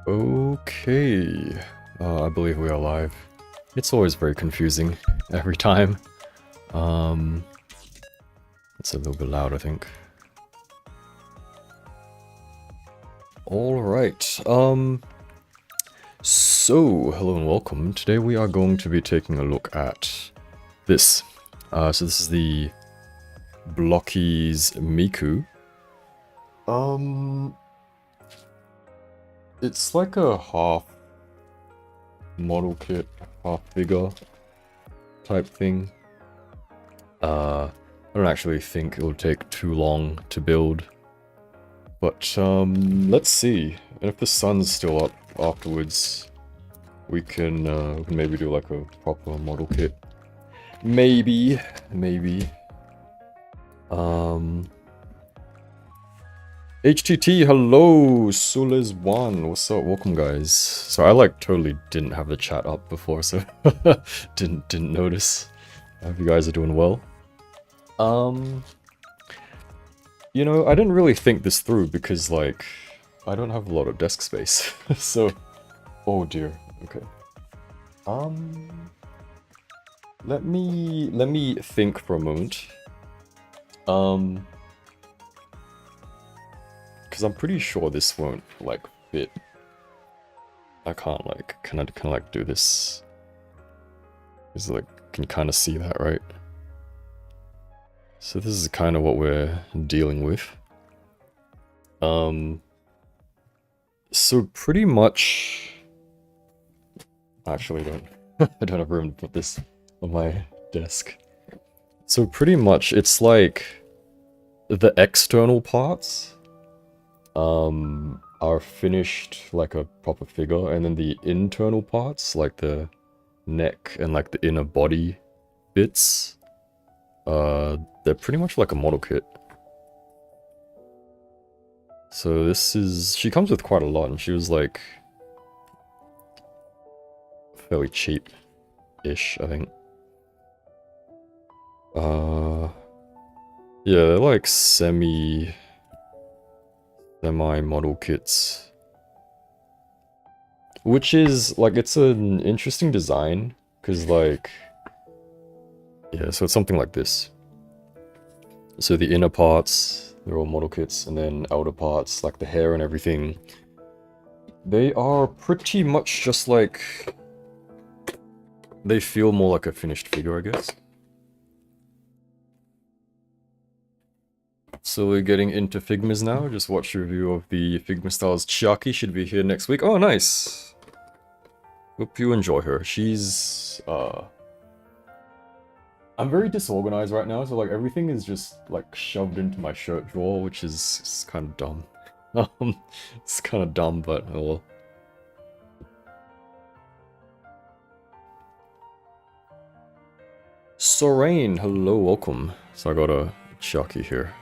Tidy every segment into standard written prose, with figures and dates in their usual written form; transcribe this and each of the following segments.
Okay, I believe we are live. It's always very confusing every time. It's a little bit loud, I think. Alright, so hello and welcome. Today we are going to be taking a look at this. So this is the Blokees Miku. It's like a half model kit, half figure type thing. I don't actually think it will take too long to build. But let's see. And if the sun's still up afterwards, we can maybe do like a proper model kit. Maybe. HTT, hello, Sules1, what's up, welcome guys. So I like totally didn't have the chat up before, so didn't notice. I hope you guys are doing well. You know, I didn't really think this through because like, I don't have a lot of desk space, so, oh dear, okay. Let me think for a moment. Because I'm pretty sure this won't, like, fit. I can't, like, can I like, do this? Is like, can you kind of see that, right? So this is kind of what we're dealing with. So pretty much... Actually, I don't have room to put this on my desk. So pretty much, it's like... The external parts... are finished like a proper figure, and then the internal parts, like the neck and like the inner body bits, they're pretty much like a model kit. So this is, she comes with quite a lot, and she was like fairly cheap-ish, I think. Yeah, they're like semi-model kits. Which is, like, it's an interesting design, because, like... Yeah, so it's something like this. So the inner parts, they're all model kits, and then outer parts, like the hair and everything, they are pretty much just like... They feel more like a finished figure, I guess. So we're getting into Figmas now. Just watched a review of the Figma Styles Chiaki. Should be here next week. Oh, nice! Hope you enjoy her. She's, I'm very disorganized right now, so like everything is just like shoved into my shirt drawer, which is kind of dumb. It's kind of dumb, but oh well. Sorain, hello, welcome. So I got a Chiaki here.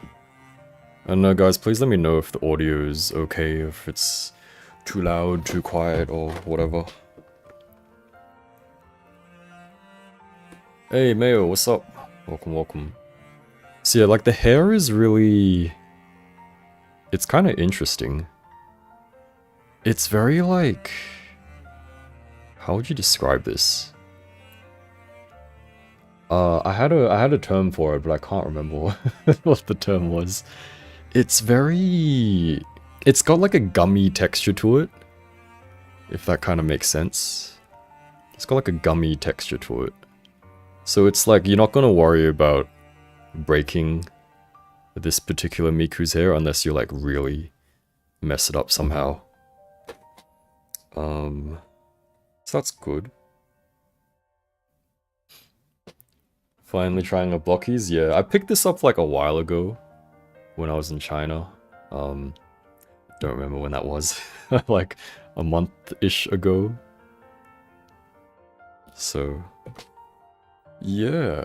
And guys, please let me know if the audio is okay, if it's too loud, too quiet, or whatever. Hey, Mayo, what's up? Welcome. So yeah, like the hair is really... It's kind of interesting. It's very like... How would you describe this? I had a term for it, but I can't remember what the term was. It's very... It's got like a gummy texture to it. If that kind of makes sense. It's got like a gummy texture to it. So it's like, you're not gonna worry about breaking this particular Miku's hair unless you like really mess it up somehow. So that's good. Finally trying a Blokees? Yeah, I picked this up like a while ago. When I was in China. Don't remember when that was. Like a month-ish ago. So yeah.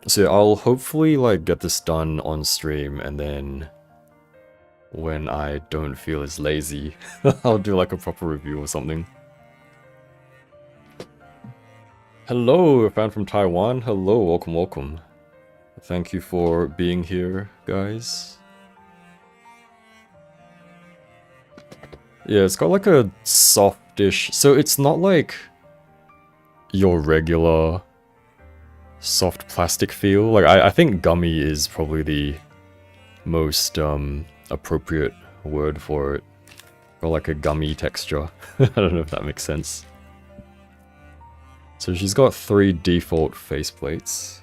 So yeah, I'll hopefully like get this done on stream, and then when I don't feel as lazy, I'll do like a proper review or something. Hello, a fan from Taiwan. Hello, welcome. Thank you for being here, guys. Yeah, it's got like a softish... So it's not like your regular soft plastic feel. Like, I think gummy is probably the most appropriate word for it. Or like a gummy texture. I don't know if that makes sense. So she's got 3 default faceplates.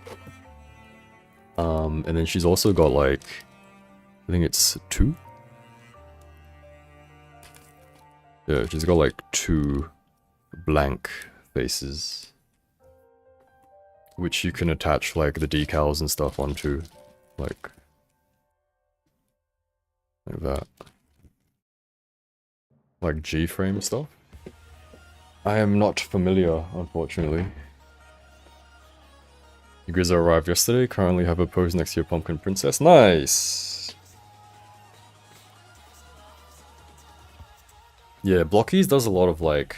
And then she's also got like, I think it's 2? Yeah, she's got like 2 blank faces. Which you can attach like the decals and stuff onto. Like that. Like G-frame stuff. I am not familiar, unfortunately. You guys arrived yesterday, currently have a pose next to your pumpkin princess. Nice! Yeah, Blokees does a lot of like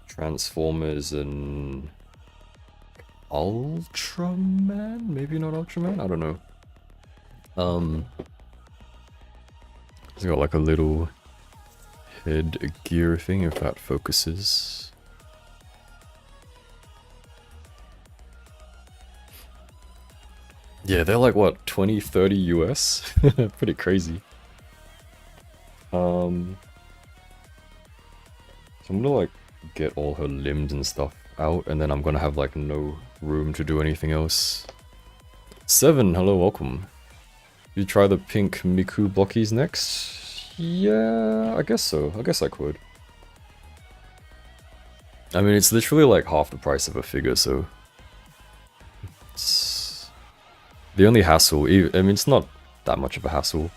Transformers and Ultraman? Maybe not Ultraman? I don't know. He's got like a little head gear thing, if that focuses. Yeah, they're like, what, 20, 30 US? Pretty crazy. So I'm gonna like get all her limbs and stuff out, and then I'm gonna have like no room to do anything else. 7, hello, welcome. You try the pink Miku Blokees next? Yeah, I guess so. I guess I could. I mean, it's literally like half the price of a figure, so... It's... The only hassle, I mean, it's not that much of a hassle,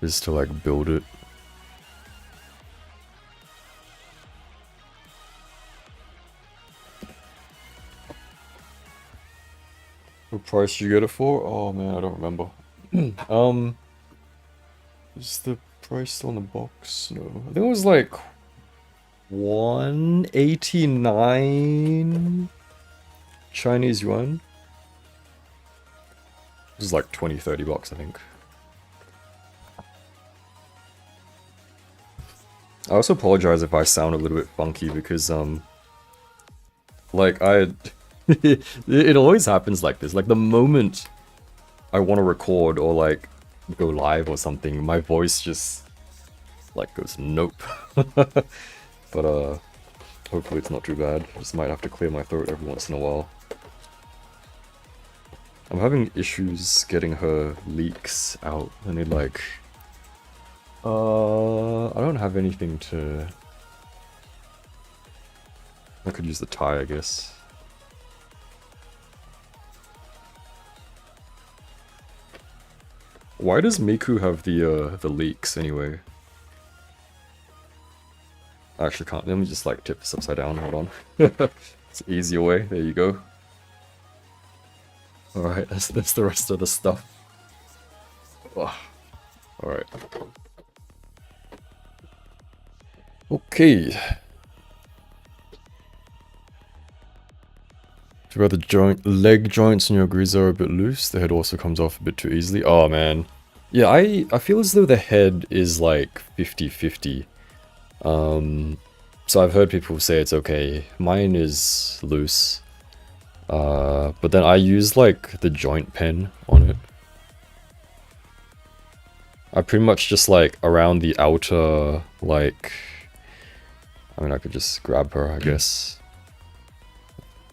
is to like build it. What price did you get it for? Oh man, I don't remember. Is the price still in the box? No. I think it was like 189 Chinese yuan. This is like 20, 30 bucks, I think. I also apologize if I sound a little bit funky because, like, it always happens like this. Like, the moment I want to record or, like, go live or something, my voice just, like, goes nope. But, hopefully it's not too bad. I just might have to clear my throat every once in a while. I'm having issues getting her leaks out. I need, like... I don't have anything to... I could use the tie, I guess. Why does Miku have the leaks anyway? I actually can't. Let me just like tip this upside down. Hold on. It's an easier way. There you go. Alright, that's the rest of the stuff. Alright. Okay. Too bad the leg joints in your Griza are a bit loose. The head also comes off a bit too easily. Oh man. Yeah, I feel as though the head is like 50-50. So I've heard people say it's okay. Mine is loose. But then I use like the joint pen on it. I pretty much just like around the outer, like... I mean, I could just grab her, I guess.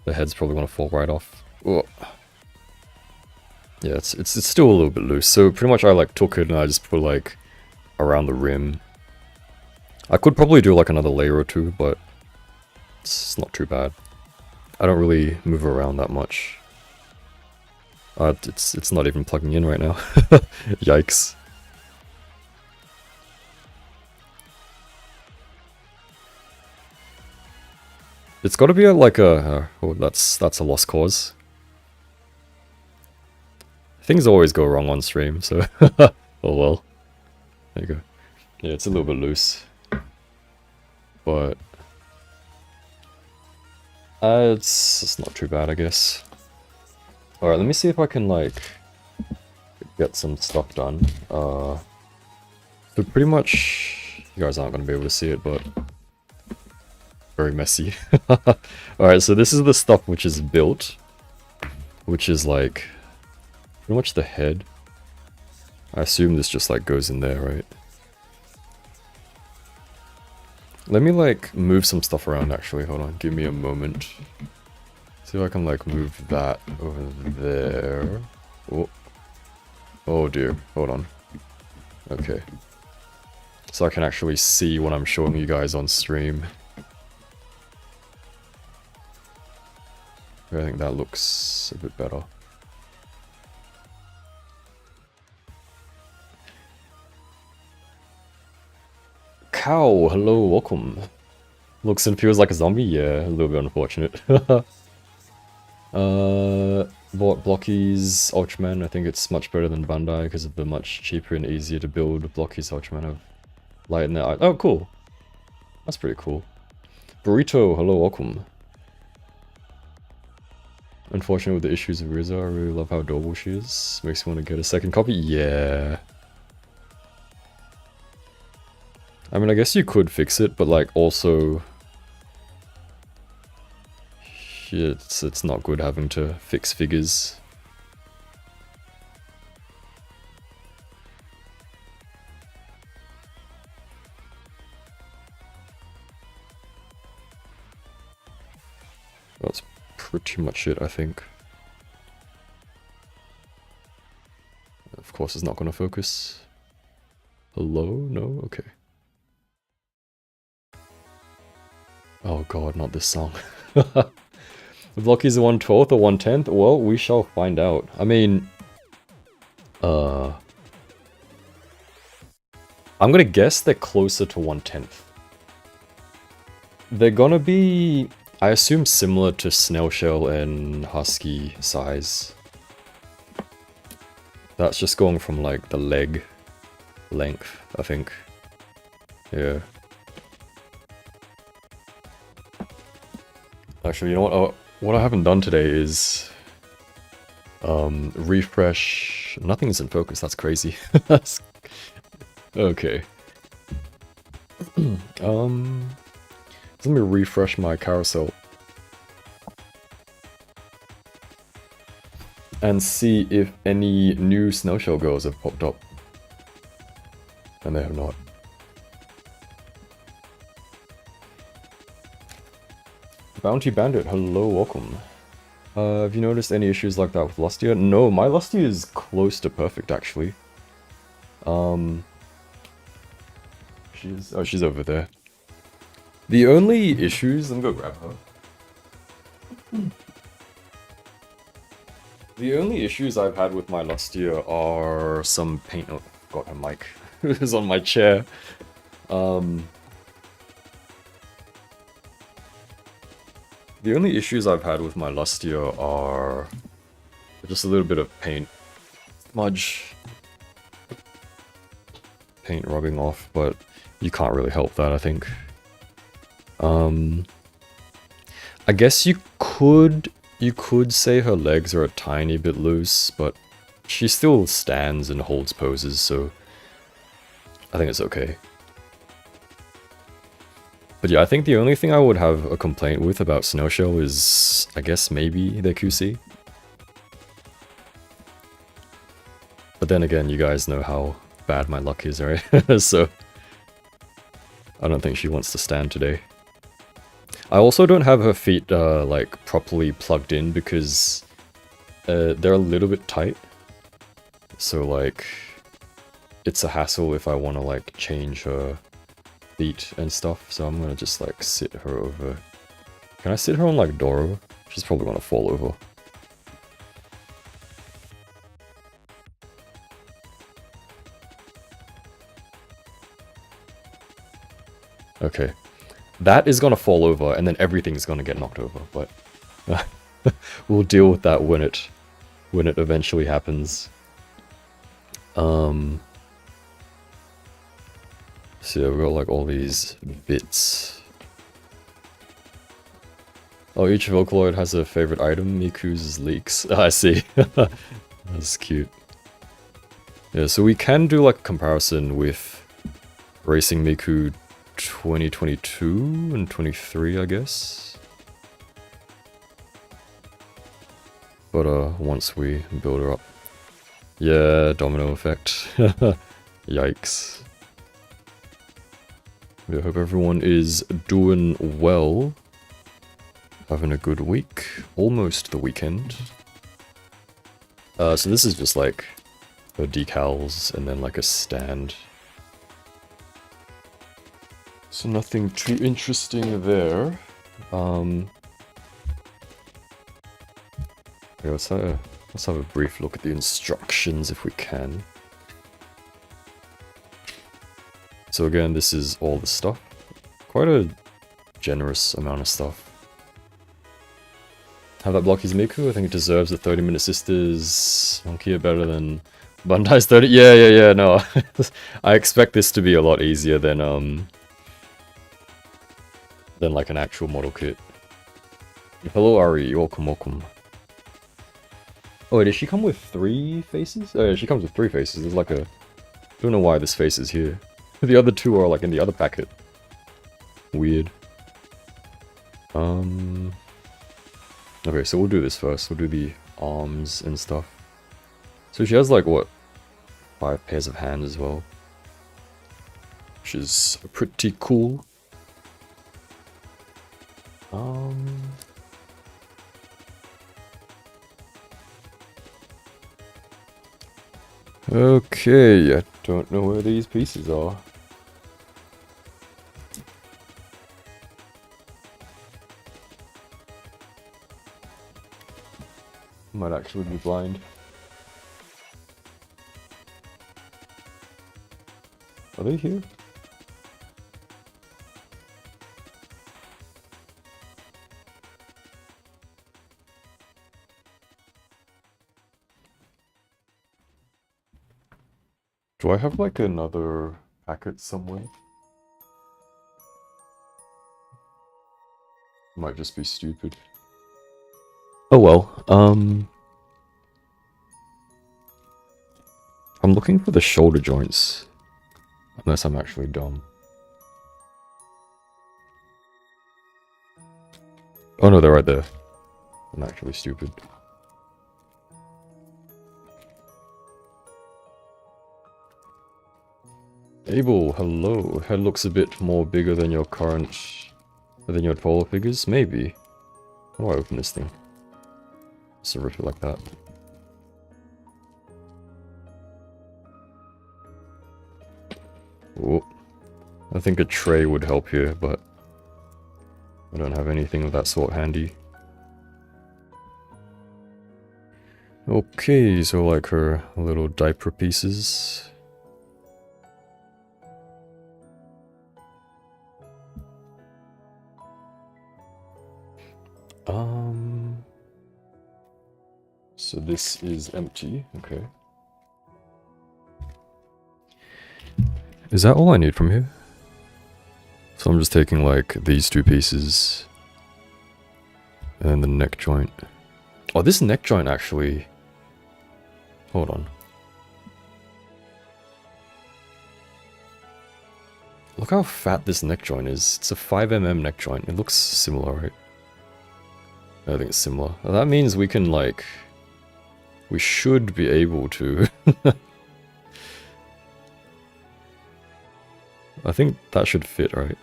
The head's probably gonna fall right off. Oh. Yeah, it's still a little bit loose. So pretty much I like took it and I just put like around the rim. I could probably do like another layer or two, but it's not too bad. I don't really move around that much. It's not even plugging in right now. Yikes. It's got to be like a... oh, that's a lost cause. Things always go wrong on stream, so... oh well. There you go. Yeah, it's a little bit loose. But... it's not too bad, I guess. Alright, let me see if I can, like... get some stuff done. So pretty much... You guys aren't going to be able to see it, but very messy. Alright, so this is the stuff which is built, which is like pretty much the head. I assume this just like goes in there, right? Let me like move some stuff around actually, hold on, give me a moment. See if I can like move that over there. Oh, oh dear, hold on. Okay. So I can actually see what I'm showing you guys on stream. I think that looks a bit better. Qiao, hello, welcome. Looks and feels like a zombie? Yeah, a little bit unfortunate. Bought Blokees Ultraman. I think it's much better than Bandai because of the much cheaper and easier to build Blokees Ultraman of light in their eye. Oh, cool. That's pretty cool. Burrito, hello, welcome. Unfortunate with the issues of Riza. I really love how adorable she is. Makes me want to get a second copy. Yeah. I mean, I guess you could fix it, but like also... It's not good having to fix figures. That's pretty much it, I think. Of course it's not going to focus. Hello? No? Okay. Oh god, not this song. The Blokees are 1/12 or 1/10? Well, we shall find out. I mean... I'm gonna guess they're closer to 1/10. They're gonna be... I assume similar to Snail Shell and Husky size. That's just going from like the leg length, I think. Yeah. Actually, you know what? Oh, what I haven't done today is refresh. Nothing is in focus. That's crazy. Okay. Let me refresh my carousel and see if any new Snail Shell girls have popped up. And they have not. Bounty Bandit, hello, welcome. Have you noticed any issues like that with Lustia? No, my Lustia is close to perfect, actually. She's over there. The only issues... Let me go grab her. The only issues I've had with my Lustia are some paint... Oh, got her mic. It was on my chair. The only issues I've had with my Lustia are just a little bit of paint smudge, paint rubbing off, but you can't really help that, I think. I guess you could say her legs are a tiny bit loose, but she still stands and holds poses, so I think it's okay. But yeah, I think the only thing I would have a complaint with about Snail Shell is, I guess, maybe their QC. But then again, you guys know how bad my luck is, right? So, I don't think she wants to stand today. I also don't have her feet, like, properly plugged in because they're a little bit tight. So, like, it's a hassle if I want to, like, change her feet and stuff, so I'm gonna just like sit her over. Can I sit her on like Doro? She's probably gonna fall over. Okay. That is gonna fall over and then everything's gonna get knocked over, but we'll deal with that when it eventually happens. So yeah, we've got like all these bits. Oh, each Vocaloid has a favorite item. Miku's leaks. I see. That's cute. Yeah, so we can do like a comparison with Racing Miku 2022 and 23, I guess. But once we build her up. Yeah, domino effect. Yikes. I hope everyone is doing well. Having a good week. Almost the weekend. So this is just like the decals and then like a stand. So nothing too interesting there. Yeah, let's have a brief look at the instructions if we can. So again, this is all the stuff. Quite a generous amount of stuff. Have that Blokees Miku? I think it deserves the 30-minute sisters. Monkey better than Bandai's 30. Yeah, no. I expect this to be a lot easier than like an actual model kit. Hello Ari, welcome. Oh wait, does she come with 3 faces? Oh yeah, she comes with 3 faces. There's like a... I don't know why this face is here. The other 2 are like in the other packet. Weird. Okay, so we'll do this first. We'll do the arms and stuff. So she has like, what? 5 pairs of hands as well. Which is pretty cool. Okay, I don't know where these pieces are. Might actually be blind. Are they here? Do I have like another packet somewhere? Might just be stupid. Oh well, I'm looking for the shoulder joints. Unless I'm actually dumb. Oh no, they're right there. I'm actually stupid. Abel, hello. Head looks a bit more bigger than your current... than your taller figures? Maybe. How do I open this thing? Just rip it like that. Oh. I think a tray would help here, but... I don't have anything of that sort handy. Okay, so like her little diaper pieces. So this is empty, okay. Is that all I need from here? So I'm just taking like these 2 pieces. And the neck joint. Oh, this neck joint actually... Hold on. Look how fat this neck joint is. It's a 5mm neck joint. It looks similar, right? I think it's similar. That means we can like... We should be able to... I think that should fit, right?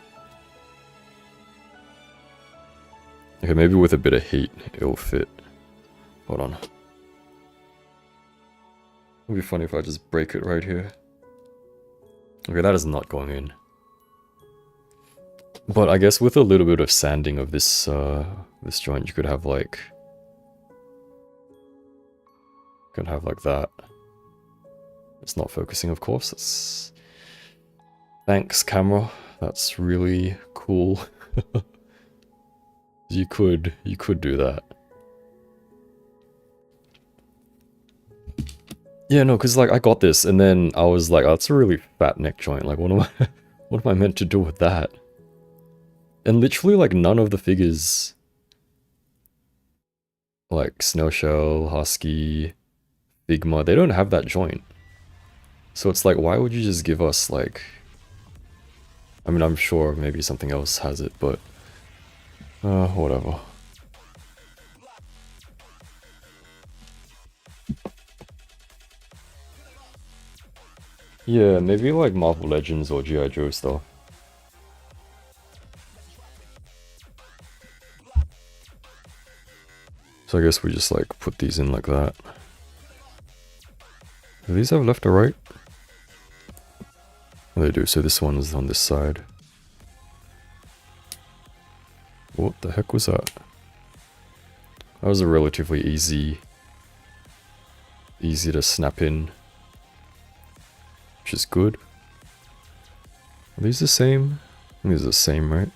Okay, maybe with a bit of heat, it'll fit. Hold on. It'd be funny if I just break it right here. Okay, that is not going in. But I guess with a little bit of sanding of this this joint, you could have like... Could have like that. It's not focusing, of course. That's... Thanks, camera. That's really cool. You could do that. Yeah, no, because like I got this and then I was like, oh, that's a really fat neck joint. Like, what am I meant to do with that? And literally, like, none of the figures, like Snowshell, Husky, Figma, they don't have that joint. So it's like, why would you just give us like I mean, I'm sure maybe something else has it, but whatever. Yeah, maybe like Marvel Legends or G.I. Joe stuff. So I guess we just like put these in like that. Do these have left or right? Oh, they do, so this one is on this side. What the heck was that? That was a relatively easy to snap in, which is good. Are these the same? I think these are the same, right?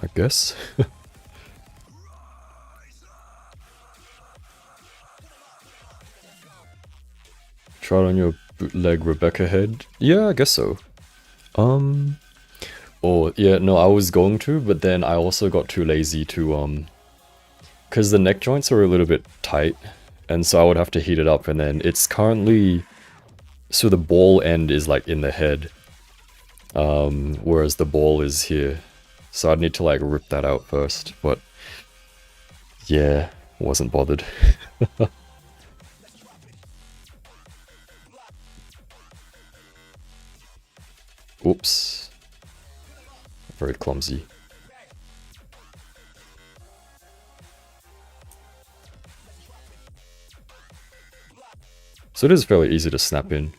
I guess. Try it on your bootleg Rebecca head? Yeah, I guess so. Or, yeah, no, I was going to, but then I also got too lazy to, because the neck joints are a little bit tight, and so I would have to heat it up, and then it's currently, so the ball end is like in the head, whereas the ball is here. So I'd need to like rip that out first, but yeah, wasn't bothered. Oops. Very clumsy. So it is fairly easy to snap in.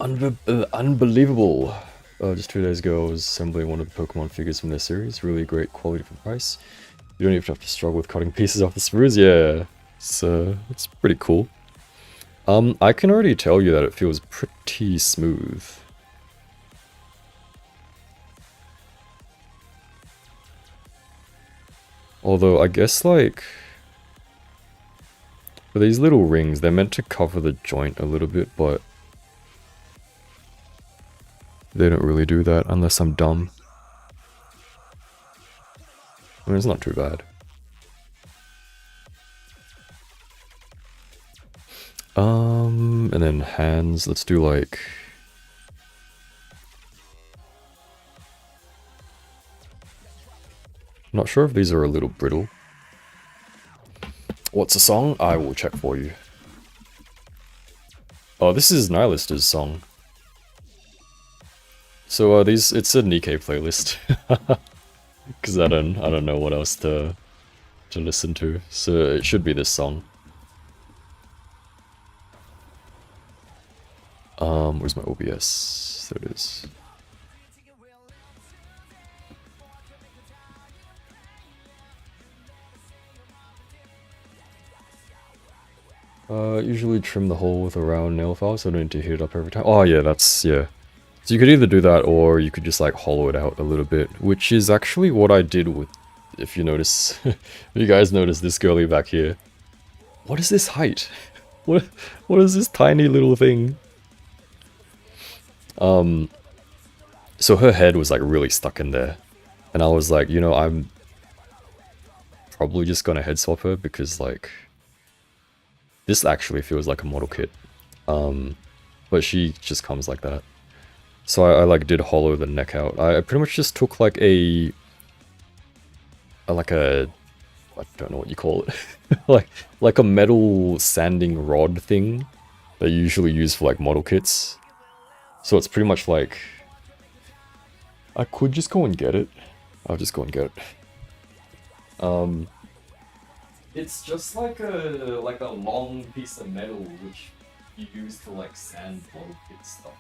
Unbelievable. Just 2 days ago I was assembling one of the Pokemon figures from their series. Really great quality for price. You don't even have to struggle with cutting pieces off the sprues. Yeah, it's pretty cool. I can already tell you that it feels pretty smooth. Although, I guess, like, for these little rings, they're meant to cover the joint a little bit, but they don't really do that unless I'm dumb. I mean, it's not too bad. And then hands, let's do like... Not sure if these are a little brittle. What's a song? I will check for you. Oh, this is Annelieste's song. So it's a Nikkei playlist. Because I don't know what else to listen to. So it should be this song. Where's my OBS? There it is. Usually trim the hole with a round nail file, so I don't need to heat it up every time. Oh yeah, that's, yeah. So you could either do that, or you could just like hollow it out a little bit, which is actually what I did with, if you notice, if you guys notice this girlie back here. What is this height? What is this tiny little thing? So her head was like really stuck in there, and I was like, you know, I'm probably just gonna head swap her because like this actually feels like a model kit, but she just comes like that. So I like did hollow the neck out. I pretty much just took like I don't know what you call it, like a metal sanding rod thing they usually use for like model kits. So it's pretty much like, I could just go and get it. I'll just go and get it. It's just like a long piece of metal which you use to like sand model kit stuff.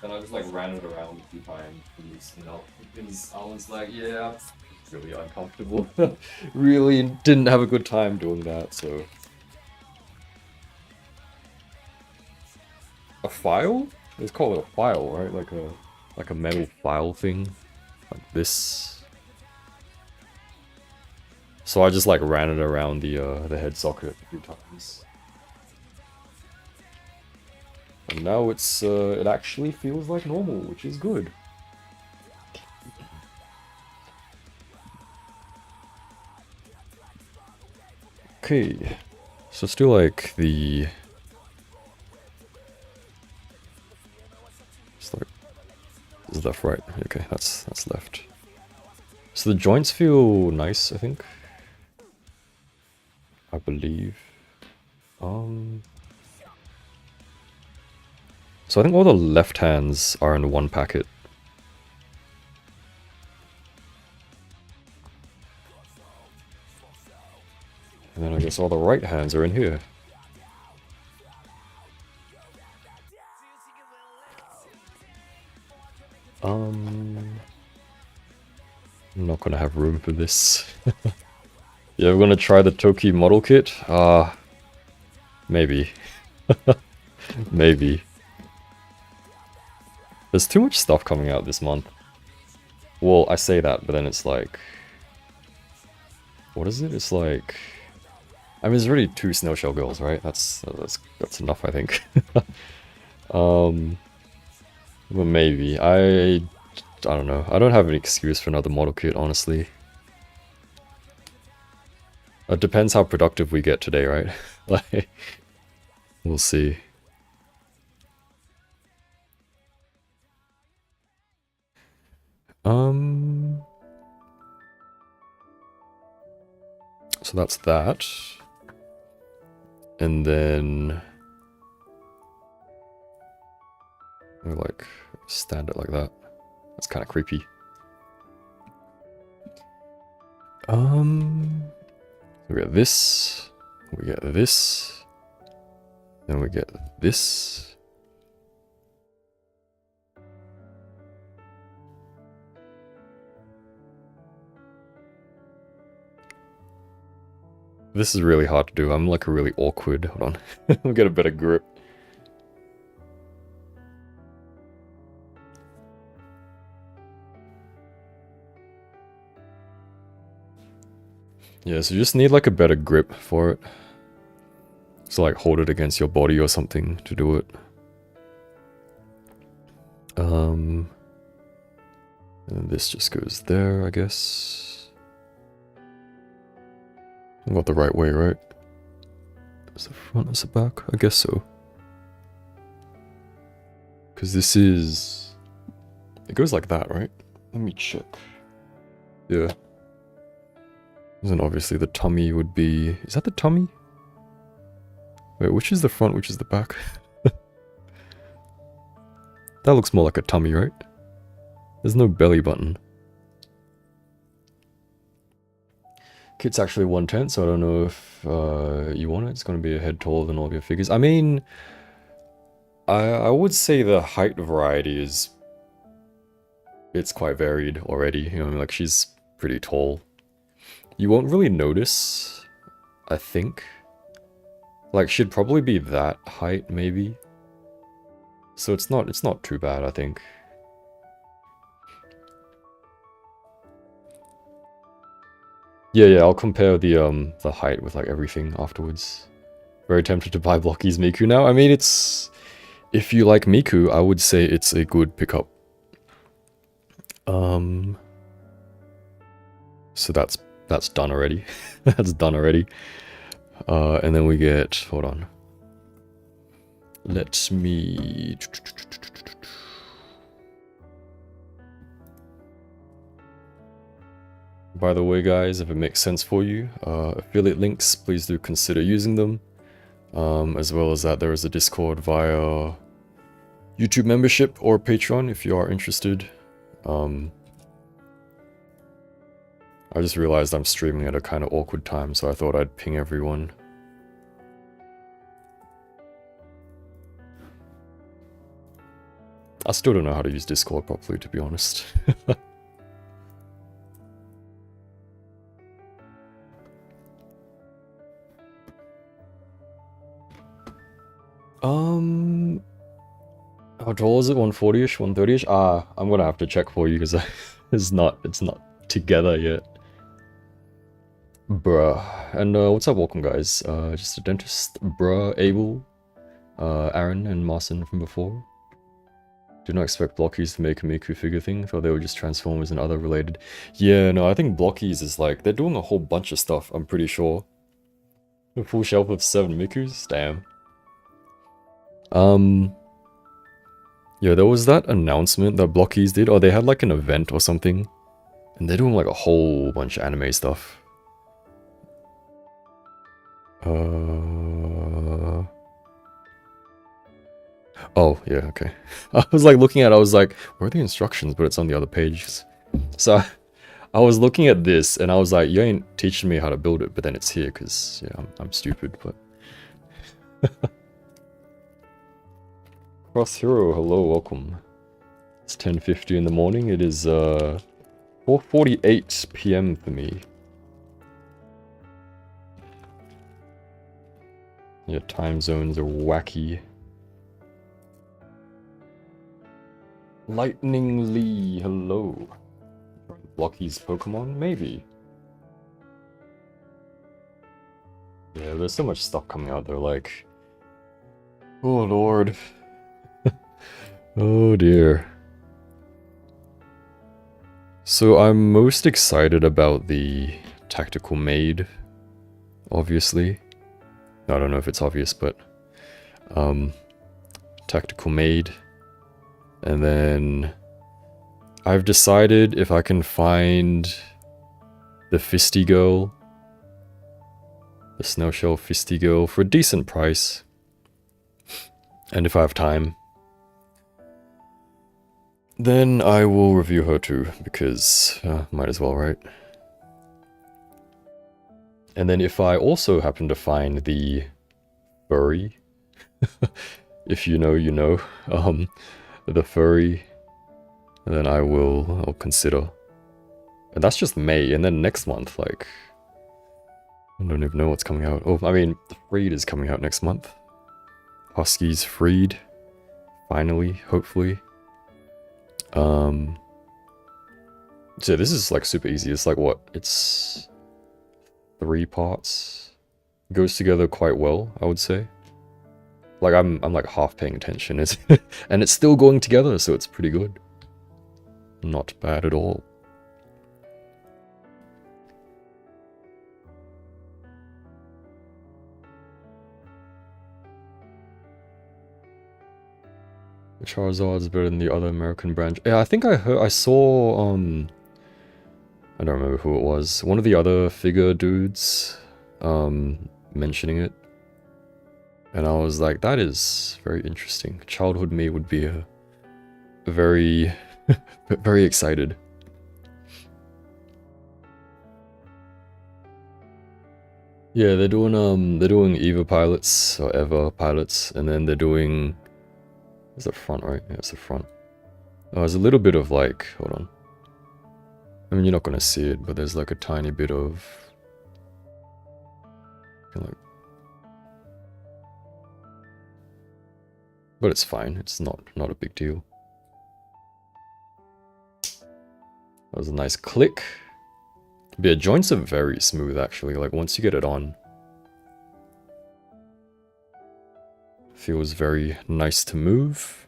And I just like ran it around a few times to loosen it up because I was like, yeah, it's really uncomfortable. Really didn't have a good time doing that, so. A file? Let's call it a file, right? Like a metal file thing. Like this. So I just like ran it around the head socket a few times. And now it's it actually feels like normal, which is good. Okay, so let's do like the... It's like... Is left, right? Okay, that's left. So the joints feel nice, I think. I believe. So I think all the left hands are in one packet. And then I guess all the right hands are in here. I'm not gonna have room for this. Yeah, we're gonna try the Toki model kit? Maybe. Maybe. There's too much stuff coming out this month. Well, I say that, but then it's like... What is it? It's like... I mean, there's already 2 Snowshell Girls, right? That's enough, I think. But maybe. I don't know. I don't have an excuse for another model kit, honestly. It depends how productive we get today, right? Like, we'll see. So that's that. And then we like stand it like that. That's kind of creepy. We get this. We get this. Then we get this. This is really hard to do. I'm like really awkward. Hold on. We'll get a better grip. Yeah, so you just need like a better grip for it. So like hold it against your body or something to do it. And this just goes there, I guess. I got the right way, right? Is the front, is the back? I guess so. Because this is... It goes like that, right? Let me check. Yeah. And obviously the tummy would be... Is that the tummy? Wait, which is the front, which is the back? That looks more like a tummy, right? There's no belly button. Kit's actually 110, so I don't know if you want it. It's going to be a head taller than all of your figures. I mean, I would say the height variety is... It's quite varied already. You know, like she's pretty tall. You won't really notice, I think. Like she'd probably be that height, maybe. So it's not too bad, I think. Yeah, I'll compare the height with like everything afterwards. Very tempted to buy Blokees Miku now. I mean, it's... If you like Miku, I would say it's a good pickup. So that's done already. That's done already. And then we get... Hold on. Let me... By the way, guys, if it makes sense for you, affiliate links, please do consider using them. As well as that, there is a Discord via YouTube membership or Patreon if you are interested. I just realized I'm streaming at a kind of awkward time, so I thought I'd ping everyone. I still don't know how to use Discord properly, to be honest. How tall is it? 140-ish? 130-ish? I'm gonna have to check for you because it's not together yet. Bruh. And what's up, welcome guys. Just a dentist. Bruh, Abel, Aaron and Marcin from before. Do not expect Blokees to make a Miku figure thing, thought they were just Transformers and other related. Yeah, no, I think Blokees is like, they're doing a whole bunch of stuff, I'm pretty sure. A full shelf of 7 Mikus? Damn. Yeah, there was that announcement that Blokees did, or they had like an event or something. And they're doing like a whole bunch of anime stuff. Oh, yeah, okay. I was like looking at it, I was like, where are the instructions? But it's on the other pages. So I was looking at this and I was like, you ain't teaching me how to build it, but then it's here because, yeah, I'm stupid, but... Cross Hero, hello, welcome. It's 10:50 in the morning, it is 4:48 PM for me. Yeah, time zones are wacky. Lightning Lee, hello. Blokees Pokemon? Maybe. Yeah, there's so much stuff coming out there, like... Oh lord. Oh dear. So I'm most excited about the Tactical Maid, obviously. I don't know if it's obvious, but... Tactical Maid. And then... I've decided if I can find... the Fisty Girl. The Snowshell Fisty Girl for a decent price. And if I have time. Then I will review her too, because might as well, right? And then if I also happen to find the furry, if you know, you know, the furry, then I'll consider. And that's just May, and then next month, like, I don't even know what's coming out. Oh, I mean, the Friede is coming out next month. Husky's Friede, finally, hopefully. So this is like super easy. It's like what? It's 3 parts. It goes together quite well, I would say. Like I'm like half paying attention. It's and it's still going together, so it's pretty good. Not bad at all. Charizard's better than the other American branch. Yeah, I think I saw, I don't remember who it was. One of the other figure dudes, mentioning it. And I was like, that is very interesting. Childhood me would be a very, very excited. Yeah, they're doing EVA pilots, or EVA pilots, and then they're doing... Is that front, right? Yeah, it's the front. Oh, there's a little bit of like, hold on. I mean, you're not gonna see it, but there's like a tiny bit of... Like, but it's fine, it's not a big deal. That was a nice click. But yeah, joints are very smooth actually, like once you get it on. Feels very nice to move.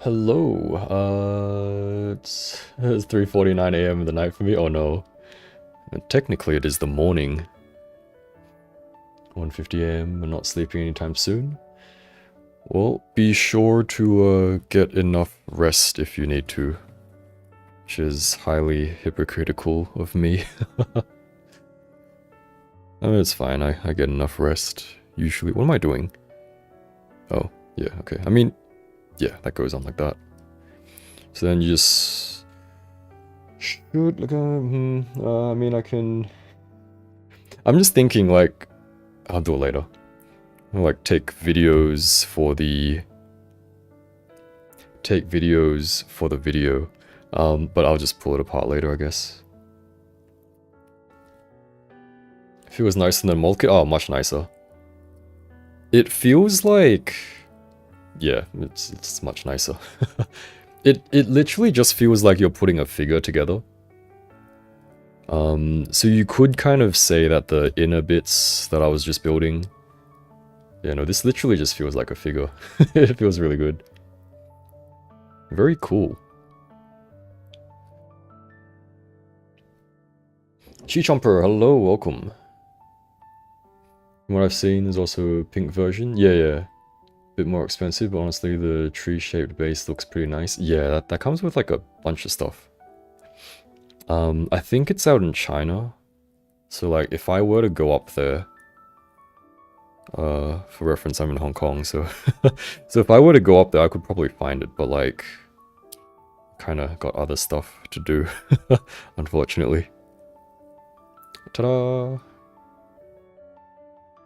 Hello, it's 3:49 AM in the night for me. Oh no. And technically it is the morning. 1:50 AM, I'm not sleeping anytime soon. Well, be sure to get enough rest if you need to. Which is highly hypocritical of me. I mean, it's fine, I get enough rest, usually. What am I doing? Oh, yeah, okay. I mean, yeah, that goes on like that. So then you just... should, like, I mean, I can... I'm just thinking, like, I'll do it later. I'll, like, take videos for the video, but I'll just pull it apart later, I guess. If it was nicer than mold kit, oh, much nicer. It feels like, yeah, it's much nicer. It literally just feels like you're putting a figure together. So you could kind of say that the inner bits that I was just building Yeah, no, this literally just feels like a figure. It feels really good. Very cool. Chi-Chomper, hello, welcome. From what I've seen, there's also a pink version. Yeah. Bit more expensive, but honestly, the tree-shaped base looks pretty nice. Yeah, that comes with like a bunch of stuff. I think it's out in China. So like, if I were to go up there, for reference, I'm in Hong Kong, so so if I were to go up there, I could probably find it, but like, kind of got other stuff to do, unfortunately. Ta-da!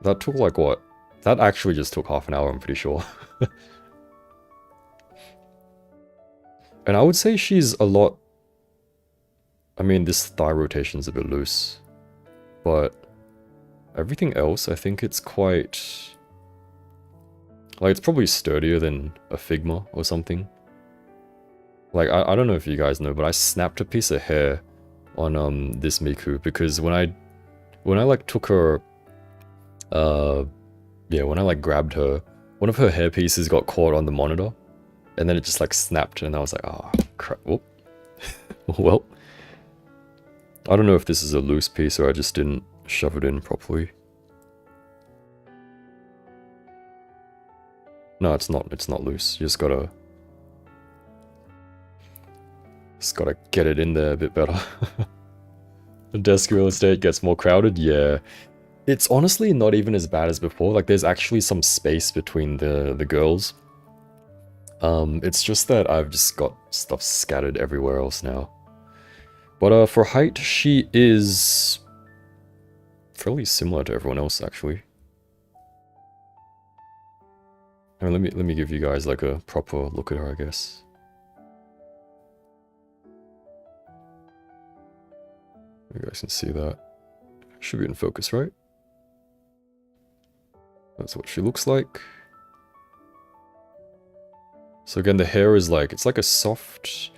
That took like what? That actually just took half an hour, I'm pretty sure. And I would say she's a lot... I mean, this thigh rotation's a bit loose, but everything else, I think it's quite... Like, it's probably sturdier than a Figma or something. Like, I don't know if you guys know, but I snapped a piece of hair on this Miku, because when I like took her... yeah, when I like grabbed her, one of her hair pieces got caught on the monitor, and then it just like snapped, and I was like, oh, crap. Whoop. Well, I don't know if this is a loose piece or I just didn't shove it in properly. No, it's not loose. You just gotta get it in there a bit better. The desk real estate gets more crowded, yeah. It's honestly not even as bad as before. Like, there's actually some space between the girls. It's just that I've just got stuff scattered everywhere else now. But for height, she is fairly similar to everyone else, actually. I mean, let me give you guys like a proper look at her, I guess. You guys can see that. Should be in focus, right? That's what she looks like. So again, the hair is like, it's like a soft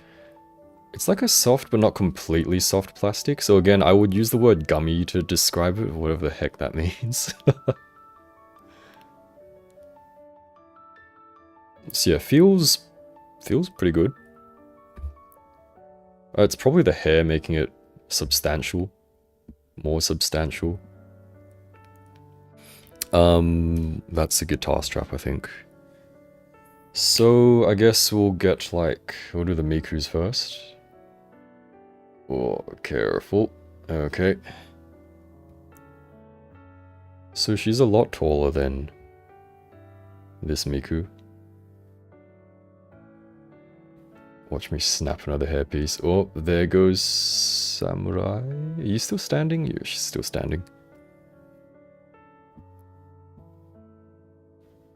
but not completely soft plastic. So again, I would use the word gummy to describe it, whatever the heck that means. So yeah, feels pretty good. It's probably the hair making it substantial. More substantial. That's a guitar strap, I think. So, I guess we'll get, like, we'll do the Mikus first. Oh, careful. Okay. So she's a lot taller than this Miku. Watch me snap another hairpiece. Oh, there goes Samurai. Are you still standing? Yeah, she's still standing.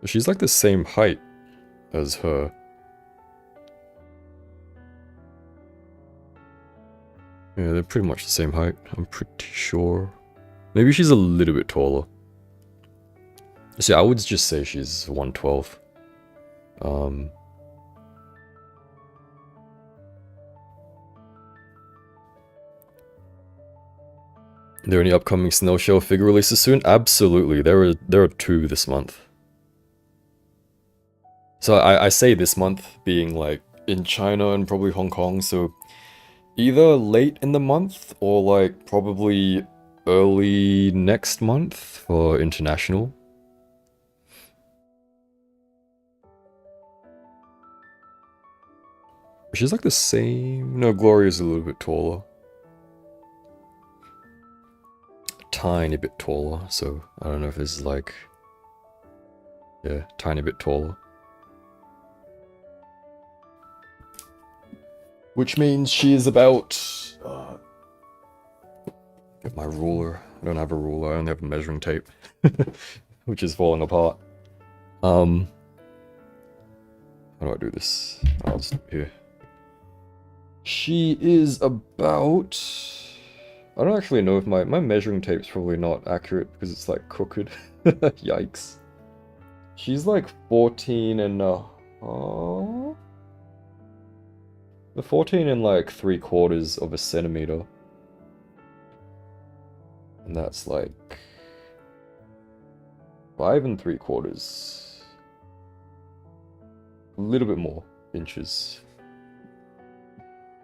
She's like the same height as her. Yeah, they're pretty much the same height, I'm pretty sure. Maybe she's a little bit taller. So yeah, I would just say she's 112. Are there any upcoming Snail Shell figure releases soon? Absolutely, there are 2 this month. So I say this month being like in China and probably Hong Kong, so either late in the month or like probably early next month for international. She's like the same. No, Gloria's a little bit taller. A tiny bit taller, so I don't know if this is like... Yeah, tiny bit taller. Which means she is about... get my ruler. I don't have a ruler, I only have a measuring tape. Which is falling apart. How do I do this? I'll just... here. She is about... I don't actually know if my measuring tape's probably not accurate because it's like crooked. Yikes. She's like 14 and the 14 and like 3/4 of a centimeter. And that's like 5 3/4. A little bit more inches.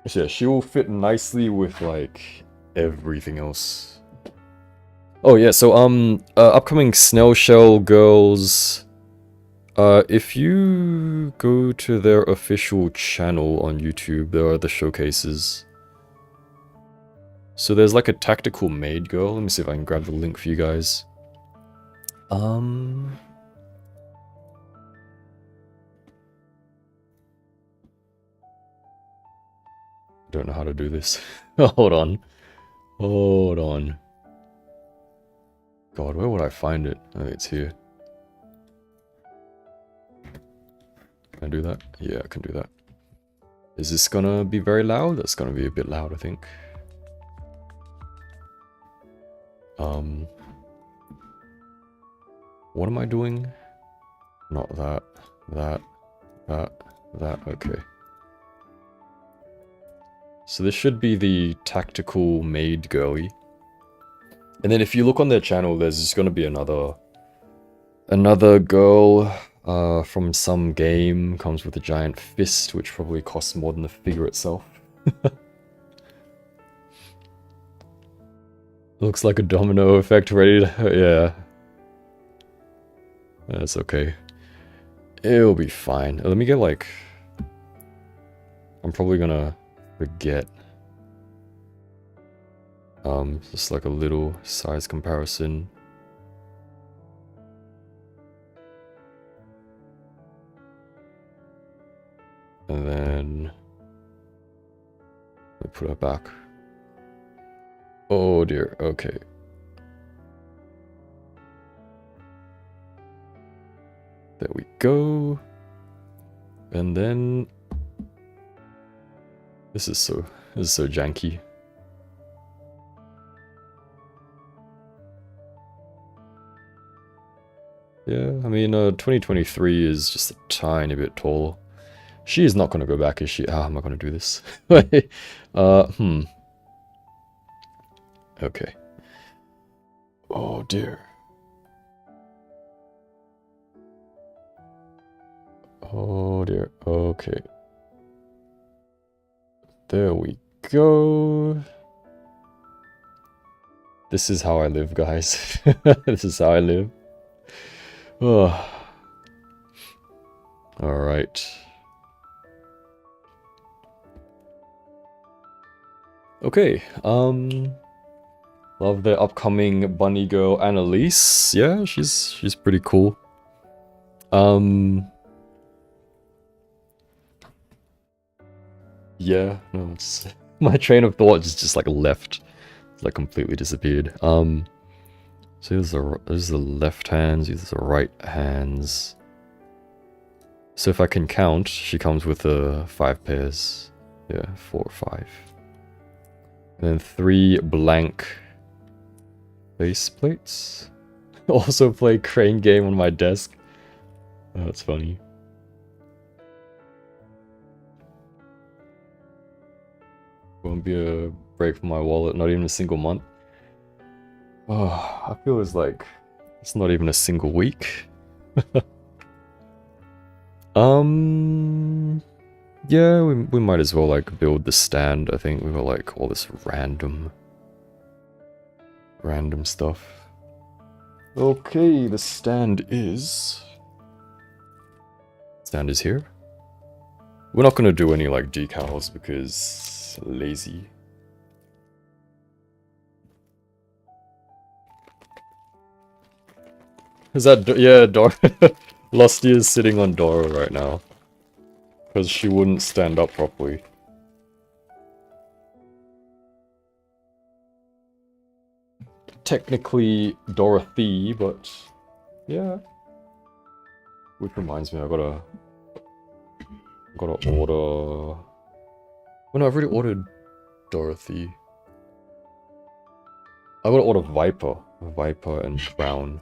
So yeah, she will fit nicely with like everything else. Oh yeah, so upcoming Snail Shell Girls. If you go to their official channel on YouTube, there are the showcases. So there's like a tactical maid girl. Let me see if I can grab the link for you guys. Don't know how to do this. Hold on. Hold on. God, where would I find it? Oh, it's here. Can I do that? Yeah, I can do that. Is this gonna be very loud? That's gonna be a bit loud, I think. What am I doing? Not that, that, okay. So this should be the tactical maid girly. And then if you look on their channel, there's just gonna be another girl from some game, comes with a giant fist, which probably costs more than the figure itself. Looks like a domino effect ready to... yeah. That's okay. It'll be fine. Let me get like... I'm probably gonna forget. Just like a little size comparison. And then... let me put it back. Oh dear, okay. There we go. And then... This is so janky. Yeah, I mean, 2023 is just a tiny bit tall. She is not going to go back, is she? How am I going to do this? Okay. Oh dear. Oh dear, okay. There we go. This is how I live, guys. This is how I live. Oh. Alright. Okay, love the upcoming bunny girl Anneliese. Yeah, she's pretty cool. Yeah, no, it's my train of thought just like left. It's like completely disappeared. So there's the left hands, these are the right hands. So if I can count, she comes with 5 pairs. Yeah, 4 or 5. And then 3 blank base plates. Also play crane game on my desk. Oh, that's funny. Won't be a break from my wallet, not even a single month. Oh, I feel it's not even a single week. Yeah, we might as well like build the stand. I think we've got like all this random stuff. Okay, the stand is here. We're not gonna do any like decals because lazy. Is that yeah, Dora? Lustia is sitting on Dora right now because she wouldn't stand up properly. Technically Dorothy, but yeah. Which reminds me, I gotta order. Oh no, I've already ordered Dorothy. I gotta order Viper and Crown.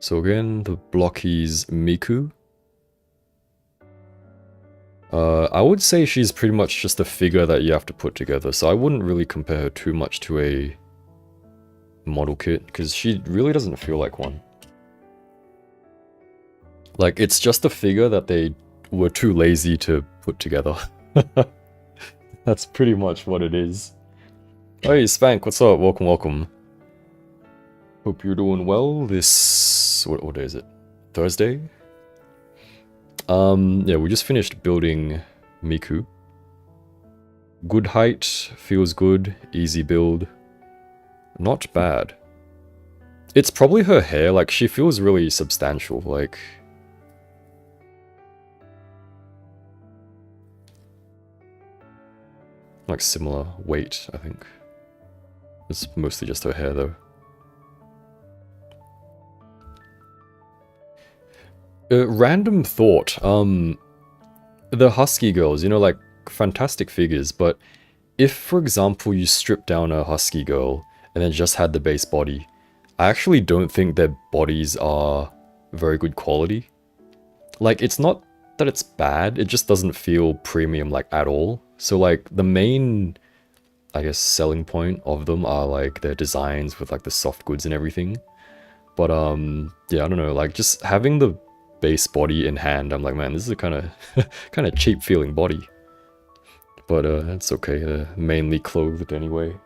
So again, the Blokees Miku. I would say she's pretty much just a figure that you have to put together, so I wouldn't really compare her too much to a model kit, because she really doesn't feel like one. Like, it's just a figure that they were too lazy to put together. That's pretty much what it is. Hey, Spank, what's up? Welcome, welcome. Hope you're doing well this... What day is it? Thursday? Yeah, we just finished building Miku. Good height, feels good, easy build. Not bad. It's probably her hair, like, she feels really substantial, like... Like, similar weight, I think. It's mostly just her hair, though. Random thought, the Husky Girls, you know, like, fantastic figures, but if, for example, you strip down a Husky Girl and then just had the base body, I actually don't think their bodies are very good quality. Like, it's not that it's bad, it just doesn't feel premium, like, at all. So, like, the main, I guess, selling point of them are, like, their designs with, like, the soft goods and everything. But, yeah, I don't know, like, just having the base body in hand, I'm like, man, this is a kind of cheap feeling body. But it's okay, they're mainly clothed anyway.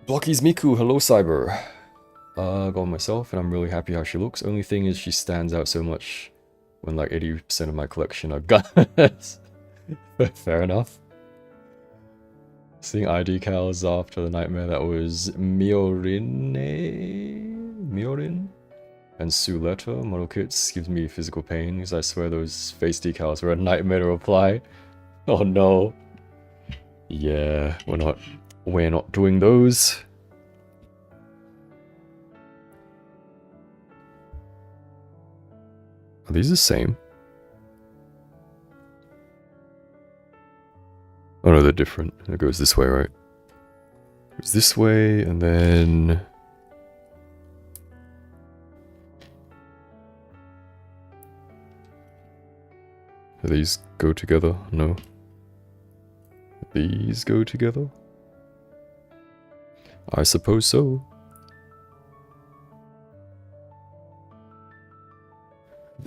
Blokees Miku, hello Cyber. Got myself, and I'm really happy how she looks. Only thing is she stands out so much when like 80% of my collection are guns. Fair enough. Seeing ID cows after the nightmare that was Miorin? And Suleta model kits gives me physical pain because I swear those face decals were a nightmare to apply. Oh no. Yeah, we're not doing those. Are these the same? Oh no, they're different. It goes this way, right? It goes this way, and then... Do these go together? No. These go together? I suppose so.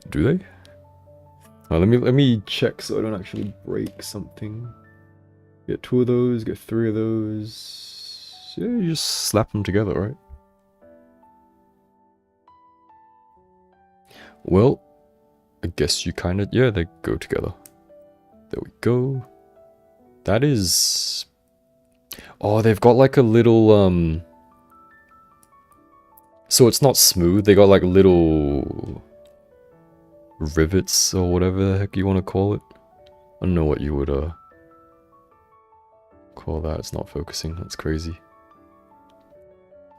Do they? Let me check so I don't actually break something. Get 2 of those, get 3 of those. Yeah, you just slap them together, right? Well, I guess you kind of... Yeah, they go together. There we go. That is... Oh, they've got like a little, So it's not smooth, they got like little... rivets or whatever the heck you want to call it. I don't know what you would, call that. It's not focusing, that's crazy.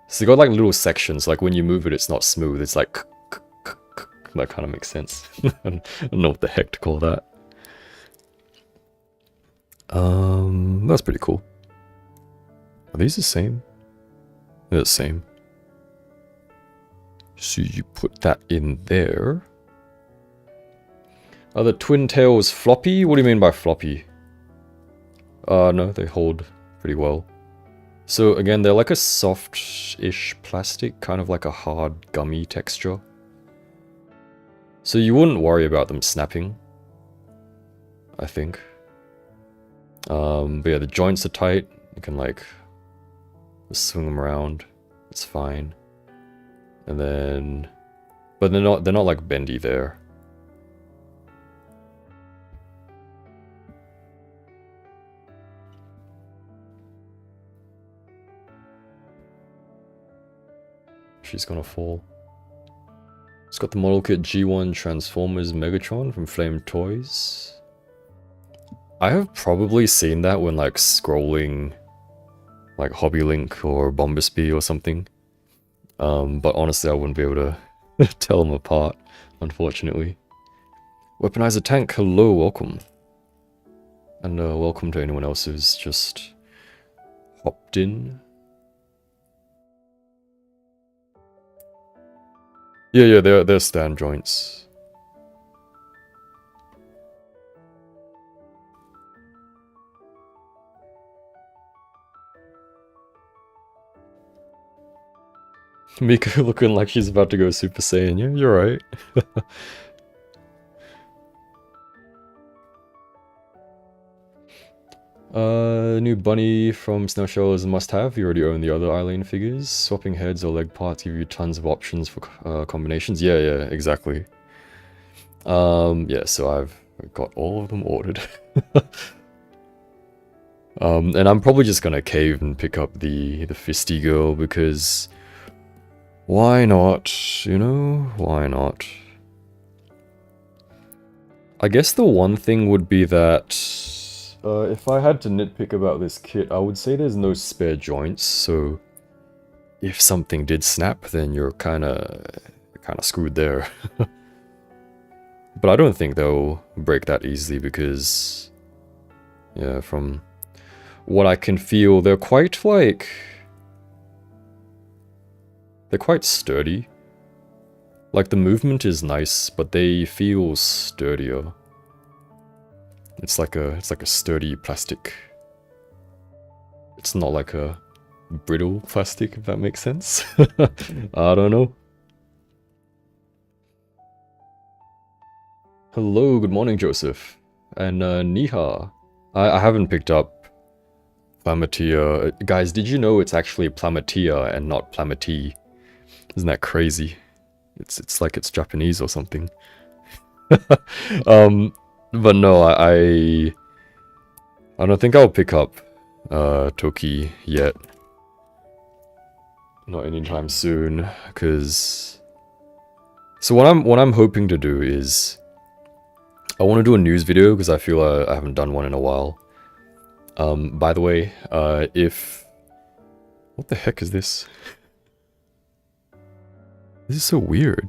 So they got like little sections, like when you move it, it's not smooth, it's like... That kind of makes sense. I don't know what the heck to call that. That's pretty cool. Are these the same? They're the same. So you put that in there. Are the twin tails floppy? What do you mean by floppy? No, they hold pretty well. So again, they're like a soft-ish plastic, kind of like a hard gummy texture. So you wouldn't worry about them snapping, I think. But yeah, the joints are tight. You can like just swing them around. It's fine. And then, but they're not like bendy there. She's gonna fall. It's got the model kit G1 Transformers Megatron from Flame Toys. I have probably seen that when like scrolling like Hobby Link or Bombasby or something. But honestly I wouldn't be able to tell them apart, unfortunately. Weaponizer Tank, hello, welcome. And welcome to anyone else who's just hopped in. Yeah, they're stand joints. Miku looking like she's about to go Super Saiyan. Yeah, you're right. New bunny from Snow Show is a must-have. You already own the other Eileen figures. Swapping heads or leg parts give you tons of options for combinations. Yeah, exactly. Yeah, so I've got all of them ordered. And I'm probably just gonna cave and pick up the fisty girl because why not? You know, why not? I guess the one thing would be that if I had to nitpick about this kit, I would say there's no spare joints, so if something did snap, then you're kinda screwed there. But I don't think they'll break that easily because, yeah, from what I can feel, they're quite, like... they're quite sturdy. Like, the movement is nice, but they feel sturdier. It's like a sturdy plastic. It's not like a brittle plastic, if that makes sense. I don't know. Hello, good morning, Joseph. And Niha. I haven't picked up Plamatia. Guys, did you know it's actually Plamatia and not Plamati? Isn't that crazy? It's like it's Japanese or something. But no, I don't think I'll pick up Toki yet. Not anytime soon, because so what I'm hoping to do is I want to do a news video because I feel I haven't done one in a while. By the way, if what the heck is this? This is so weird.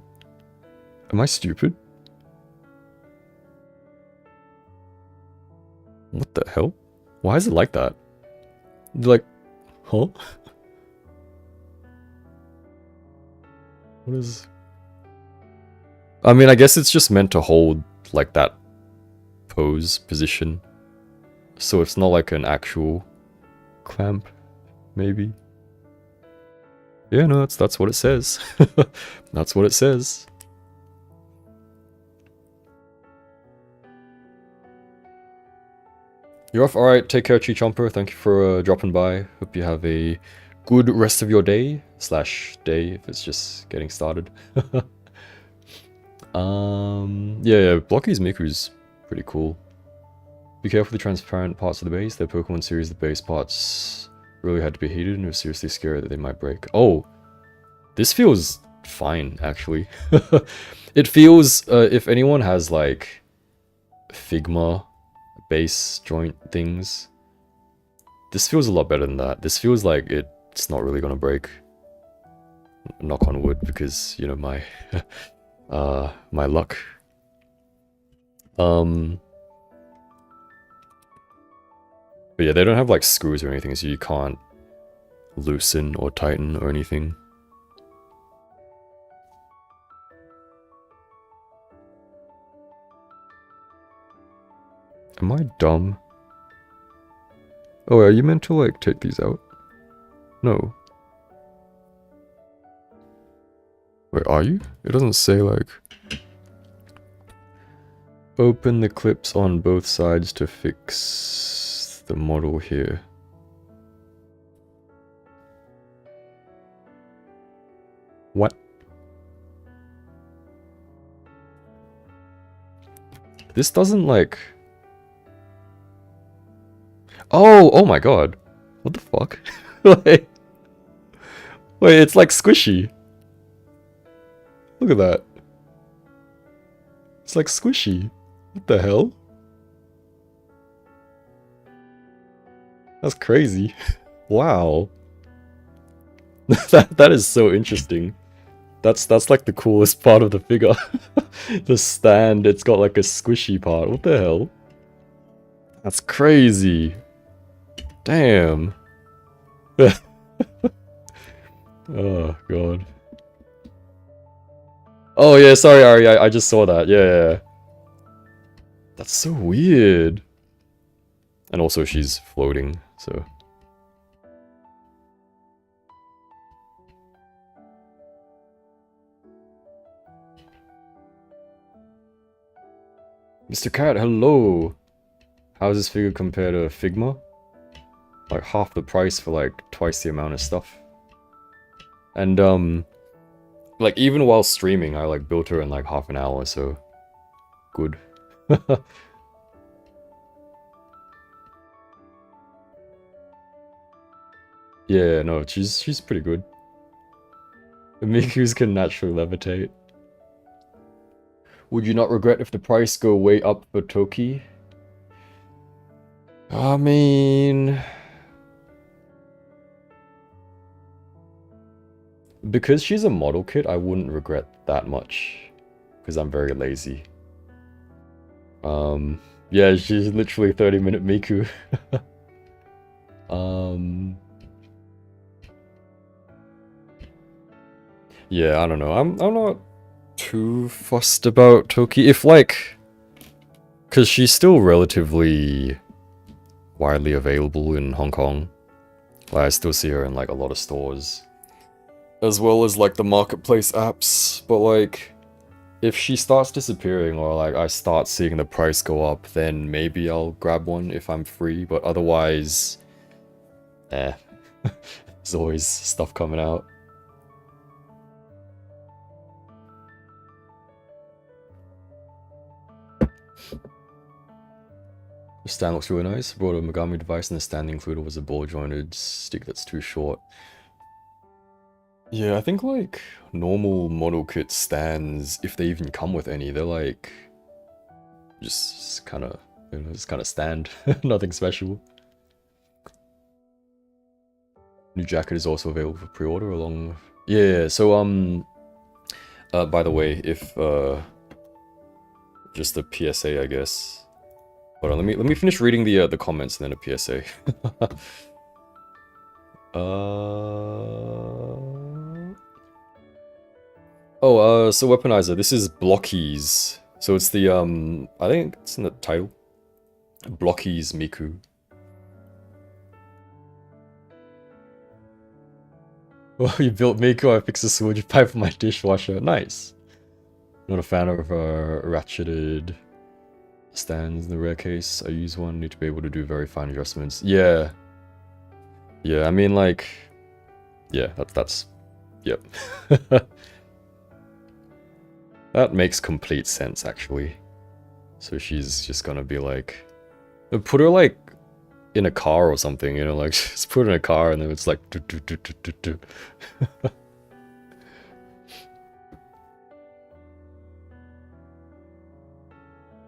Am I stupid? What the hell? Why is it like that? Like, huh? What is... I mean, I guess it's just meant to hold, like, that pose position. So it's not like an actual clamp, maybe. Yeah, no, that's what it says. That's what it says. You're off? Alright, take care, Chomper. Thank you for dropping by. Hope you have a good rest of your day. / day, if it's just getting started. Yeah, Blokees Miku's pretty cool. Be careful with the transparent parts of the base. Their Pokemon series, the base parts really had to be heated and it was seriously scary that they might break. Oh, this feels fine, actually. It feels, if anyone has, like, Figma base joint things, this feels a lot better than that. This feels like it's not really gonna break. Knock on wood, because, you know, my my luck. But yeah, they don't have like screws or anything, so you can't loosen or tighten or anything. Am I dumb? Oh, are you meant to like take these out? No. Wait, are you? It doesn't say like... Open the clips on both sides to fix the model here. What? This doesn't like... Oh my god. What the fuck? Wait, it's like squishy. Look at that. It's like squishy. What the hell? That's crazy. Wow. That is so interesting. That's like the coolest part of the figure. The stand, it's got like a squishy part. What the hell? That's crazy. Damn. Oh god. Oh yeah, sorry Ari, I just saw that. Yeah. That's so weird. And also she's floating, so... Mr. Cat, hello! How does this figure compare to Figma? Like half the price for like twice the amount of stuff. And like even while streaming, I like built her in like half an hour, so good. Yeah, no, she's pretty good. The Mikus can naturally levitate. Would you not regret if the price go way up for Toki? I mean, because she's a model kit, I wouldn't regret that much. Because I'm very lazy. Yeah, she's literally 30-minute Miku. Yeah, I don't know. I'm not too fussed about Toki. If like, because she's still relatively widely available in Hong Kong. Like, I still see her in like a lot of stores, as well as like the marketplace apps. But like, if she starts disappearing or like I start seeing the price go up, then maybe I'll grab one if I'm free. But otherwise, there's always stuff coming out. The stand looks really nice. Brought a Megami device and the stand included was a ball jointed stick that's too short. Yeah, I think like normal model kit stands, if they even come with any, they're like just kind of, you know, just kind of stand. Nothing special. New jacket is also available for pre-order along. Yeah, so by the way, if just a PSA, I guess. Hold on, let me finish reading the comments and then a PSA. So Weaponizer, this is Blokees. So it's the I think it's in the title. Blokees Miku. Well, you built Miku, I fixed a sewage pipe for my dishwasher. Nice. Not a fan of ratcheted stands in the rare case. I use one, need to be able to do very fine adjustments. Yeah. Yeah, I mean like, yeah, that's yep. That makes complete sense actually. So she's just gonna be like, put her like in a car or something, you know, like just put her in a car and then it's like do, do, do, do, do, do.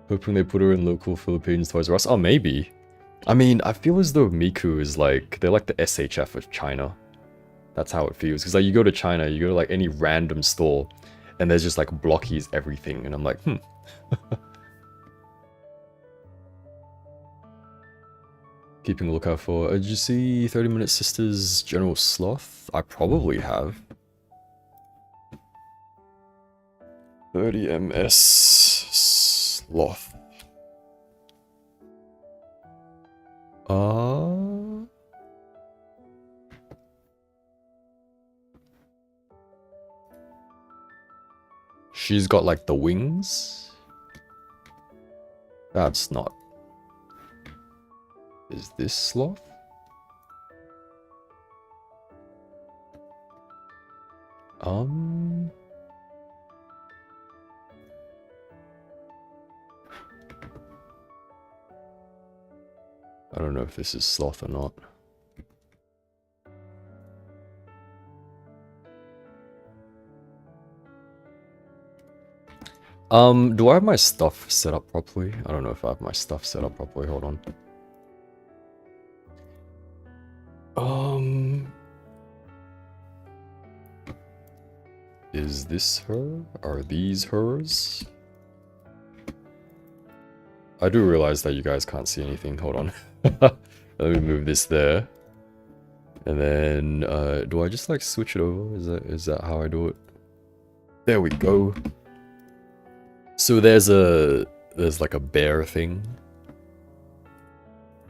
Hoping they put her in local Philippines Toys R Us. Oh, maybe. I mean, I feel as though Miku is like, they're like the SHF of China. That's how it feels. Because like you go to China, you go to like any random store, and there's just like Blokees everything, and I'm like, Keeping a lookout for, did you see 30-Minute Sisters General Sloth? I probably have. 30 MS Sloth. She's got like the wings. That's not. Is this Sloth? I don't know if this is Sloth or not. Do I have my stuff set up properly? I don't know if I have my stuff set up properly. Hold on. Is this her? Are these hers? I do realize that you guys can't see anything. Hold on. Let me move this there. And then, do I just like switch it over? Is that how I do it? There we go. So there's like a bear thing.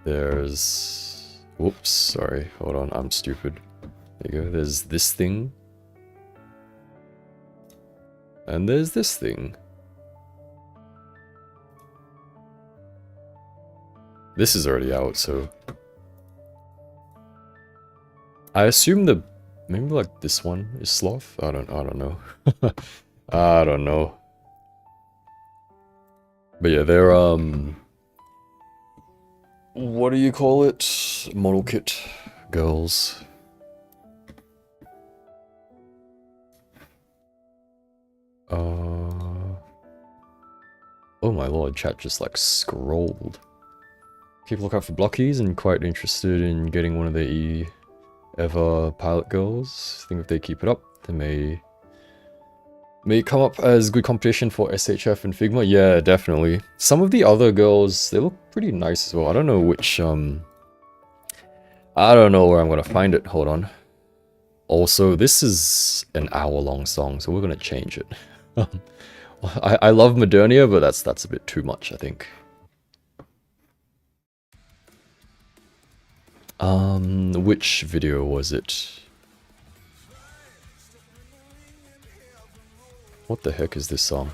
There's, whoops, sorry, hold on, I'm stupid. There you go, there's this thing. And there's this thing. This is already out, so... I assume maybe like this one is Sloth? I don't know. I don't know. But yeah, they're, what do you call it? Model kit girls. Oh my lord, chat just like scrolled. Keep a lookout for Blokees and quite interested in getting one of the ever pilot girls. I think if they keep it up, they may come up as good competition for SHF and Figma. Yeah, definitely. Some of the other girls, they look pretty nice as well. I don't know which, I don't know where I'm gonna find it. Hold on. Also, this is an hour-long song, so we're gonna change it. I love Modernia, but that's a bit too much, I think. Which video was it? What the heck is this song?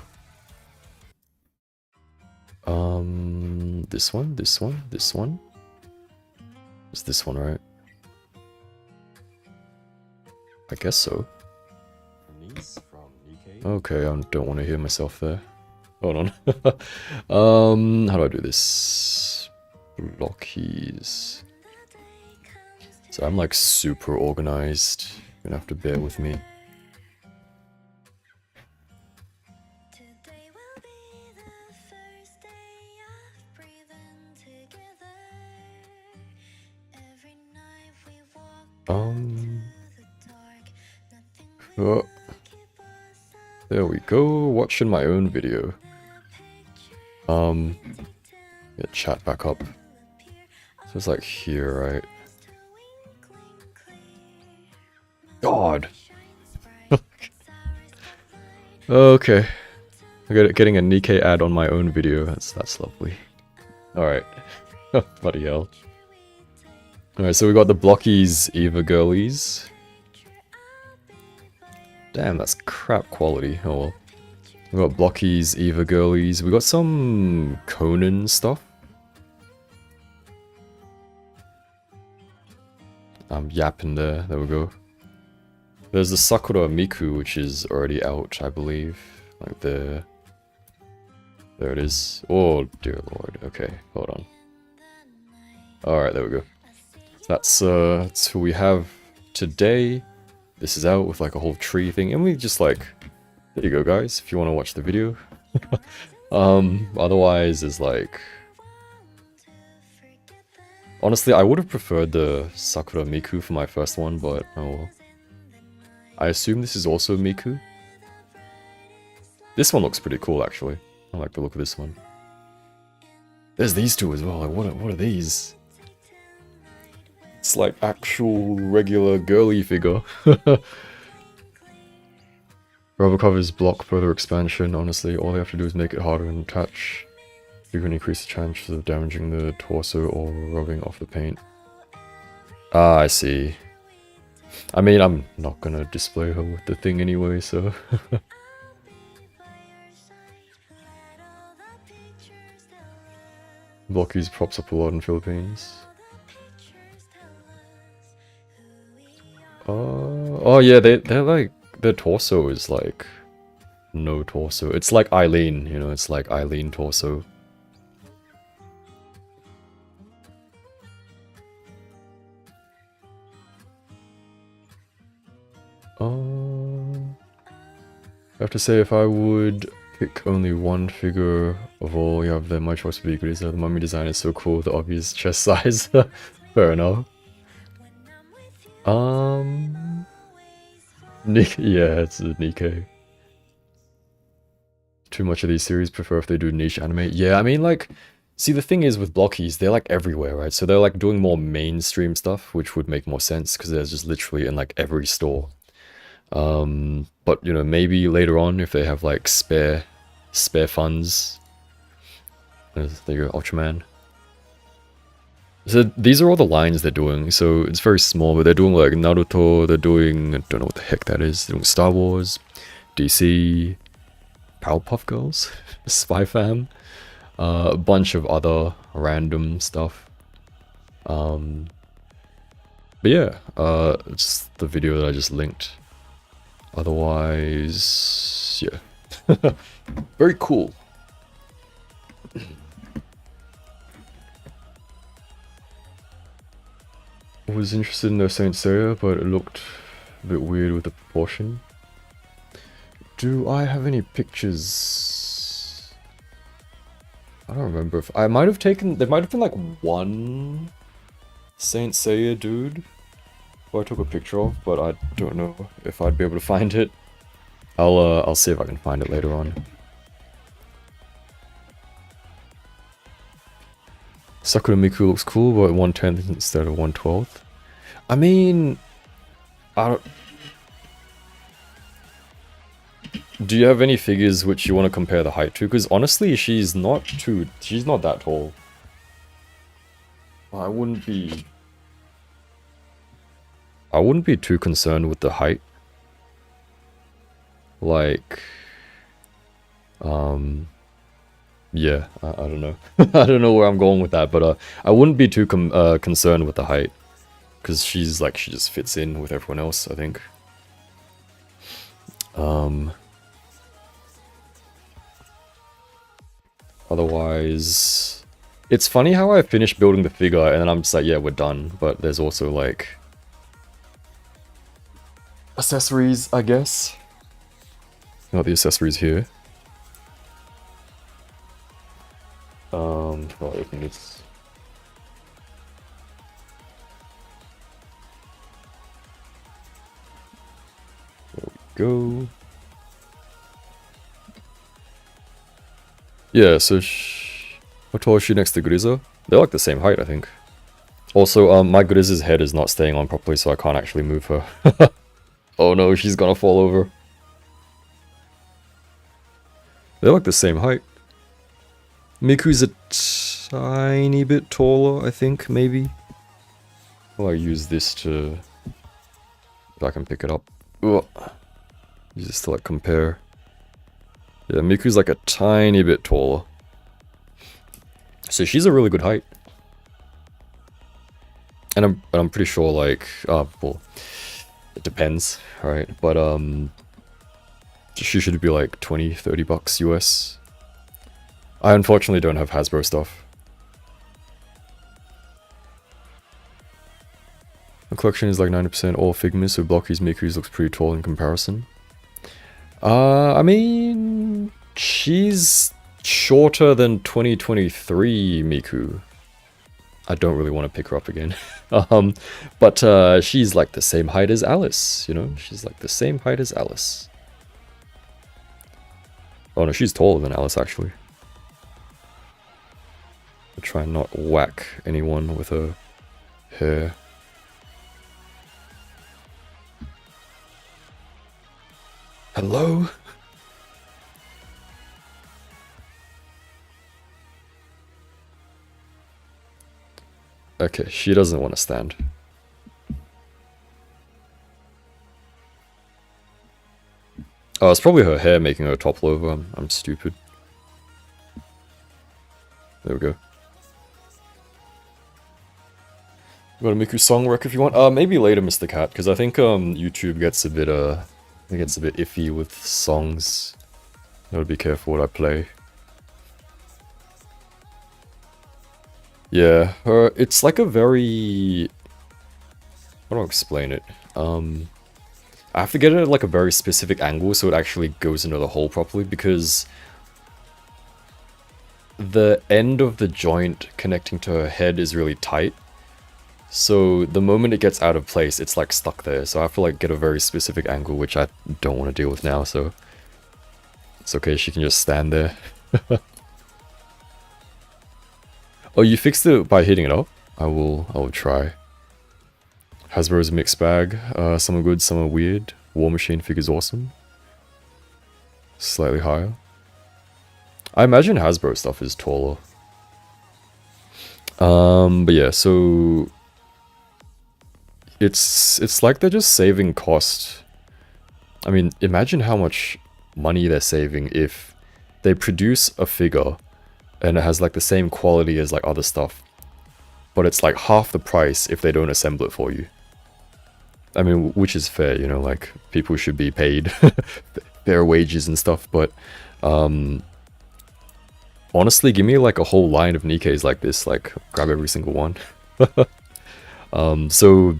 This one? This one? This one? It's this one, right? I guess so. Okay, I don't want to hear myself there. Hold on. How do I do this? Blokees. So I'm like super organized. You're gonna have to bear with me. Oh. There we go, watching my own video. Get chat back up. So it's like here, right? God! Okay. I got it, getting a Nikkei ad on my own video, that's lovely. Alright. Bloody hell. Alright, so we got the Blokees Eva girlies. Damn, that's crap quality. Oh well. We got Blokees, Eva girlies. We got some Conan stuff. I'm yapping there. There we go. There's the Sakura Miku, which is already out, I believe. Like there. There it is. Oh dear lord. Okay, hold on. Alright, there we go. That's who we have today. This is out with like a whole tree thing, and we just like, there you go guys, if you want to watch the video. Otherwise is like, honestly I would have preferred the Sakura Miku for my first one, but oh well. I assume this is also Miku. This one looks pretty cool actually. I like the look of this one. There's these two as well, like what are these? It's like actual regular girly figure. Rubber covers block further expansion. Honestly, all they have to do is make it harder and attach. You can increase the chances of damaging the torso or rubbing off the paint. Ah, I see. I mean, I'm not gonna display her with the thing anyway, so... Blokees props up a lot in Philippines. Oh yeah, they're like, their torso is like no torso. It's like Eileen, you know, it's like Eileen torso. I have to say, if I would pick only one figure of all you have there, my choice would be Grisha. The mummy design is so cool, the obvious chest size. Fair enough. Yeah, it's a Nikkei. Too much of these series, prefer if they do niche anime. Yeah, I mean, like, see, the thing is with Blokees, they're like everywhere, right? So they're like doing more mainstream stuff, which would make more sense because they're just literally in like every store. But you know, maybe later on if they have like spare funds. There you go, Ultraman. So these are all the lines they're doing, so it's very small, but they're doing like Naruto, they're doing, I don't know what the heck that is, they're doing Star Wars, DC, Powerpuff Girls, Spy Fam, A bunch of other random stuff. But yeah, it's the video that I just linked. Otherwise, yeah. Very cool. I was interested in the Saint Seiya, but it looked a bit weird with the proportion. Do I have any pictures? I don't remember if I might have taken. There might have been like one Saint Seiya dude who I took a picture of, but I don't know if I'd be able to find it. I'll see if I can find it later on. Sakura Miku looks cool, but 1/10 instead of 1/12. I mean, I don't. Do you have any figures which you want to compare the height to? Because honestly, she's not that tall. I wouldn't be too concerned with the height. Like, yeah, I don't know. I don't know where I'm going with that, but I wouldn't be too concerned with the height, because she just fits in with everyone else, I think. Otherwise, it's funny how I finished building the figure and then I'm just like, yeah, we're done. But there's also like accessories, I guess. Not the accessories here. I'll open this. There we go. Yeah, so how tall is she next to Guriza? They're like the same height, I think. Also, my Guriza's head is not staying on properly, so I can't actually move her. Oh no, she's gonna fall over. They're like the same height. Miku's a tiny bit taller, I think, maybe. Well, I use this to... if I can pick it up. Ugh. Use this to like compare. Yeah, Miku's like a tiny bit taller. So she's a really good height. And I'm pretty sure like, well, it depends, right? But she should be like 20-30 bucks US. I unfortunately don't have Hasbro stuff. The collection is like 90% all Figmas, so Blokees Miku's looks pretty tall in comparison. I mean, she's shorter than 2023 Miku. I don't really want to pick her up again. But she's like the same height as Alice, you know? She's like the same height as Alice. Oh no, she's taller than Alice actually. I'll try and not whack anyone with her hair. Hello? Okay, she doesn't want to stand. Oh, it's probably her hair making her topple over. I'm stupid. There we go. Got a Miku song rec if you want. Maybe later, Mr. Cat, because I think YouTube gets a bit iffy with songs. Gotta be careful what I play. Yeah, it's like a very... how do I explain it? I have to get it at like a very specific angle so it actually goes into the hole properly, because the end of the joint connecting to her head is really tight. So the moment it gets out of place, it's like stuck there. So I have to like get a very specific angle, which I don't want to deal with now, so it's okay, she can just stand there. Oh, you fixed it by hitting it up? I will try. Hasbro's a mixed bag. Some are good, some are weird. War Machine figure's awesome. Slightly higher. I imagine Hasbro stuff is taller. But yeah, so it's like they're just saving cost. I mean, imagine how much money they're saving if they produce a figure and it has like the same quality as like other stuff, but it's like half the price if they don't assemble it for you. I mean, which is fair, you know, like people should be paid fair wages and stuff, but honestly, give me like a whole line of Nikkeis like this, like grab every single one. So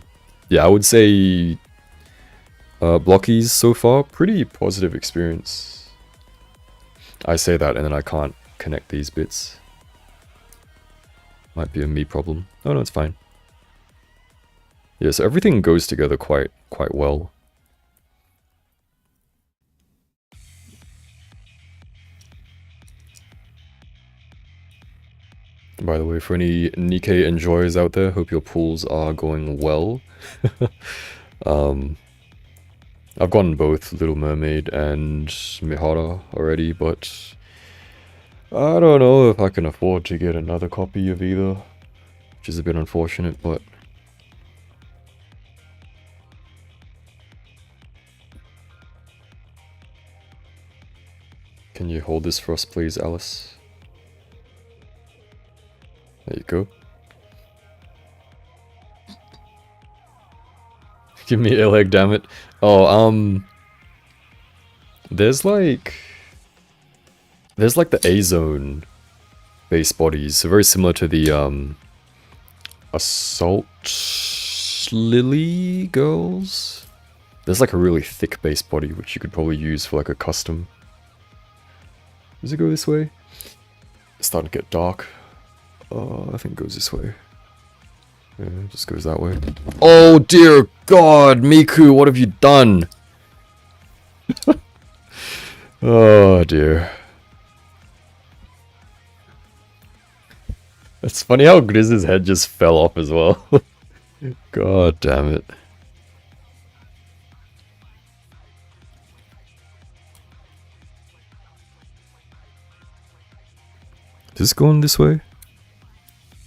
yeah, I would say Blokees so far, pretty positive experience. I say that and then I can't connect these bits. Might be a me problem. Oh no, it's fine. Yeah, so everything goes together quite well. By the way, for any Nikkei enjoyers out there, hope your pools are going well. I've gotten both Little Mermaid and Mihara already, but I don't know if I can afford to get another copy of either, which is a bit unfortunate, but can you hold this for us, please, Alice? There you go. Give me a leg, damn it. Oh, there's like the A-Zone base bodies, so very similar to the Assault Lily Girls. There's like a really thick base body which you could probably use for like a custom. Does it go this way? It's starting to get dark. I think it goes this way. Yeah, it just goes that way. Oh dear God, Miku, what have you done? Oh dear. It's funny how Grizz's head just fell off as well. God damn it. Is this going this way?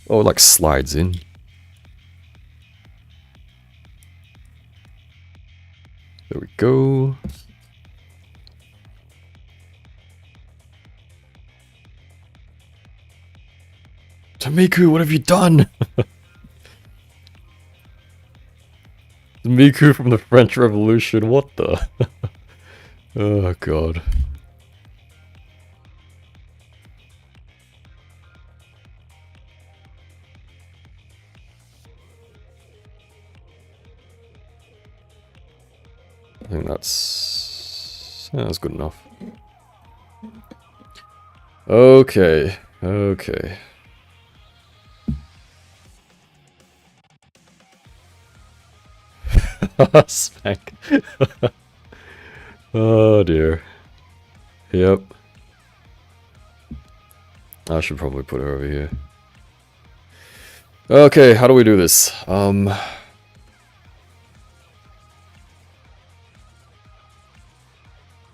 Oh, it like slides in. There we go. Miku, what have you done? Miku from the French Revolution, what the? Oh god. I think that's good enough. Okay, okay. Smack. Oh dear. Yep. I should probably put her over here. Okay, how do we do this?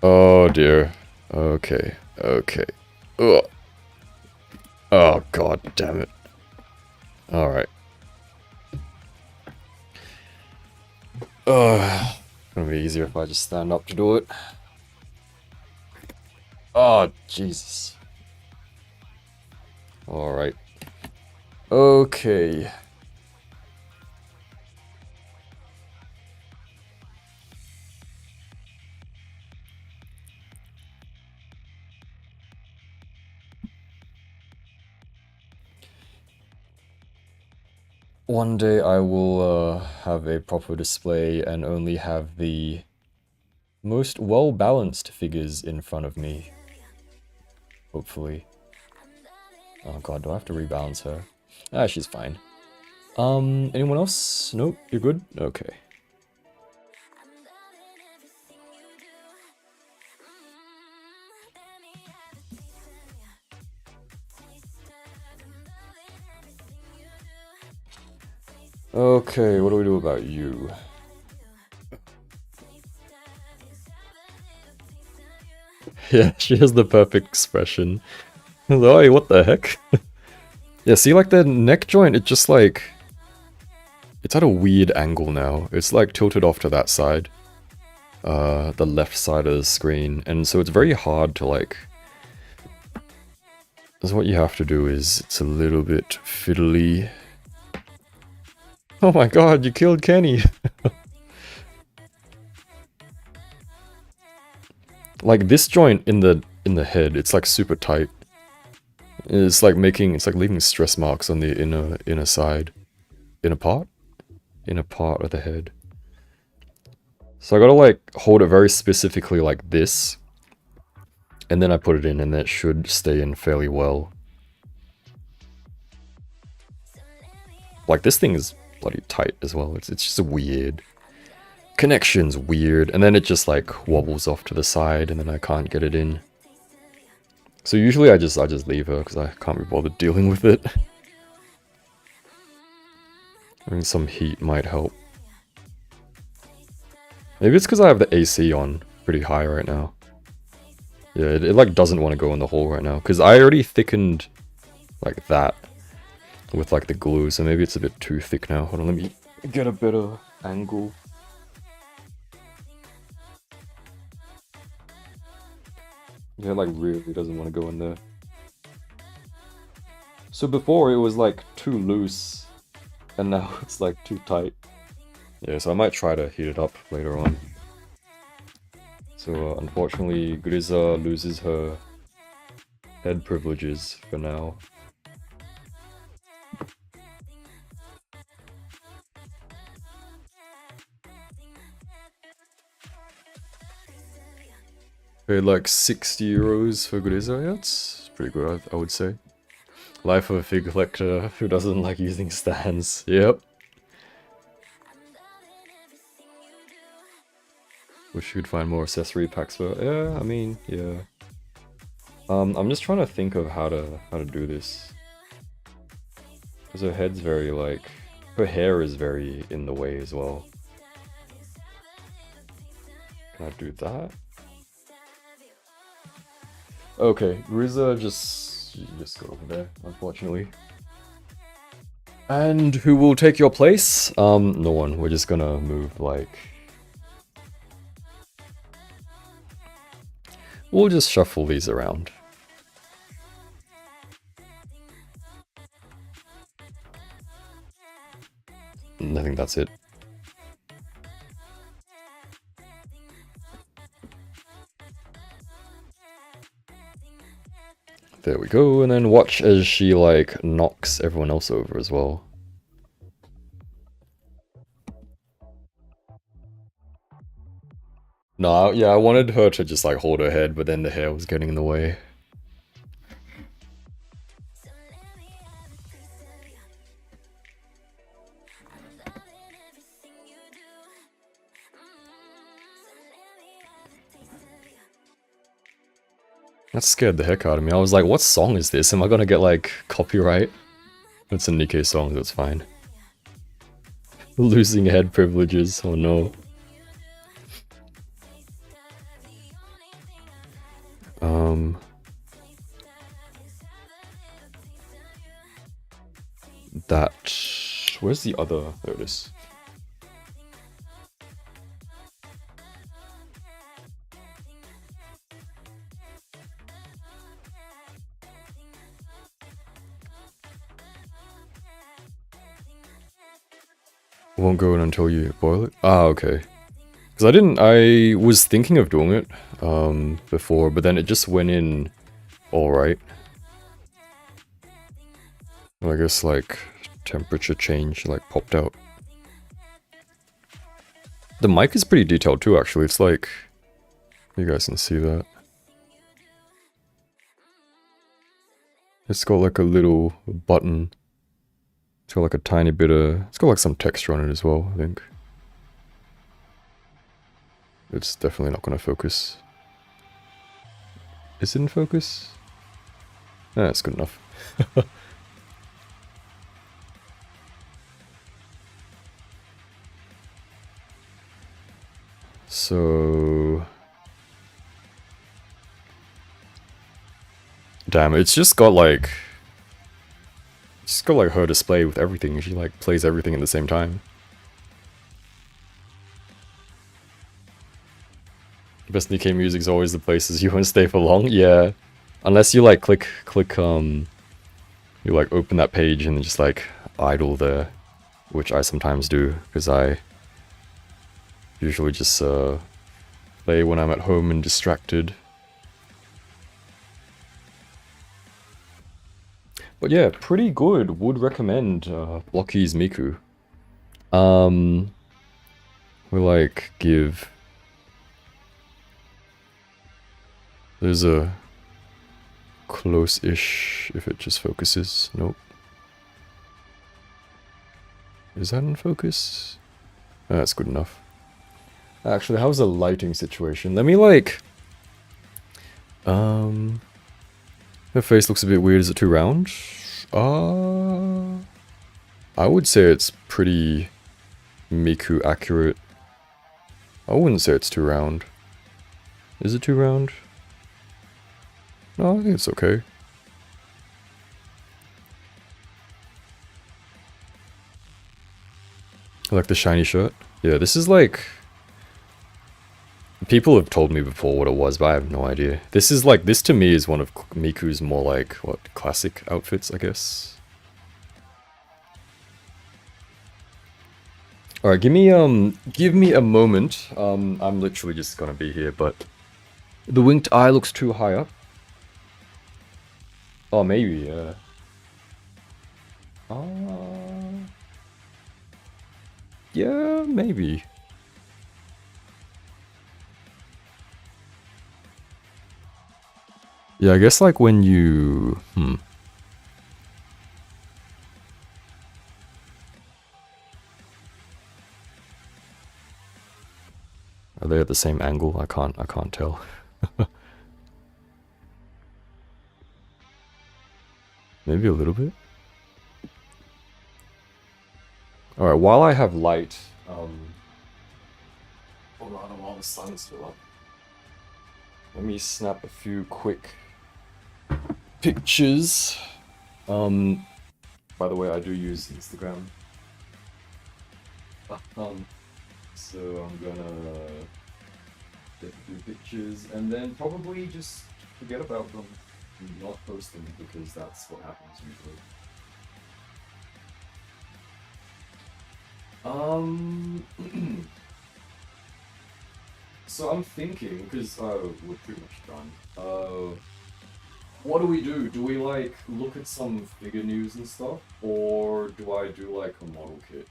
Oh dear. Okay. Okay. Ugh. Oh god damn it. Alright. It's gonna be easier if I just stand up to do it. Oh Jesus. Alright. Okay. One day I will have a proper display and only have the most well-balanced figures in front of me. Hopefully. Oh god, do I have to rebalance her? Ah, she's fine. Anyone else? Nope, you're good? Okay. Okay, what do we do about you? Yeah, she has the perfect expression. Oi, what the heck? Yeah, see, like the neck joint, it just like... It's at a weird angle now. It's like tilted off to that side. The left side of the screen. And so it's very hard to like... So what you have to do is, it's a little bit fiddly. Oh my god, you killed Kenny! Like this joint in the head, it's like super tight. It's like leaving stress marks on the inner side. Inner part of the head. So I gotta like hold it very specifically like this. And then I put it in and that should stay in fairly well. Like this thing is bloody tight as well. It's just weird. Connection's weird. And then it just like wobbles off to the side and then I can't get it in. So usually I just leave her because I can't be bothered dealing with it. I mean some heat might help. Maybe it's because I have the AC on pretty high right now. Yeah, it like doesn't want to go in the hole right now. Because I already thickened like that with like the glue. So maybe it's a bit too thick now. Hold on, let me get a better angle. Yeah, it like really doesn't want to go in there. So before it was like too loose. And now it's like too tight. Yeah, so I might try to heat it up later on. So unfortunately, Griza loses her head privileges for now. Paid like 60 euros for Griza, yeah, it's pretty good, I would say. Life of a fig collector who doesn't like using stands, yep. Wish you could find more accessory packs for. Yeah, I mean, yeah. I'm just trying to think of how to do this. Because her head's very like, her hair is very in the way as well. Can I do that? Okay, Riza just go over there, unfortunately. And who will take your place? No one. We're just gonna move like. We'll just shuffle these around. And I think that's it. There we go, and then watch as she like knocks everyone else over as well. No, yeah, I wanted her to just like hold her head, but then the hair was getting in the way. That scared the heck out of me. I was like, what song is this? Am I gonna get like copyright? It's a Nikkei song, that's fine. Losing head privileges, oh no. Where's the other? There it is. Won't go in until you boil it? Ah, okay. Because I was thinking of doing it before, but then it just went in alright. I guess like temperature change like popped out. The mic is pretty detailed too, actually. It's like, you guys can see that. It's got like a little button. It's got like a tiny bit of, it's got like some texture on it as well, I think. It's definitely not going to focus. Is it in focus? Nah, it's good enough. So... Damn, it's just got like... It's got like her display with everything. She like plays everything at the same time. Best Nikkei music is always the places you want to stay for long. Yeah. Unless you like click, you like open that page and then just like idle there, which I sometimes do, because I usually just play when I'm at home and distracted. But yeah, pretty good. Would recommend Blokees Miku. We'll like give... There's a close-ish, if it just focuses. Nope. Is that in focus? That's good enough. Actually, how's the lighting situation? Let me like... Her face looks a bit weird. Is it too round? I would say it's pretty Miku accurate. I wouldn't say it's too round. Is it too round? No, I think it's okay. I like the shiny shirt. Yeah, this is like... People have told me before what it was, but I have no idea. This is like, this to me is one of Miku's more like, what, classic outfits, I guess? Alright, give me a moment. I'm literally just gonna be here, but... The winked eye looks too high up. Oh, maybe, yeah. Yeah, maybe. Yeah, I guess like when you... Are they at the same angle? I can't tell. Maybe a little bit. Alright, while I have light, or rather while the sun's still up, let me snap a few quick pictures. By the way, I do use Instagram. So I'm gonna get a few pictures and then probably just forget about them and not post them because that's what happens usually. So I'm thinking, because we're pretty much done. What do we do? Do we like look at some figure news and stuff, or do I do like a model kit?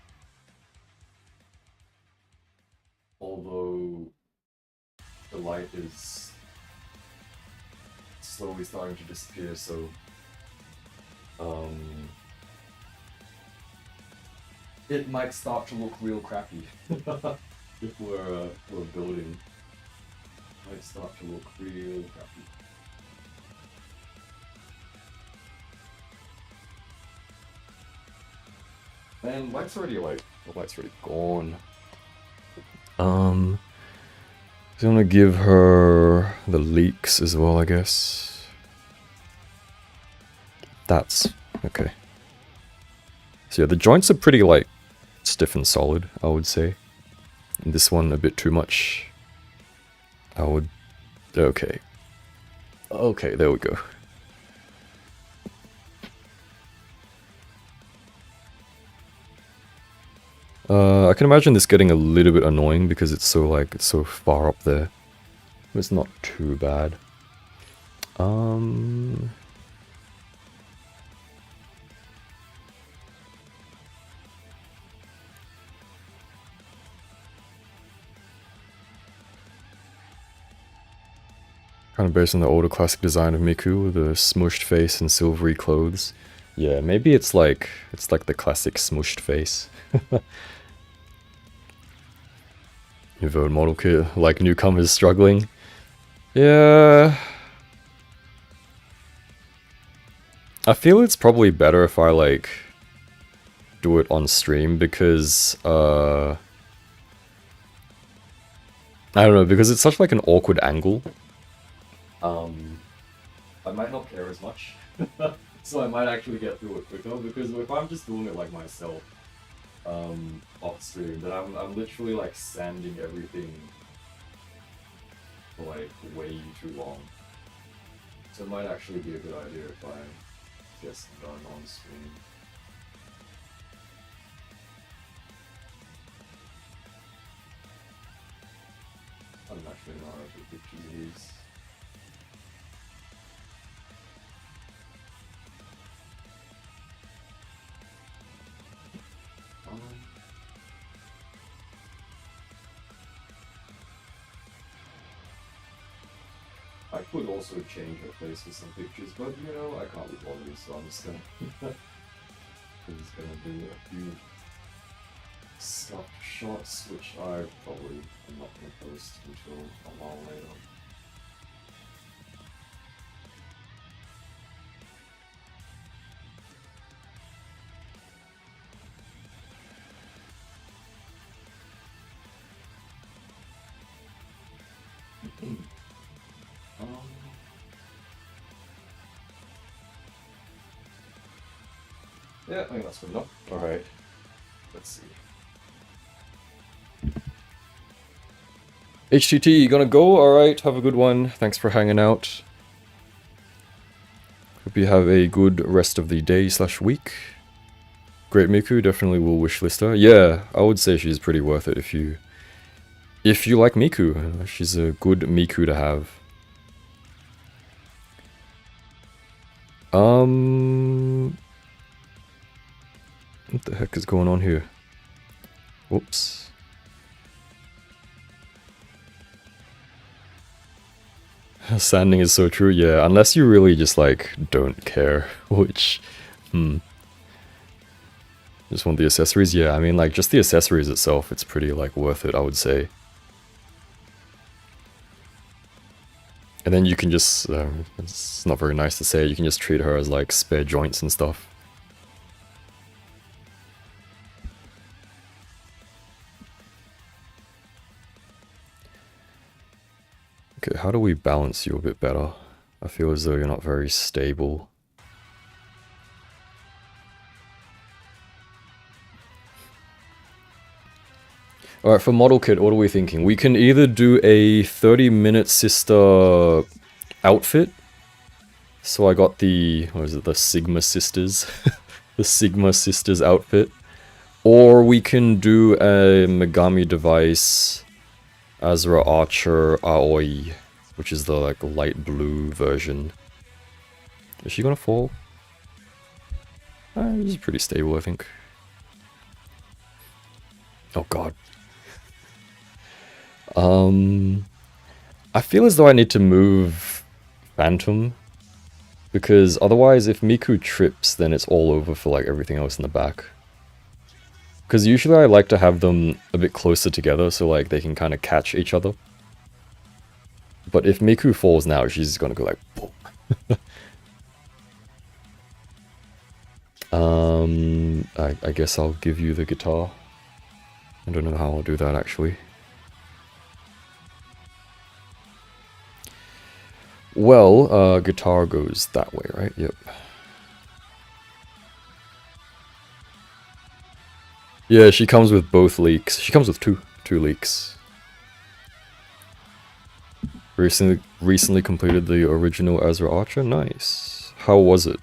Although the light is slowly starting to disappear, so it might start to look real crappy if we're building. It might start to look real crappy. Man, light's already like the light's already gone. So I'm gonna give her the leaks as well, I guess. That's okay. So yeah, the joints are pretty like stiff and solid, I would say. And this one a bit too much. I would... Okay. Okay, there we go. I can imagine this getting a little bit annoying because it's so like, it's so far up there. But it's not too bad. Kind of based on the older classic design of Miku with a smushed face and silvery clothes. Yeah, maybe it's like the classic smushed face. You vote model kit like newcomers struggling. Yeah. I feel it's probably better if I like do it on stream because I don't know, because it's such like an awkward angle. I might not care as much. So I might actually get through it quicker because if I'm just doing it like myself off stream, then I'm literally like sanding everything for like way too long. So it might actually be a good idea if I get some done on screen. I'm actually not actually pictures of these. I could also change her face with some pictures, but you know, I can't be bothered, so I'm just gonna do a few scuffed shots, which I probably am not gonna post until a while later. Yeah, I think that's good enough. Alright, let's see. HTT, you gonna go? Alright, have a good one. Thanks for hanging out. Hope you have a good rest of the day / week. Great Miku, definitely will wishlist her. Yeah, I would say she's pretty worth it if you like Miku. She's a good Miku to have. What the heck is going on here? Whoops. Sanding is so true, yeah, unless you really just like don't care, which just want the accessories, yeah, I mean like just the accessories itself, it's pretty like worth it, I would say. And then you can just, it's not very nice to say, you can just treat her as like spare joints and stuff. Okay, how do we balance you a bit better? I feel as though you're not very stable. Alright, for model kit, what are we thinking? We can either do a 30-minute sister outfit. So I got the, what is it, the Sigma Sisters? The Sigma Sisters outfit. Or we can do a Megami Device Azura Archer Aoi, which is the like light blue version. Is she gonna fall? This is pretty stable, I think. Oh god. I feel as though I need to move Phantom, because otherwise if Miku trips then it's all over for like everything else in the back. Because usually I like to have them a bit closer together so like they can kind of catch each other. But if Miku falls now, she's gonna go like boom. I guess I'll give you the guitar. I don't know how I'll do that actually. Well, guitar goes that way, right? Yep. Yeah, she comes with both leaks. She comes with two leaks. Recently completed the original Azura Archer. Nice. How was it?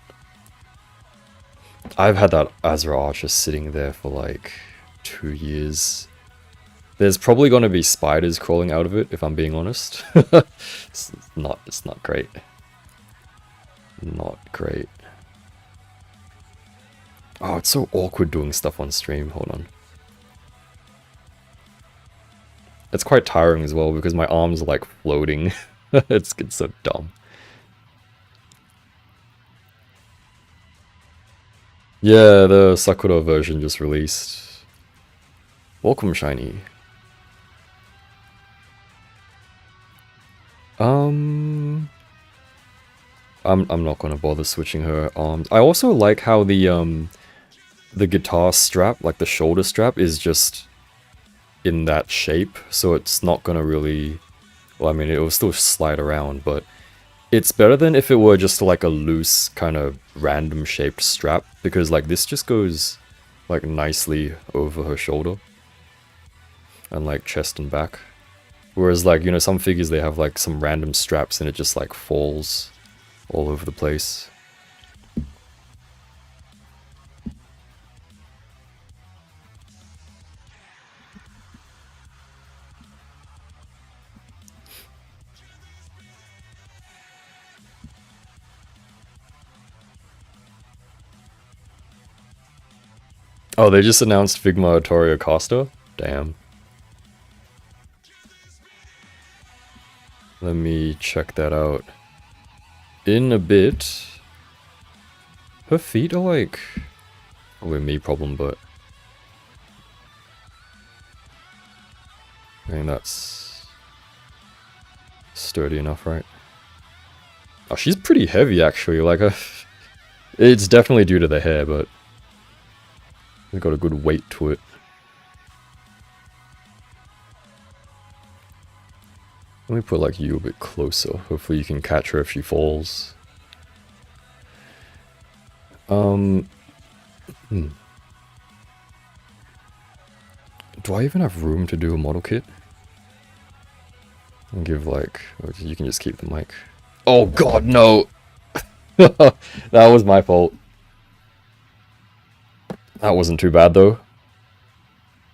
I've had that Azura Archer sitting there for like 2 years. There's probably gonna be spiders crawling out of it, if I'm being honest. It's not great. Not great. Oh, it's so awkward doing stuff on stream. Hold on. It's quite tiring as well because my arms are like floating. It's so dumb. Yeah, the Sakura version just released. Welcome, Shiny. I'm not gonna bother switching her arms. I also like how the guitar strap, like the shoulder strap, is just in that shape, so it's not gonna really, well, I mean, it will still slide around, but it's better than if it were just like a loose kind of random shaped strap, because like this just goes like nicely over her shoulder and like chest and back. Whereas like, you know, some figures they have like some random straps and it just like falls all over the place. Oh, they just announced Figma Torio Costa? Damn. Let me check that out. In a bit. Her feet are like... probably a me problem, but... I mean, that's... sturdy enough, right? Oh, she's pretty heavy, actually. Like, it's definitely due to the hair, but... it's got a good weight to it. Let me put like you a bit closer. Hopefully you can catch her if she falls. Do I even have room to do a model kit? I'll give like... you can just keep the mic. Oh god, no! That was my fault. That wasn't too bad though.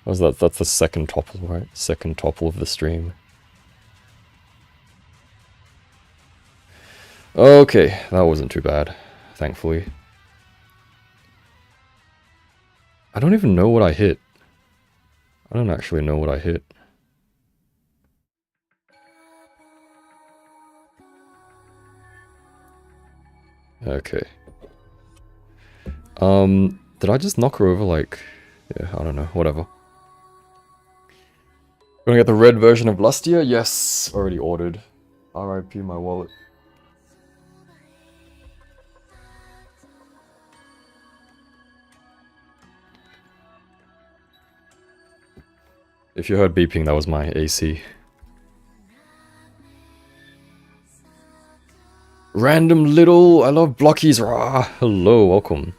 What was that? That's the second topple, right? Second topple of the stream. Okay, that wasn't too bad, thankfully. I don't even know what I hit. I don't actually know what I hit. Okay. Did I just knock her over like... yeah, I don't know, whatever. Gonna get the red version of Lustia? Yes, already ordered. RIP my wallet. If you heard beeping, that was my AC. Random little, I love Blokees. Rah, hello, welcome.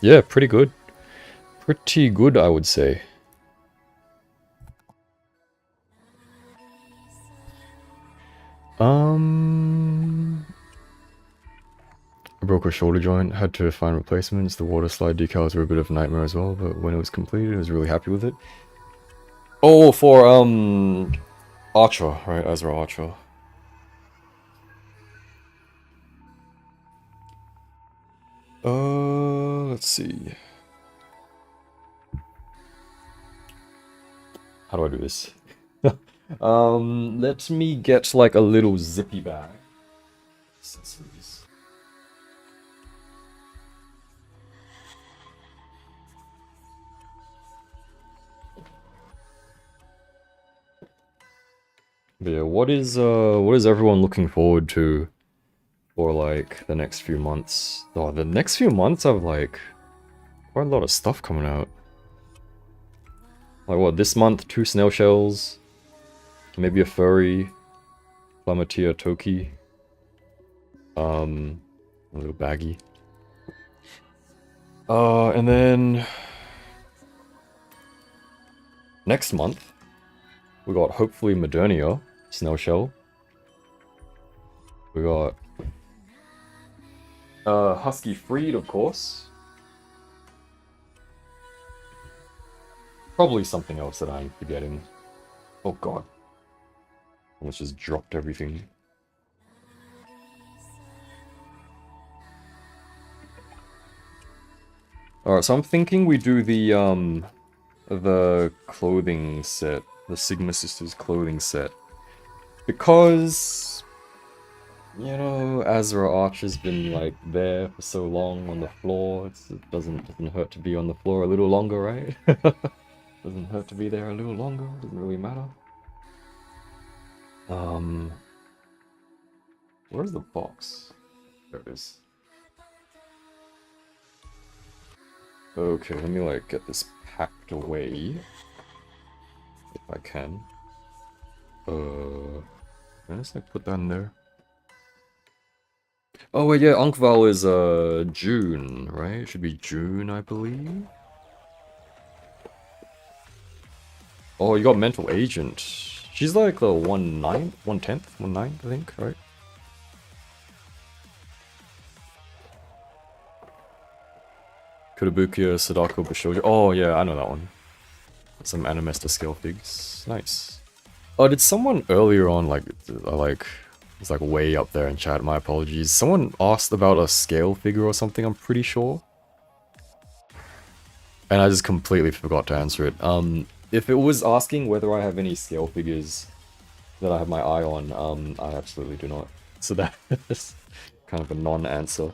Yeah, pretty good. Pretty good, I would say. I broke a shoulder joint, had to find replacements. The water slide decals were a bit of a nightmare as well, but when it was completed, I was really happy with it. Oh, for, Archer, right, Ezra Archer. Let's see. How do I do this? Let me get like a little zippy bag. Accessories. But yeah, what is everyone looking forward to for like the next few months? Oh, the next few months have like quite a lot of stuff coming out. Like what, this month, 2 snail shells, maybe a furry, Plamatia Toki, a little baggy. And then next month we got hopefully Modernia snail shell. We got Husky Fried, of course. Probably something else that I'm forgetting. Oh god. Almost just dropped everything. Alright, so I'm thinking we do the clothing set. The Sigma Sisters clothing set. Because... you know, Azra Arch has been like there for so long on the floor. It doesn't hurt to be on the floor a little longer, right? Doesn't hurt to be there a little longer. Doesn't really matter. Where's the box? There it is. Okay, let me like get this packed away. If I can. Can I just like put that in there? Oh wait, yeah, Ankval is June, right? It should be June, I believe. Oh, you got Mental Agent. She's like the 1/9, 1/10, 1/9, I think, right? Kurobukia, Sadako, Bishojo. Oh yeah, I know that one. Some Animester scale figs. Nice. Oh, did someone earlier on, it's like way up there in chat, my apologies. Someone asked about a scale figure or something, I'm pretty sure. And I just completely forgot to answer it. If it was asking whether I have any scale figures that I have my eye on, I absolutely do not. So that's kind of a non-answer.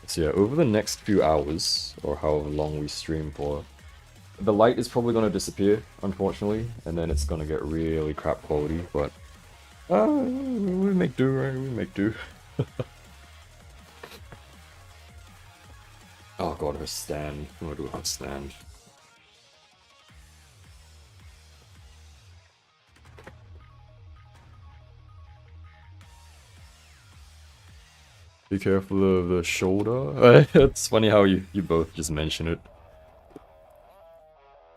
So yeah, over the next few hours, or however long we stream for, the light is probably going to disappear, unfortunately, and then it's going to get really crap quality, but we make do, right? We make do. Oh god, her stand. What do I do with her stand? Be careful of the shoulder. It's funny how you both just mention it.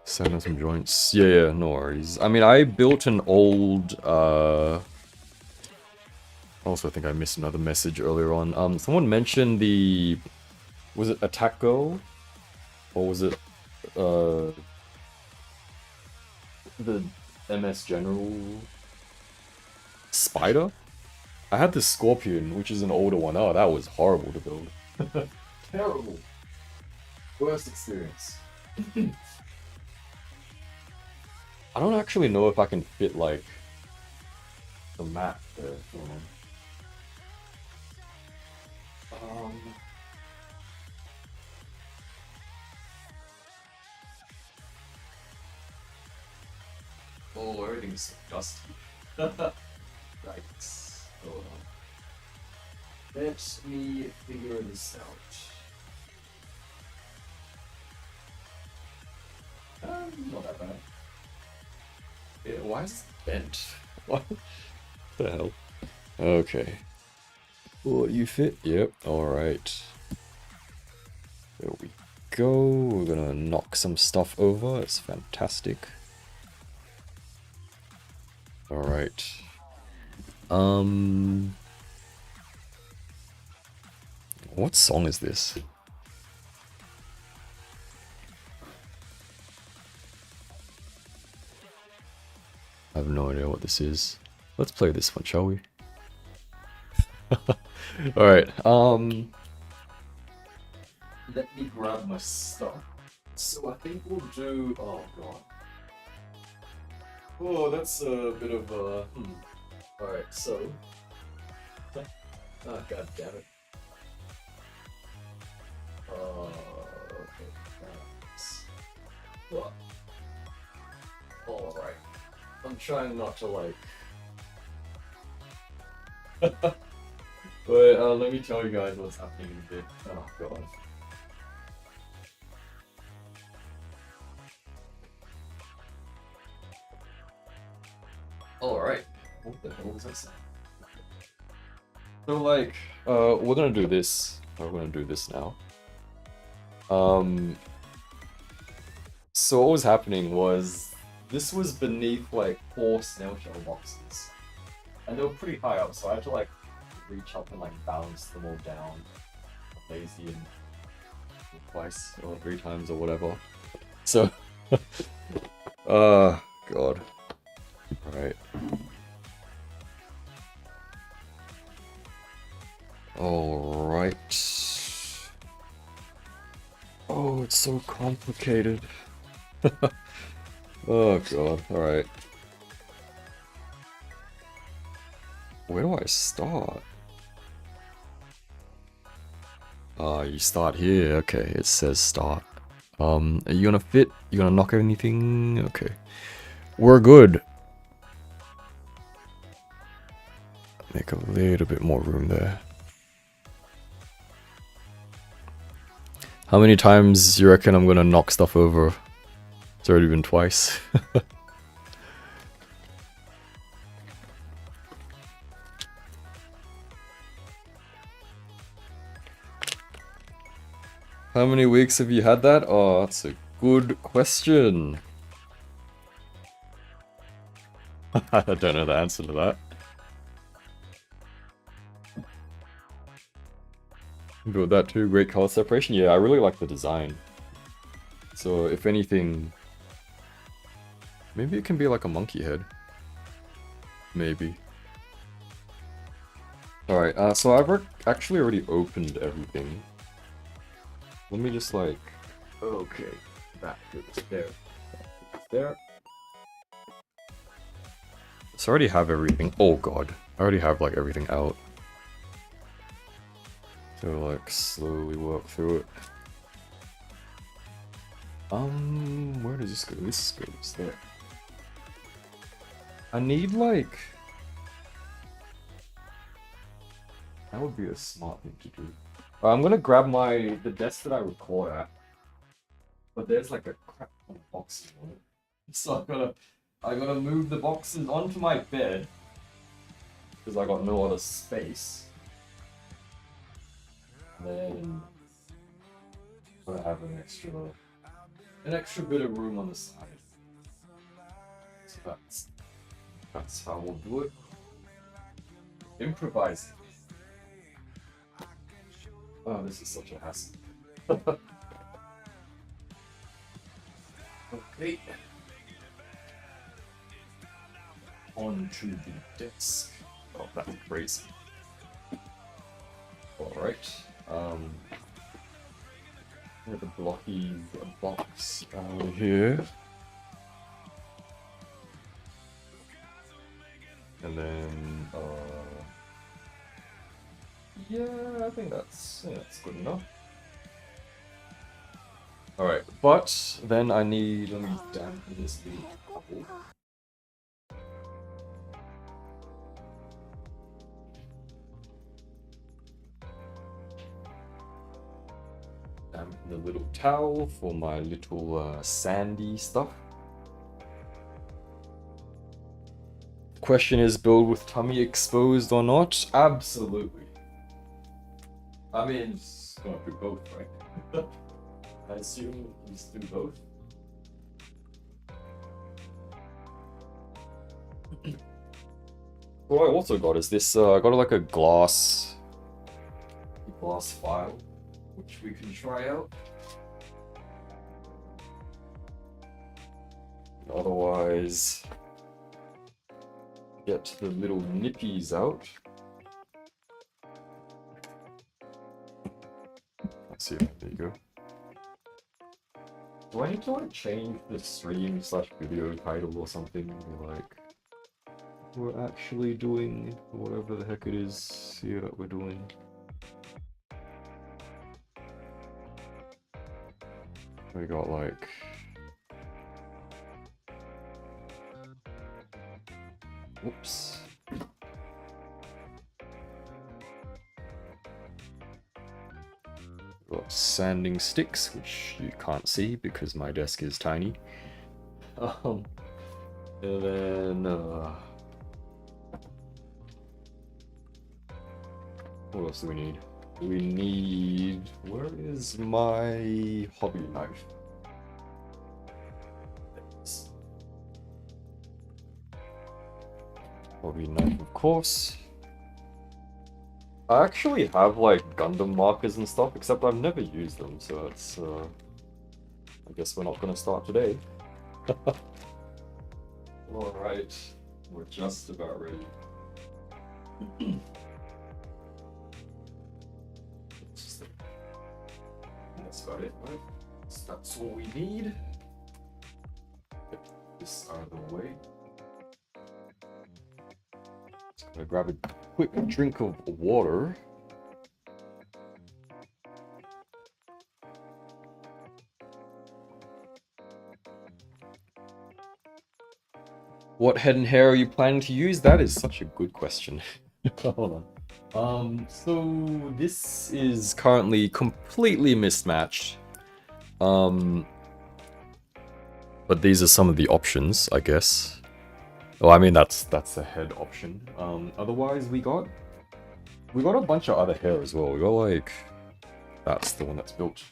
Sand on some joints. Yeah, no worries. I mean, I built an old, I also think I missed another message earlier on. Someone mentioned the... Was it Attack Girl? Or was it, the MS General... Spider? I had the Scorpion, which is an older one. Oh, that was horrible to build. Terrible. Worst experience. I don't actually know if I can fit, like, the map there. Oh, everything's so dusty. Yikes. Hold on. Let me figure this out. Not that bad. Yeah, why is it bent? What the hell? Okay. Will you fit? Yep, alright. There we go. We're gonna knock some stuff over. It's fantastic. Alright. What song is this? I have no idea what this is. Let's play this one, shall we? Alright, let me grab my stuff. So I think we'll do... Oh god. Oh, that's a bit of a... Alright, so... Oh, god damn it. Okay. Well, alright. I'm trying not to, like... But let me tell you guys what's happening in a bit. Oh god. Alright. What the hell was I saying? So like, we're gonna do this. We're gonna do this now. So what was happening was, this was beneath like 4 snail shell boxes. And they were pretty high up, so I had to like reach up and like balance them all down. Lazy and twice or 3 times or whatever. So, god. Alright. Alright. Oh, it's so complicated. Oh god, alright. Where do I start? You start here, okay, it says start. Are you gonna fit? You gonna knock anything? Okay. We're good. Make a little bit more room there. How many times you reckon I'm gonna knock stuff over? It's already been twice. How many weeks have you had that? Oh, that's a good question. I don't know the answer to that. Built that too, great color separation. Yeah, I really like the design. So if anything, maybe it can be like a monkey head. Maybe. Alright, so I've actually already opened everything. Let me just like... Okay, that goes there. That goes there. So I already have everything. Oh god. I already have like everything out. So like slowly work through it. Where does this go? This goes there. I need like... That would be a smart thing to do. I'm gonna grab the desk that I record at. But there's like a crap ton of boxes on it. So I gotta move the boxes onto my bed. Because I got no other space. Then I have an extra bit of room on the side. So that's how we'll do it. Improvising. Oh, this is such a hassle. Okay. Onto the desk. Oh, that's crazy. Alright. Get the Blokees box out of here. And then, yeah, I think that's good enough. Alright, but then let me dampen this little bubble. Dampen the little towel for my little sandy stuff. Question is, build with tummy exposed or not? Absolutely. I mean, it's gonna do both, right? I assume let's do both. What I also got is this, I got like a glass file, which we can try out. Otherwise, get the little nippies out. Let's see, there you go. Do I need to like change the stream/video title or something? Like, we're actually doing whatever the heck it is here that we're doing. We got like... Oops. Got sanding sticks, which you can't see because my desk is tiny. And then what else do we need? We need... Where is my hobby knife? Thanks. Hobby knife, of course. I actually have like Gundam markers and stuff, except I've never used them, so it's I guess we're not gonna start today. Alright, we're just about ready. That's about it, right? So that's all we need. Get this out of the way. Just gonna grab a quick drink of water. What head and hair are you planning to use? That is such a good question. Hold on. So this is currently completely mismatched. But these are some of the options, I guess. Well, I mean that's a head option. Otherwise we got a bunch of other hair as well. We got like, that's the one that's built.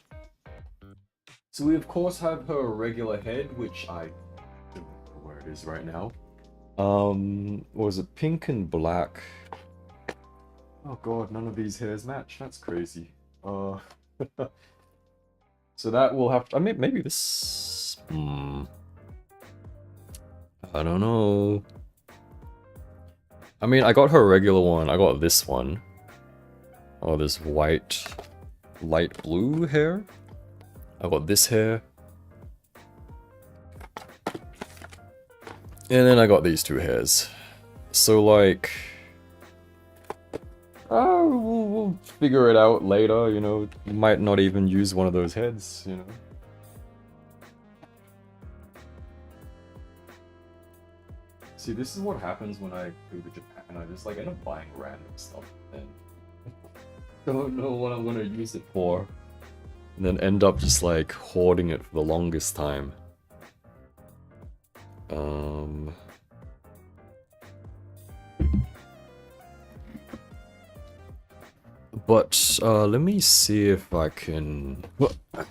So we of course have her regular head, which I don't know where it is right now. Was it pink and black? Oh god, none of these hairs match. That's crazy. So that will have to, I mean, maybe this... I don't know. I mean, I got her regular one. I got this one. Oh, this white, light blue hair. I got this hair. And then I got these two hairs. So, like... we'll figure it out later, you know. Might not even use one of those heads, you know. See, this is what happens when I go to Japan. I just like end up buying random stuff and don't know what I'm gonna use it for. And then end up just like hoarding it for the longest time. But let me see if I can... I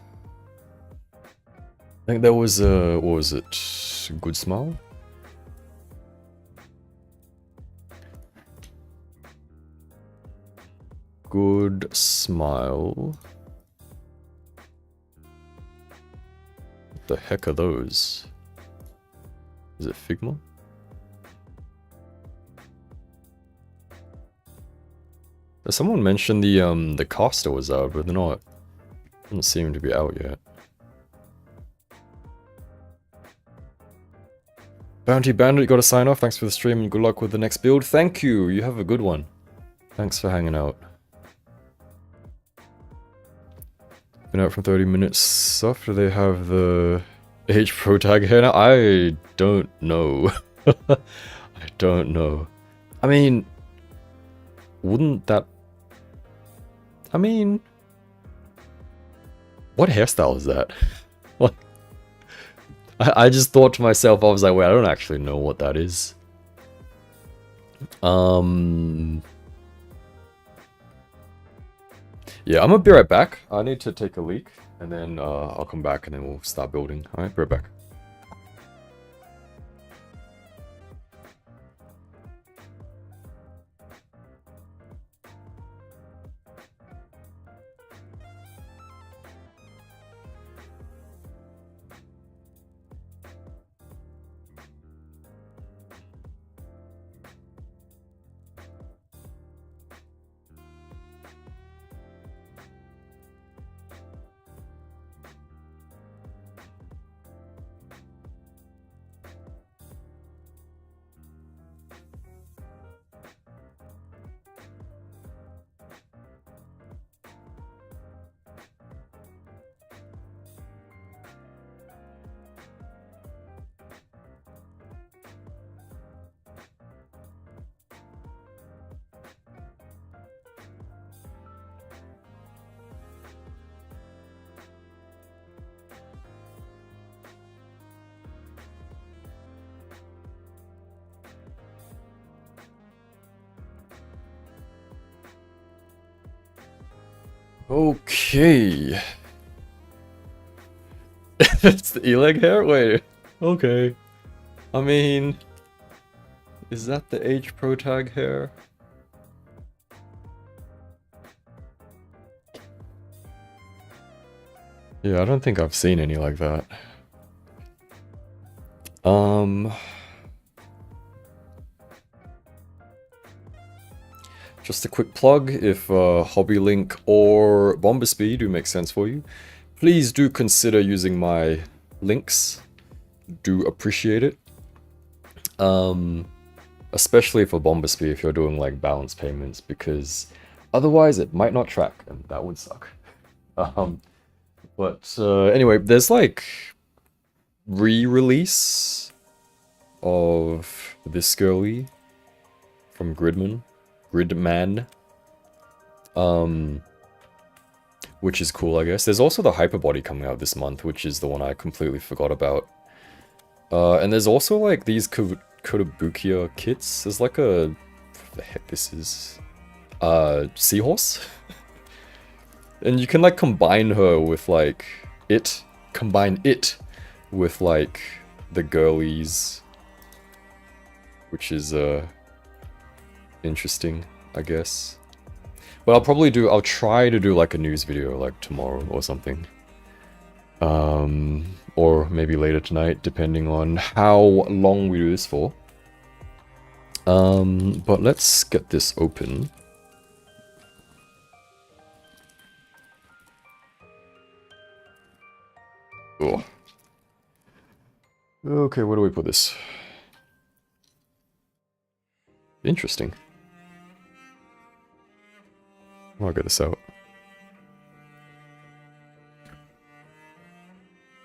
think there was a... what was it? Good Smile? Good Smile. What the heck are those? Is it Figma? Someone mentioned the caster was out, but they're not. Doesn't seem to be out yet. Bounty Bandit, you gotta sign off. Thanks for the stream and good luck with the next build. Thank you. You have a good one. Thanks for hanging out. Been out for 30 minutes after they have the H Pro tag here now. I don't know. I don't know. I mean, wouldn't that... I mean... what hairstyle is that? Like, I just thought to myself, I was like, wait, I don't actually know what that is. Yeah, I'm gonna be right back. I need to take a leak, and then I'll come back and then we'll start building. Alright, be right back. Okay. It's the E-leg hair? Wait. Okay. I mean... is that the H Pro tag hair? Yeah, I don't think I've seen any like that. Just a quick plug, if Hobby Link or Bombersby do make sense for you, please do consider using my links. Do appreciate it. Especially for Bombersby if you're doing like balance payments, because otherwise it might not track, and that would suck. But anyway, there's like re-release of this girly from Gridman, which is cool, I guess. There's also the Hyperbody coming out this month, which is the one I completely forgot about. And there's also like these Kotobukiya kits. There's like a... what the heck this is? Seahorse? And you can like combine her with like... combine it with like the girlies. Which is interesting, I guess. But I'll try to do like a news video like tomorrow or something. Or maybe later tonight, depending on how long we do this for. But let's get this open. Oh. Okay, where do we put this? Interesting. I'll get this out.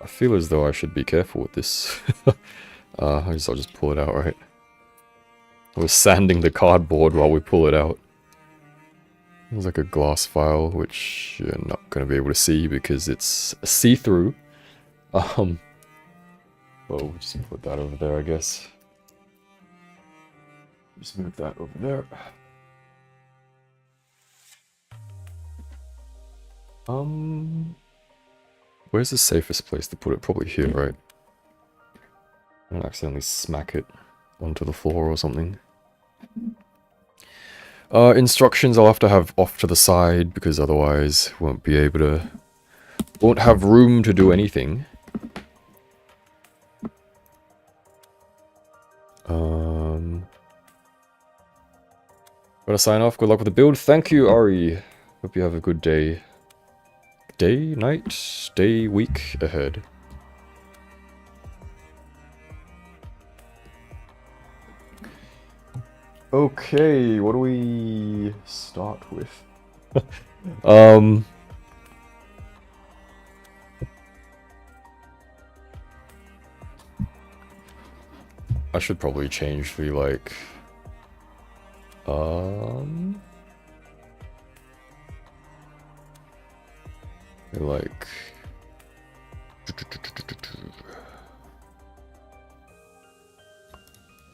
I feel as though I should be careful with this. I'll just pull it out, right? We're sanding the cardboard while we pull it out. There's like a glass file, which you're not going to be able to see because it's see-through. Well, we'll just put that over there, I guess. Just move that over there. Where's the safest place to put it? Probably here, right? I don't accidentally smack it onto the floor or something. Instructions I'll have to have off to the side because otherwise won't have room to do anything. Gotta sign off. Good luck with the build. Thank you, Ari. Hope you have a good day. Day, night, day, week ahead. Okay, what do we start with? I should probably change the like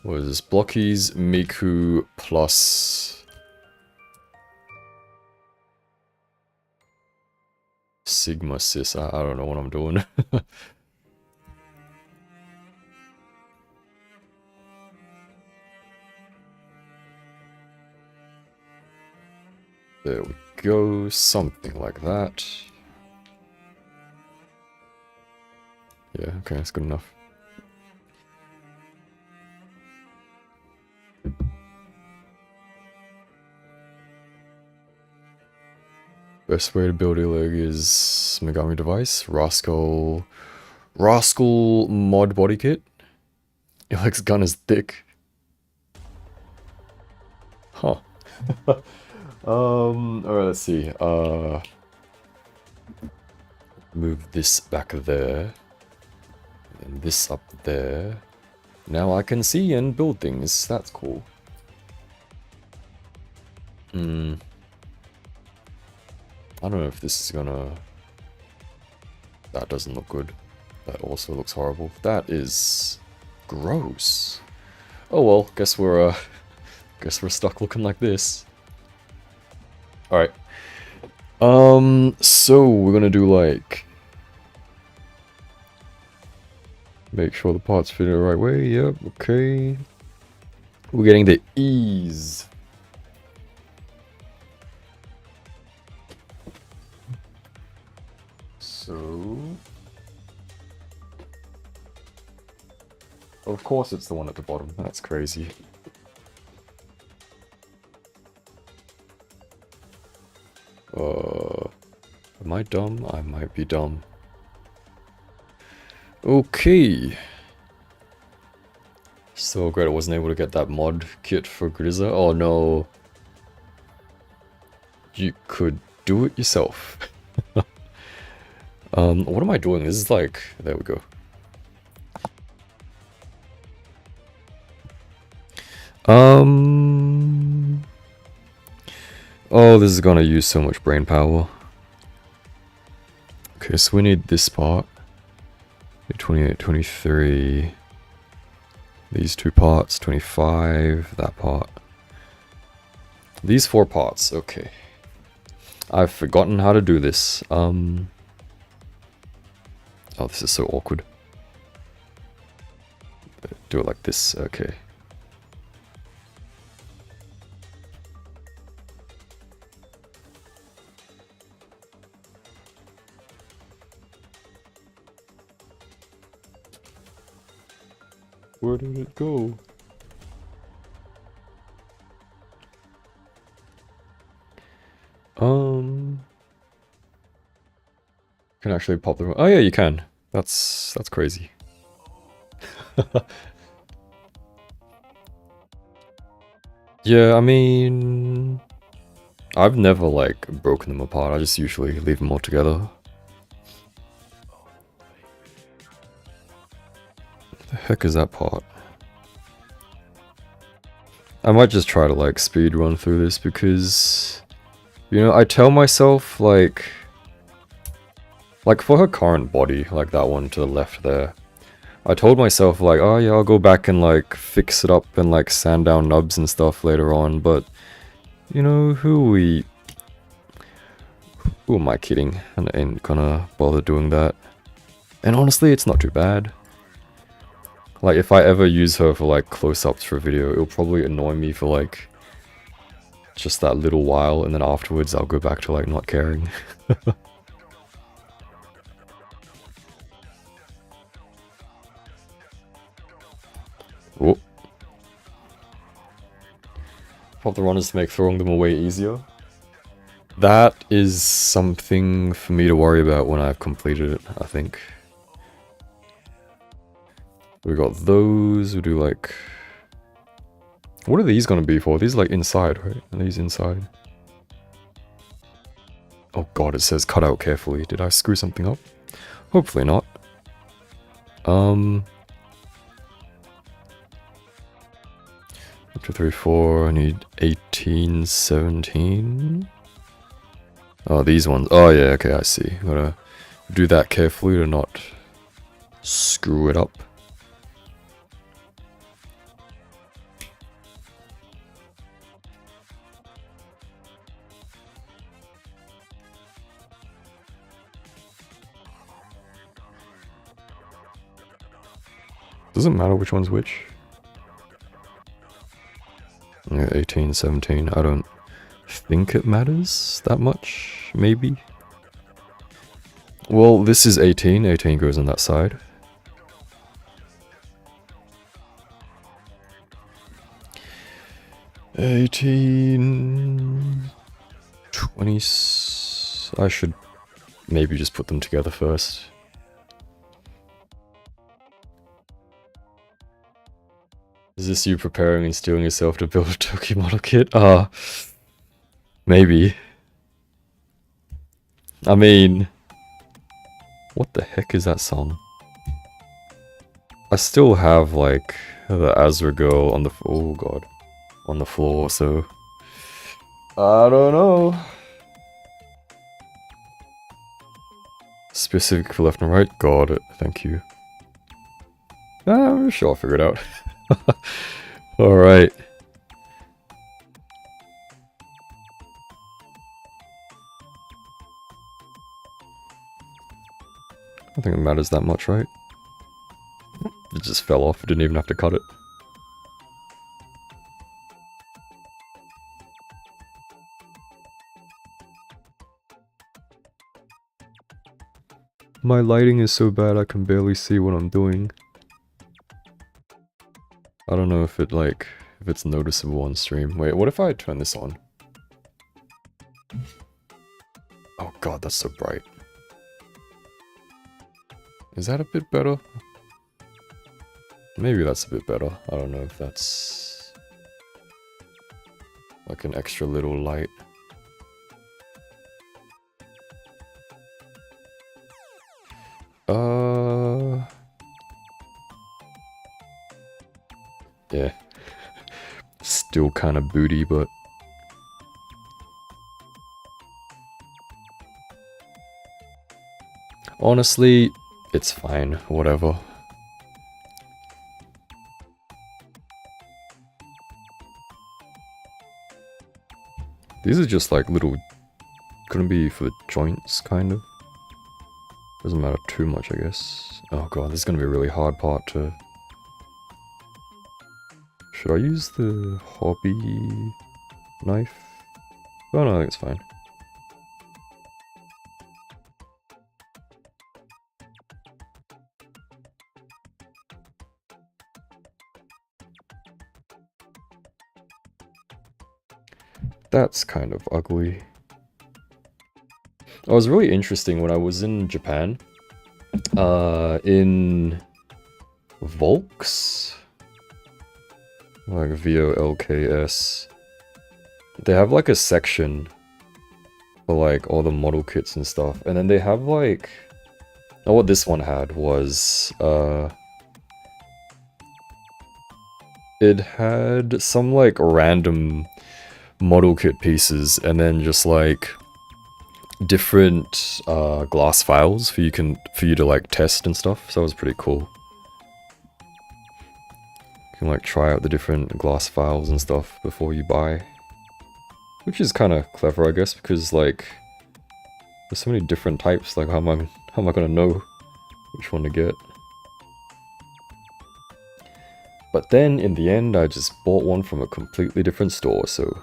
what is this? Blokees Miku plus Sigma Sis. I don't know what I'm doing. There we go, something like that. Yeah, okay, that's good enough. Best way to build a leg is Megami device, Rascal mod body kit. Ileg's gun is thick. Huh. Alright, let's see. Move this back there. And this up there. Now I can see and build things. That's cool. I don't know if this is gonna... That doesn't look good. That also looks horrible. That is... gross. Oh well, guess we're stuck looking like this. Alright. So we're gonna do like... Make sure the parts fit in the right way. Yep, okay. We're getting the ease. So... Of course it's the one at the bottom. That's crazy. Am I dumb? I might be dumb. Okay. So great I wasn't able to get that mod kit for Grizza. Oh no. You could do it yourself. What am I doing? This is like... There we go. Oh, this is gonna use so much brain power. Okay, so we need this part. 28, 23. These two parts, 25. That part. These four parts, okay. I've forgotten how to do this. Oh, this is so awkward. Do it like this, okay. Where did it go? Can actually pop the... Oh yeah, you can. That's crazy. Yeah, I mean... I've never, like, broken them apart. I just usually leave them all together. The heck is that part? I might just try to, like, speed run through this because... You know, I tell myself, like for her current body, like that one to the left there, I told myself, like, oh yeah, I'll go back and, like, fix it up and, like, sand down nubs and stuff later on, but, you know, who am I kidding? And I ain't gonna bother doing that. And honestly, it's not too bad. Like, if I ever use her for, like, close-ups for a video, it'll probably annoy me for, like, just that little while, and then afterwards I'll go back to, like, not caring. Oh. Pop the runners to make throwing them away easier. That is something for me to worry about when I've completed it, I think. We got those, we do like... What are these gonna be for? These are like inside, right? Are these inside? Oh god, it says cut out carefully. Did I screw something up? Hopefully not. 1, 2, 3, 4, I need 18, 17. Oh, these ones. Oh yeah, okay, I see. Gotta do that carefully to not screw it up. Doesn't matter which one's which. Yeah, 18, 17. I don't think it matters that much, maybe. Well, this is 18. 18 goes on that side. $18... 20... I should maybe just put them together first. Is this you preparing and stealing yourself to build a Toki model kit? Maybe. I mean... What the heck is that song? I still have, like, the Azra girl on the... Oh god. On the floor, so... I don't know. Specific for left and right? Got it. Thank you. I'm sure I'll figure it out. Alright. I don't think it matters that much, right? It just fell off. I didn't even have to cut it. My lighting is so bad I can barely see what I'm doing. I don't know if it, like, if it's noticeable on stream. Wait, what if I turn this on? Oh god, that's so bright. Is that a bit better? Maybe that's a bit better. I don't know if that's... like an extra little light. Yeah. Still kind of booty, but... honestly, it's fine. Whatever. These are just like little... couldn't be for the joints, kind of. Doesn't matter too much, I guess. Oh god, this is gonna be a really hard part to... Should I use the hobby knife? Oh no, I think it's fine. That's kind of ugly. It was really interesting when I was in Japan. In Volks? Like VOLKS. They have like a section for like all the model kits and stuff. And then they have like... Oh, what this one had was... it had some like random model kit pieces and then just like different glass files for you to like test and stuff. So it was pretty cool. You can like try out the different glass files and stuff before you buy. Which is kind of clever, I guess, because like there's so many different types, like how am I gonna know which one to get? But then in the end I just bought one from a completely different store, so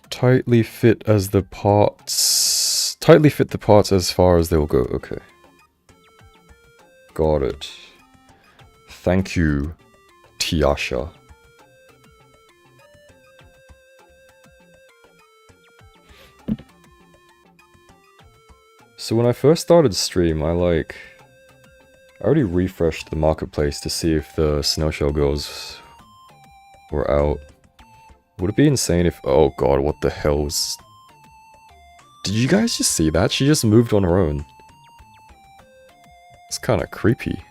tightly fit the parts as far as they'll go. Okay. Got it. Thank you, Tiasha. So when I first started stream, I already refreshed the marketplace to see if the Snailshell Girls were out. Would it be insane if... Oh god, what the hell's... Did you guys just see that? She just moved on her own. It's kind of creepy.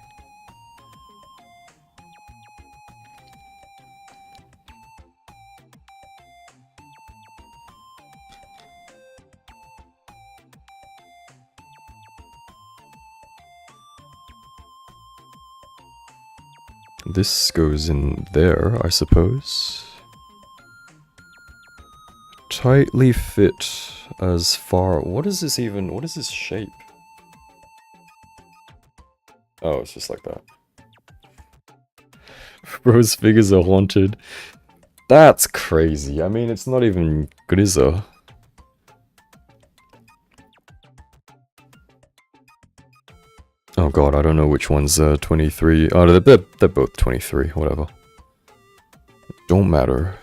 This goes in there, I suppose. Tightly fit as far... What is this even? What is this shape? Oh, it's just like that. Bro's figures are haunted. That's crazy. I mean, it's not even Grizza. Oh god, I don't know which one's 23. Oh, they're both 23, whatever. Don't matter.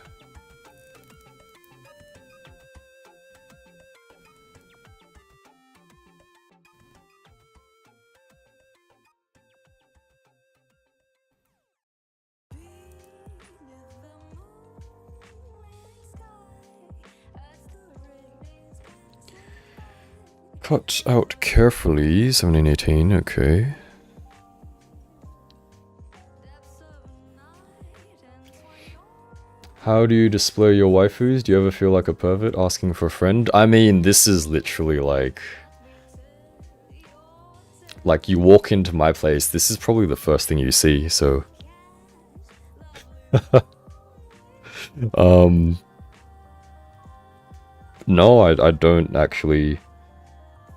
Cut out carefully, 1718, okay. How do you display your waifus? Do you ever feel like a pervert asking for a friend? I mean, this is literally like you walk into my place, this is probably the first thing you see, so... No, I don't actually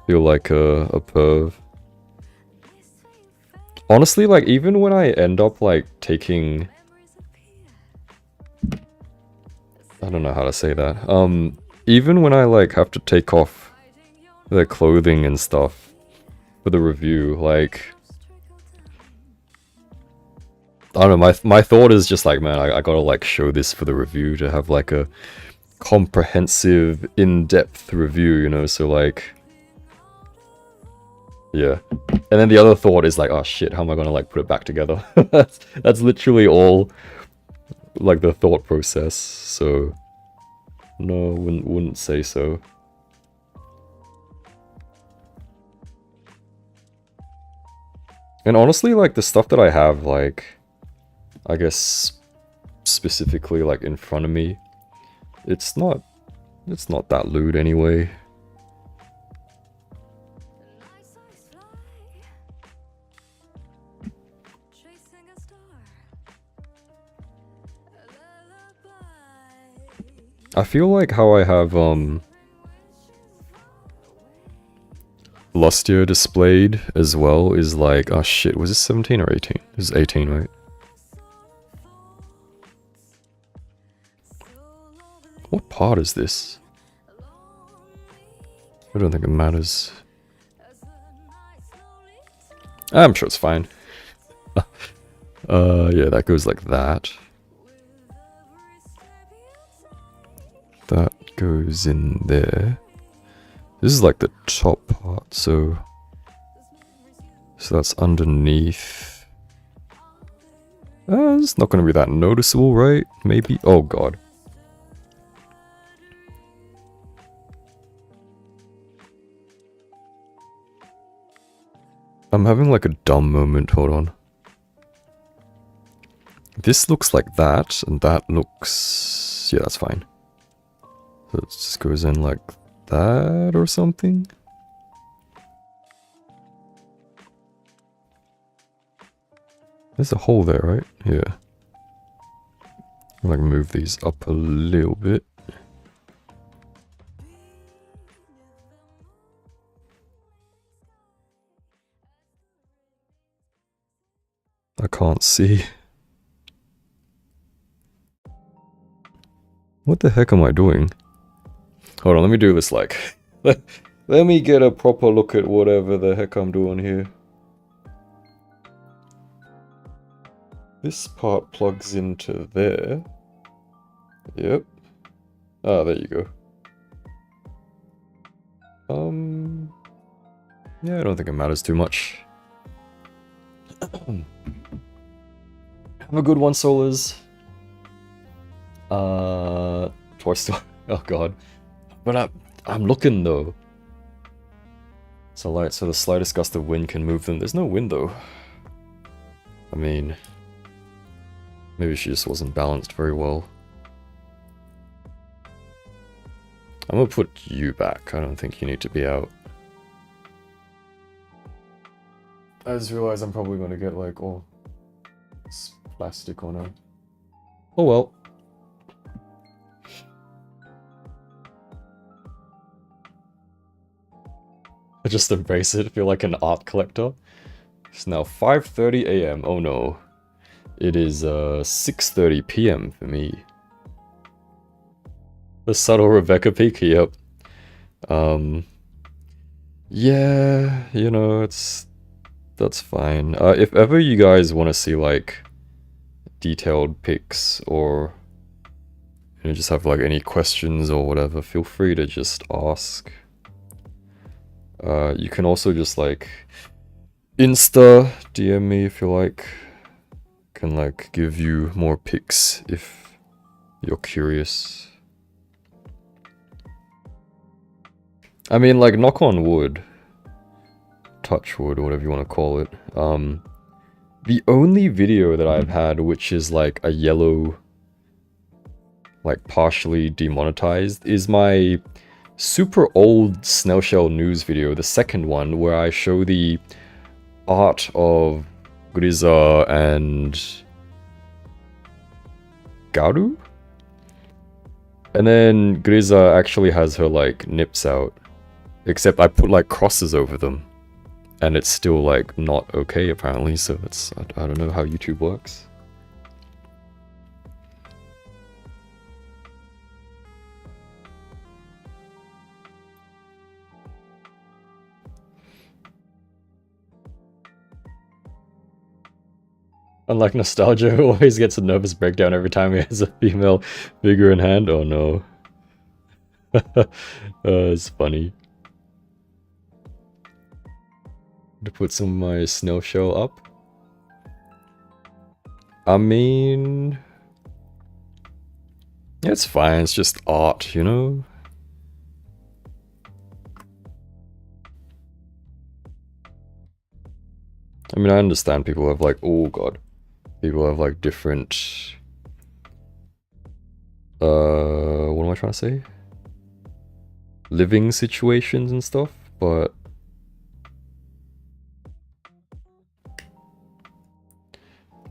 feel like a perv. Honestly, like, even when I end up, like, taking... I don't know how to say that. Even when I, like, have to take off their clothing and stuff for the review, like... I don't know, my thought is just like, man, I gotta, like, show this for the review to have, like, a comprehensive, in-depth review, you know, so, like... Yeah. And then the other thought is like, oh shit, how am I gonna like put it back together? that's literally all like the thought process, so no, wouldn't say so. And honestly, like the stuff that I have, like I guess specifically like in front of me, it's not that lewd anyway. I feel like how I have, Lustia displayed as well is like, oh shit, was this 17 or 18? This is 18, right? What part is this? I don't think it matters. I'm sure it's fine. Yeah, that goes like that. That goes in there. This is like the top part, so that's underneath. It's not going to be that noticeable, right? Maybe? Oh god. I'm having like a dumb moment, hold on. This looks like that, and that looks... yeah, that's fine. So it just goes in like that or something? There's a hole there, right? Yeah. I'll like move these up a little bit. I can't see. What the heck am I doing? Hold on, let me do this like... let me get a proper look at whatever the heck I'm doing here. This part plugs into there. Yep. Ah, there you go. Yeah, I don't think it matters too much. Have a good one, Solars. Toy Story. Oh god. But I'm looking though. So light, so the slightest gust of wind can move them. There's no wind though. I mean, maybe she just wasn't balanced very well. I'm gonna put you back. I don't think you need to be out. I just realized I'm probably gonna get like all this plastic on her. Oh well. I just embrace it, feel like an art collector. It's now 5:30 AM. Oh no. It is 6:30 PM for me. The subtle Rebecca peek, yep. Yeah, you know, that's fine. If ever you guys want to see like detailed pics or you know, just have like any questions or whatever, feel free to just ask. You can also just like Insta DM me if you like. Can like give you more pics if you're curious. I mean, like, knock on wood, touch wood, whatever you want to call it. The only video that I've had which is like a yellow, like partially demonetized, is my super old Snail Shell news video, the second one, where I show the art of Griza and Garu? And then Griza actually has her like nips out. Except I put like crosses over them. And it's still like not okay apparently, so it's I don't know how YouTube works. Unlike Nostalgia, who always gets a nervous breakdown every time he has a female figure in hand. Oh no. It's funny. To put some of my Snail Shell up. I mean... it's fine, it's just art, you know? I mean, I understand people have like, oh god. People have like different... what am I trying to say? Living situations and stuff, but...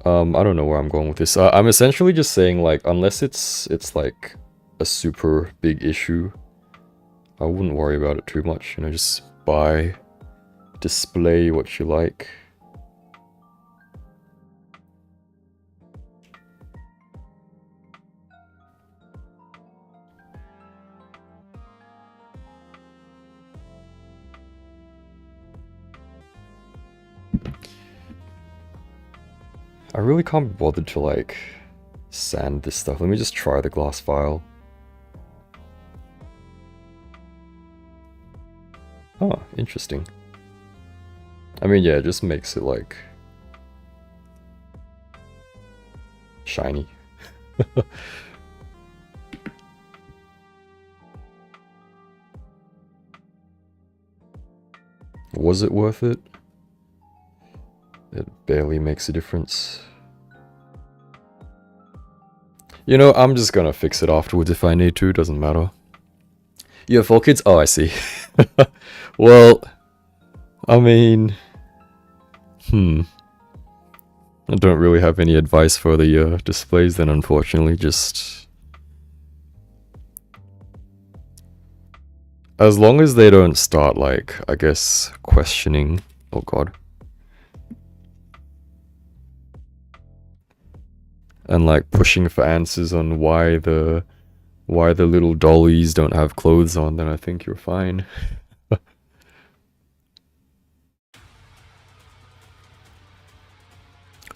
I don't know where I'm going with this. I'm essentially just saying, like, unless it's like a super big issue, I wouldn't worry about it too much. You know, just buy, display what you like. I really can't be bothered to like sand this stuff. Let me just try the glass file. Oh, interesting. I mean, yeah, it just makes it like shiny. Was it worth it? It barely makes a difference. You know, I'm just gonna fix it afterwards if I need to, doesn't matter. You have 4 kids? Oh, I see. Well, I mean... I don't really have any advice for the displays then, unfortunately, just... As long as they don't start, like, I guess, questioning... Oh god. And like pushing for answers on why the little dollies don't have clothes on, then I think you're fine.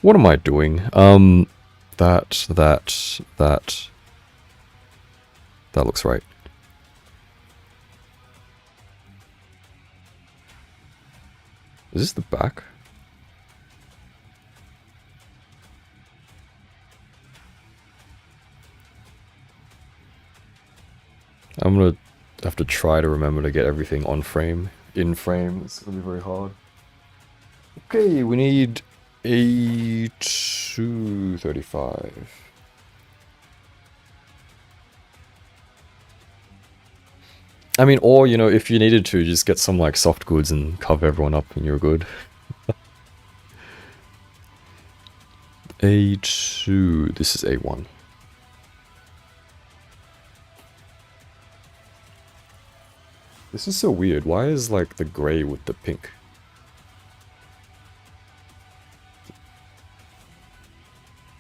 What am I doing? That looks right. Is this the back? I'm gonna have to try to remember to get everything on frame, in frame. It's gonna be very hard. Okay, we need a 235. I mean, or, you know, if you needed to, just get some, like, soft goods and cover everyone up and you're good. A2, this is A1. This is so weird. Why is, like, the grey with the pink?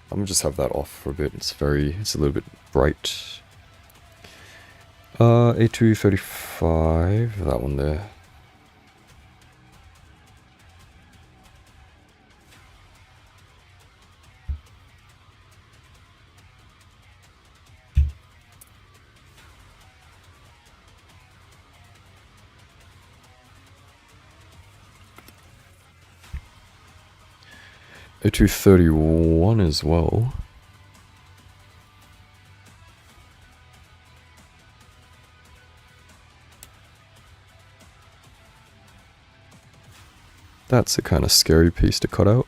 I'm gonna just have that off for a bit. It's a little bit bright. A235, that one there. A231 as well. That's a kind of scary piece to cut out.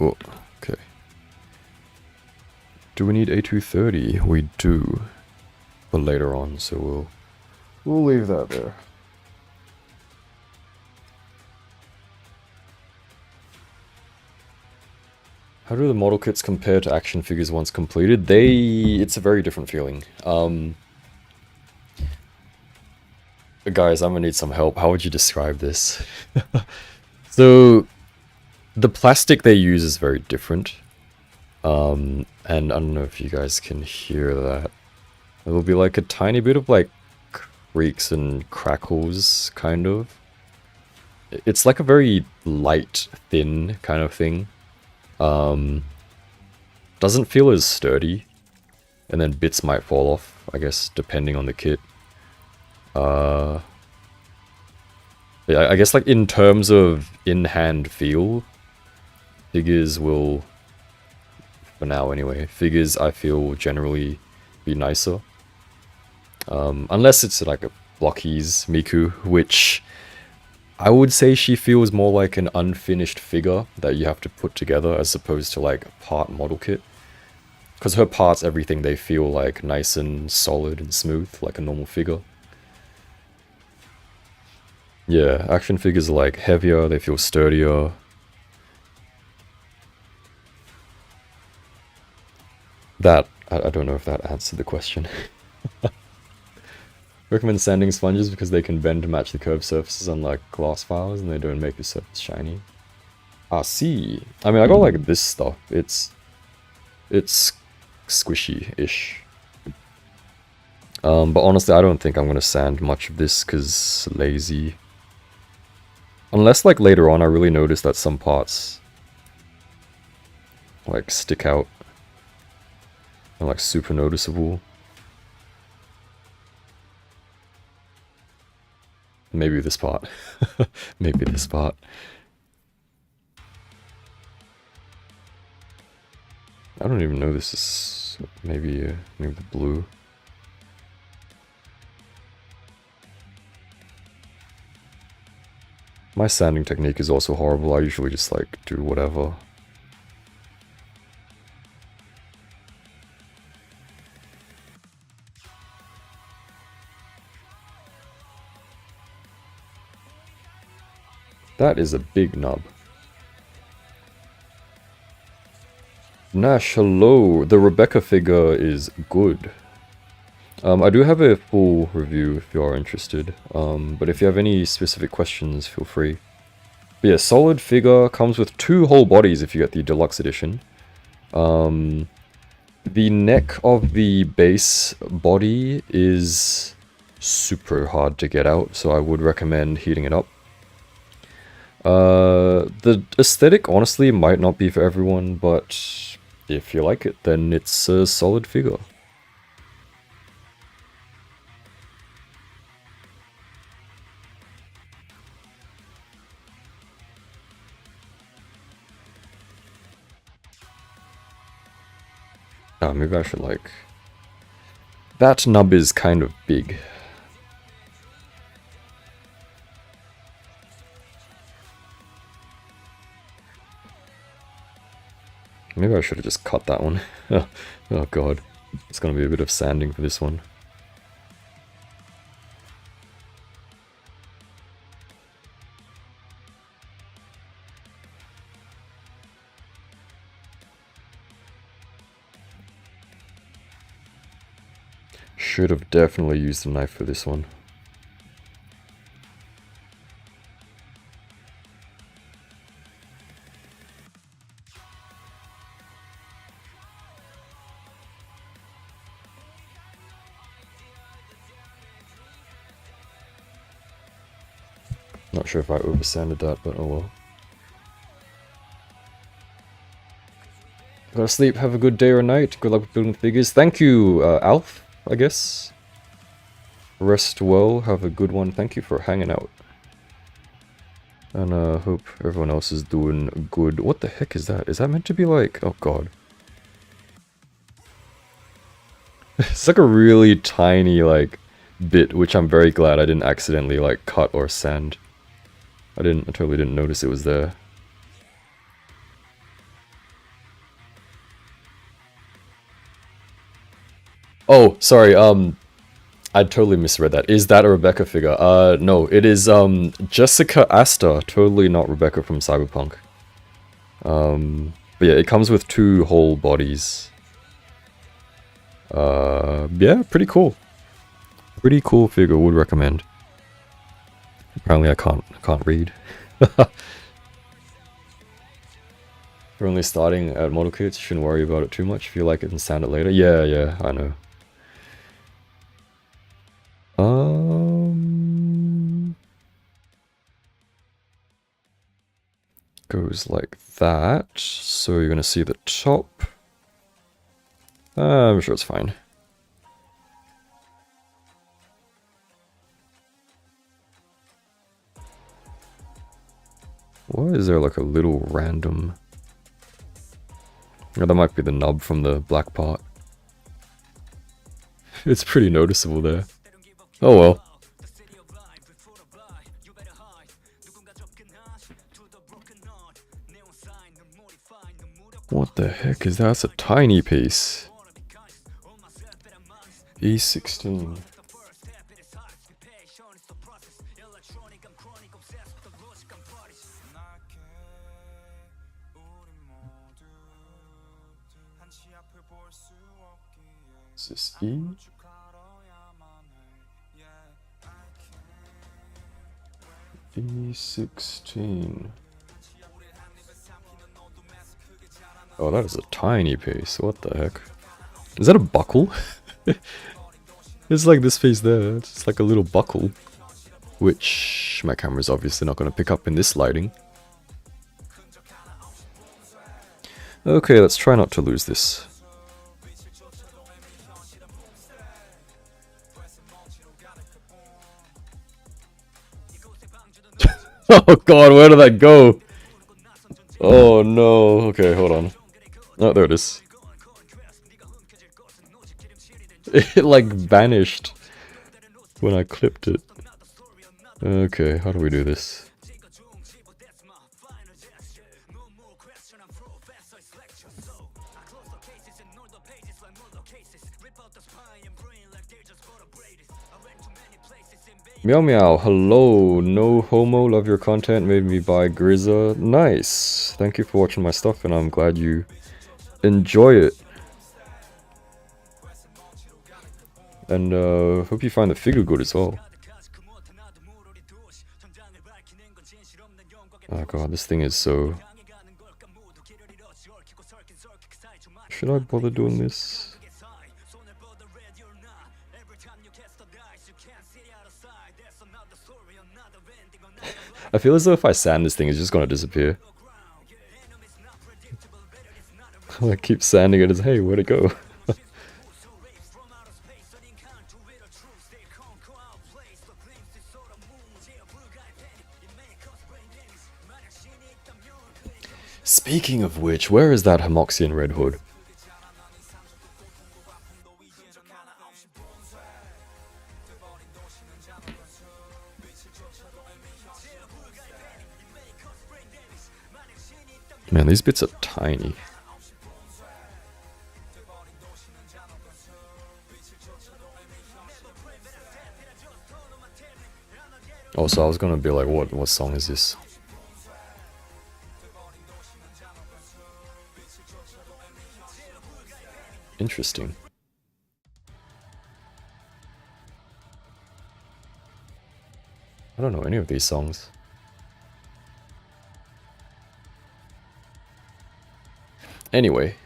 Oh, okay. Do we need A230? We do. But later on, so we'll leave that there. How do the model kits compare to action figures once completed? It's a very different feeling. Guys, I'm gonna need some help. How would you describe this? So, the plastic they use is very different. And I don't know if you guys can hear that. It'll be like a tiny bit of like creaks and crackles, kind of. It's like a very light, thin kind of thing. Doesn't feel as sturdy, and then bits might fall off, I guess, depending on the kit. Yeah, I guess like in terms of in-hand feel, figures will, for now anyway, figures I feel will generally be nicer. Unless it's like a Blokees Miku, which I would say she feels more like an unfinished figure that you have to put together as opposed to like a part model kit. Because her parts, everything, they feel like nice and solid and smooth, like a normal figure. Yeah, action figures are like heavier, they feel sturdier. That, I don't know if that answered the question. Recommend sanding sponges because they can bend to match the curved surfaces unlike glass files and they don't make the surface shiny. Ah, see. I mean, I got like this stuff. It's squishy-ish. But honestly, I don't think I'm gonna sand much of this because lazy. Unless, like, later on I really noticed that some parts, like, stick out. And, like, super noticeable. Maybe this part. Maybe this part. I don't even know this is maybe the blue. My sanding technique is also horrible. I usually just like do whatever. That is a big nub. Nash, hello. The Rebecca figure is good. I do have a full review if you are interested. But if you have any specific questions, feel free. But yeah, solid figure, comes with 2 whole bodies if you get the deluxe edition. The neck of the base body is super hard to get out, so I would recommend heating it up. The aesthetic honestly might not be for everyone, but if you like it, then it's a solid figure. Maybe I should like... That nub is kind of big. Maybe I should have just cut that one. Oh god. It's gonna be a bit of sanding for this one. Should have definitely used a knife for this one. Not sure if I oversanded that, but oh well. Gotta sleep, have a good day or night. Good luck with building figures. Thank you, Alf, I guess. Rest well, have a good one. Thank you for hanging out. And hope everyone else is doing good. What the heck is that? Is that meant to be like... Oh god. It's like a really tiny, like, bit, which I'm very glad I didn't accidentally, like, cut or sand. I totally didn't notice it was there. Oh, sorry, I totally misread that. Is that a Rebecca figure? No, it is, Jessica Asta, totally not Rebecca from Cyberpunk. But yeah, it comes with 2 whole bodies. Yeah, pretty cool. Pretty cool figure, would recommend. Apparently I can't read. We're only starting at model kits, shouldn't worry about it too much. If you like it and sand it later. Yeah, I know. Goes like that. So you're gonna see the top. I'm sure it's fine. Why is there like a little random... Oh, that might be the nub from the black part. It's pretty noticeable there. Oh well. What the heck is that? That's a tiny piece. E16. Is this E? E16. Oh, that is a tiny piece. What the heck? Is that a buckle? It's like this piece there. It's like a little buckle. which my camera's obviously not going to pick up in this lighting. Okay, let's try not to lose this. Oh god, where did that go? Oh no. Okay, hold on. Oh, there it is. It like vanished when I clipped it. Okay, how do we do this? Meow meow, hello, no homo, love your content, made me buy Grizza. Nice, thank you for watching my stuff and I'm glad you enjoy it. And hope you find the figure good as well. Oh god, this thing is so... Should I bother doing this? I feel as though if I sand this thing, it's just gonna disappear. I keep sanding it as, hey, where'd it go? Speaking of which, where is that Hamoxian Red Hood? Man, these bits are tiny. Also, I was gonna be like, what song is this? Interesting. I don't know any of these songs. Anyway.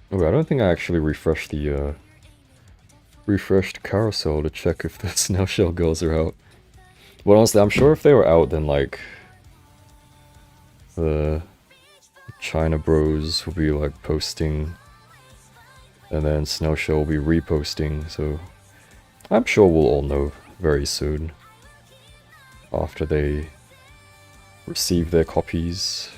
Oh, I don't think I actually refreshed the refreshed carousel to check if the Snail Girls are out. But honestly, I'm sure if they were out, then like the China Bros will be like posting, and then Snowshell will be reposting. So I'm sure we'll all know very soon after they receive their copies.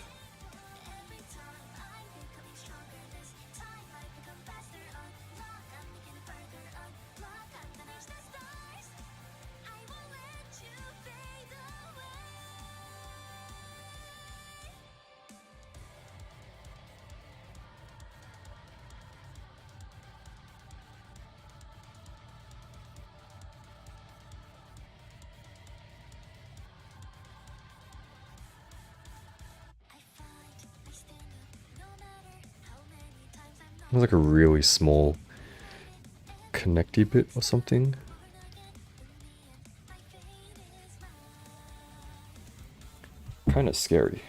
There's like a really small connecty bit or something. Kind of scary.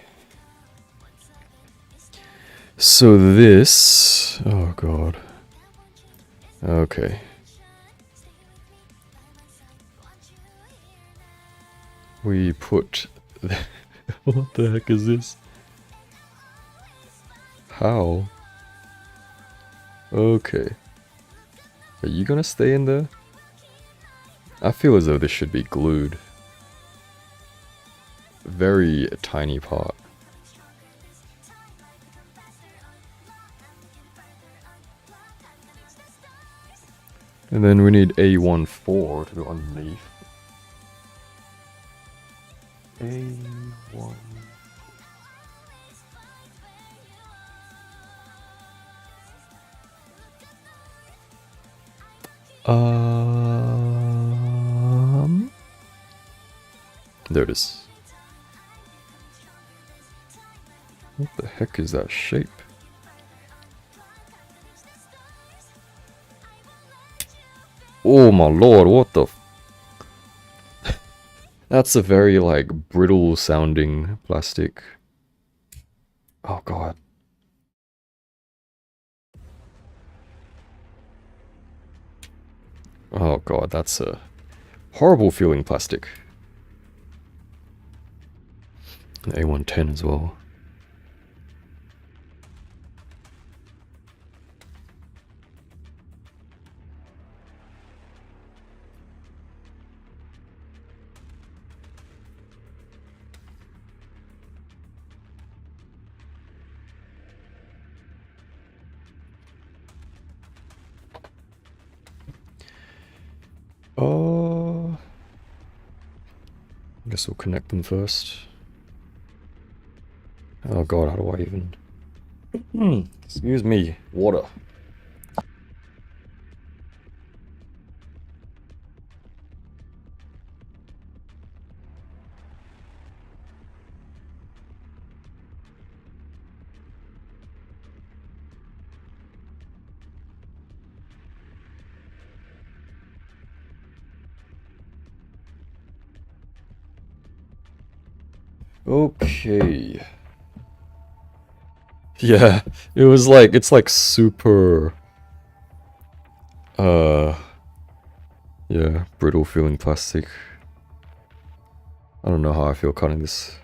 So this... oh god. Okay. We put... what the heck is this? How? Okay. Are you gonna stay in there? I feel as though this should be glued. Very tiny part. And then we need A14 to go underneath. A1. There it is. What the heck is that shape? Oh my lord, what the That's a very, like, brittle sounding plastic. Oh god. Oh god, that's a horrible feeling plastic. The A110 as well. I guess we'll connect them first. Oh god, how do I even... Excuse me, water. Okay. Yeah, it was like, it's like super... yeah, brittle feeling plastic. I don't know how I feel cutting this.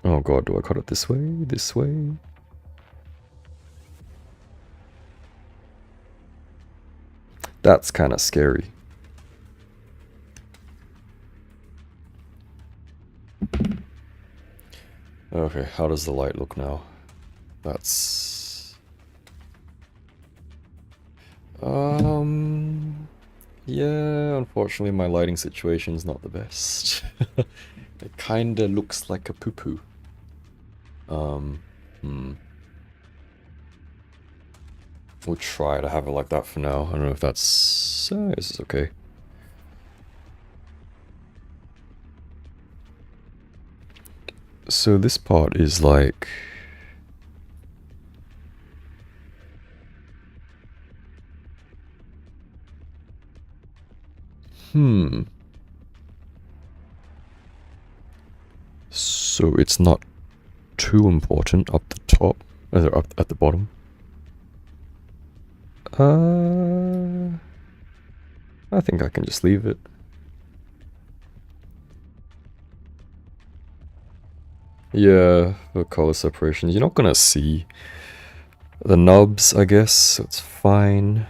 Oh god, do I cut it this way? This way? That's kind of scary. Okay, how does the light look now? That's... Yeah, unfortunately my lighting situation's not the best. It kinda looks like a poo-poo. We'll try to have it like that for now. I don't know if that's... this is okay. So this part is like... So it's not too important up the top, up at the bottom. I think I can just leave it. Yeah, the color separation. You're not gonna see the nubs, I guess, so it's fine.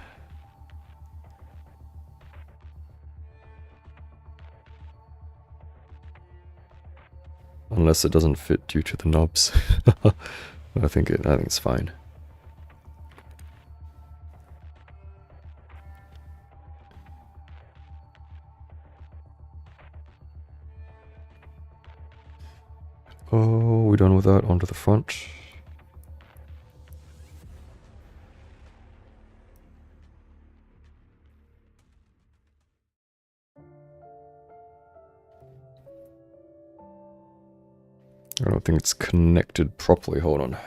Unless it doesn't fit due to the knobs. I think it's fine. Oh, we're done with that. Onto the front. I don't think it's connected properly. Hold on.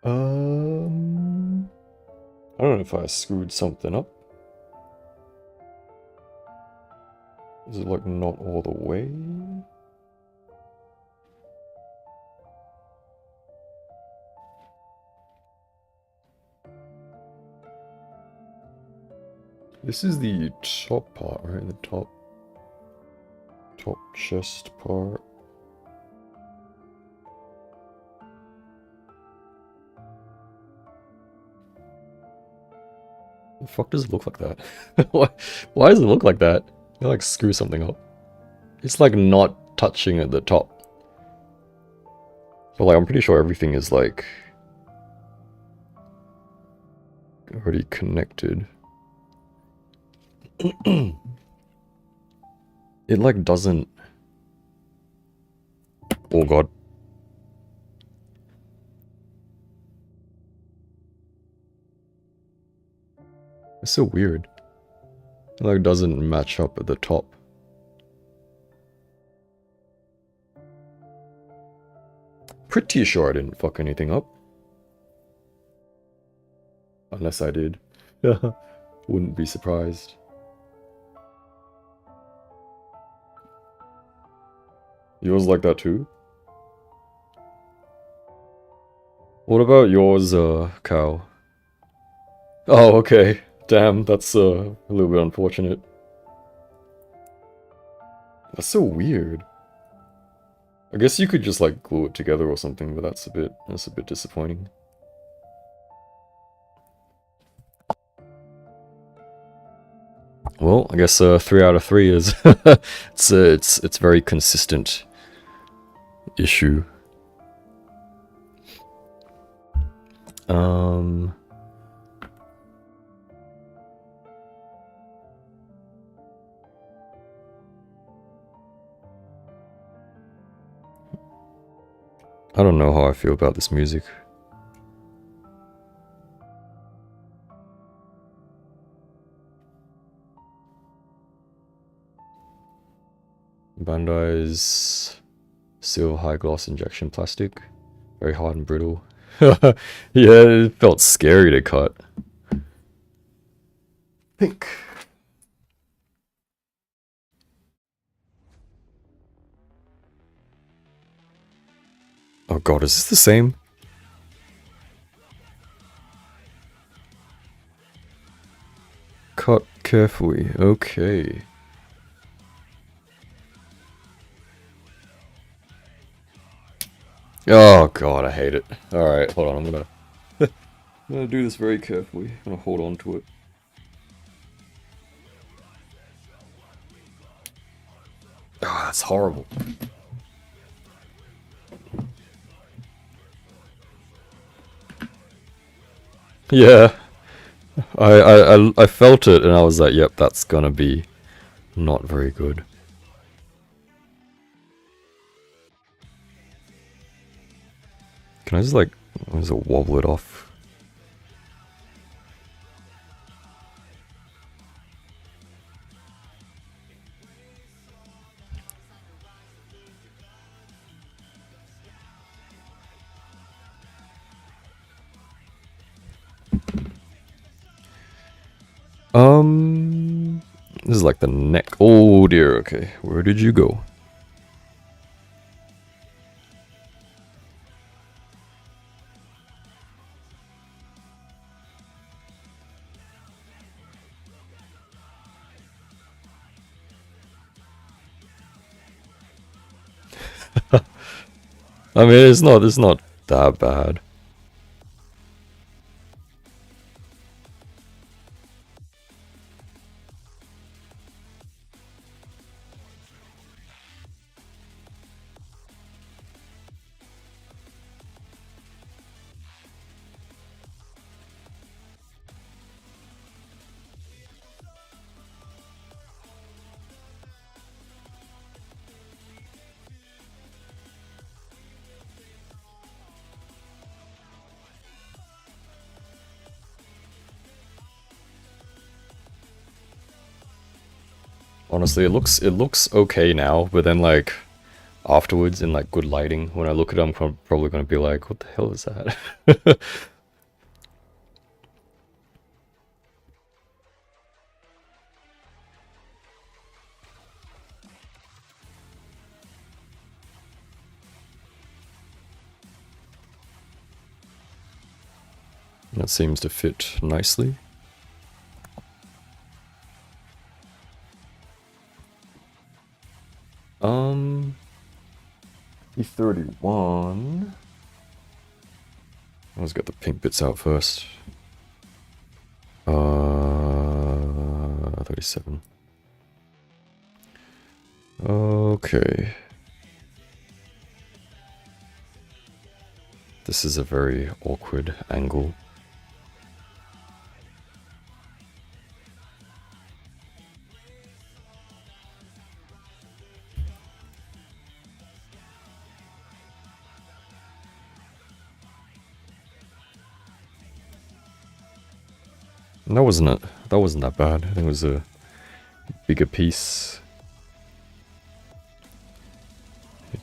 I don't know if I screwed something up. Is it like not all the way? This is the top part, right? The top chest part. The fuck does it look like that? Why does it look like that? I like screw something up. It's like not touching at the top. But like I'm pretty sure everything is like already connected. It like doesn't... Oh god. It's so weird. It like doesn't match up at the top. Pretty sure I didn't fuck anything up. Unless I did. Wouldn't be surprised. Yours like that too? What about yours, Qiao? Oh, okay. Damn, that's a little bit unfortunate. That's so weird. I guess you could just like glue it together or something, but that's a bit disappointing. Well, I guess 3 out of 3 is it's very consistent issue. I don't know how I feel about this music. Bandai's silver high gloss injection plastic. Very hard and brittle. Yeah, it felt scary to cut. Pink. Oh god, is this the same? Cut carefully, okay. Oh god, I hate it. Alright, hold on, I'm gonna do this very carefully. I'm gonna hold on to it. Oh, that's horrible. Yeah. I felt it and I was like, yep, that's gonna be not very good. Can I just like, wobble it off? This is like the neck. Oh dear, okay. Where did you go? I mean, it's not that bad. Honestly, it looks okay now, but then like afterwards in like good lighting, when I look at it, I'm probably gonna be like, what the hell is that? That seems to fit nicely. E31. Let's get the pink bits out first. 37. Okay. This is a very awkward angle. That wasn't that bad. I think it was a bigger piece.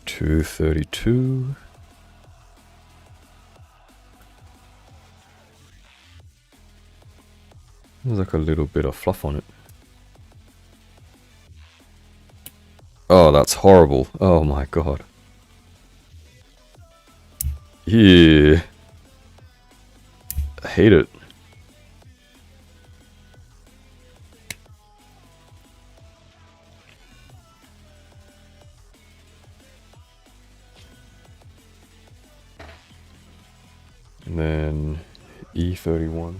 232. There's like a little bit of fluff on it. Oh, that's horrible. Oh my god. Yeah. I hate it. And then E31.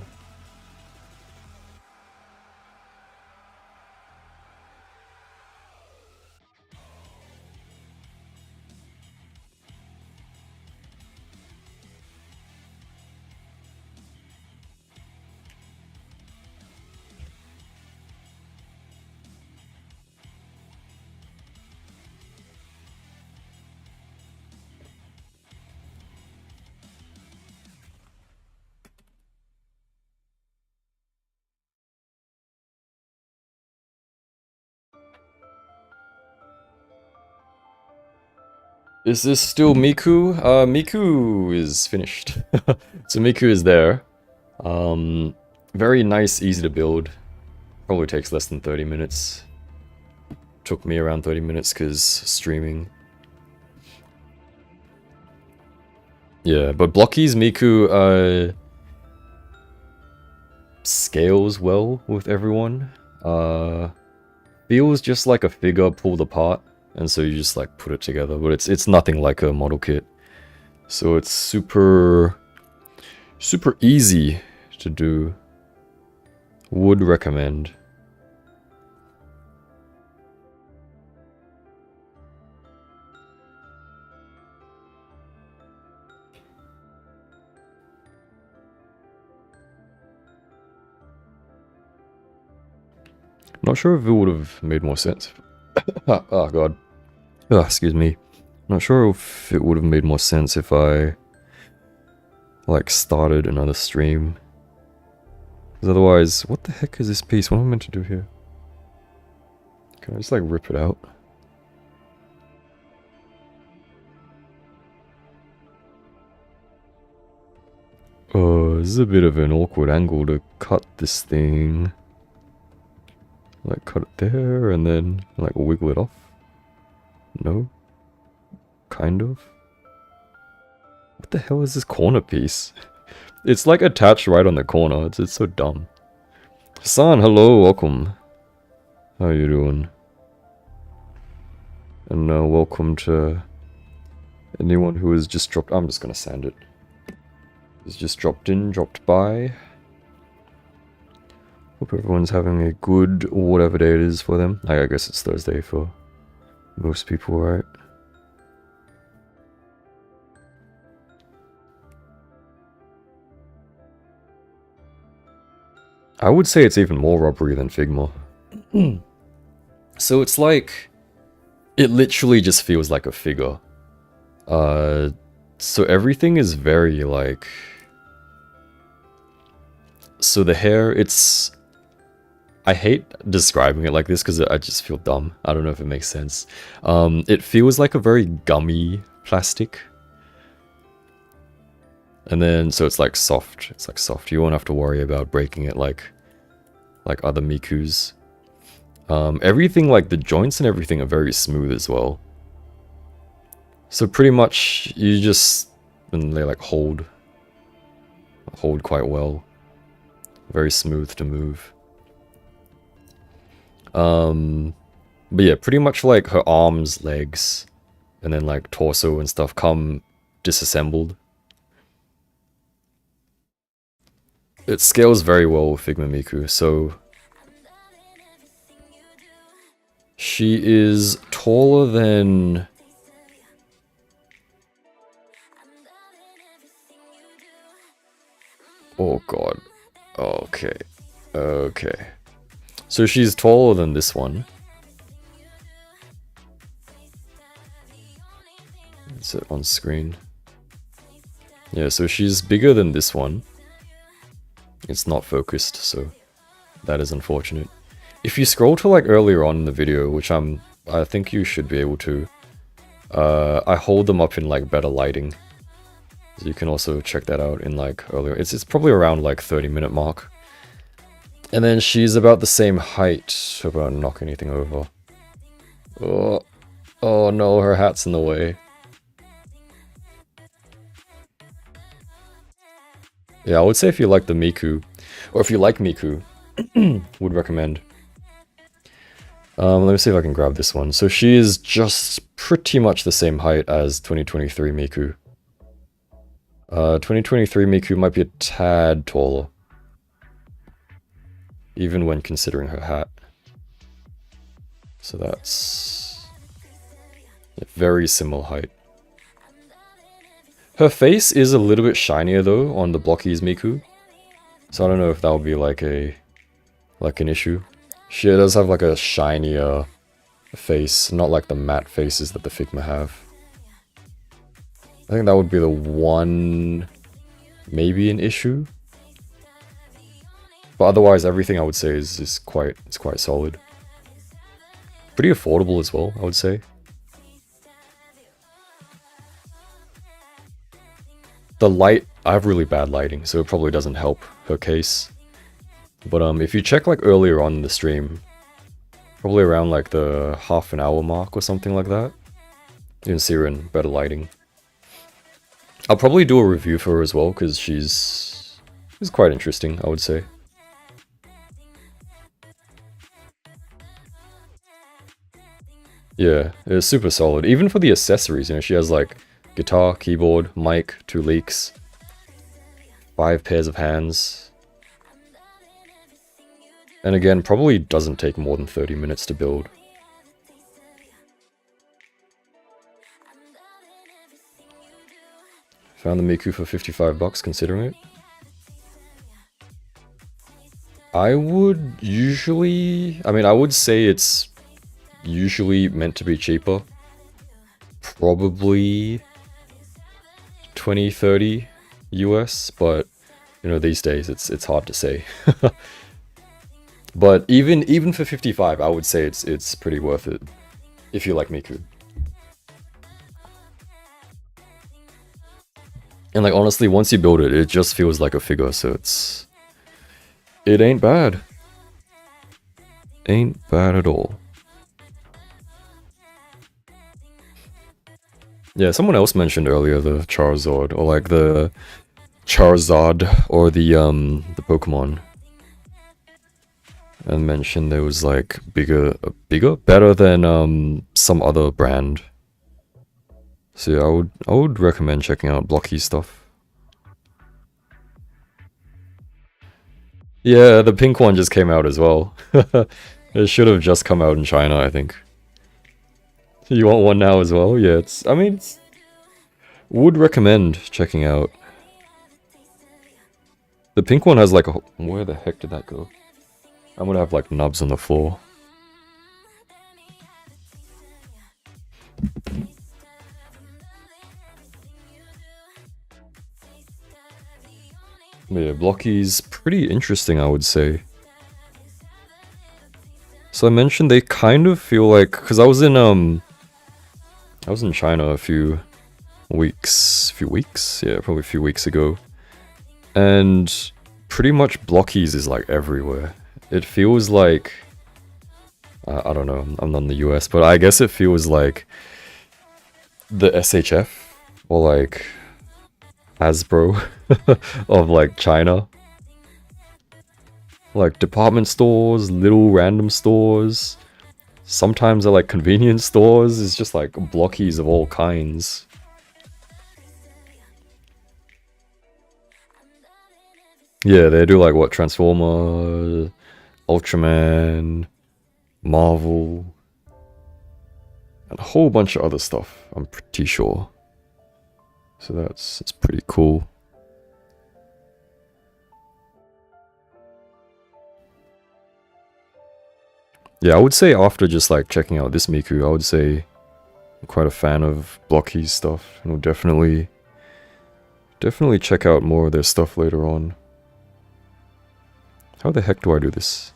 Is this still Miku? Miku is finished. So Miku is there. Very nice, easy to build. Probably takes less than 30 minutes. Took me around 30 minutes because streaming. Yeah, but Blokees Miku scales well with everyone. Feels just like a figure pulled apart. And so you just like put it together, but it's nothing like a model kit. So it's super easy to do. Would recommend. Not sure if it would have made more sense. Oh god. Oh, excuse me. Not sure if it would have made more sense if I like started another stream. Because otherwise, what the heck is this piece? What am I meant to do here? Can I just like rip it out? Oh, this is a bit of an awkward angle to cut this thing. Like cut it there and then like wiggle it off. No? Kind of? What the hell is this corner piece? It's like attached right on the corner. It's so dumb. San, hello, welcome. How you doing? And welcome to anyone who has just dropped. I'm just gonna sand it. Has just dropped in, dropped by. Hope everyone's having a good whatever day it is for them. I guess it's Thursday for most people, right? I would say it's even more robbery than Figma. So it's like, it literally just feels like a figure. So everything is very like, so the hair, it's, I hate describing it like this because I just feel dumb. I don't know if it makes sense. It feels like a very gummy plastic. And then, so it's like soft. It's like soft. You won't have to worry about breaking it like other Mikus. Everything, like the joints and everything are very smooth as well. So pretty much you just, and they like hold quite well. Very smooth to move. But yeah, pretty much like her arms, legs, and then like torso and stuff come disassembled. It scales very well with Figma Miku, so she is taller than, oh god, okay, so she's taller than this one. It's it on screen. Yeah, so she's bigger than this one. It's not focused, so that is unfortunate. If you scroll to like earlier on in the video, which I think you should be able to, I hold them up in like better lighting. So you can also check that out in like earlier. It's probably around like 30-minute mark. And then she's about the same height. Hope I don't knock anything over. Oh, oh no, her hat's in the way. Yeah, I would say if you like the Miku, or if you like Miku, would recommend. Let me see if I can grab this one. So she is just pretty much the same height as 2023 Miku. 2023 Miku might be a tad taller. Even when considering her hat. So that's a very similar height. Her face is a little bit shinier though on the Blokees Miku. So I don't know if that would be like an issue. She does have like a shinier face, not like the matte faces that the Figma have. I think that would be the one, maybe an issue. But otherwise, everything I would say is quite solid. Pretty affordable as well, I would say. The light, I have really bad lighting, so it probably doesn't help her case. But if you check like earlier on in the stream, probably around like the half an hour mark or something like that, you can see her in better lighting. I'll probably do a review for her as well, because she's quite interesting, I would say. Yeah, it's super solid. Even for the accessories, you know, she has like guitar, keyboard, mic, 2 leaks, 5 pairs of hands. And again, probably doesn't take more than 30 minutes to build. Found the Miku for 55 bucks, considering it. I would usually... I mean, I would say it's usually meant to be cheaper. Probably 20, 30 US, but, you know, these days it's hard to say. But even for 55, I would say it's pretty worth it, if you like Miku. And like, honestly, once you build it, it just feels like a figure, so it ain't bad. Ain't bad at all. Yeah, someone else mentioned earlier the Charizard, or like the Charizard, or the Pokemon. And mentioned there was like better than some other brand. So yeah, I would recommend checking out Blokees stuff. Yeah, the pink one just came out as well. It should have just come out in China, I think. You want one now as well? Yeah, would recommend checking out. The pink one has like a... Where the heck did that go? I'm gonna have like nubs on the floor. Yeah, Blokees, pretty interesting, I would say. So I mentioned they kind of feel like... Because I was in China a few weeks? Yeah, probably a few weeks ago. And pretty much Blokees is like everywhere. It feels like... I don't know, I'm not in the US, but I guess it feels like the SHF, or like Hasbro of like China. Like department stores, little random stores. Sometimes they're like convenience stores. It's just like Blokees of all kinds. Yeah, they do like what? Transformer, Ultraman, Marvel, and a whole bunch of other stuff, I'm pretty sure. So it's pretty cool. Yeah, I would say after just like checking out this Miku, I would say I'm quite a fan of Blokees stuff, and will definitely check out more of their stuff later on. How the heck do I do this?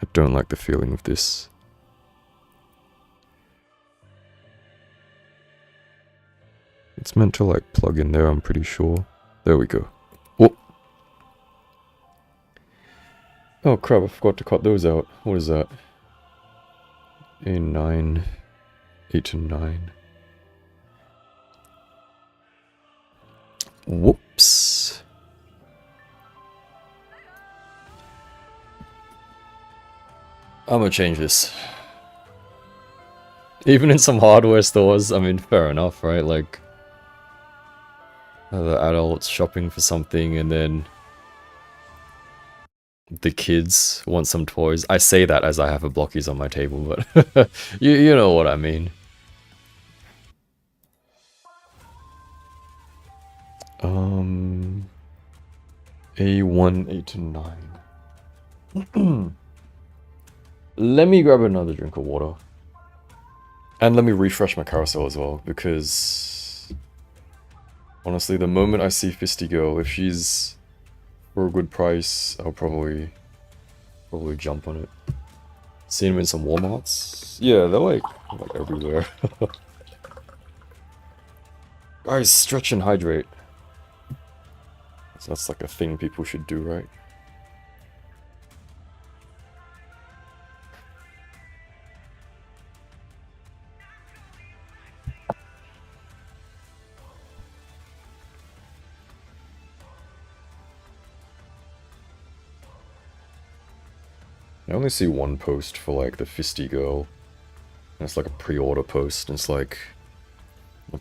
I don't like the feeling of this. It's meant to like plug in there, I'm pretty sure. There we go. Oh! Oh crap, I forgot to cut those out. What is that? A9, 8 and 9. Whoops. I'm gonna change this. Even in some hardware stores, I mean, fair enough, right? Like, the adults shopping for something and then the kids want some toys. I say that as I have a Blokees on my table, but you know what I mean. A1, 8 and 9. Let me grab another drink of water. And let me refresh my carousel as well, because honestly, the moment I see Fisty Girl, if she's for a good price, I'll probably jump on it. Seen them in some Walmarts. Yeah, they're like everywhere. Guys, stretch and hydrate. So that's like a thing people should do, right? I only see one post for like the Fisty Girl. And it's like a pre-order post, and it's like,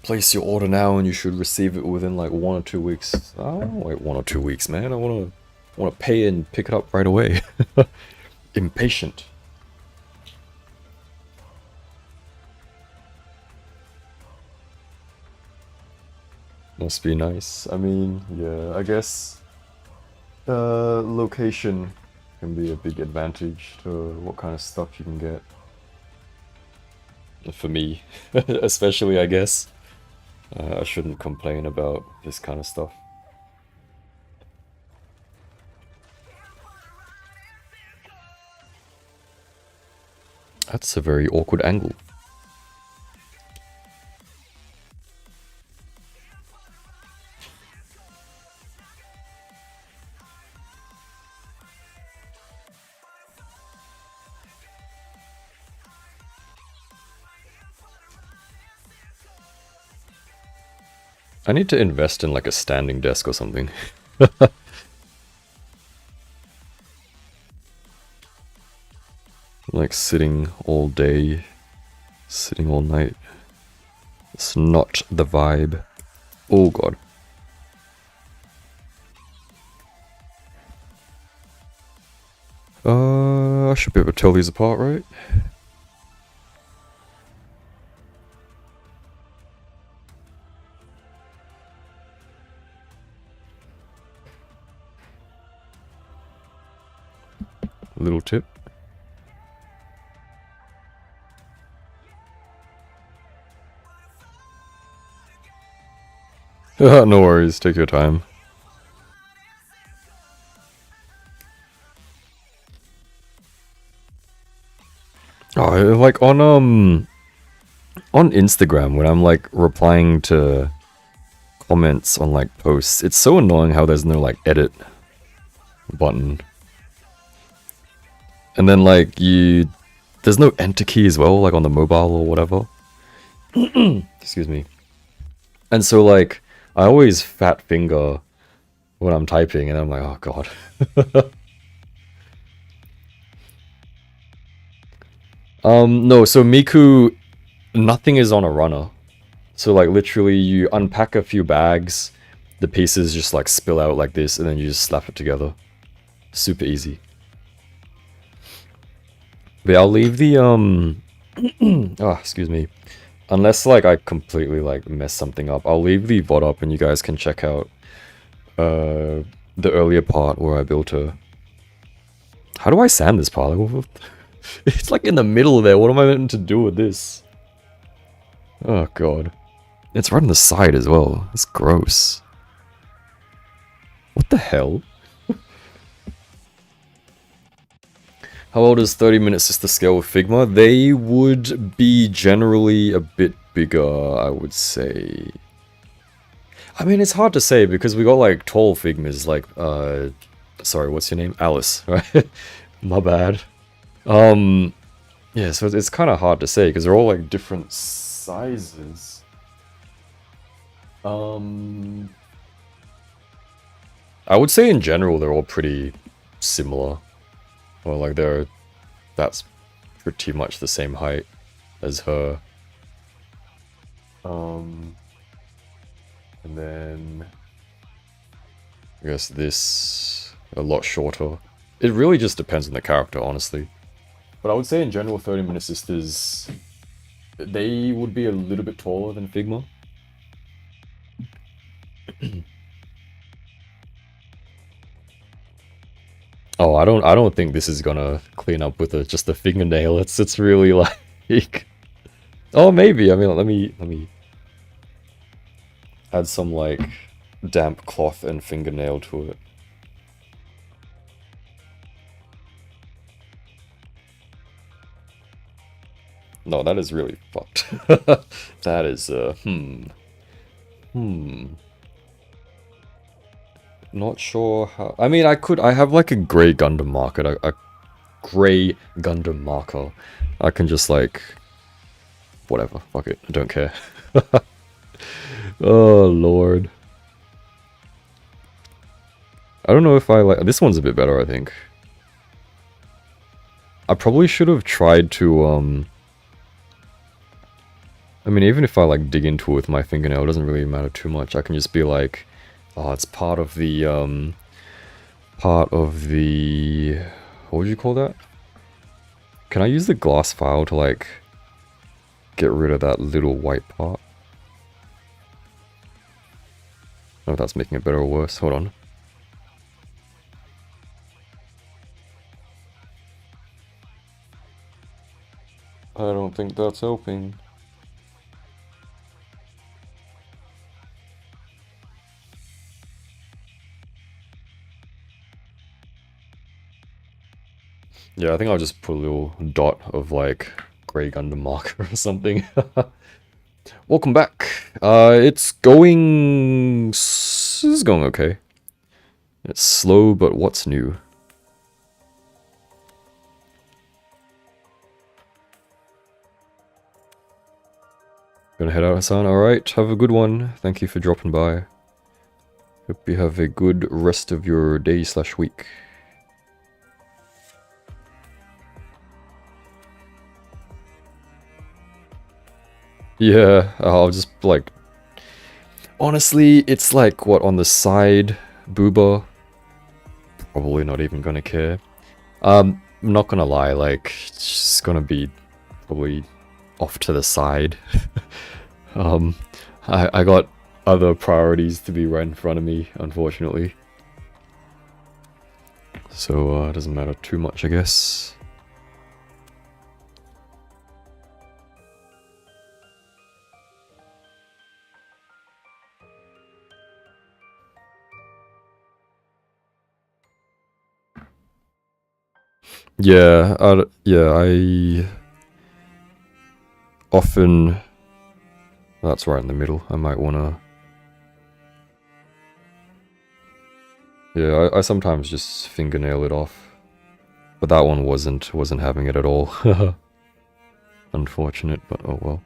place your order now and you should receive it within like 1 or 2 weeks. I don't want to wait 1 or 2 weeks, man. I want to pay and pick it up right away. Impatient. Must be nice. I mean, yeah, I guess location can be a big advantage to what kind of stuff you can get. For me, especially, I guess. I shouldn't complain about this kind of stuff. That's a very awkward angle. I need to invest in like a standing desk or something. Like sitting all day, sitting all night. It's not the vibe. Oh god. I should be able to tell these apart, right? Little tip. No worries, take your time. Oh, like on Instagram when I'm like replying to comments on like posts, it's so annoying how there's no like edit button. And then like there's no enter key as well, like on the mobile or whatever. Excuse me. And so like I always fat finger when I'm typing and I'm like, oh god. No, so Miku, nothing is on a runner. So like literally you unpack a few bags, the pieces just like spill out like this and then you just slap it together. Super easy. But I'll leave the oh, excuse me. Unless like I completely like mess something up, I'll leave the VOD up and you guys can check out the earlier part where I built her. How do I sand this part? It's like in the middle there. What am I meant to do with this? Oh god. It's right on the side as well. It's gross. What the hell? How old is 30-minute sister scale with Figma? They would be generally a bit bigger, I would say. I mean, it's hard to say because we got like 12 Figmas, like, sorry, what's your name? Alice, right? My bad. Yeah, so it's kind of hard to say because they're all like different sizes. I would say in general they're all pretty similar. Or like that's pretty much the same height as her. And then I guess this a lot shorter. It really just depends on the character, honestly. But I would say in general 30-minute sisters, they would be a little bit taller than Figma. Oh, I don't think this is gonna clean up with just a fingernail. It's really like oh, maybe. I mean, let me add some like damp cloth and fingernail to it. No, that is really fucked. That is Not sure how. I mean, I have like a grey Gundam marker, a grey Gundam marker. I can just like whatever, fuck it, I don't care. Oh lord. I don't know if I like this one's a bit better, I think. I probably should have tried to I mean, even if I like dig into it with my fingernail, it doesn't really matter too much. I can just be like, oh, it's part of the what would you call that? Can I use the glass file to like get rid of that little white part? I don't know if that's making it better or worse. Hold on. I don't think that's helping. Yeah, I think I'll just put a little dot of like grey Gundam marker or something. Welcome back. It's going okay. It's slow, but what's new? Gonna head out, Hassan. Alright, have a good one. Thank you for dropping by. Hope you have a good rest of your day/week. Yeah, I'll just like... Honestly, it's like, what, on the side, booba? Probably not even gonna care. I'm not gonna lie, like, it's just gonna be probably off to the side. I got other priorities to be right in front of me, unfortunately. So, it doesn't matter too much, I guess. Yeah, I often... That's right in the middle. I might wanna... Yeah, I sometimes just fingernail it off. But that one wasn't having it at all. Unfortunate, but oh well.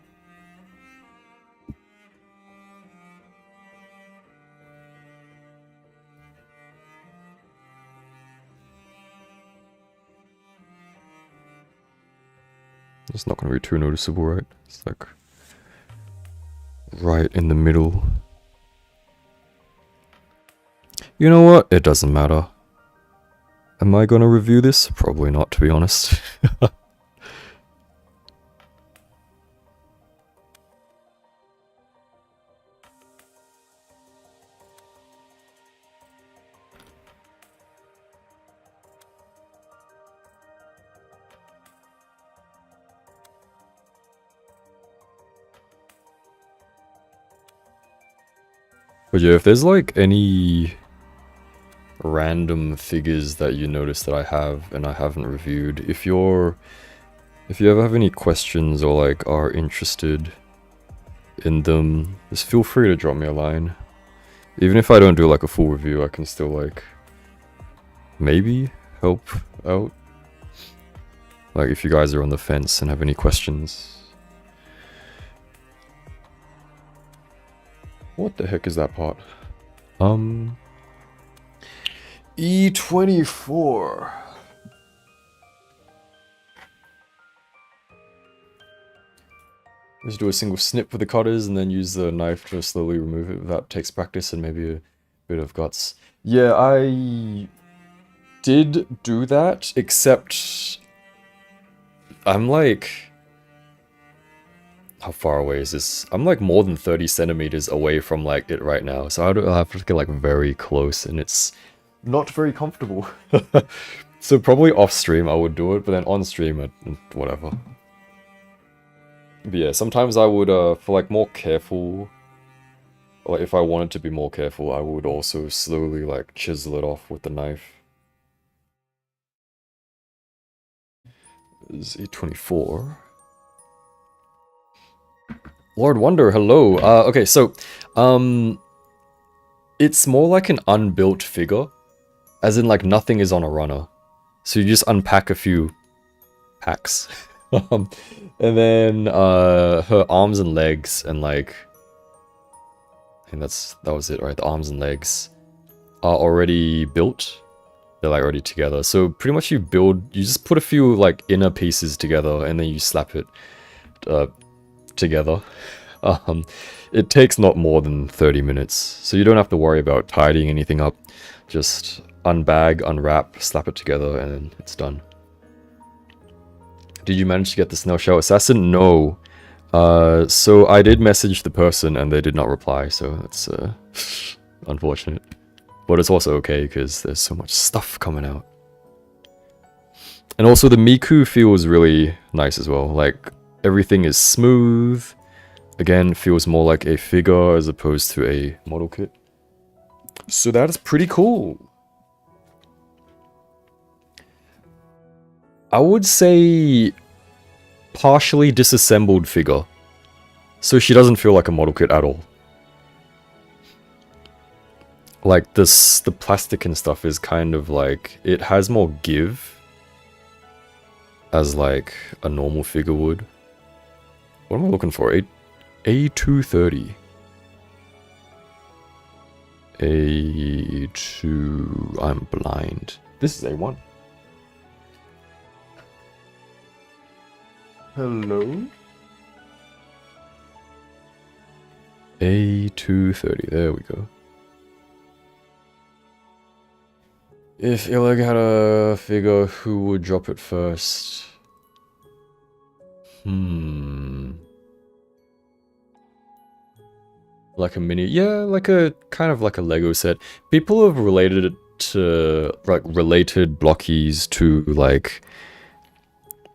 It's not gonna be too noticeable, right? It's like... right in the middle. You know what? It doesn't matter. Am I gonna review this? Probably not, to be honest. But yeah, if there's like any random figures that you notice that I have and I haven't reviewed, if you ever have any questions or like are interested in them, just feel free to drop me a line. Even if I don't do like a full review, I can still like maybe help out. Like if you guys are on the fence and have any questions. What the heck is that part? E24. Just do a single snip with the cutters and then use the knife to slowly remove it. That takes practice and maybe a bit of guts. Yeah, I did do that, except I'm like... How far away is this? I'm like more than 30 centimeters away from like it right now, so I have to get like very close and it's not very comfortable. So probably off stream I would do it, but then on stream, whatever. But yeah, sometimes I would, for like more careful, like if I wanted to be more careful, I would also slowly like chisel it off with the knife. This is E24. Lord Wonder, hello. Okay, so, it's more like an unbuilt figure, as in like nothing is on a runner. So you just unpack a few packs. And then, her arms and legs and like, I think that was it, right? The arms and legs are already built. They're like already together. So pretty much you just put a few like inner pieces together and then you slap it, together. It takes not more than 30 minutes, so you don't have to worry about tidying anything up. Just unbag, unwrap, slap it together, and then it's done. Did you manage to get the Snail Shell Assassin? No. So I did message the person and they did not reply, so that's unfortunate. But it's also okay because there's so much stuff coming out. And also the Miku feels really nice as well. Like, everything is smooth. Again, feels more like a figure as opposed to a model kit. So that is pretty cool. I would say partially disassembled figure. So she doesn't feel like a model kit at all. Like the plastic and stuff is kind of like, it has more give as like a normal figure would. What am I looking for? A230. A2... I'm blind. This is A1. Hello? A230. There we go. If Illig had a figure, who would drop it first? Like a mini, yeah, like a kind of like a Lego set. People have related it to like related Blokees to like,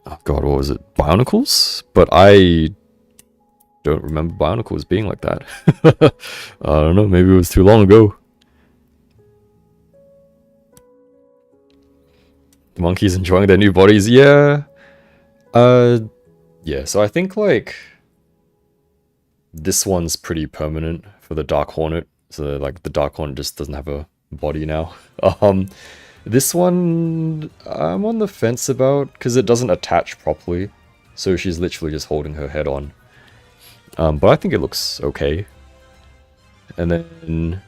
oh god, what was it? Bionicles? But I don't remember Bionicles being like that. I don't know, maybe it was too long ago. The monkeys enjoying their new bodies, yeah. Yeah, so I think like this one's pretty permanent for the Dark Hornet. So like the Dark Hornet just doesn't have a body now. This one I'm on the fence about because it doesn't attach properly. So she's literally just holding her head on. But I think it looks okay. And then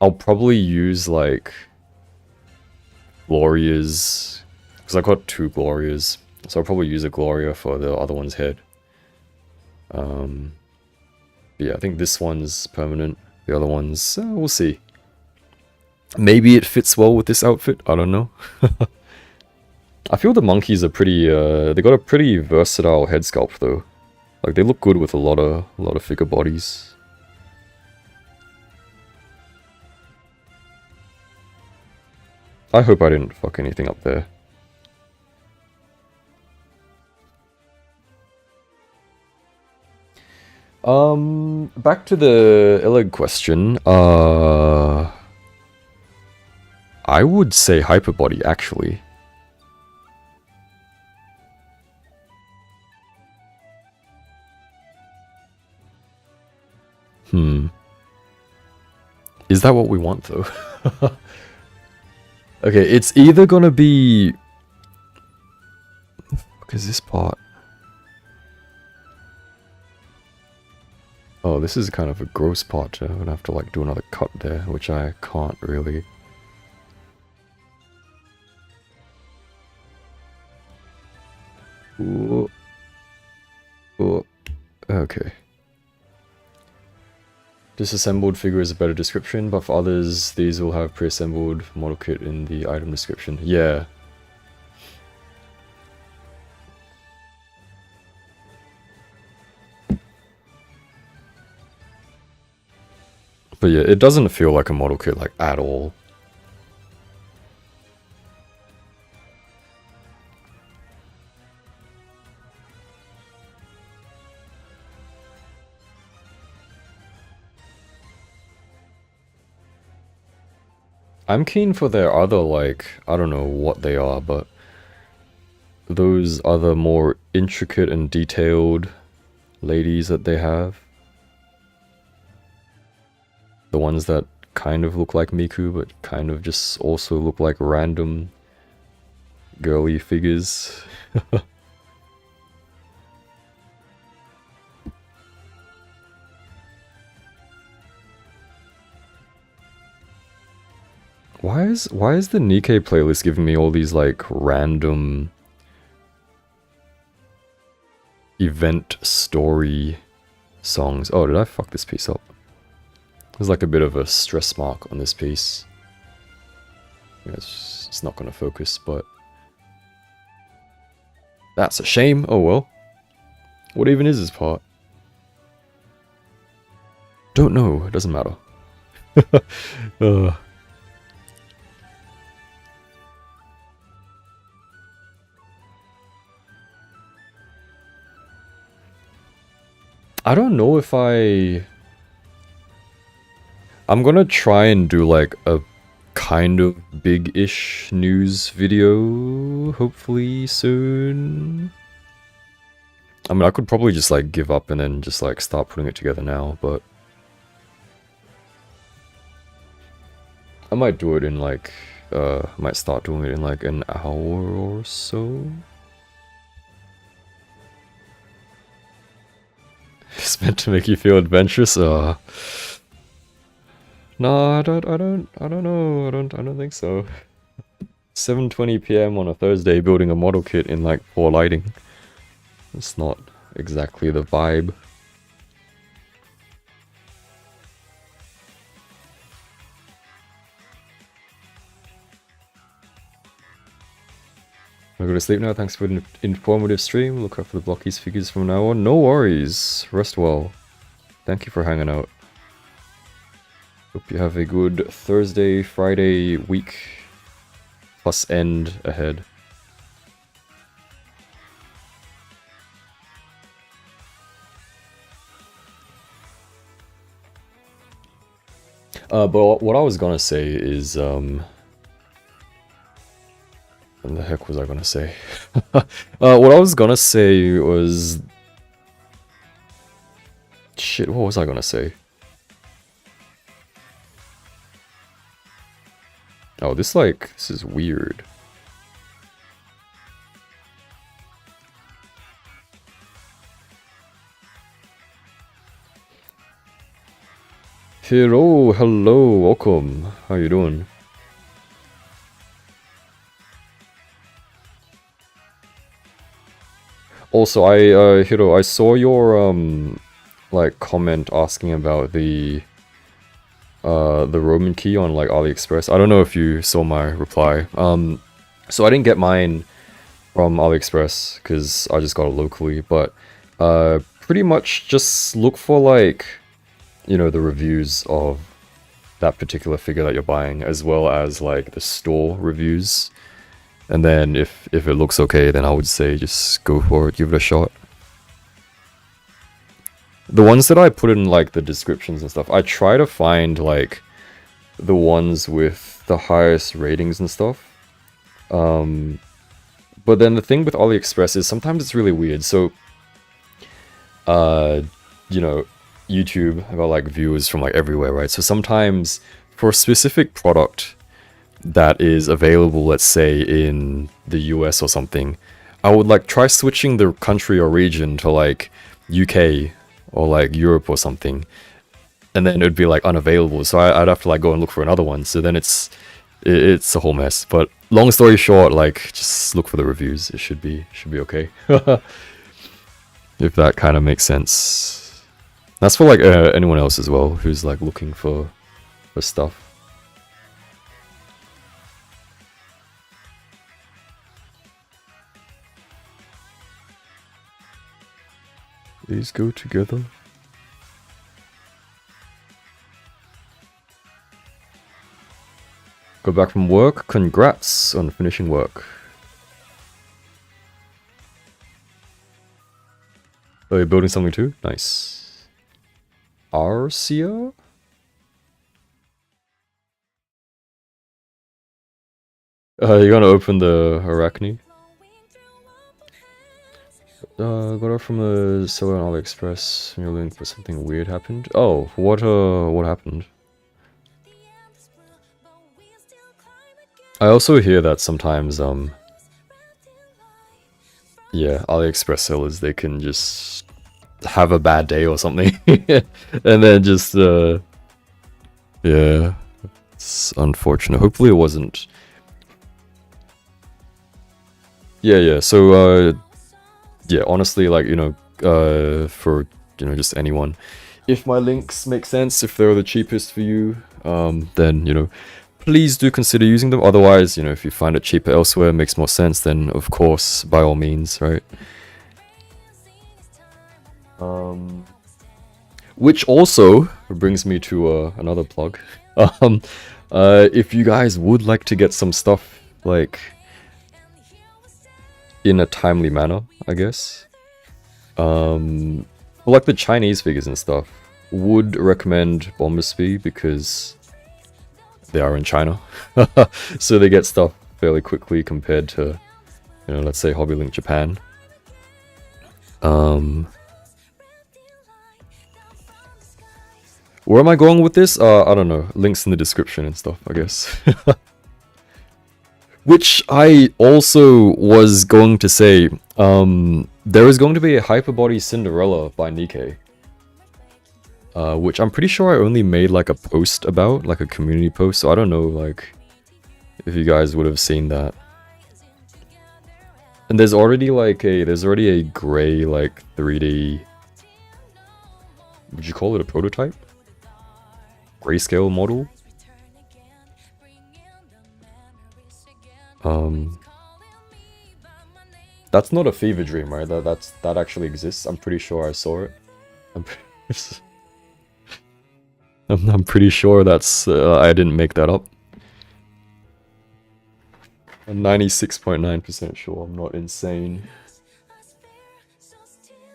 I'll probably use like Gloria's, because I've got two Glorias. So I'll probably use a Gloria for the other one's head. Yeah, I think this one's permanent. The other one's, we'll see. Maybe it fits well with this outfit. I don't know. I feel the monkeys are pretty, they got a pretty versatile head sculpt though. Like they look good with a lot of figure bodies. I hope I didn't fuck anything up there. Back to the Illeg question. I would say Hyperbody, actually. Is that what we want, though? Okay, it's either gonna be... What is this part? Oh, this is kind of a gross part. I'm gonna have to, like, do another cut there, which I can't really. Ooh. Ooh. Okay. Disassembled figure is a better description, but for others, these will have pre-assembled model kit in the item description. Yeah. But yeah, it doesn't feel like a model kit, like, at all. I'm keen for their other, like, I don't know what they are, but those other more intricate and detailed ladies that they have. The ones that kind of look like Miku, but kind of just also look like random girly figures. Why is the Nikkei playlist giving me all these, like, random event story songs? Oh, did I fuck this piece up? There's like a bit of a stress mark on this piece. It's not gonna focus, but that's a shame. Oh well. What even is this part? Don't know. It doesn't matter. I don't know if I'm gonna try and do like a kind of big-ish news video, hopefully soon. I mean, I could probably just like give up and then just like start putting it together now, but I might do it in like, might start doing it in like an hour or so. It's meant to make you feel adventurous. No, I don't know. I don't think so. 7:20 PM on a Thursday, building a model kit in like poor lighting. It's not exactly the vibe. I'm gonna go to sleep now. Thanks for an informative stream. Look out for the Blokees figures from now on. No worries. Rest well. Thank you for hanging out. Hope you have a good Thursday, Friday week plus end ahead. But what I was gonna say is, what the heck was I gonna say? What I was gonna say was... Shit, what was I gonna say? Oh, this is weird. Hiro, hello, welcome. How you doing? Also, Hiro, I saw your, like, comment asking about the Roman key on, like, AliExpress. I don't know if you saw my reply. So I didn't get mine from AliExpress, because I just got it locally, but, pretty much just look for, like, you know, the reviews of that particular figure that you're buying, as well as, like, the store reviews. And then if it looks okay, then I would say just go for it, give it a shot. The ones that I put in like the descriptions and stuff, I try to find like the ones with the highest ratings and stuff. But then the thing with AliExpress is sometimes it's really weird. So, you know, YouTube have got like viewers from like everywhere, right? So sometimes for a specific product that is available, let's say in the US or something, I would like try switching the country or region to like UK or like Europe or something, and then it would be like unavailable. So I'd have to like go and look for another one. So then it's a whole mess. But long story short, like just look for the reviews. It should be okay. If that kind of makes sense. That's for like anyone else as well who's like looking for stuff. These go together. Go back from work. Congrats on finishing work. Oh, you're building something too? Nice. Arcia? You're gonna open the Arachne? Got her from a seller on AliExpress. Your link for something weird happened. Oh, what happened? I also hear that sometimes, yeah, AliExpress sellers, they can just have a bad day or something. And then just, yeah, it's unfortunate. Hopefully it wasn't. Yeah, so, yeah, honestly, like, you know, for, you know, just anyone, if my links make sense, if they're the cheapest for you, then, you know, please do consider using them. Otherwise, you know, if you find it cheaper elsewhere, makes more sense, then of course, by all means, right? Which also brings me to another plug. If you guys would like to get some stuff, like, in a timely manner, I guess, like the Chinese figures and stuff, would recommend Bombasby because they are in China, so they get stuff fairly quickly compared to, you know, let's say HobbyLink Japan. Where am I going with this? I don't know. Links in the description and stuff, I guess. Which I also was going to say, there is going to be a Hyperbody Cinderella by Nikkei. Which I'm pretty sure I only made like a post about, like a community post, so I don't know like if you guys would have seen that. And there's already like a gray like 3D, would you call it a prototype? Grayscale model? That's not a fever dream, right? That actually exists. I'm pretty sure I saw it. I'm pretty sure that's I didn't make that up. I'm 96.9% sure I'm not insane.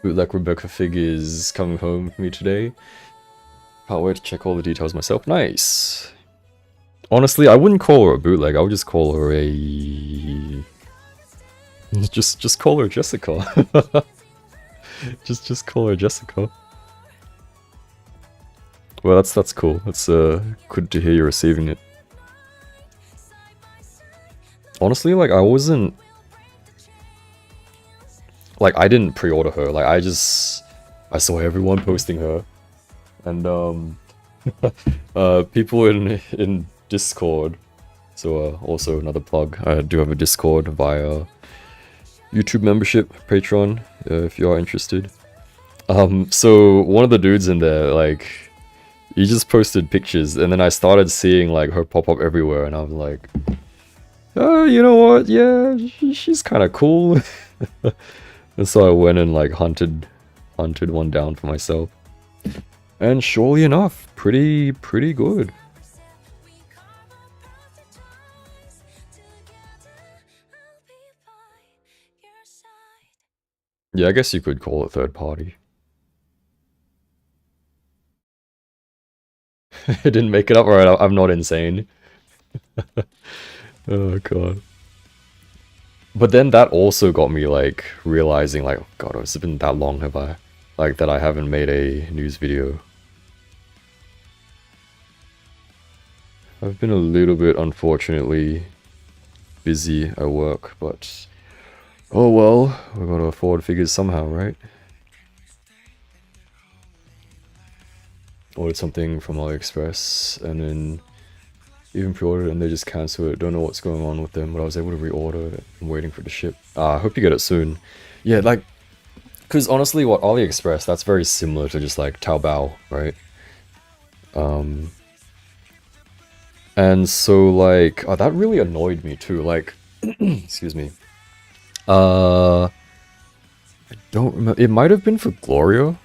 Bootleg Rebecca figures coming home with me today. Can't wait to check all the details myself. Nice. Honestly, I wouldn't call her a bootleg. I would just call her a... Just call her Jessica. just call her Jessica. Well, that's cool. That's good to hear you're receiving it. Honestly, like I wasn't... Like I didn't pre-order her. Like I saw everyone posting her. And people in Discord, so also another plug, I do have a Discord via YouTube membership, Patreon, if you are interested. So one of the dudes in there, like, he just posted pictures, and then I started seeing like her pop up everywhere, and I was like, oh, you know what, yeah, she's kind of cool. And so I went and like hunted one down for myself. And surely enough, pretty good. Yeah, I guess you could call it third party. I didn't make it up, alright, I'm not insane. Oh god. But then that also got me like realizing like, oh god, it's been that long have I like that I haven't made a news video. I've been a little bit unfortunately busy at work, but oh well, we gotta afford figures somehow, right? Ordered something from AliExpress and then even pre-ordered and they just cancel it. Don't know what's going on with them, but I was able to reorder it. I'm waiting for it to ship. I hope you get it soon. Yeah, like, because honestly, what AliExpress, that's very similar to just like Taobao, right? And so like, oh, that really annoyed me too. Like, excuse me. I don't remember. It might have been for Gloria.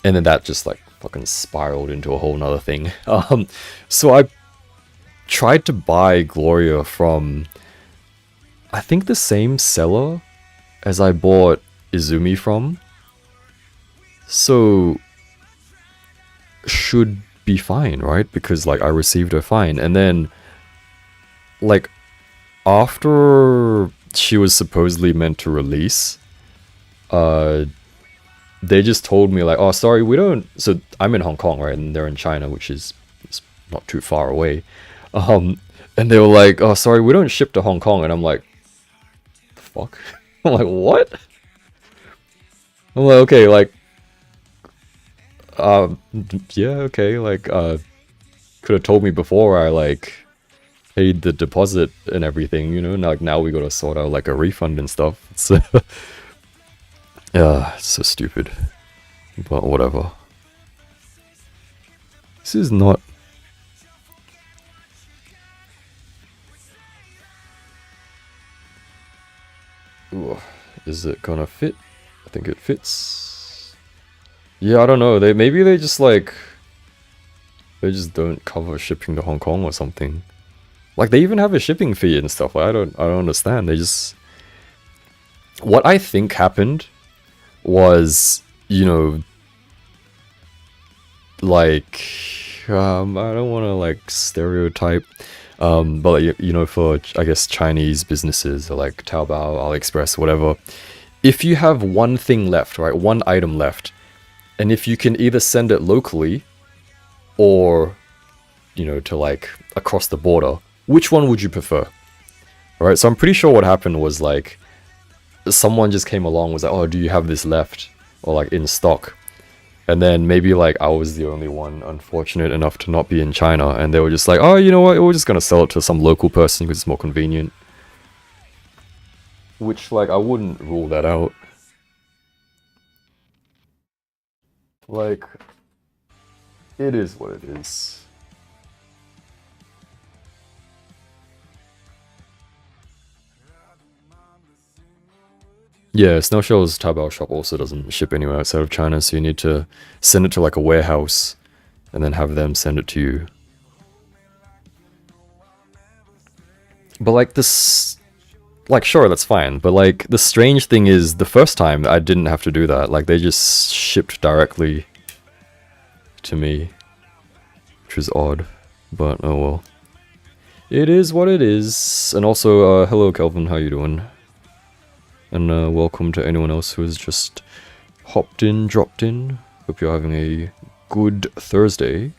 And then that just like fucking spiraled into a whole nother thing. So I tried to buy Gloria from, I think, the same seller as I bought Izumi from. So should be fine, right? Because like I received her fine. And then like after she was supposedly meant to release, they just told me like, oh sorry, we don't, so I'm in Hong Kong, right? And they're in China, which is it's not too far away. And they were like, oh sorry, we don't ship to Hong Kong. And I'm like, the fuck? I'm like, what? I'm like, okay, like yeah, okay, like could have told me before I like paid the deposit and everything, you know. And like now we gotta sort out like a refund and stuff. It's yeah, it's so stupid, but whatever. This is not. Ooh, is it gonna fit? I think it fits. Yeah, I don't know. Maybe they just like they just don't cover shipping to Hong Kong or something. Like they even have a shipping fee and stuff. Like, I don't understand. They just, what I think happened was, you know, like I don't want to like stereotype, but like, you know, for I guess Chinese businesses or like Taobao, AliExpress, whatever, if you have one thing left, right, one item left, and if you can either send it locally or, you know, to like across the border, which one would you prefer? Alright, so I'm pretty sure what happened was like someone just came along, was like, oh, do you have this left or like in stock? And then maybe like I was the only one unfortunate enough to not be in China, and they were just like, oh, you know what, we're just gonna sell it to some local person because it's more convenient. Which like I wouldn't rule that out. Like, it is what it is. Yeah, Snowshell's Taobao shop also doesn't ship anywhere outside of China, so you need to send it to like a warehouse and then have them send it to you. But like this, like sure, that's fine, but like the strange thing is the first time I didn't have to do that. Like they just shipped directly to me, which is odd, but oh well. It is what it is. And also, hello Kelvin, how you doing? And welcome to anyone else who has just hopped in, dropped in. Hope you're having a good Thursday.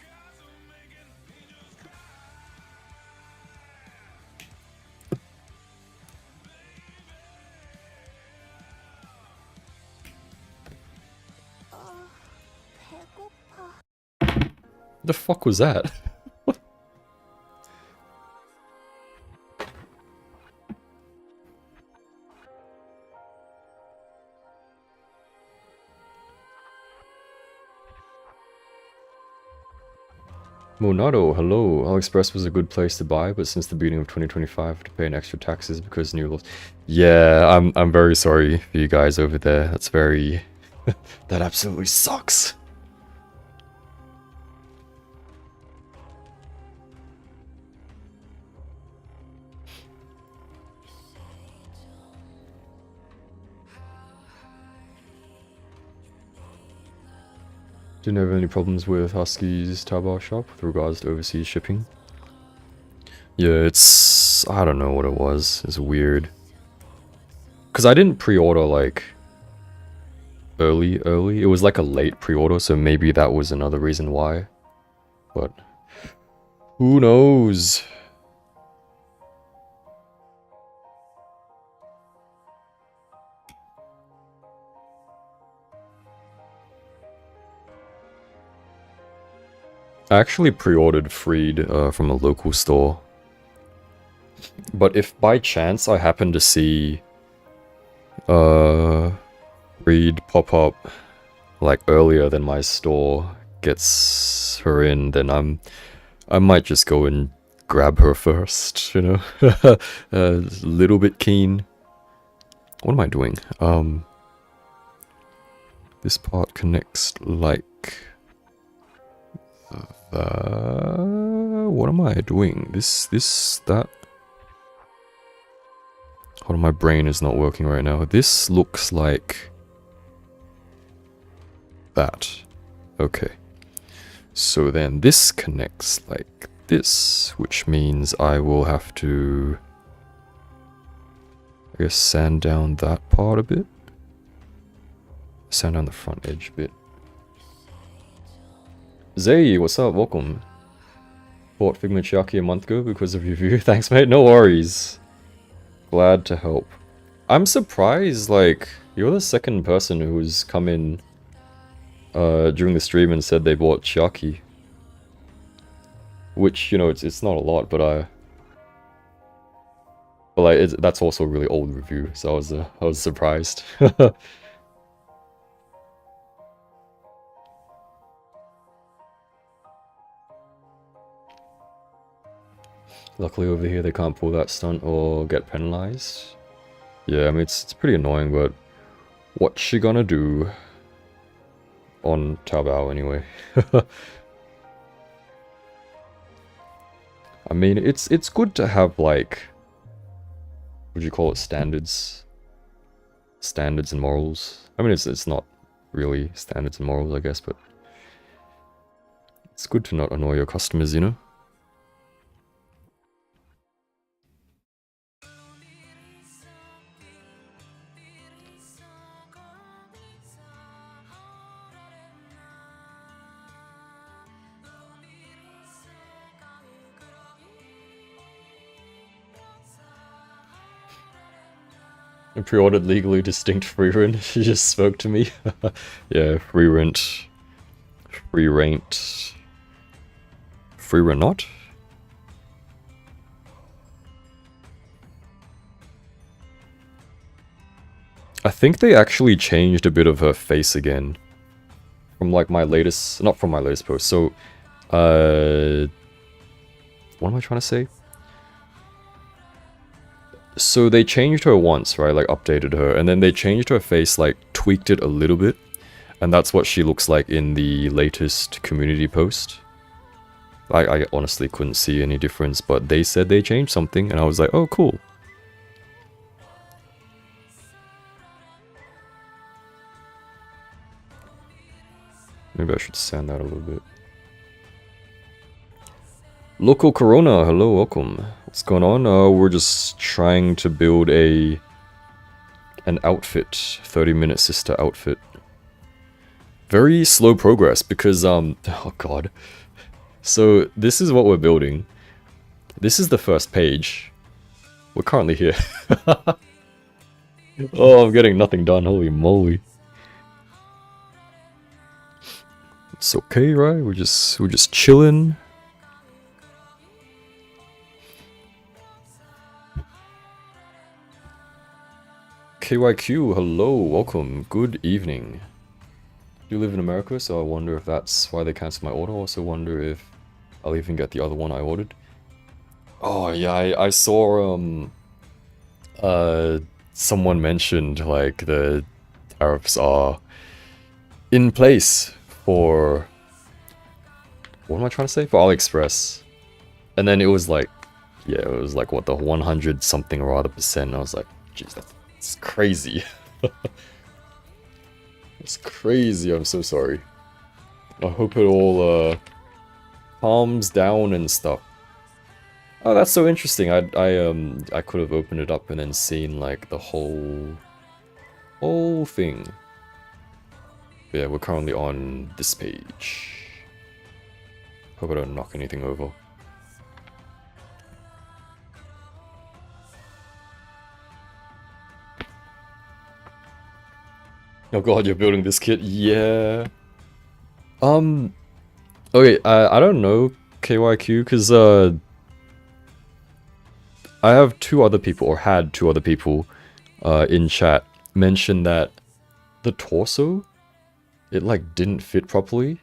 The fuck was that? Monado, hello. AliExpress was a good place to buy, but since the beginning of 2025, I have to pay an extra taxes because new laws. Yeah, I'm very sorry for you guys over there. That's very that absolutely sucks. Didn't have any problems with Husky's Taobao shop with regards to overseas shipping. Yeah, it's... I don't know what it was. It's weird. Because I didn't pre-order, like, early. It was like a late pre-order, so maybe that was another reason why. But... who knows? I actually pre-ordered Friede from a local store. But if by chance I happen to see Friede pop up like earlier than my store gets her in, then I might just go and grab her first, you know? A little bit keen. What am I doing? This part connects like what am I doing? That. Hold on, my brain is not working right now. This looks like that. Okay. So then this connects like this, which means I will have to, I guess, sand down that part a bit. Sand down the front edge a bit. Zay, what's up? Welcome. Bought Figment Chiaki a month ago because of your review. Thanks, mate. No worries. Glad to help. I'm surprised, like, you're the second person who's come in during the stream and said they bought Chiaki. Which, you know, it's not a lot, but like, that's also a really old review, so I was surprised. Luckily over here they can't pull that stunt or get penalized. Yeah, I mean, it's pretty annoying, but what's she gonna do? On Taobao, anyway. I mean, it's good to have, like, what do you call it, standards? Standards and morals. I mean, it's not really standards and morals, I guess, but it's good to not annoy your customers, you know? I pre-ordered legally distinct Frieren't. She just spoke to me. Yeah, Frieren't. Frieren't. Frieren't? I think they actually changed a bit of her face again. From like my latest... not from my latest post. So, what am I trying to say? So they changed her once, right? Like updated her, and then they changed her face, like tweaked it a little bit, and that's what she looks like in the latest community post. I honestly couldn't see any difference, but they said they changed something, and I was like, oh, cool. Maybe I should sand that a little bit. Local Corona, hello, welcome. What's going on? We're just trying to build an outfit, 30-minute sister outfit. Very slow progress because, oh god. So, this is what we're building. This is the first page. We're currently here. Oh, I'm getting nothing done, holy moly. It's okay, right? We're just chilling. KYQ, hello, welcome, good evening. You live in America, so I wonder if that's why they cancelled my order. Also wonder if I'll even get the other one I ordered. Oh yeah, I saw someone mentioned like the tariffs are in place for, what am I trying to say? For AliExpress. And then it was like, yeah, it was like what, the 100 something or other percent. I was like, jeez, that's crazy. It's crazy, I'm so sorry. I hope it all calms down and stuff. Oh, that's so interesting. I could have opened it up and then seen like the whole thing. But yeah, we're currently on this page. Hope I don't knock anything over. Oh god, you're building this kit? Yeah. Okay, I don't know KYQ, because I have two other people, or had two other people in chat mention that the torso, it like didn't fit properly,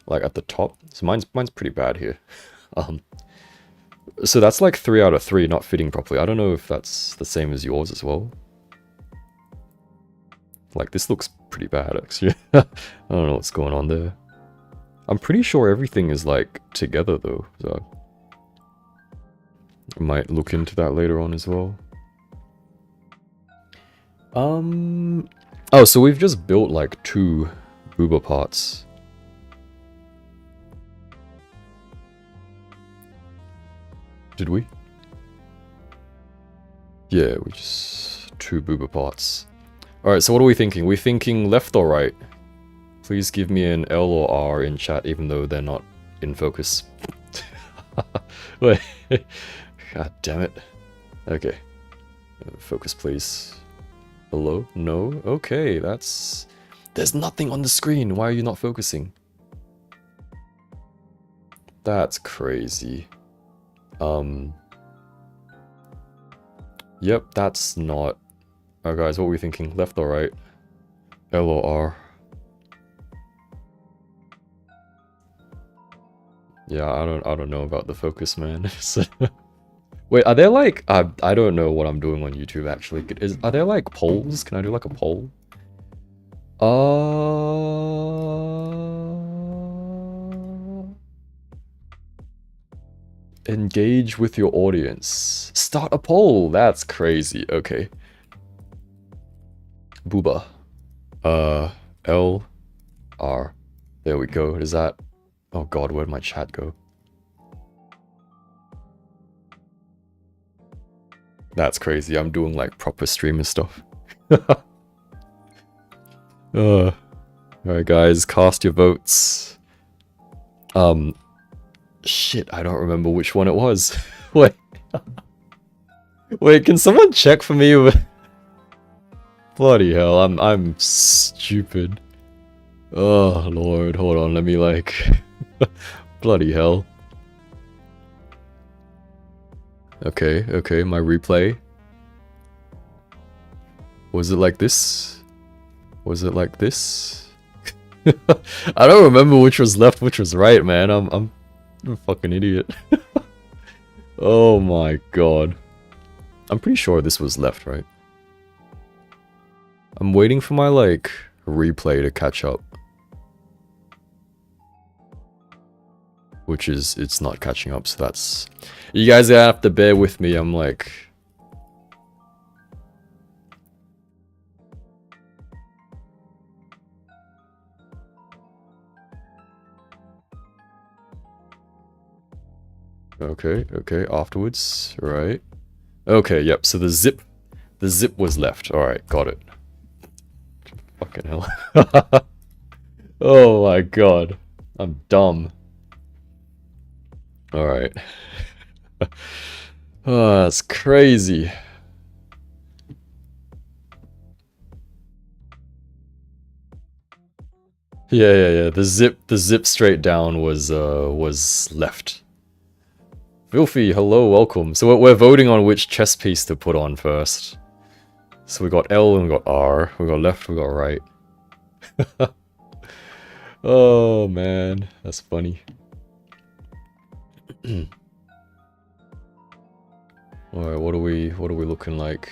like at the top. So mine's pretty bad here. So that's like 3 out of 3 not fitting properly. I don't know if that's the same as yours as well. Like, this looks pretty bad, actually. I don't know what's going on there. I'm pretty sure everything is, like, together, though. So I might look into that later on as well. Oh, so we've just built, like, 2 booba parts. Did we? Yeah, we just... 2 booba parts. Alright, so what are we thinking? We're thinking left or right? Please give me an L or R in chat, even though they're not in focus. Wait. God damn it. Okay. Focus, please. Hello? No? Okay, that's... There's nothing on the screen! Why are you not focusing? That's crazy. Yep, that's not... Alright guys, what are we thinking? Left or right? L or R? Yeah, I don't know about the focus, man. Wait, are there like... I don't know what I'm doing on YouTube, actually. Are there like polls? Can I do like a poll? Engage with your audience. Start a poll! That's crazy. Okay. Booba. L, R. There we go. Is that... Oh god, where'd my chat go? That's crazy. I'm doing like proper streamer stuff. Alright guys, cast your votes. Shit, I don't remember which one it was. Wait. Wait, can someone check for me? Bloody hell, I'm stupid. Oh lord, hold on, let me like... Bloody hell. Okay, okay, my replay. Was it like this? Was it like this? I don't remember which was left, which was right, man. I'm a fucking idiot. Oh my god. I'm pretty sure this was left, right? I'm waiting for my, like, replay to catch up. Which is, it's not catching up, so that's... You guys have to bear with me, I'm like... Okay, okay, afterwards, right. Okay, yep, so the zip was left, alright, got it. Fucking hell. Oh my god, I'm dumb. Alright. Oh, that's crazy. Yeah. The zip straight down was left. Filthy, hello, welcome. So we're voting on which chess piece to put on first. So we got L and we got R. We got left, we got right. Oh man, that's funny. Alright, what are we looking like?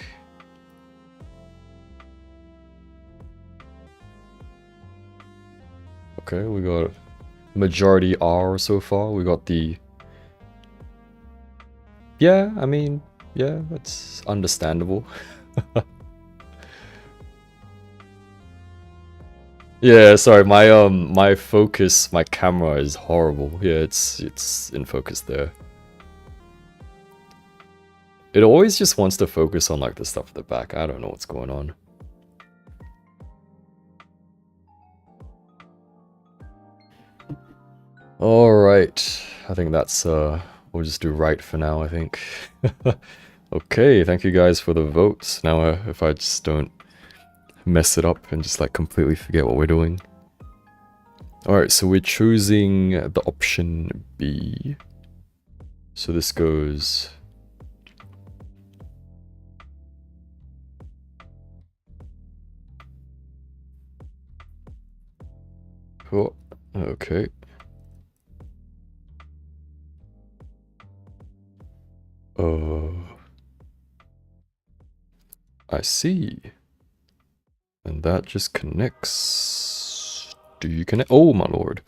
Okay, we got majority R so far. We got the... Yeah, I mean, yeah, that's understandable. Yeah, sorry, my focus, my camera is horrible. Yeah, it's in focus there. It always just wants to focus on like the stuff at the back. I don't know what's going on. Alright, I think that's, we'll just do right for now, I think. Okay, thank you guys for the votes. Now, if I just don't mess it up and just like completely forget what we're doing. Alright, so we're choosing the option B. So this goes... Oh, okay. I see. And that just connects. Do you connect? Oh my lord.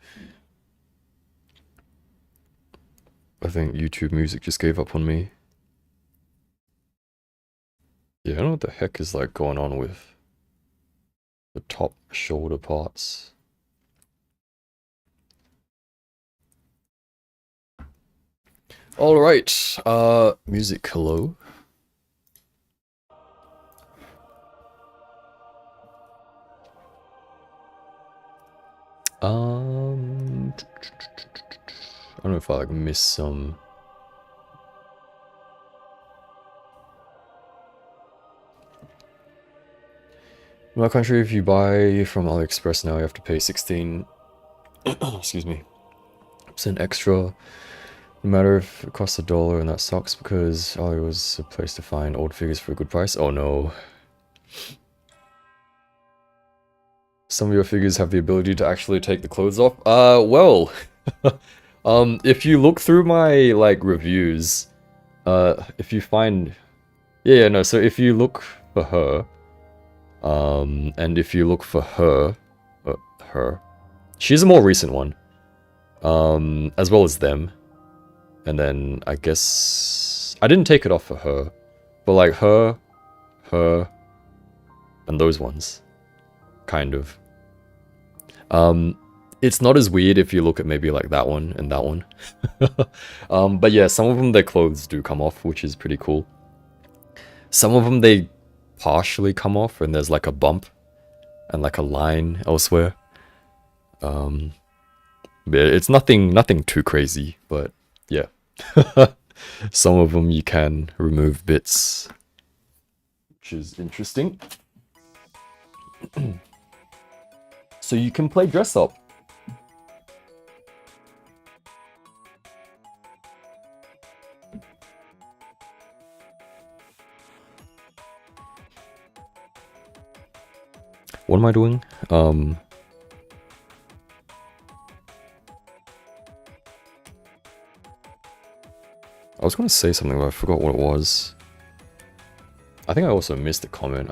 I think YouTube Music just gave up on me. Yeah, I don't know what the heck is like going on with the top shoulder parts. Alright, music, hello. I don't know if I like missed some. In my country, if you buy from AliExpress now, you have to pay 16 excuse me, % extra. No matter if it costs $1, and that sucks because Ali was a place to find old figures for a good price. Oh no. Some of your figures have the ability to actually take the clothes off. Well, if you look through my, like, reviews, if you find... Yeah, no, so if you look for her, and if you look for her, she's a more recent one, as well as them. And then, I guess... I didn't take it off for her, but like her, and those ones. Kind of. It's not as weird if you look at maybe like that one and that one. But yeah, some of them, their clothes do come off, which is pretty cool. Some of them, they partially come off and there's like a bump and like a line elsewhere. It's nothing too crazy, but yeah. Some of them you can remove bits, which is interesting. So you can play dress up. What am I doing? I was going to say something, but I forgot what it was. I think I also missed a comment.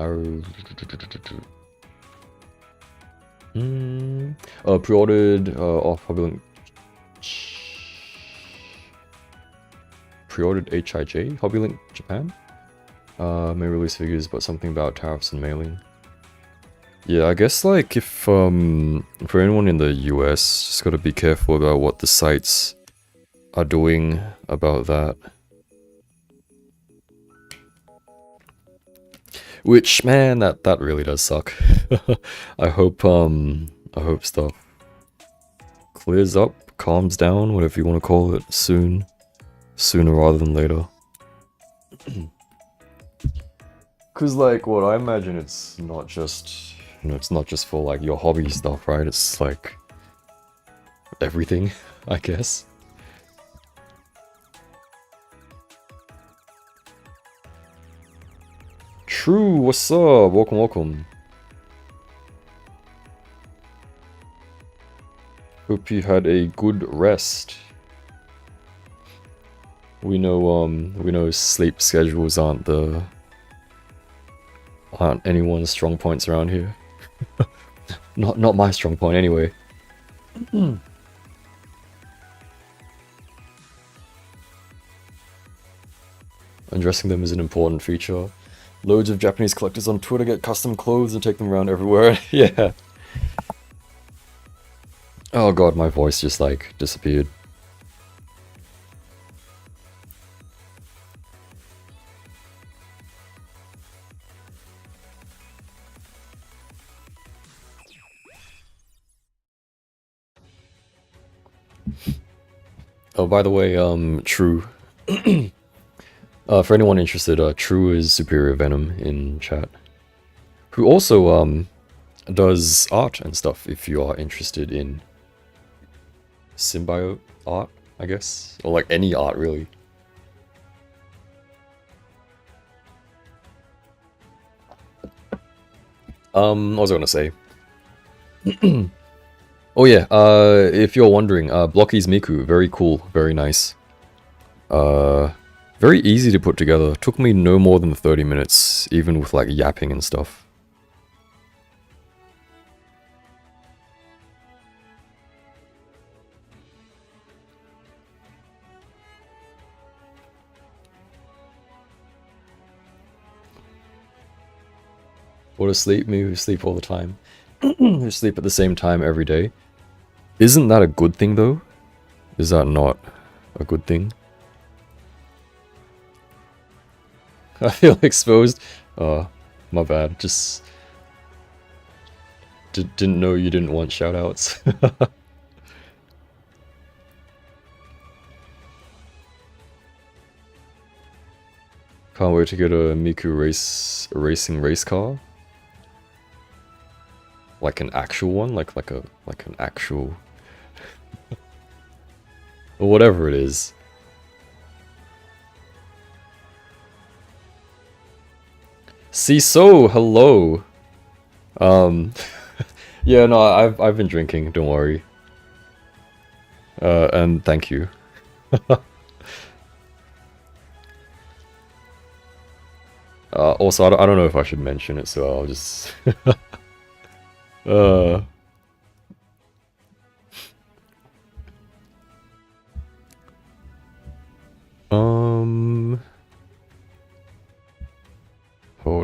Pre-ordered off Hobby Link. Pre-ordered HLJ Hobby Link Japan. May release figures, but something about tariffs and mailing. Yeah, I guess like if for anyone in the US, just gotta be careful about what the sites are doing about that. Which, man, that really does suck. I hope stuff clears up, calms down, whatever you want to call it, soon. Sooner rather than later. Cause like, what I imagine, it's not just, you know, it's not just for like your hobby stuff, right? It's like everything, I guess. True, what's up? Welcome, welcome. Hope you had a good rest. We know sleep schedules aren't anyone's strong points around here. Not my strong point anyway. Undressing them is an important feature. Loads of Japanese collectors on Twitter get custom clothes and take them around everywhere. Yeah. Oh god, my voice just like disappeared. Oh, by the way, True. For anyone interested, True is Superior Venom in chat. Who also, does art and stuff if you are interested in symbiote art, I guess. Or like any art, really. What was I gonna say? Oh yeah, if you're wondering, Blokees Miku, very cool, very nice. Very easy to put together. Took me no more than 30 minutes, even with like yapping and stuff. What a sleep, me who sleep all the time. Who sleep at the same time every day. Isn't that a good thing though? Is that not a good thing? I feel exposed. My bad. Just didn't know you didn't want shoutouts. Can't wait to get a Miku racing race car. Like an actual one, like an actual or whatever it is. So hello. Yeah, no, I've been drinking, don't worry. And thank you. Also, I don't know if I should mention it, so I'll just hold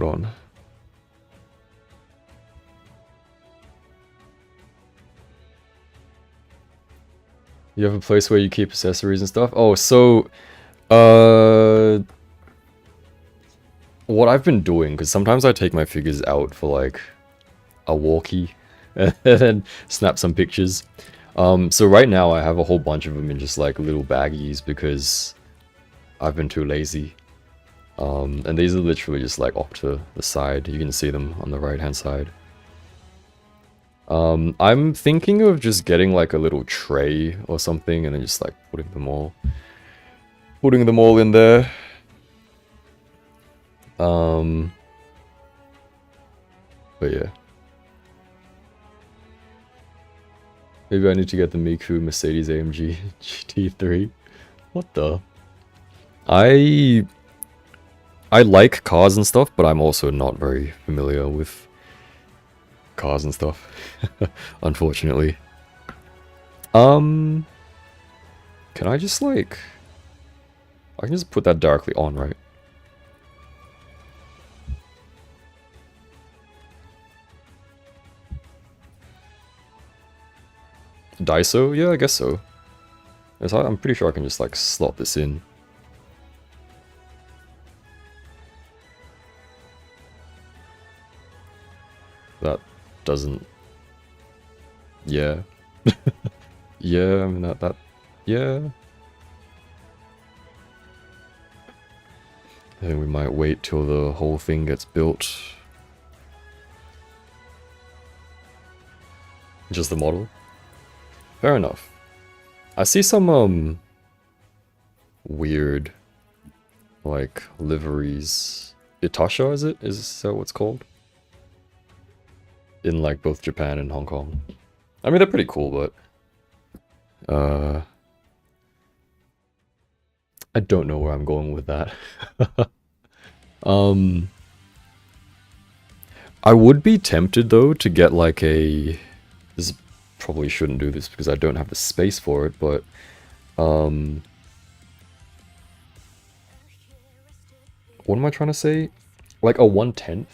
on. You have a place where you keep accessories and stuff? Oh, so, what I've been doing, because sometimes I take my figures out for like a walkie and then snap some pictures. So right now I have a whole bunch of them in just like little baggies because I've been too lazy. And these are literally just like off to the side. You can see them on the right hand side. I'm thinking of just getting like a little tray or something and then just like putting them all in there. But yeah. Maybe I need to get the Miku Mercedes AMG GT3. What the? I like cars and stuff, but I'm also not very familiar with cars and stuff, unfortunately. Can I just like... I can just put that directly on, right? Daiso? Yeah, I guess so. Yes, I'm pretty sure I can just like slot this in. That doesn't... Yeah. Yeah, I mean that... Yeah. I think we might wait till the whole thing gets built. Just the model? Fair enough. I see some, weird, like, liveries. Itasha, is it? Is that what it's called? In, like, both Japan and Hong Kong. I mean, they're pretty cool, but... I don't know where I'm going with that. I would be tempted, though, to get, like, a... This probably shouldn't do this because I don't have the space for it, but... What am I trying to say? Like a 1/10?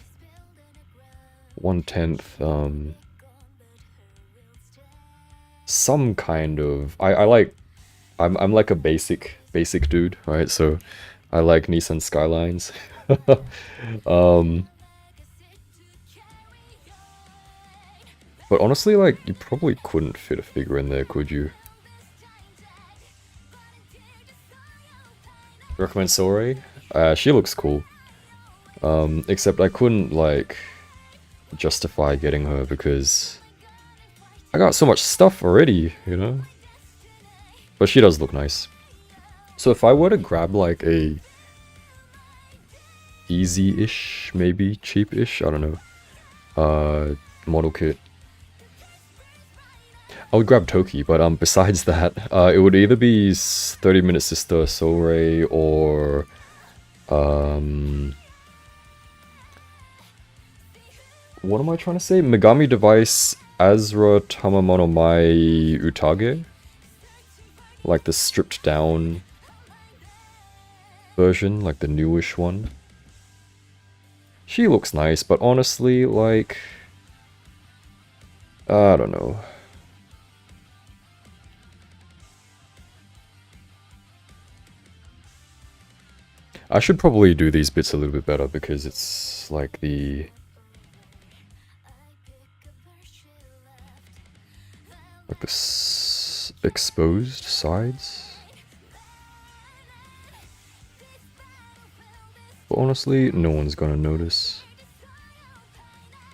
1/10, some kind of... I like... I'm like a basic dude, right? So I like Nissan Skylines. But honestly, like, you probably couldn't fit a figure in there, could you? Recommend Sorei? She looks cool. Except I couldn't, like, justify getting her because I got so much stuff already, you know? But she does look nice. So if I were to grab, like, a easy-ish, maybe cheap-ish, I don't know, model kit, I would grab Toki, but besides that, it would either be 30-minute Sister Sorei or what am I trying to say? Megami Device Azra Tamamono Mai Utage? Like the stripped down version, like the newish one. She looks nice, but honestly, like, I don't know. I should probably do these bits a little bit better because it's like the... like the exposed sides. But honestly, no one's gonna notice.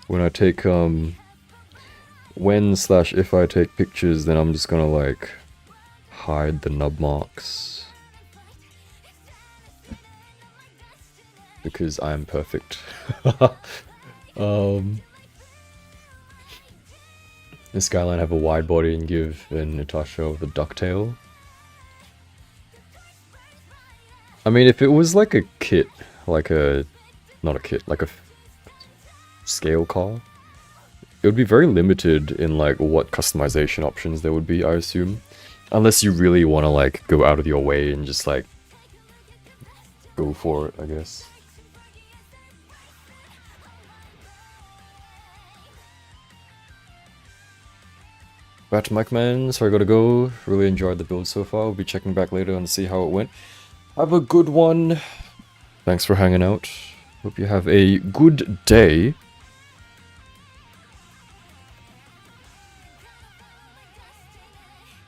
When I take, when/if I take pictures, then I'm just gonna, like, hide the nub marks. Because I am perfect. This Skyline have a wide body and give Natasha the ducktail. I mean, if it was like a kit, like a... not a kit, like a scale car, it would be very limited in like what customization options there would be, I assume. Unless you really want to like go out of your way and just like go for it, I guess. Back to Mike Man, so I gotta go. Really enjoyed the build so far. We'll be checking back later and see how it went. Have a good one. Thanks for hanging out. Hope you have a good day.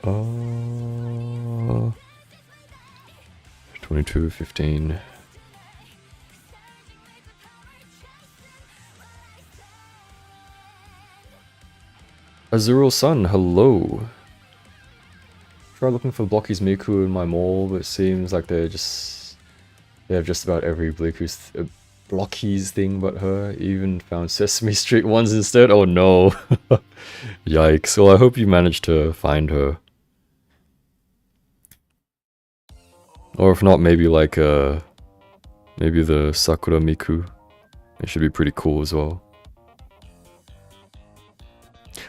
Uh, 22:15. Azuriel Sun, hello. Try looking for Blokees Miku in my mall, but it seems like they have just about every Blokees thing but her. Even found Sesame Street ones instead. Oh no. Yikes. Well, I hope you managed to find her. Or if not, maybe like maybe the Sakura Miku. It should be pretty cool as well.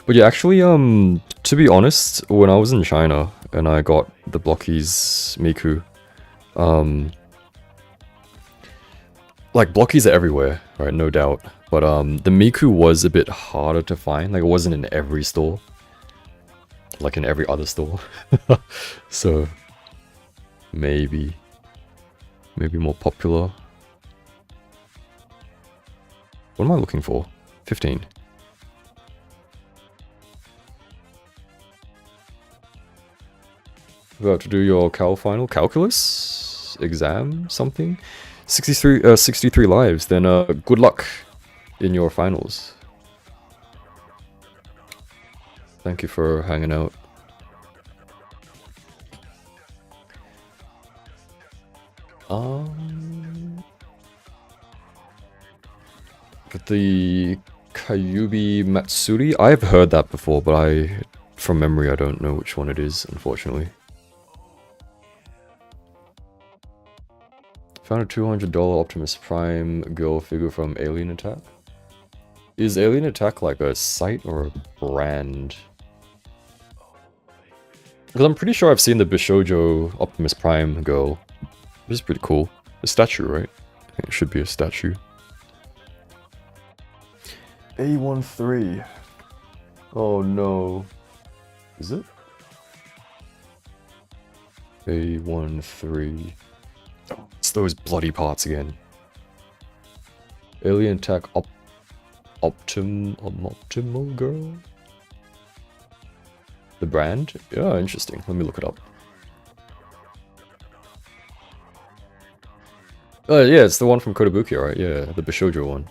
But yeah, actually, to be honest, when I was in China and I got the Blokees Miku, like, Blokees are everywhere, right, no doubt, but the Miku was a bit harder to find, like, it wasn't in every store, like in every other store, so, maybe more popular. What am I looking for? 15. About to do your final calculus exam something. 63 lives. Then good luck in your finals. Thank you for hanging out. But the Kyubi Matsuri, I've heard that before, but from memory, I don't know which one it is, unfortunately. Found a $200 Optimus Prime girl figure from Alien Attack. Is Alien Attack like a site or a brand? Because I'm pretty sure I've seen the Bishojo Optimus Prime girl. This is pretty cool. A statue, right? I think it should be a statue. A13. Oh no. Is it? A13. Oh, it's those bloody parts again. Alien Tech Optimal Girl? The brand? Yeah, interesting. Let me look it up. Oh, yeah, it's the one from Kotobukiya, right? Yeah, the Bishoujo one.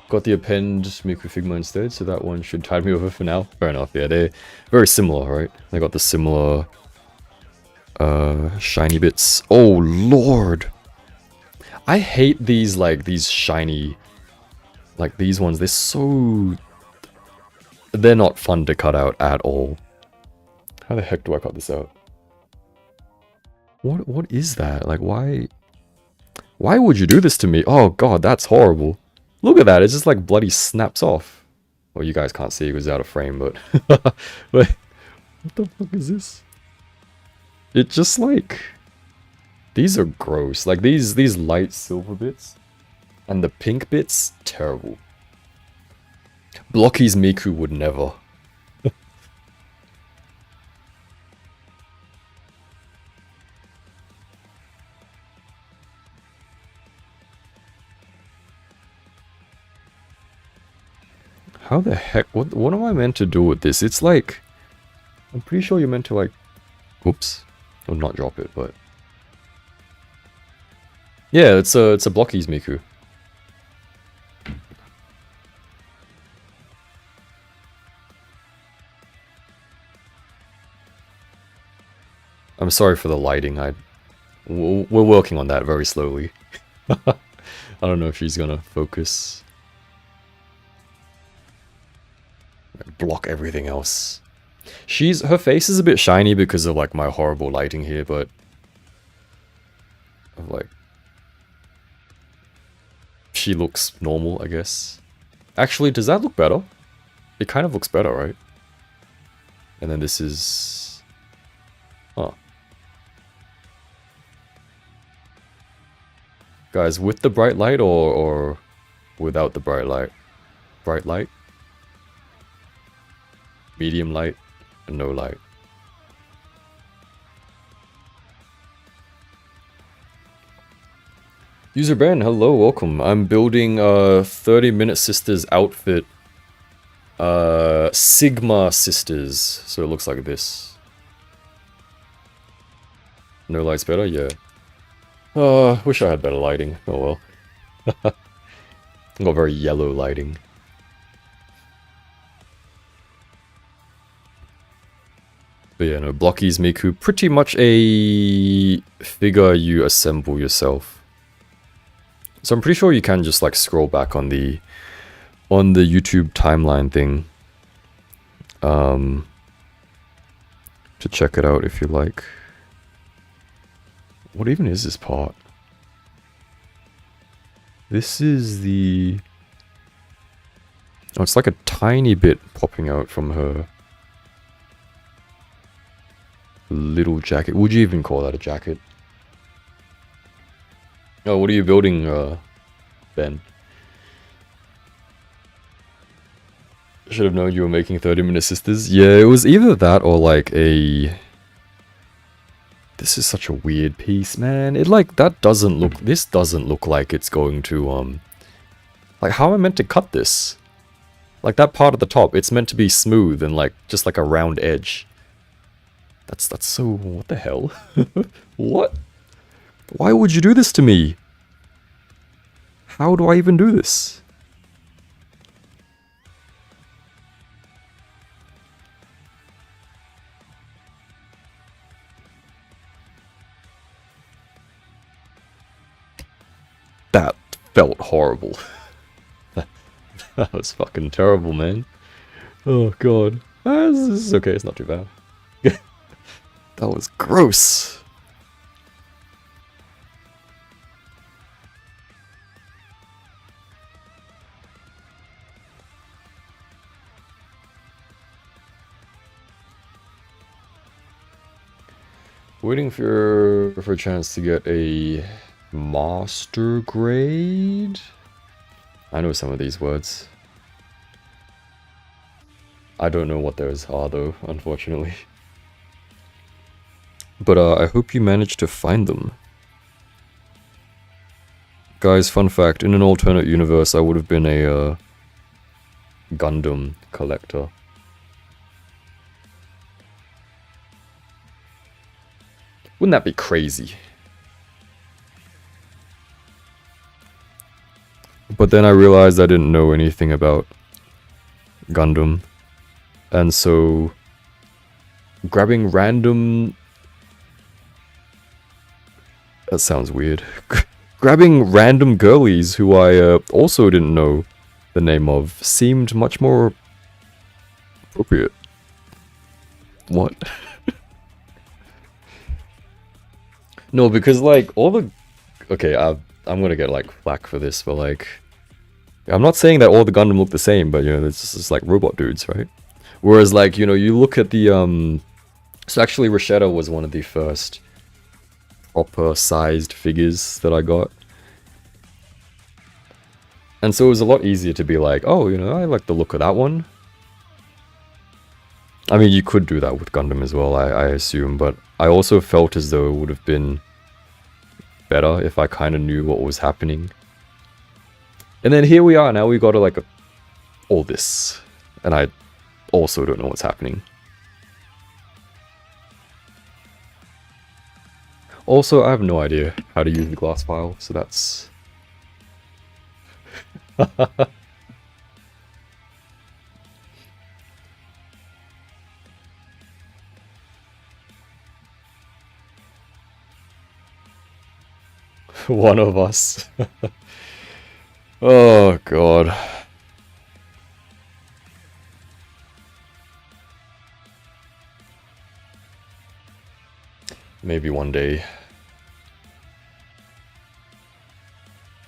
Got the Append Miku Figma instead, so that one should tide me over for now. Fair enough, yeah, they're very similar, right? They got the similar shiny bits. Oh lord! I hate these, like, these shiny, like these ones. They're so... They're not fun to cut out at all. How the heck do I cut this out? What is that? Like, why would you do this to me? Oh god, that's horrible. Look at that, it just like bloody snaps off. Well, you guys can't see it was out of frame, but... Wait, what the fuck is this? It just like... These are gross. Like these light silver bits and the pink bits, terrible. Blokees Miku would never. How the heck? What am I meant to do with this? It's like... I'm pretty sure you're meant to like... Oops. Or not drop it, but... Yeah, it's a Blokees Miku. I'm sorry for the lighting. We're working on that very slowly. I don't know if she's gonna focus. Block everything else. Her face is a bit shiny because of like my horrible lighting here, but like she looks normal, I guess. Actually, does that look better? It kind of looks better, right? And then this is... Huh. Guys, with the bright light or without the bright light? Bright light? Medium light? And no light. User Ben, hello, welcome. I'm building a 30-minute sisters outfit. Sigma sisters. So it looks like this. No light's better? Yeah. Wish I had better lighting. Oh well. Got very yellow lighting. But yeah, no, Blokees Miku, pretty much a figure you assemble yourself. So I'm pretty sure you can just like scroll back on the YouTube timeline thing. To check it out if you like. What even is this part? This is the... Oh, it's like a tiny bit popping out from her little jacket. Would you even call that a jacket? Oh, what are you building, Ben? Should have known you were making 30-minute sisters. Yeah, it was either that or like a... This is such a weird piece, man. It like, that doesn't look... This doesn't look like it's going to, Like, how am I meant to cut this? Like, that part at the top, it's meant to be smooth and like, just like a round edge. That's so... What the hell? What? Why would you do this to me? How do I even do this? That felt horrible. That was fucking terrible, man. Oh god. This is okay, it's not too bad. That was gross. Waiting for a chance to get a master grade. I know some of these words. I don't know what those are though, unfortunately. But I hope you managed to find them. Guys, fun fact, in an alternate universe I would have been a Gundam collector. Wouldn't that be crazy? But then I realized I didn't know anything about Gundam. And so grabbing random... That sounds weird. Grabbing random girlies who I also didn't know the name of seemed much more appropriate. What? No, because like all the... Okay, I'm gonna get like flack for this, but like... I'm not saying that all the Gundam look the same, but you know, it's just like robot dudes, right? Whereas like, you know, you look at the So actually Rashetta was one of the first proper sized figures that I got. And so it was a lot easier to be like, oh, you know, I like the look of that one. I mean, you could do that with Gundam as well, I assume, but I also felt as though it would have been better if I kind of knew what was happening. And then here we are, now we got to like all this. And I also don't know what's happening. Also, I have no idea how to use the glass file, so that's... One of us. Oh, God. Maybe one day.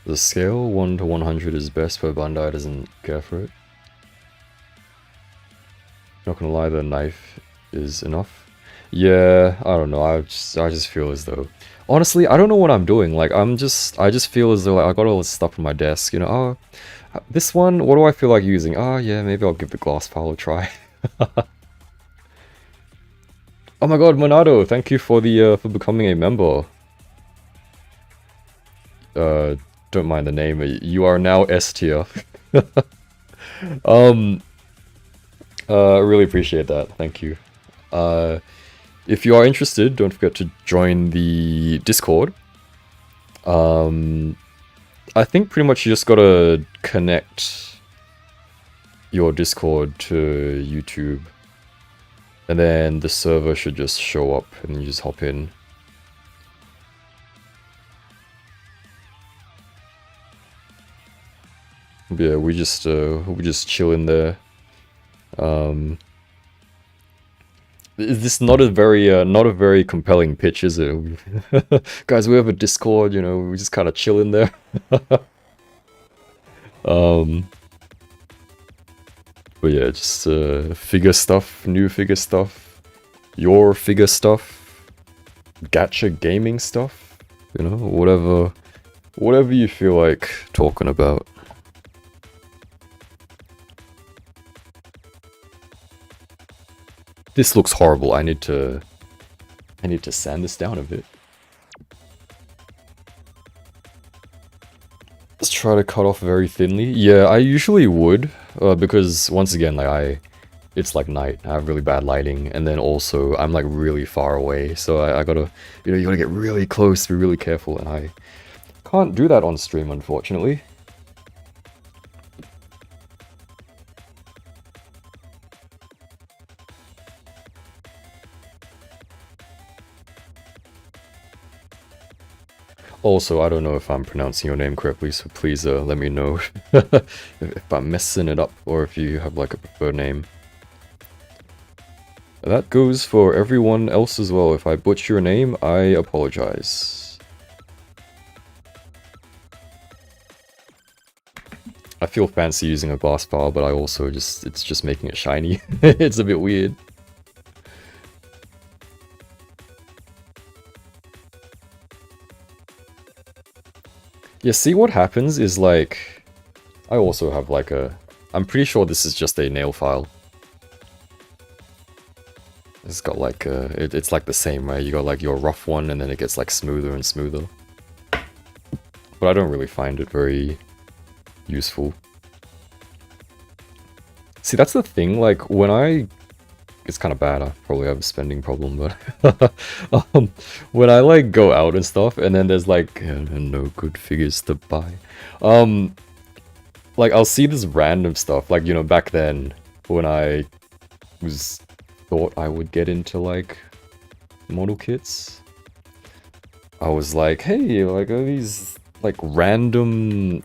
The scale 1 to 100 is best, but Bandai doesn't care for it. Not gonna lie, the knife is enough. Yeah, I don't know, I just feel as though... Honestly, I don't know what I'm doing, like, I just feel as though like, I got all this stuff on my desk, you know, oh, this one, what do I feel like using? Oh yeah, maybe I'll give the glass file a try. Oh my god, Monado, thank you for the, for becoming a member. Don't mind the name, you are now S tier. Really appreciate that, thank you. If you are interested, don't forget to join the Discord. I think pretty much you just gotta connect your Discord to YouTube. And then the server should just show up and you just hop in. Yeah, we just chill in there. This is not a very compelling pitch, is it? Guys, we have a Discord, you know, we just kind of chill in there. But yeah, just figure stuff, new figure stuff, your figure stuff, gacha gaming stuff, you know, whatever you feel like talking about. This looks horrible. I need to sand this down a bit. Let's try to cut off very thinly. Yeah, I usually would, because once again, like it's like night. I have really bad lighting, and then also I'm like really far away, so I gotta, you know, you gotta get really close, be really careful, and I can't do that on stream, unfortunately. Also, I don't know if I'm pronouncing your name correctly, so please let me know if I'm messing it up, or if you have like a preferred name. That goes for everyone else as well. If I butcher your name, I apologize. I feel fancy using a glass file, but I also it's just making it shiny. It's a bit weird. Yeah, see what happens is like, I also have like I'm pretty sure this is just a nail file. It's got like it's like the same, right? You got like your rough one, and then it gets like smoother and smoother. But I don't really find it very useful. See, that's the thing, like, when it's kind of bad, I probably have a spending problem, but when I, like, go out and stuff, and then there's, like, no good figures to buy, like, I'll see this random stuff, like, you know, back then, when I thought I would get into, like, model kits, I was like, hey, like, are these, like, random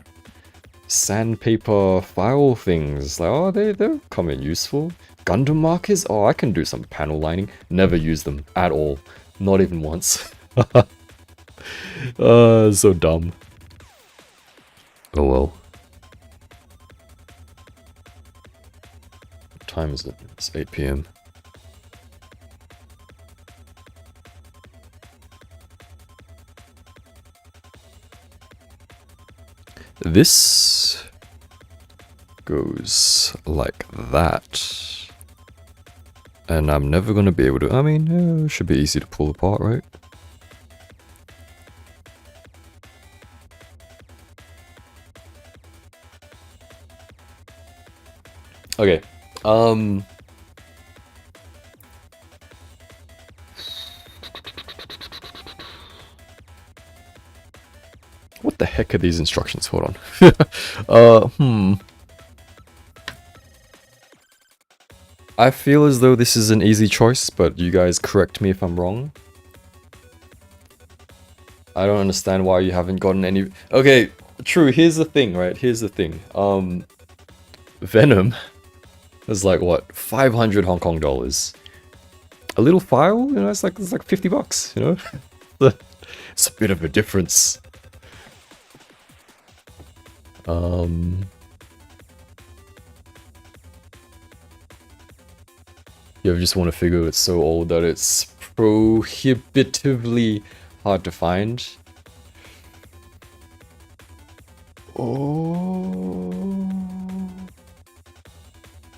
sandpaper file things, like, oh, they're come in useful. Gundam markers, oh, I can do some panel lining. Never use them at all, not even once. So dumb. Oh well. What time is it? It's 8 PM. This goes like that. And I'm never gonna be able to, I mean, it should be easy to pull apart, right? Okay, what the heck are these instructions? Hold on. I feel as though this is an easy choice, but you guys correct me if I'm wrong. I don't understand why you haven't gotten any... Okay, true, here's the thing, right? Here's the thing. Venom is like, what, 500 Hong Kong dollars. A little file, you know, it's like $50, you know? It's a bit of a difference. You ever just want to figure it's so old that it's prohibitively hard to find? Oh.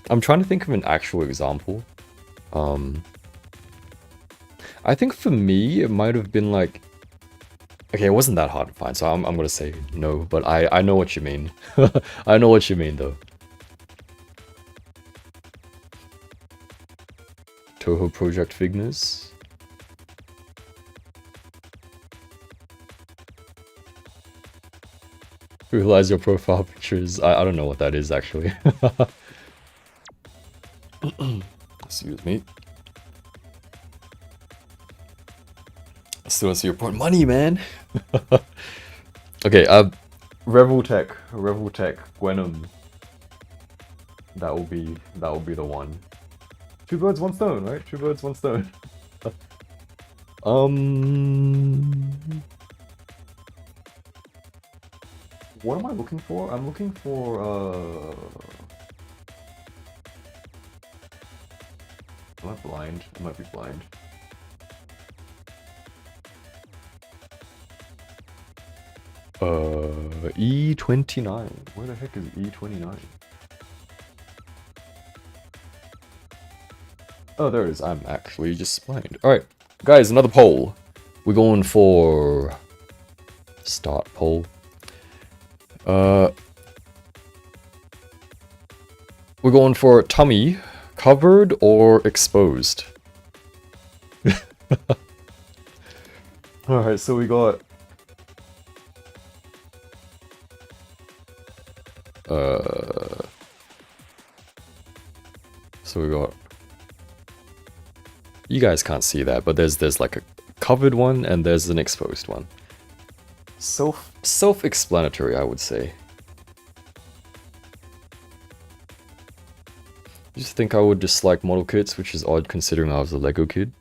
I'm trying to think of an actual example. I think for me, it might have been like... Okay, it wasn't that hard to find, so I'm gonna say no, but I know what you mean. I know what you mean, though. Toho Project Figures. Realize your profile pictures. I don't know what that is, actually. Excuse me. I still don't see your point. Money, man! Okay, Revoltech, Gwenum. That will be the one. Two birds, one stone, right? Two birds, one stone. What am I looking for? I'm looking for, Am I blind? I might be blind. E29. Where the heck is E29? Oh, there it is. I'm actually just blind. Alright, guys, another poll. We're going for... Start poll. We're going for tummy, covered or exposed. Alright, so we got... So we got... You guys can't see that, but there's like a covered one and there's an exposed one. Self-explanatory, I would say. I just think I would dislike model kits, which is odd considering I was a Lego kid.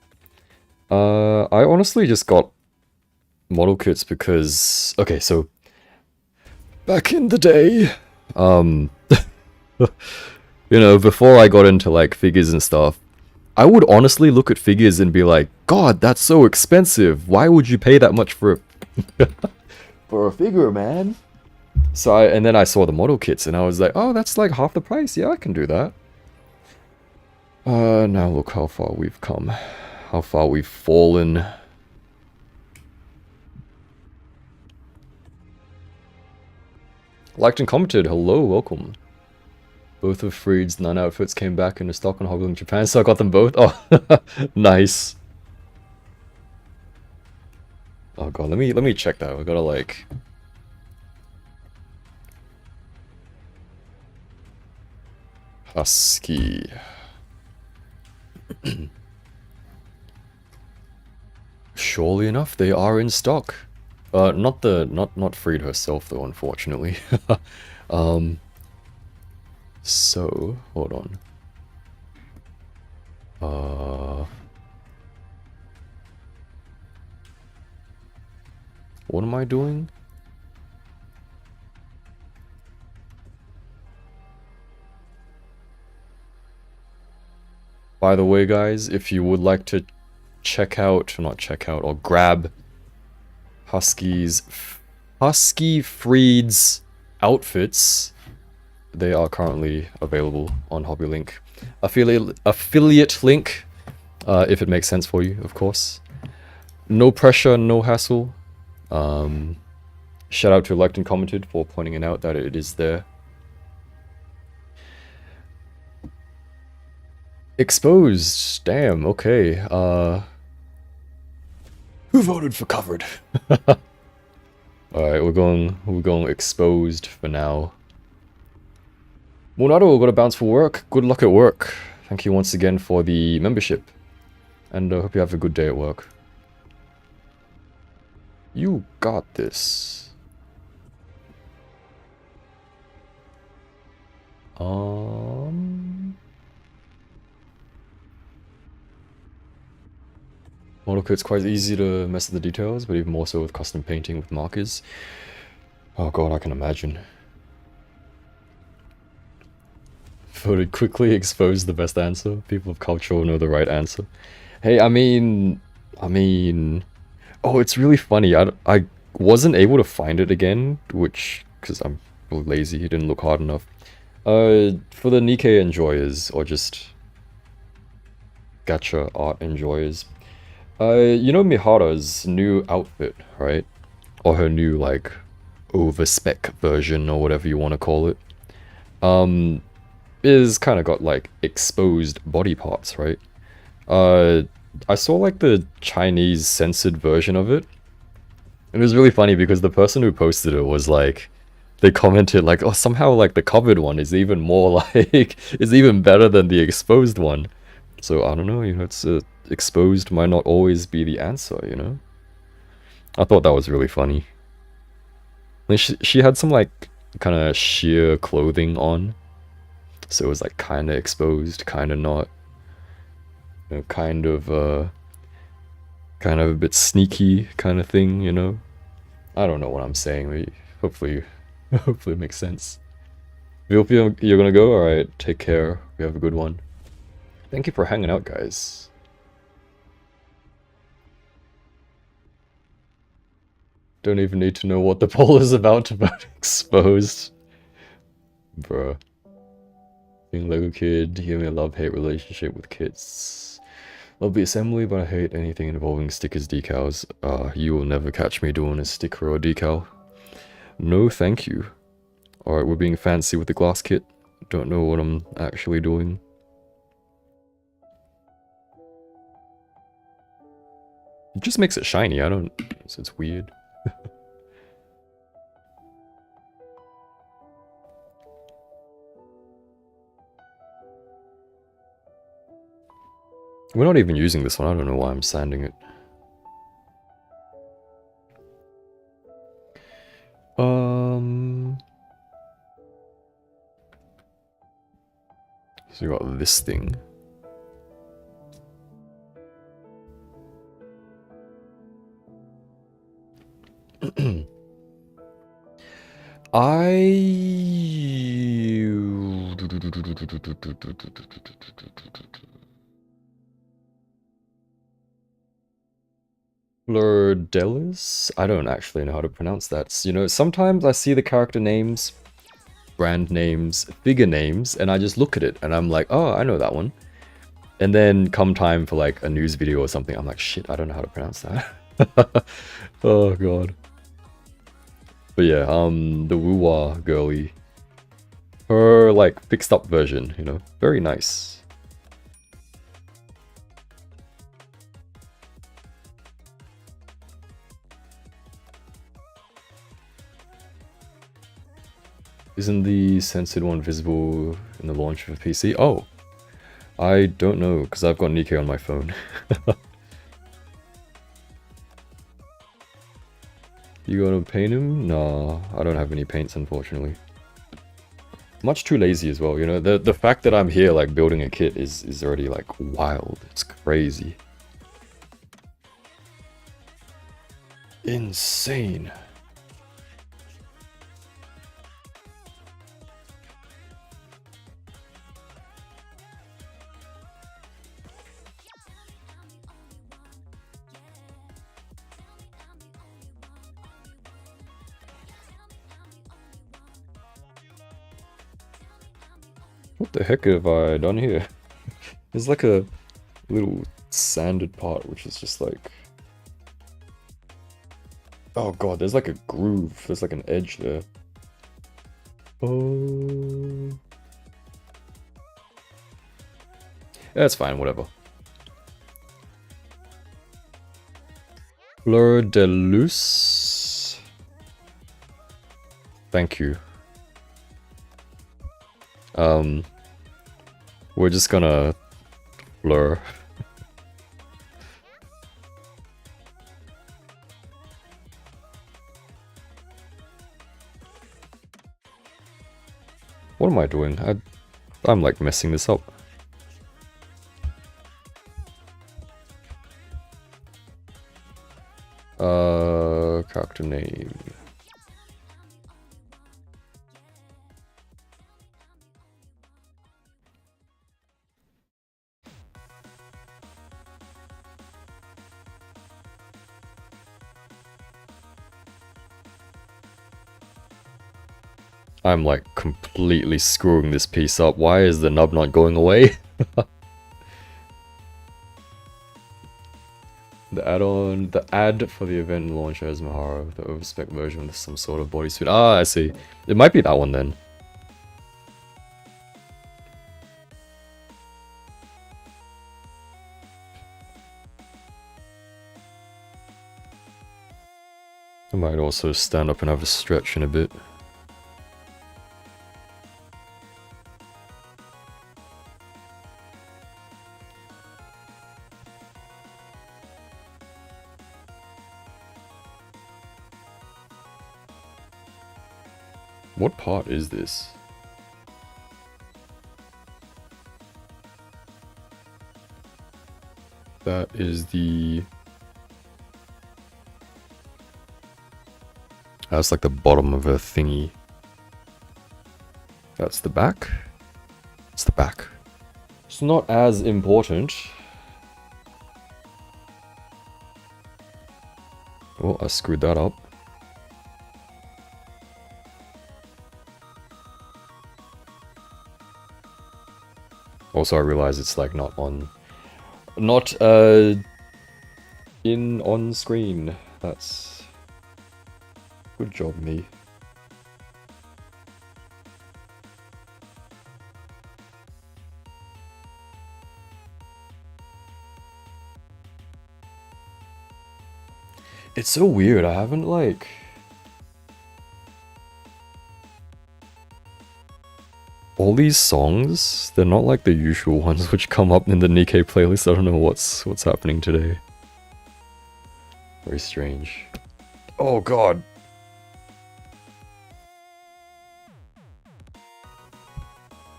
I honestly just got model kits because... Okay, so... Back in the day... You know, before I got into like figures and stuff, I would honestly look at figures and be like, God, that's so expensive. Why would you pay that much for a for a figure, man? So and then I saw the model kits and I was like, oh, that's like half the price. Yeah, I can do that. Now look how far we've come. How far we've fallen. Liked and commented, hello, welcome. Both of Friede's 9 outfits came back into stock on Hobbling Japan, so I got them both. Oh, nice. Oh god, let me check that. We gotta like... Husky. Surely enough, they are in stock. Not Friede herself though, unfortunately. So, hold on. What am I doing? By the way, guys, if you would like to grab Husky Friede's outfits, they are currently available on HobbyLink. Affiliate link, if it makes sense for you, of course. No pressure, no hassle. Shout out to Liked and Commented for pointing it out that it is there. Exposed. Damn, okay. Who voted for covered? Alright, we're going exposed for now. Monado, gotta bounce for work. Good luck at work. Thank you once again for the membership. And I hope you have a good day at work. You got this. Model kit's quite easy to mess with the details, but even more so with custom painting with markers. Oh god, I can imagine. Voted quickly, exposed the best answer. People of culture will know the right answer. Hey, I mean... Oh, it's really funny. I wasn't able to find it again, which... because I'm lazy, it didn't look hard enough. For the Nikkei enjoyers, or just... gacha art enjoyers. You know Mihara's new outfit, right? Or her new, like, over-spec version, or whatever you want to call it. Is kind of got, like, exposed body parts, right? I saw, like, the Chinese censored version of it. It was really funny because the person who posted it was, like... They commented, like, oh, somehow, like, the covered one is even more, like... is even better than the exposed one. So, I don't know, you know, it's... exposed might not always be the answer, you know? I thought that was really funny. Like she had some, like, kind of sheer clothing on. So it was, like, kind of exposed, kind of not. You know, kind of a bit sneaky kind of thing, you know? I don't know what I'm saying, but hopefully it makes sense. If you're gonna go, alright, take care. We have a good one. Thank you for hanging out, guys. Don't even need to know what the poll is about exposed. Bruh. Being Lego kid, hear me a love-hate relationship with kits. Love the assembly, but I hate anything involving stickers, decals. You will never catch me doing a sticker or a decal. No thank you. Alright, we're being fancy with the glass kit. Don't know what I'm actually doing. It just makes it shiny, it's weird. We're not even using this one, I don't know why I'm sanding it. So you got this thing. Flordelis? I don't actually know how to pronounce that. You know, sometimes I see the character names, brand names, figure names, and I just look at it and I'm like, oh, I know that one. And then come time for like a news video or something, I'm like, shit, I don't know how to pronounce that. Oh god. But yeah, the woo-wah girly. Her like fixed up version, you know, very nice. Isn't the censored one visible in the launch of a PC? Oh, I don't know, because I've got Nikkei on my phone. You gonna paint him? No, I don't have any paints, unfortunately. Much too lazy as well, you know. The fact that I'm here, like, building a kit is already, like, wild. It's crazy. Insane. What the heck have I done here? There's like a little sanded part, which is just like... Oh god, there's like a groove. There's like an edge there. Oh... Yeah, it's fine, whatever. Fleur de Luce. Thank you. We're just gonna blur. What am I doing? I'm like messing this up. Character name. I'm like completely screwing this piece up. Why is the nub not going away? The add-on, the ad for the event launch has Mahara, the overspec version with some sort of bodysuit. Ah, I see. It might be that one then. I might also stand up and have a stretch in a bit. What part is this? That is the... That's like the bottom of a thingy. That's the back? It's the back. It's not as important. Oh, I screwed that up. Also, I realize it's like not on screen. That's good job, me. It's so weird. I haven't like... All these songs, they're not like the usual ones which come up in the Nikkei playlist. I don't know what's happening today. Very strange. Oh god.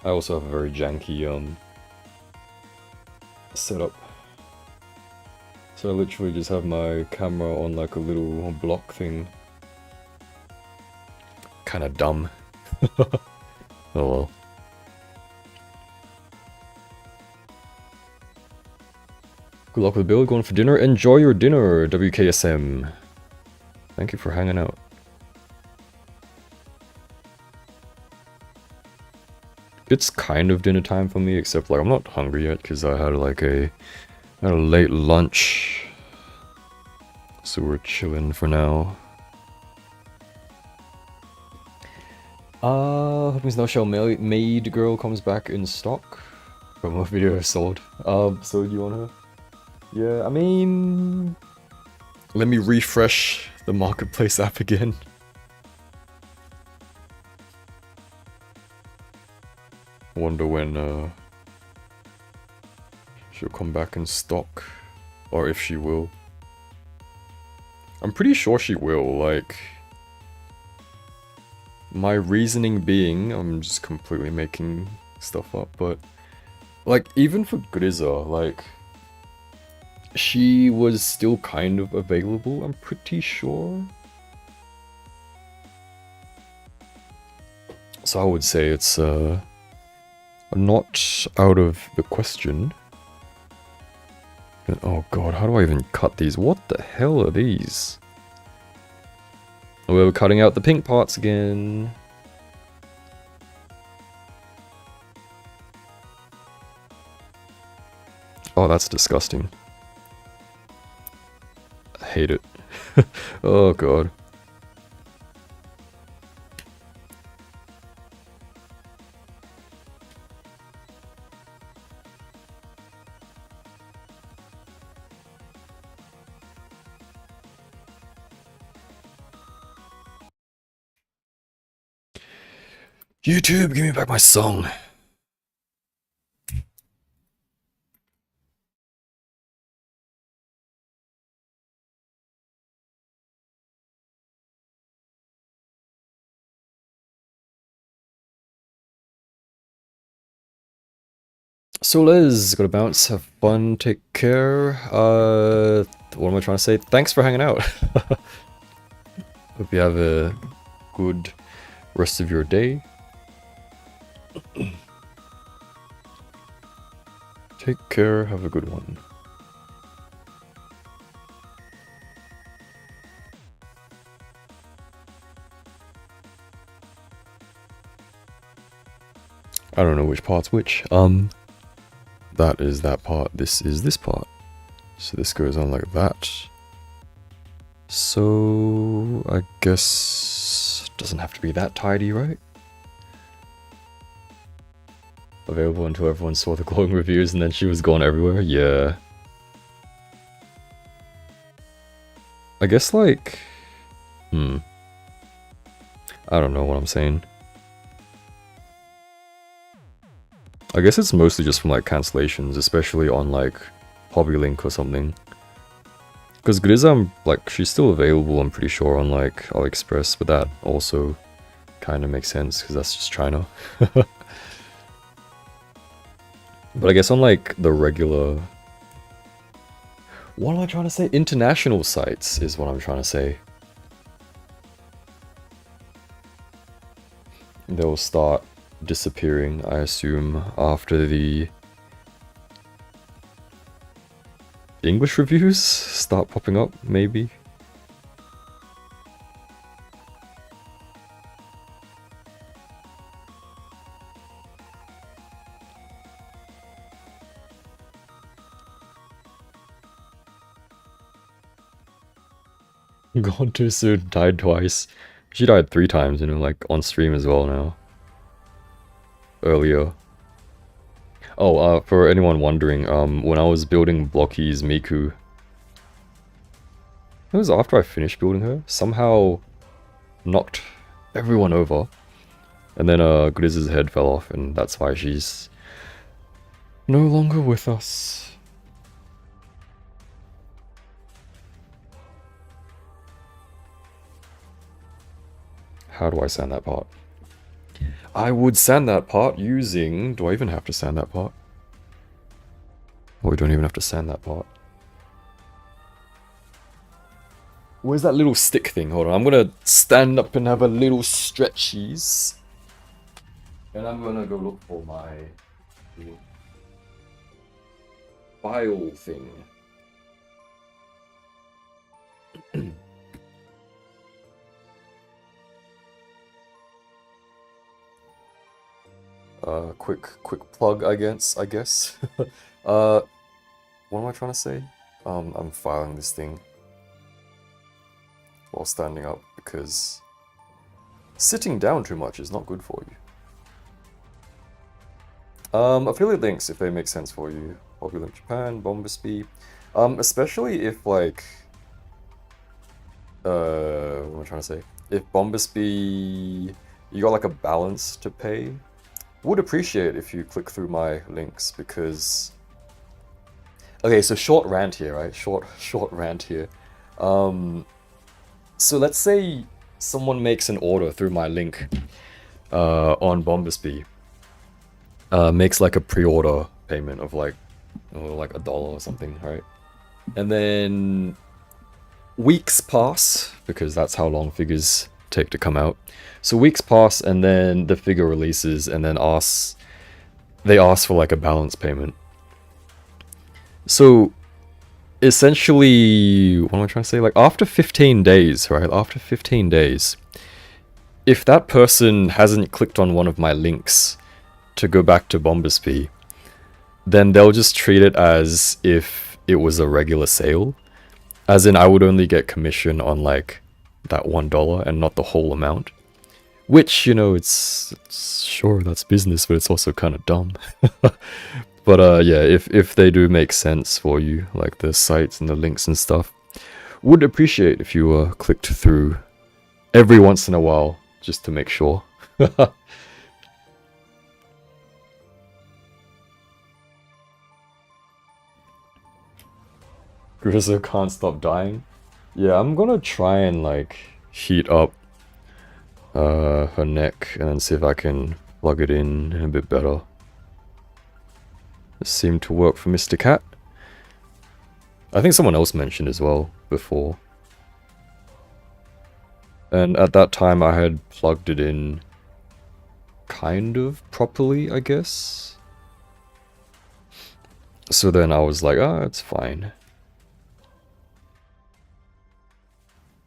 I also have a very janky setup. So I literally just have my camera on like a little block thing. Kinda dumb. Oh well. Good luck with the build, going for dinner. Enjoy your dinner, WKSM. Thank you for hanging out. It's kind of dinner time for me, except like I'm not hungry yet because I had like a late lunch. So we're chilling for now. Hoping No Shell Maid Girl comes back in stock. Promo video sold. So do you want her? Yeah, I mean, let me refresh the marketplace app again. Wonder when she'll come back in stock, or if she will. I'm pretty sure she will, like, my reasoning being, I'm just completely making stuff up, but like, even for Grizza, like, she was still kind of available, I'm pretty sure. So I would say it's not out of the question. Oh god, how do I even cut these? What the hell are these? We're cutting out the pink parts again. Oh, that's disgusting. I hate it. Oh god. YouTube, give me back my song. So Les, gotta bounce, have fun, take care. What am I trying to say? Thanks for hanging out. Hope you have a good rest of your day. Take care, have a good one. I don't know which part's which. That is that part, this is this part. So this goes on like that. So I guess it doesn't have to be that tidy, right? Available until everyone saw the glowing reviews and then she was gone everywhere? Yeah. I guess like... I don't know what I'm saying. I guess it's mostly just from like cancellations, especially on like HobbyLink or something. Because Grizza, like, she's still available, I'm pretty sure, on like AliExpress, but that also kind of makes sense because that's just China. But I guess on like the regular... What am I trying to say? International sites is what I'm trying to say. They'll start disappearing, I assume, after the English reviews start popping up, maybe. Gone too soon, died twice. She died 3 times, you know, like on stream as well now. Earlier. Oh, for anyone wondering, when I was building Blokees Miku, it was after I finished building her, somehow knocked everyone over. And then Grizz's head fell off, and that's why she's no longer with us. How do I sand that part? I would sand that part using... Do I even have to sand that part? Oh, we don't even have to sand that part. Where's that little stick thing? Hold on, I'm gonna stand up and have a little stretchies. And I'm gonna go look for my file thing. Quick plug, I guess. What am I trying to say? I'm filing this thing while standing up because sitting down too much is not good for you. Affiliate links, if they make sense for you. Popular in Japan, Bombasby. Especially if, like... what am I trying to say? If Bombasby... You got, like, a balance to pay. Would appreciate if you click through my links, because... Okay, so short rant here, right? Short rant here. So let's say someone makes an order through my link on Bombasby. Makes like a pre-order payment of like $1 or something, right? And then weeks pass, because that's how long figures take to come out. So weeks pass, and then the figure releases, and then they ask for like a balance payment. So essentially, what am I trying to say? Like after 15 days, right? After 15 days, if that person hasn't clicked on one of my links to go back to Bombasby, then they'll just treat it as if it was a regular sale. As in, I would only get commission on like that $1 and not the whole amount. Which, you know, it's sure, that's business, but it's also kind of dumb. But yeah, if they do make sense for you, like the sites and the links and stuff, would appreciate if you clicked through every once in a while, just to make sure. Grizzle can't stop dying. Yeah, I'm gonna try and like heat up her neck and then see if I can plug it in a bit better. This seemed to work for Mr. Cat. I think someone else mentioned as well before. And at that time I had plugged it in kind of properly, I guess. So then I was like, ah, it's fine.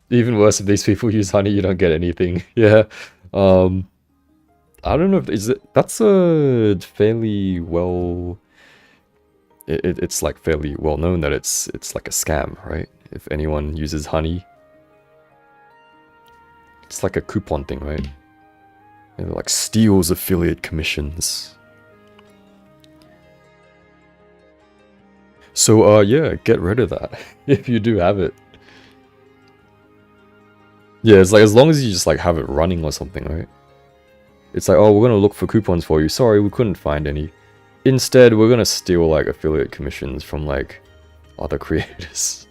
Even worse, if these people use honey, you don't get anything. Yeah. I don't know if that's a fairly well... It's like fairly well known that it's like a scam, right? If anyone uses honey, it's like a coupon thing, right? It like steals affiliate commissions. So yeah, get rid of that if you do have it. Yeah, it's like as long as you just like have it running or something, right? It's like, oh, we're gonna look for coupons for you. Sorry, we couldn't find any. Instead, we're gonna steal like affiliate commissions from like other creators.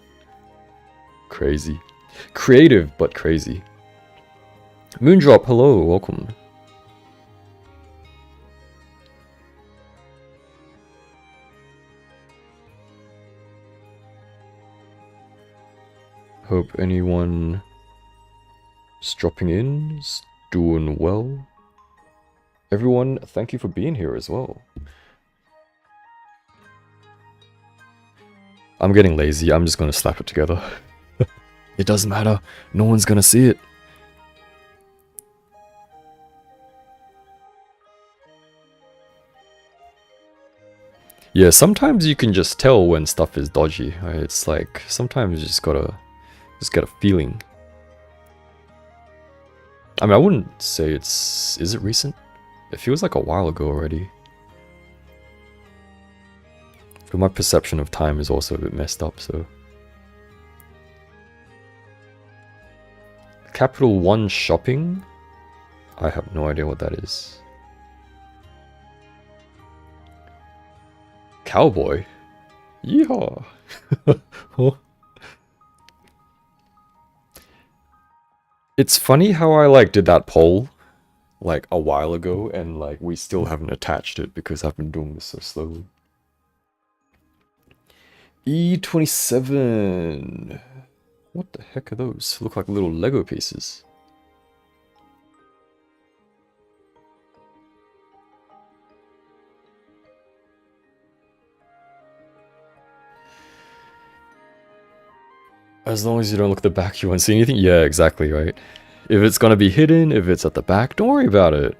Crazy. Creative, but crazy. Moondrop, hello, welcome. Hope anyone is dropping in is doing well. Everyone, thank you for being here as well. I'm getting lazy, I'm just gonna slap it together. It doesn't matter, no one's gonna see it. Yeah, sometimes you can just tell when stuff is dodgy, right? It's like, sometimes you just get a feeling. I mean, I wouldn't say is it recent? It feels like a while ago already. But my perception of time is also a bit messed up, so... Capital One Shopping? I have no idea what that is. Cowboy? Yeehaw! Oh. It's funny how I like did that poll like a while ago and like we still haven't attached it because I've been doing this so slowly. E27. What the heck are those? Look like little Lego pieces. As long as you don't look at the back, you won't see anything? Yeah, exactly, right? If it's gonna be hidden, if it's at the back, don't worry about it.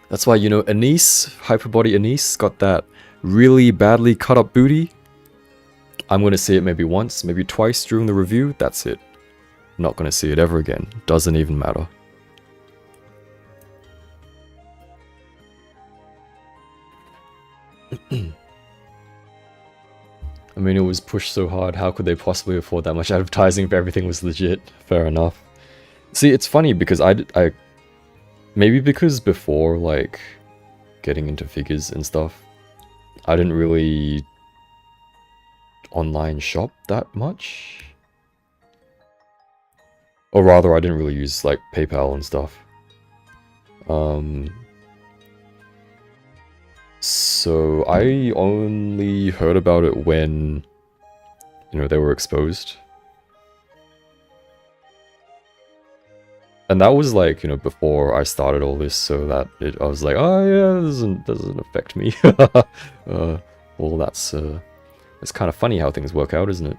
That's why, you know, Anneliese, Hyperbody Anneliese, got that really badly cut up booty. I'm gonna see it maybe once, maybe twice during the review, that's it. Not gonna see it ever again. Doesn't even matter. I mean, it was pushed so hard, how could they possibly afford that much advertising if everything was legit? Fair enough. See, it's funny because I maybe because before, like, getting into figures and stuff, I didn't really online shop that much. Or rather, I didn't really use, like, PayPal and stuff. So I only heard about it when, you know, they were exposed. And that was like, you know, before I started all this, so that I was like, oh yeah, this doesn't affect me. Well, that's it's kind of funny how things work out, isn't it?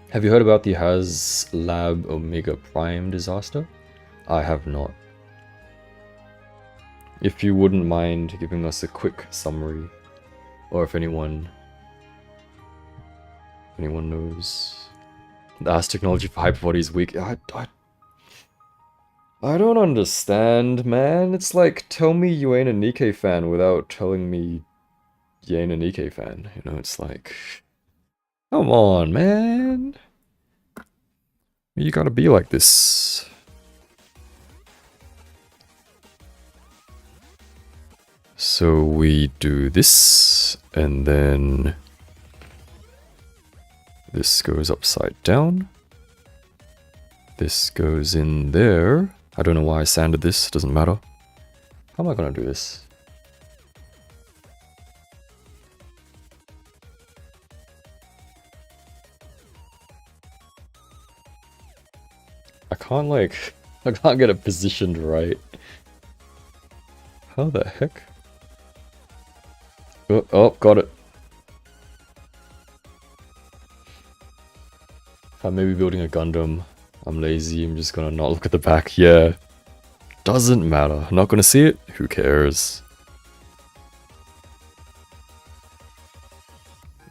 Have you heard about the HasLab Omega Prime disaster? I have not. If you wouldn't mind giving us a quick summary, or if anyone knows. The As technology for Hyperbody is weak. I don't understand, man. It's like, tell me you ain't a Nikkei fan without telling me you ain't a Nikkei fan. You know, it's like, come on, man. You gotta be like this. So we do this, and then this goes upside down. This goes in there. I don't know why I sanded this, doesn't matter. How am I gonna do this? I can't get it positioned right. How the heck? Oh, got it. If I'm maybe building a Gundam, I'm lazy, I'm just gonna not look at the back. Yeah. Doesn't matter. I'm not gonna see it? Who cares?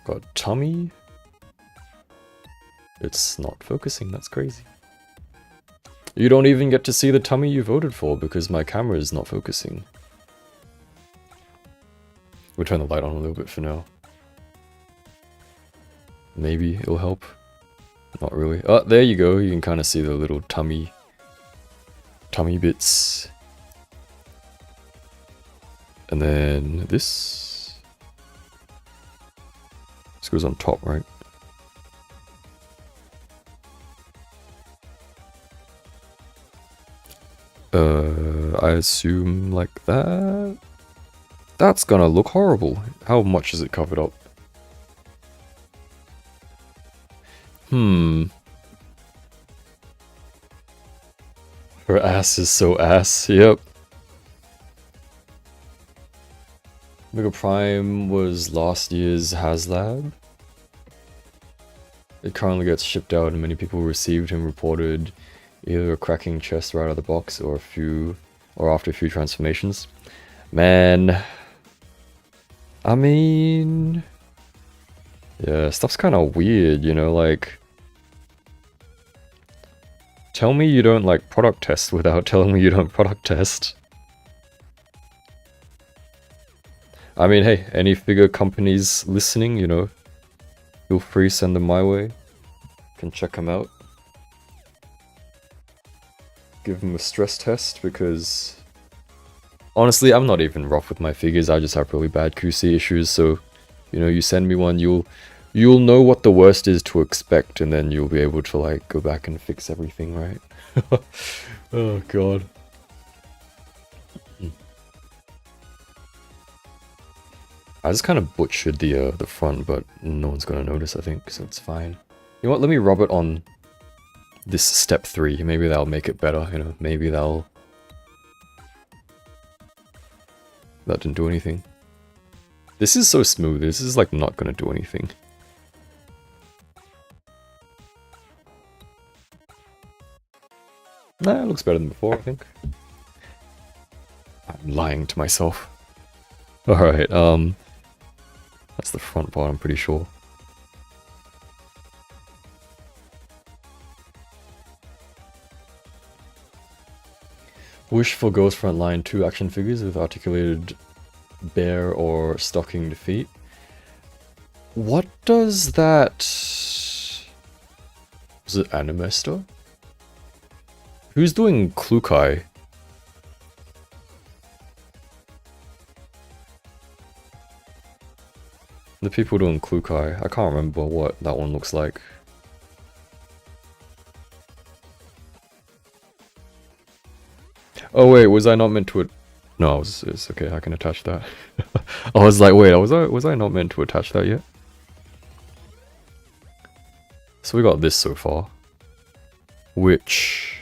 Got tummy. It's not focusing, that's crazy. You don't even get to see the tummy you voted for because my camera is not focusing. We'll turn the light on a little bit for now. Maybe it'll help. Not really. Oh, there you go. You can kind of see the little tummy bits. And then this. This goes on top, right? I assume like that. That's gonna look horrible. How much is it covered up? Her ass is so ass, yep. Mega Prime was last year's HasLab. It currently gets shipped out and many people received and reported either a cracking chest right out of the box or after a few transformations. Man, I mean, yeah, stuff's kind of weird, you know, like, tell me you don't like product test without telling me you don't product test. I mean, hey, any figure companies listening, you know, feel free, send them my way. Can check them out. Give them a stress test because honestly, I'm not even rough with my figures. I just have really bad QC issues. So, you know, you send me one, you'll know what the worst is to expect, and then you'll be able to like go back and fix everything, right? Oh god. I just kind of butchered the front, but no one's gonna notice, I think, so it's fine. You know what? Let me rub it on this step 3. Maybe that'll make it better. You know, maybe that didn't do anything. This is so smooth. This is like not gonna do anything. Nah, it looks better than before, I think. I'm lying to myself. Alright, that's the front part, I'm pretty sure. Wish for Girls Frontline 2 action figures with articulated bare or stockinged feet. What does that... Was it Animester? Who's doing Klukai? The people doing Klukai. I can't remember what that one looks like. Oh wait, was I not meant to... No, it's okay, I can attach that. I was like, wait, was I not meant to attach that yet? So we got this so far. Which...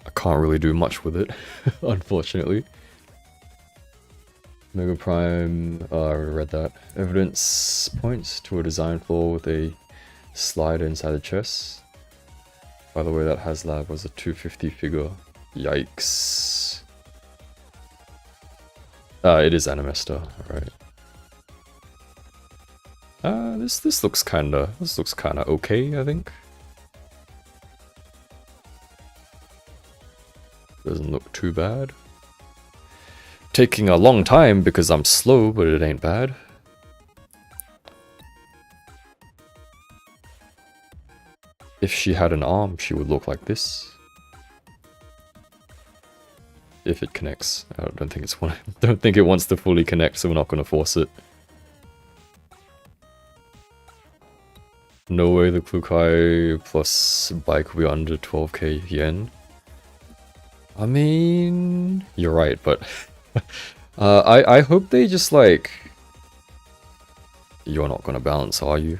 I can't really do much with it, unfortunately. Mega Prime, I already read that. Evidence points to a design flaw with a slider inside the chest. By the way, that HasLab was a 250 figure. Yikes. It is Animester, alright. This looks kinda okay, I think. Doesn't look too bad. Taking a long time because I'm slow, but it ain't bad. If she had an arm, she would look like this. If it connects. I don't think it wants to fully connect, so we're not going to force it. No way the Klukai plus bike will be under 12k yen. I mean, you're right, but I hope they just like... You're not gonna balance, are you?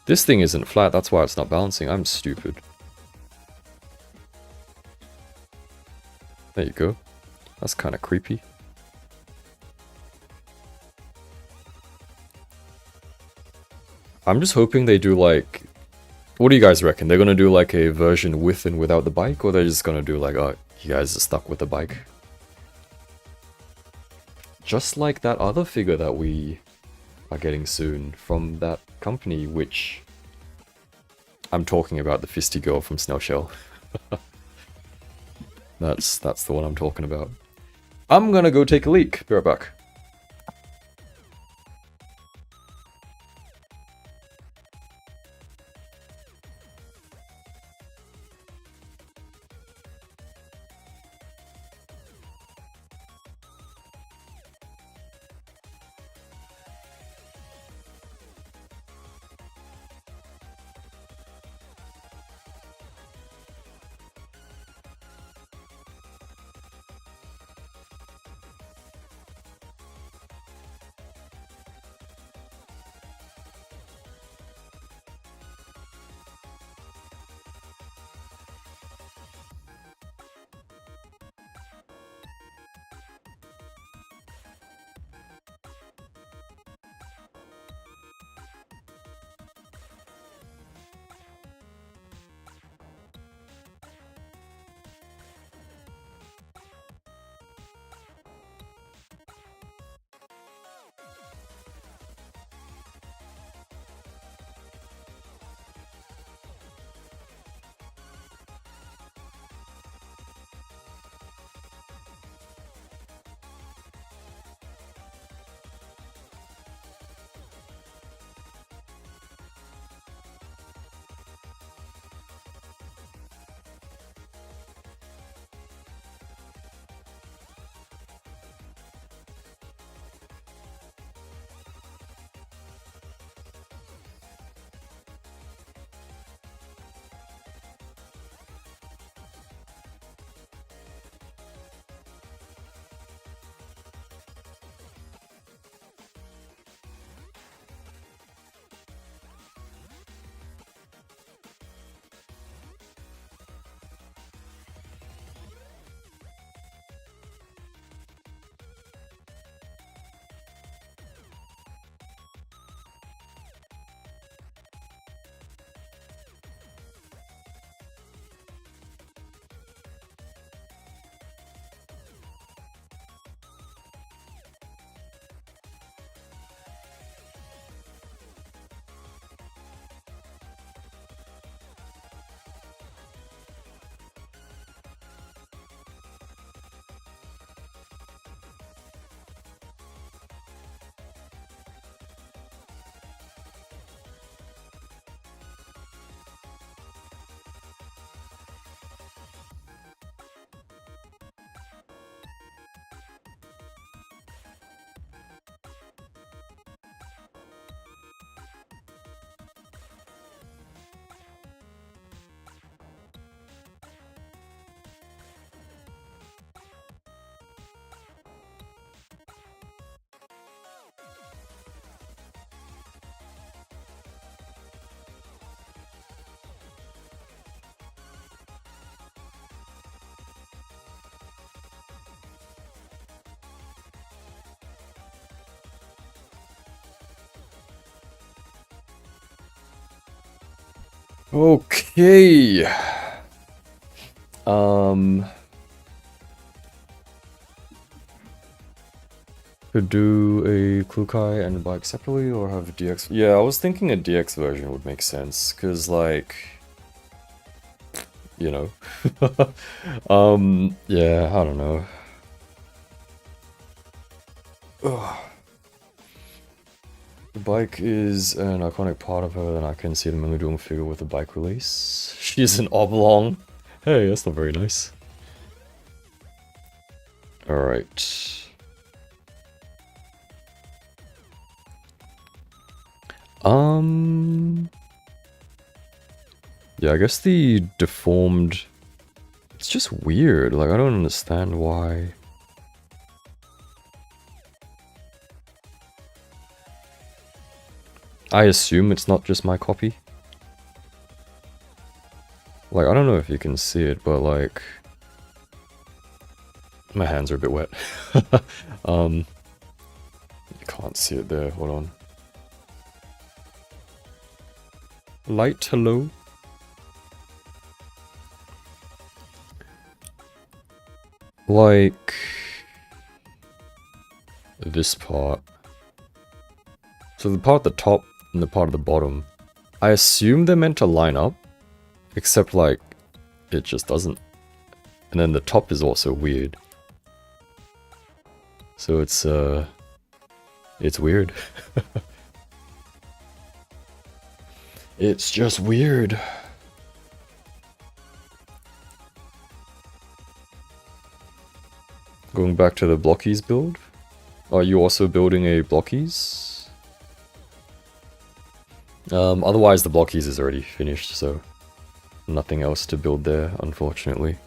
This thing isn't flat, that's why it's not balancing. I'm stupid. There you go. That's kind of creepy. I'm just hoping they do like... What do you guys reckon? They're gonna do like a version with and without the bike? Or they're just gonna do like, oh, you guys are stuck with the bike? Just like that other figure that we are getting soon from that company, which... I'm talking about the fisty girl from Snail Shell. That's the one I'm talking about. I'm gonna go take a leak. Be right back. Okay. Could do a Klukai and a bike separately or have a DX. Yeah, I was thinking a DX version would make sense, cause like, you know. Yeah, I don't know. Ugh. The bike is an iconic part of her, and I can see them only doing a figure with a bike release. She's an oblong. Hey, that's not very nice. Alright. Yeah, I guess the deformed... It's just weird, like I don't understand why. I assume it's not just my copy. Like, I don't know if you can see it, but like... My hands are a bit wet. You can't see it there, hold on. Light, hello? Like... This part. So the part at the top and the part at the bottom, I assume they're meant to line up, except like, it just doesn't. And then the top is also weird. So it's weird. It's just weird. Going back to the Blokees build. Are you also building a Blokees? Otherwise the Blokees is already finished, so nothing else to build there, unfortunately.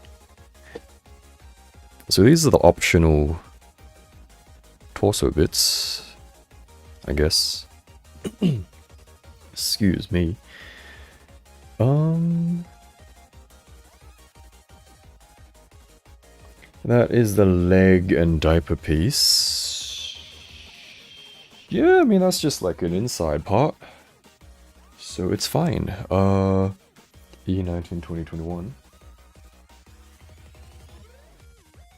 So these are the optional torso bits, I guess. Excuse me. That is the leg and diaper piece. Yeah, I mean that's just like an inside part. So it's fine. E19 2021.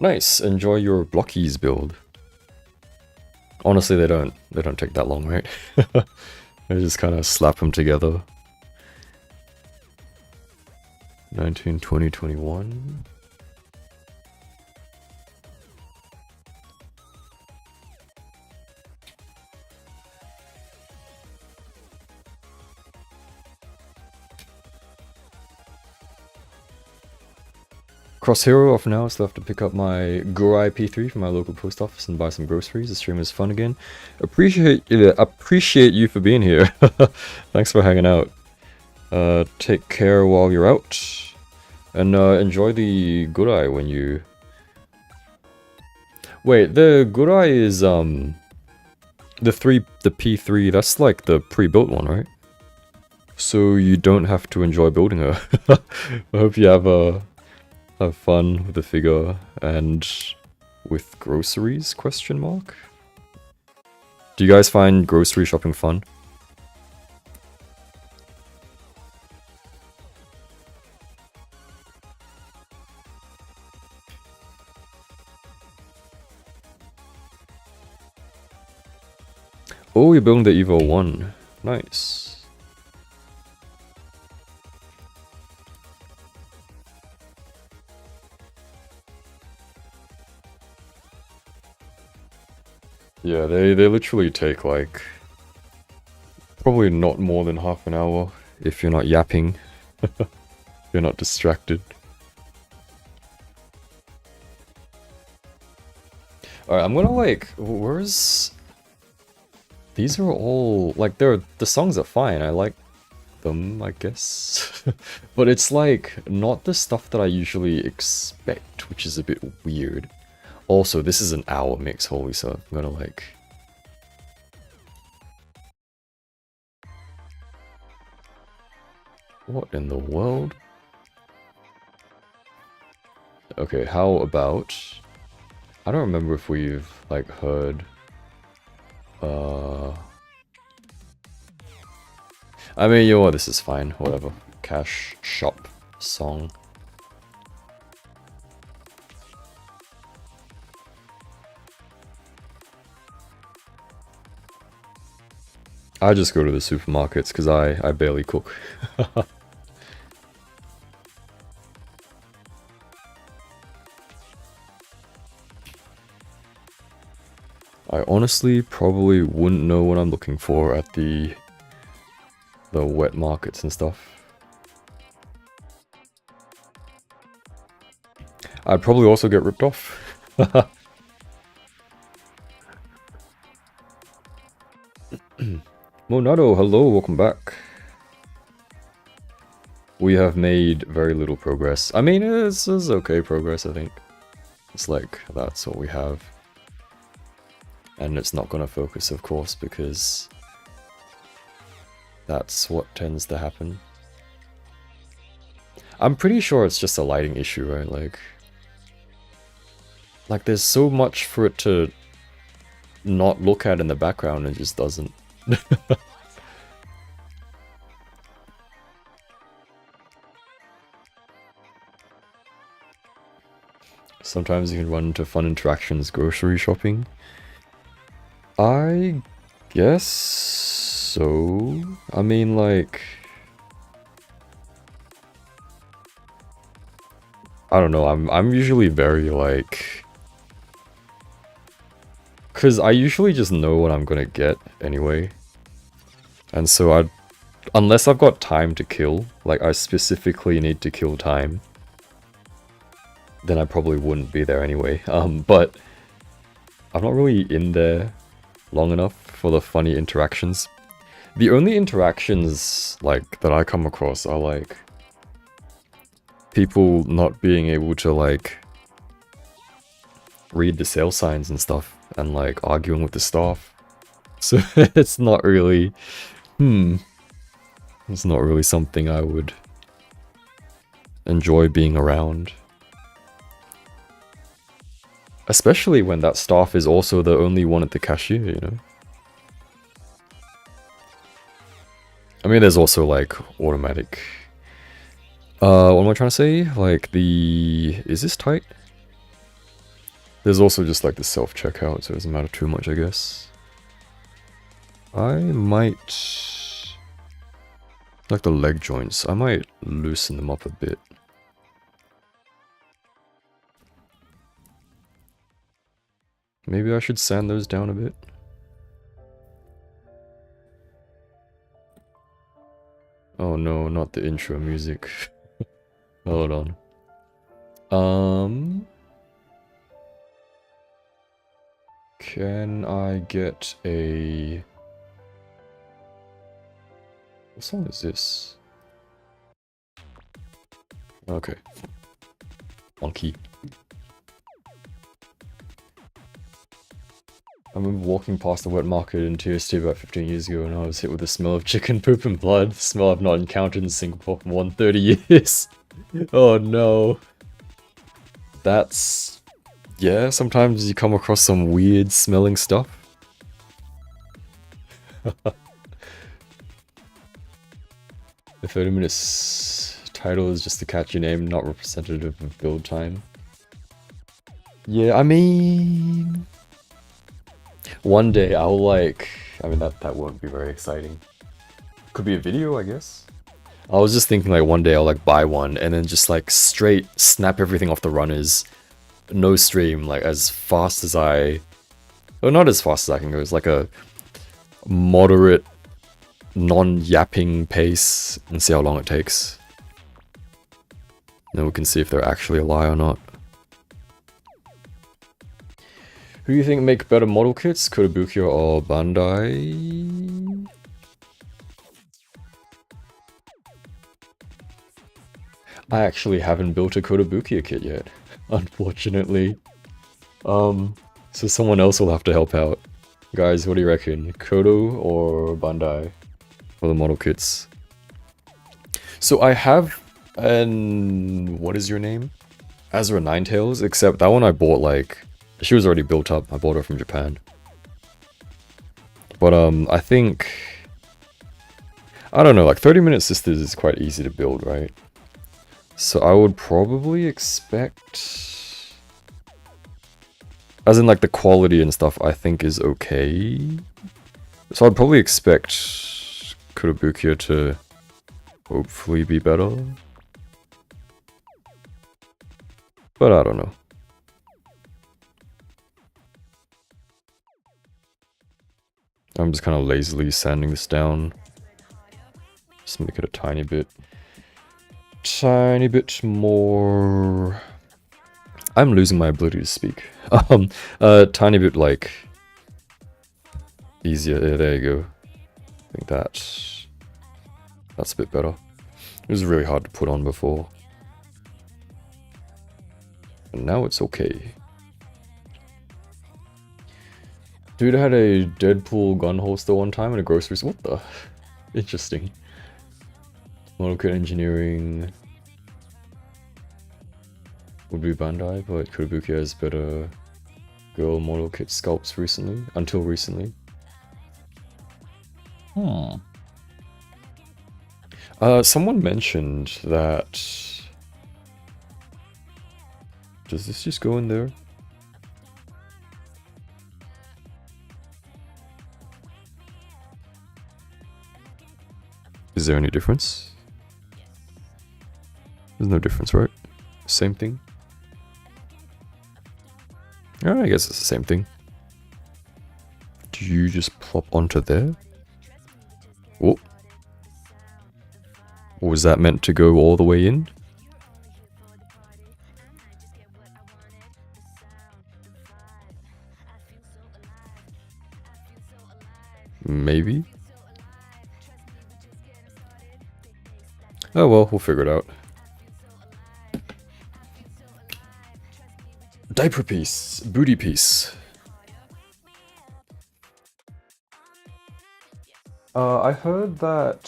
Nice. Enjoy your Blokees build. Honestly, they don't take that long, right? I just kind of slap them together. 19 2021. Cross Hero off now, still have to pick up my Gloria P3 from my local post office and buy some groceries. The stream is fun again. Appreciate you for being here. Thanks for hanging out. Take care while you're out. And enjoy the Gurai when you... Wait, the Gurai is the P3, that's like the pre-built one, right? So you don't have to enjoy building her. I hope you have fun with the figure and with groceries, question mark? Do you guys find grocery shopping fun? Oh, you're building the Evo 1. Nice. Yeah, they literally take like probably not more than half an hour if you're not yapping. If you're not distracted. Alright, I'm gonna like where's these are all like the songs are fine, I like them, I guess. But it's like not the stuff that I usually expect, which is a bit weird. Also, this is an hour mix, holy, so I'm gonna like... What in the world? Okay, how about... I don't remember if we've, like, heard... I mean, you know what, this is fine, whatever. cash shop song. I just go to the supermarkets because I barely cook. I honestly probably wouldn't know what I'm looking for at the wet markets and stuff. I'd probably also get ripped off. Monado, hello, welcome back. We have made very little progress. I mean, it's okay progress, I think. It's like, that's what we have. And it's not gonna focus, of course, because that's what tends to happen. I'm pretty sure it's just a lighting issue, right? Like there's so much for it to not look at in the background, and it just doesn't. Sometimes you can run into fun interactions grocery shopping. I guess so. I mean, like, I don't know. I'm usually very like, because I usually just know what I'm gonna get anyway, and so unless I've got time to kill, like I specifically need to kill time, then I probably wouldn't be there anyway. But I'm not really in there long enough for the funny interactions. The only interactions like that I come across are like people not being able to like read the sale signs and stuff, and like arguing with the staff. So it's not really it's not really something I would enjoy being around. Especially when that staff is also the only one at the cashier, you know? I mean, there's also, like, automatic... what am I trying to say? Like, is this tight? There's also just, like, the self-checkout, so it doesn't matter too much, I guess. I might... Like the leg joints, I might loosen them up a bit. Maybe I should sand those down a bit. Oh no, not the intro music. Hold on. Can I get a... What song is this? Okay. On key. I remember walking past the wet market in TST about 15 years ago, and I was hit with the smell of chicken poop and blood. The smell I've not encountered in Singapore for more than 30 years. Oh no. That's... Yeah, sometimes you come across some weird smelling stuff. The 30 minutes title is just a catchy name, not representative of build time. Yeah, I mean... One day I'll like... I mean, that won't be very exciting. Could be a video, I guess. I was just thinking like one day I'll like buy one and then just like straight snap everything off the runners. No stream, like as fast as I... Well, not as fast as I can go. It's like a moderate, non-yapping pace and see how long it takes. Then we can see if they're actually a lie or not. Who do you think make better model kits, Kotobukiya or Bandai? I actually haven't built a Kotobukiya kit yet, unfortunately. So someone else will have to help out. Guys, what do you reckon? Koto or Bandai for the model kits? So I have an... What is your name? Azura Ninetails, except that one I bought like... She was already built up. I bought her from Japan. But I think I don't know, like 30-minute sisters is quite easy to build, right? So I would probably expect... As in like the quality and stuff I think is okay. So I'd probably expect Kurobukia to hopefully be better. But I don't know. I'm just kind of lazily sanding this down. Just make it a tiny bit more. I'm losing my ability to speak. A tiny bit like easier. Yeah, there you go. I think that's a bit better. It was really hard to put on before. And now it's okay. Dude had a Deadpool gun holster one time in a grocery store. What the? Interesting. Model kit engineering would be Bandai, but Kurobukia has better girl model kit sculpts recently. Until recently. Someone mentioned that... Does this just go in there? Is there any difference? There's no difference, right? Same thing? Oh, I guess it's the same thing. Do you just plop onto there? Oh. Or was that meant to go all the way in? Maybe? Oh well, we'll figure it out. Diaper piece, booty piece. I heard that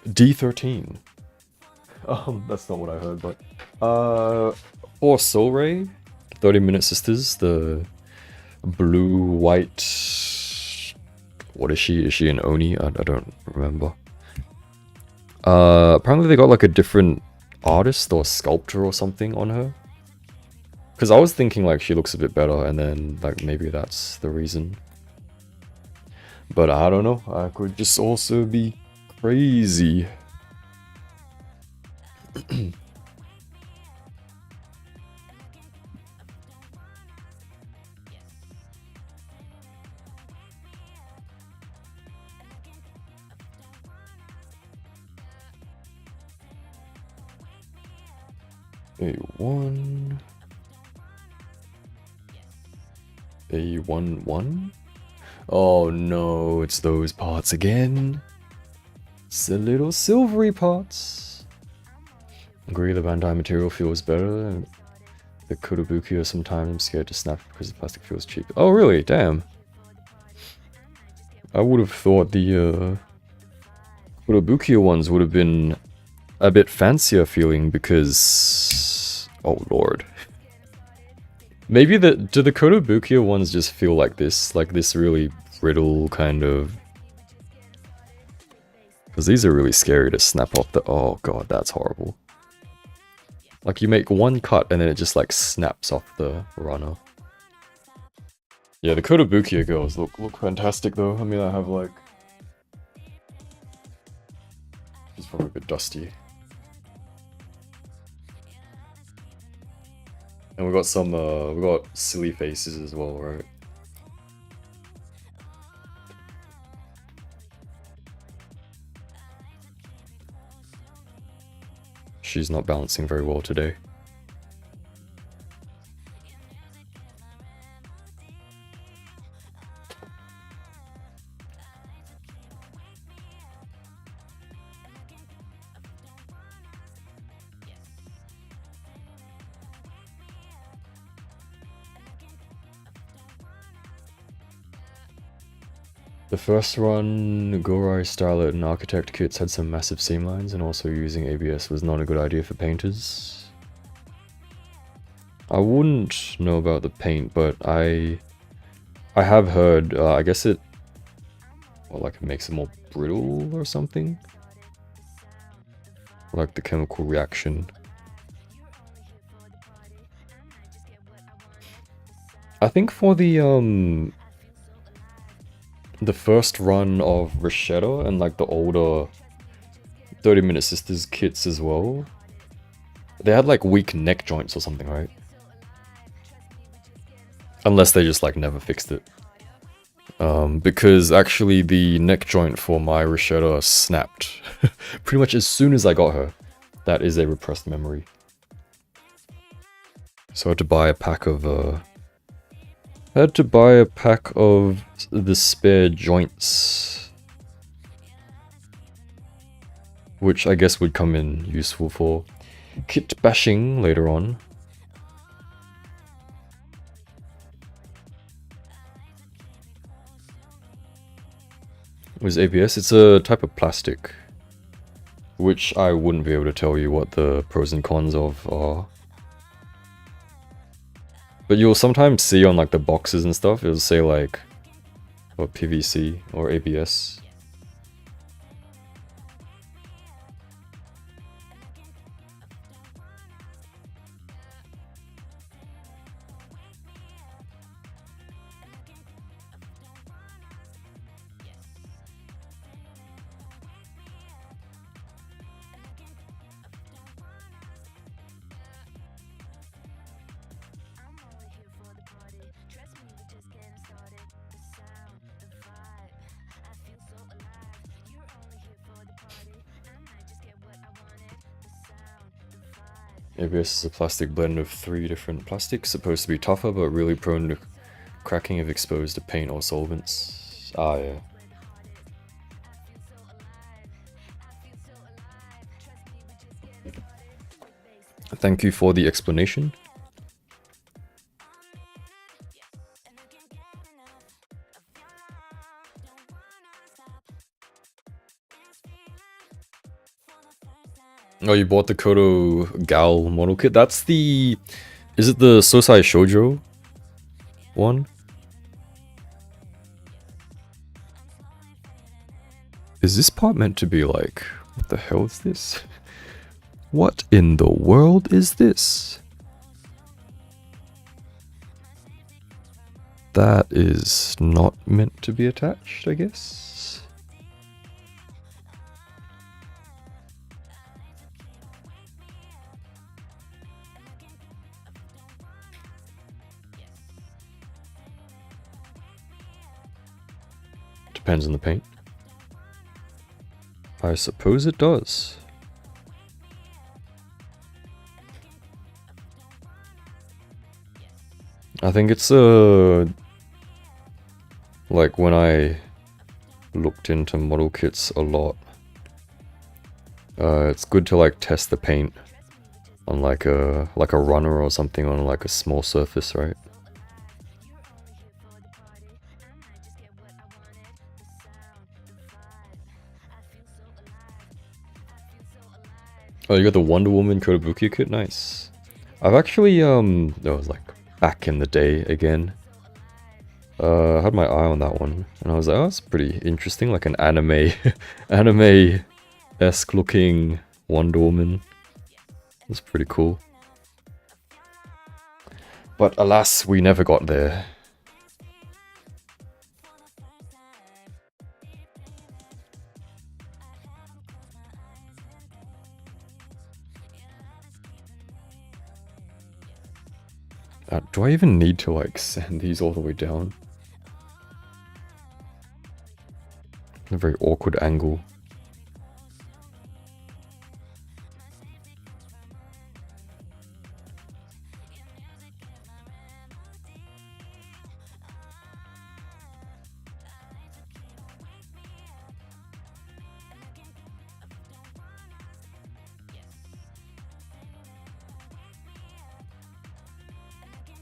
D13. That's not what I heard, but or Soul Ray, 30-minute sisters, the blue white. What is she? Is she an Oni? I don't remember. Apparently they got like a different artist or sculptor or something on her. Because I was thinking like she looks a bit better, and then like maybe that's the reason. But I don't know. I could just also be crazy. A1. A11? Oh no, it's those parts again. It's the little silvery parts. Agree the Bandai material feels better, and the Kurobukia sometimes I'm scared to snap because the plastic feels cheap. Oh really? Damn. I would have thought the Kurobukia ones would have been a bit fancier feeling because... Oh lord. Maybe do the Kurobukia ones just feel like this really brittle kind of... Because these are really scary to snap off the... Oh god, that's horrible. Like you make one cut and then it just like snaps off the runner. Yeah, the Kurobukia girls look fantastic though. I mean, I have like... It's probably a bit dusty. And we got some, we got silly faces as well, right? She's not balancing very well today. The first run, Gorai Styler and Architect kits had some massive seam lines, and also using ABS was not a good idea for painters. I wouldn't know about the paint, but I have heard, I guess it Or like it makes it more brittle or something. Like the chemical reaction. I think for the first run of Rashetta and like the older 30-Minute Sisters kits as well, they had like weak neck joints or something, right? Unless they just like never fixed it. Because actually the neck joint for my Rashetta snapped pretty much as soon as I got her. That is a repressed memory. So I had to buy a pack of the spare joints, which I guess would come in useful for kit bashing later on. What is ABS? It's a type of plastic, which I wouldn't be able to tell you what the pros and cons of are. But you'll sometimes see on like the boxes and stuff, it'll say like, what, PVC or ABS. ABS is a plastic blend of 3 different plastics, supposed to be tougher but really prone to cracking if exposed to paint or solvents. Ah, yeah. Thank you for the explanation. Oh, you bought the Kodo Gal model kit? That's the... Is it the Sosai Shoujo one? Is this part meant to be like... What the hell is this? What in the world is this? That is not meant to be attached, I guess. Depends on the paint. I suppose it does. I think it's like when I looked into model kits a lot, it's good to like test the paint on like a runner or something on like a small surface, right? Oh, you got the Wonder Woman Kotobukiya kit? Nice. I've actually, that was like back in the day again. I had my eye on that one, and I was like, oh, that's pretty interesting, like an anime, anime-esque looking Wonder Woman. That's pretty cool. But alas, we never got there. Do I even need to like sand these all the way down? A very awkward angle.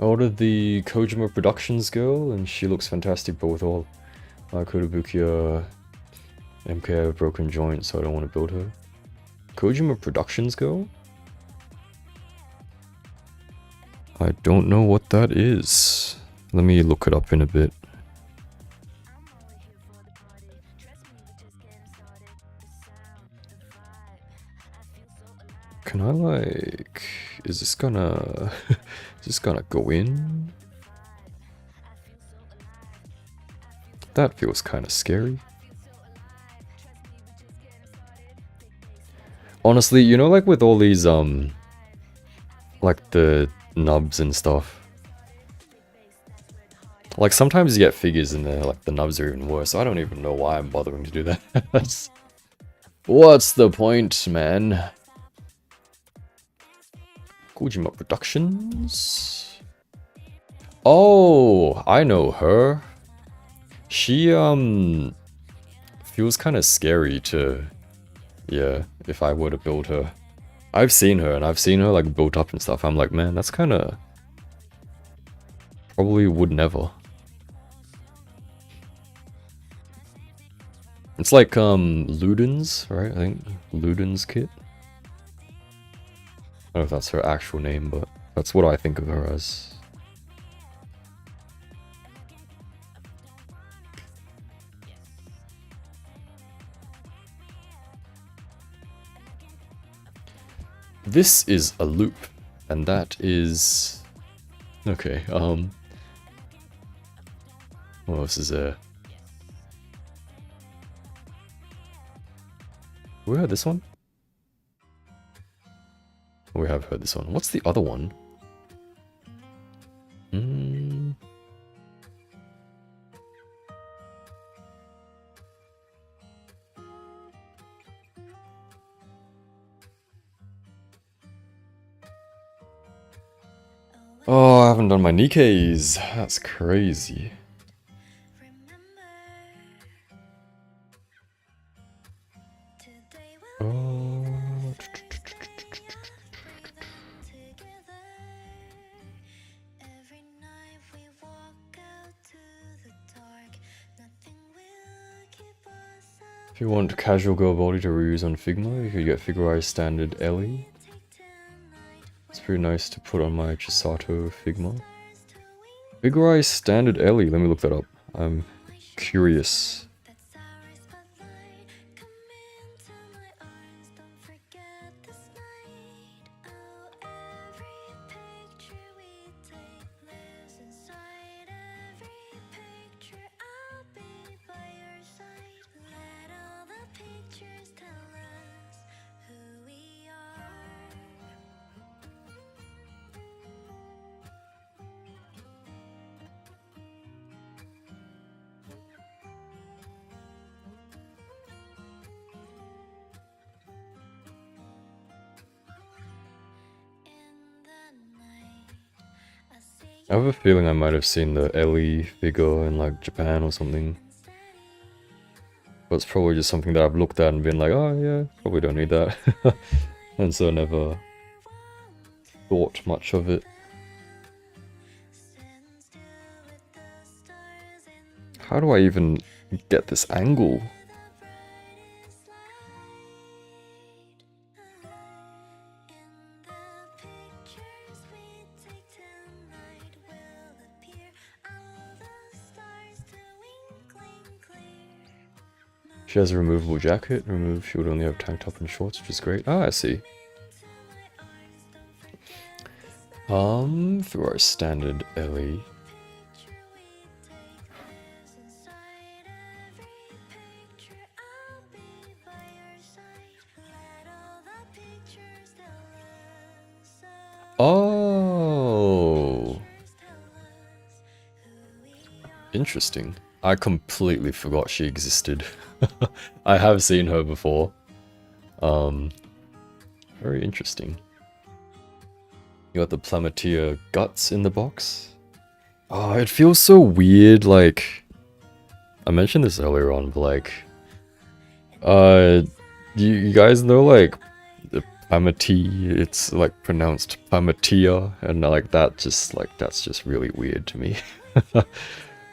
I ordered the Kojima Productions girl, and she looks fantastic, but with all my Kotobukiya MK I have a broken joint, so I don't want to build her. Kojima Productions girl? I don't know what that is. Let me look it up in a bit. Can I like... Is this gonna... is this gonna go in? That feels kind of scary. Honestly, you know, like with all these, like the nubs and stuff. Like sometimes you get figures in there, like the nubs are even worse. I don't even know why I'm bothering to do that. What's the point, man? Kojima Productions? Oh, I know her. She, feels kind of scary to, yeah, if I were to build her. I've seen her, and I've seen her, like, built up and stuff. I'm like, man, that's kind of... Probably would never. It's like, Luden's, right? I think Luden's kit. I don't know if that's her actual name, but that's what I think of her as. This is a loop, and that is... Okay, what else is there? We heard this one? We have heard this one. What's the other one? Oh, I haven't done my Nikkeis. That's crazy. Oh. If you want casual girl body to reuse on Figma, you could get Figurized Standard Ellie. It's pretty nice to put on my Chisato Figma. Figurized Standard Ellie, let me look that up. I'm curious. I have a feeling I might have seen the Ellie figure in like Japan or something. But it's probably just something that I've looked at and been like, oh yeah, probably don't need that. And so I never thought much of it. How do I even get this angle? She has a removable jacket. She would only have tank top and shorts, which is great. Ah, I see. For our standard Ellie. Oh, interesting. I completely forgot she existed. I have seen her before. Very interesting. You got the Plamitia guts in the box. Oh, it feels so weird, like... I mentioned this earlier on, but like... you guys know, like, the Plamitia, it's like pronounced Plamitia, and like that just, like, that's just really weird to me.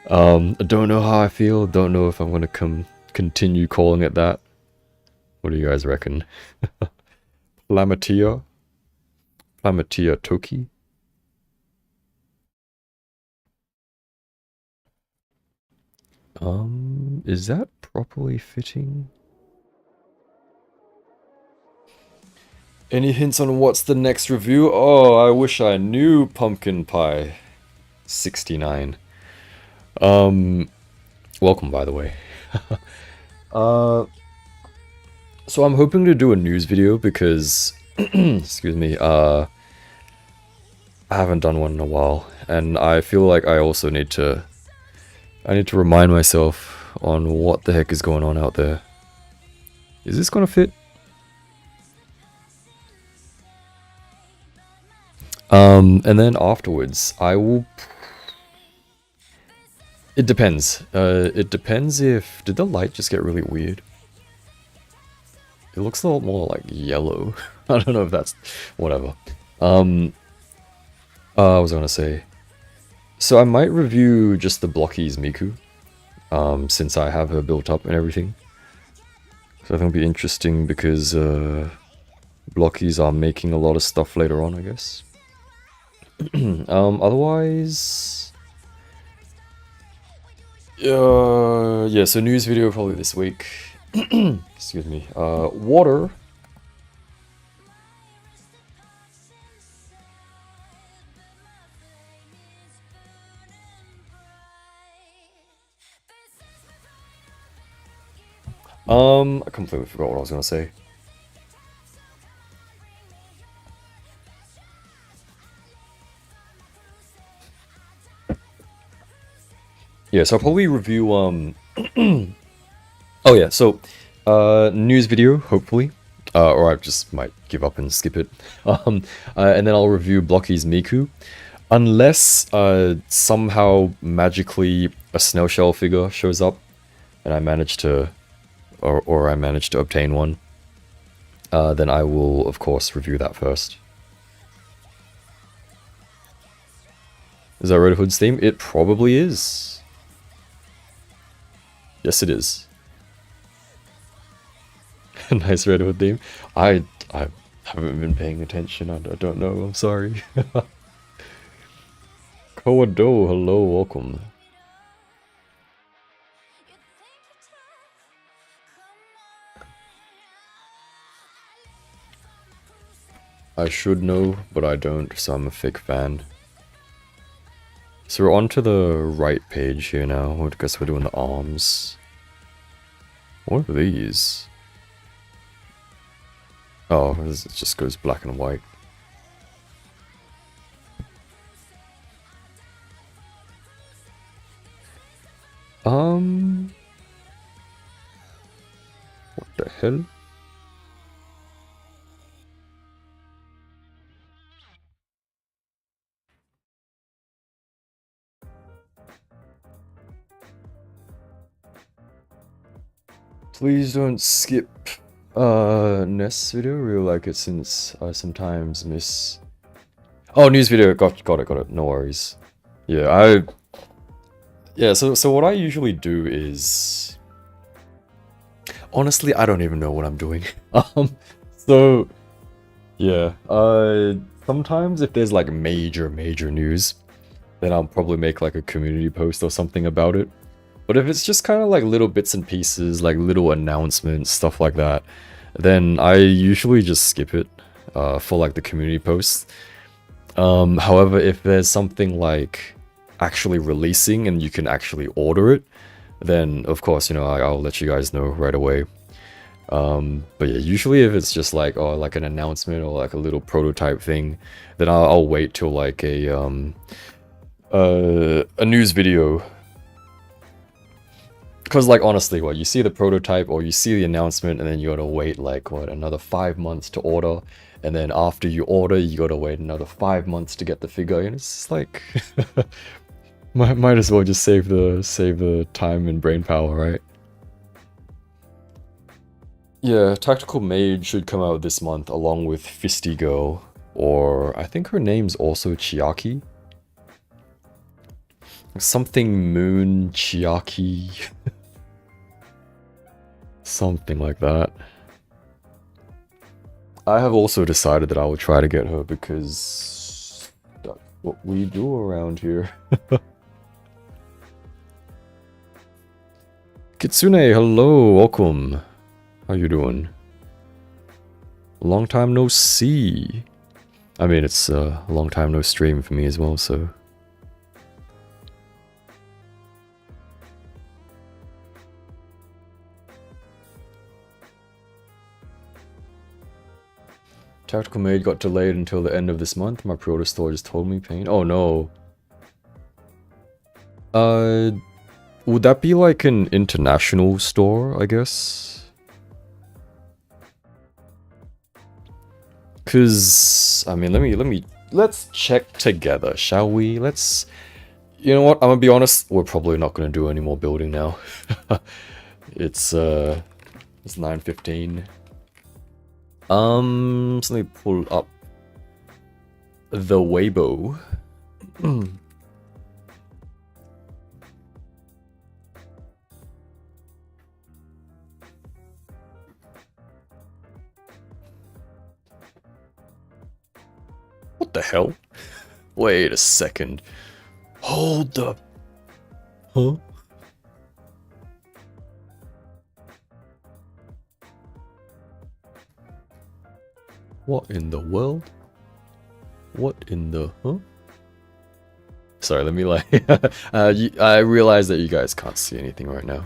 I don't know how I feel, don't know if I'm gonna continue calling it that. What do you guys reckon? Plamitia? Plamitia Toki? Is that properly fitting? Any hints on what's the next review? Oh, I wish I knew. Pumpkin Pie 69. Welcome, by the way. So I'm hoping to do a news video because, excuse me, I haven't done one in a while, and I feel like I also need to remind myself on what the heck is going on out there. Is this gonna fit? And then afterwards, I will... It depends. It depends if... Did the light just get really weird? It looks a lot more like yellow. I don't know if that's... Whatever. What was I gonna say? So I might review just the Blokees Miku. Since I have her built up and everything. So I think it'll be interesting because... Blokees are making a lot of stuff later on, I guess. Otherwise... yeah, so news video probably this week. Excuse me. Water. I completely forgot what I was gonna say. Yeah, so I'll probably review, oh yeah, so, news video, hopefully. Or I just might give up and skip it. And then I'll review Blokees Miku. Unless, somehow, magically, a snail shell figure shows up, and I manage to, or I manage to obtain one, then I will, of course, review that first. Is that Red Hood's theme? It probably is. Yes, it is. Nice Red Hood theme. I haven't been paying attention. I don't know. I'm sorry. Kowado, hello, welcome. I should know, but I don't, so I'm a fake fan. So we're on to the right page here now. I guess we're doing the arms. What are these? Oh, it just goes black and white. What the hell? Please don't skip Ness video. Really like it since I sometimes miss. Oh, news video. Got it. No worries. Yeah, so what I usually do is, honestly, I don't even know what I'm doing. So yeah, sometimes if there's like major news, then I'll probably make like a community post or something about it. But if it's just kind of like little bits and pieces, like little announcements, stuff like that, then I usually just skip it for like the community posts. However, if there's something like actually releasing and you can actually order it, then of course, you know, I'll let you guys know right away. But yeah, usually if it's just like, oh, like an announcement or like a little prototype thing, then I'll wait till like a news video. Because, like, honestly, what, you see the prototype or you see the announcement and then you gotta wait, like, what, another 5 months to order. And then after you order, you gotta wait another 5 months to get the figure. And it's just like, might as well just save the time and brain power, right? Yeah, Tactical Mage should come out this month along with Fisty Girl. Or, I think her name's also Chiaki. Something Moon Chiaki. Something like that. I have also decided that I will try to get her because that's what we do around here. Kitsune, hello, welcome. How you doing? Long time no see. I mean, it's a long time no stream for me as well, so... Tactical Maid got delayed until the end of this month. My pre-order store just told me pain. Oh no. Would that be like an international store, I guess? Cause, I mean, let's check together, shall we? You know what, I'm gonna be honest, we're probably not gonna do any more building now. It's 9:15. So let me pull up the Weibo. What the hell? Wait a second. Hold up. Huh? What in the world? What in the... huh? Sorry, let me like... I realize that you guys can't see anything right now.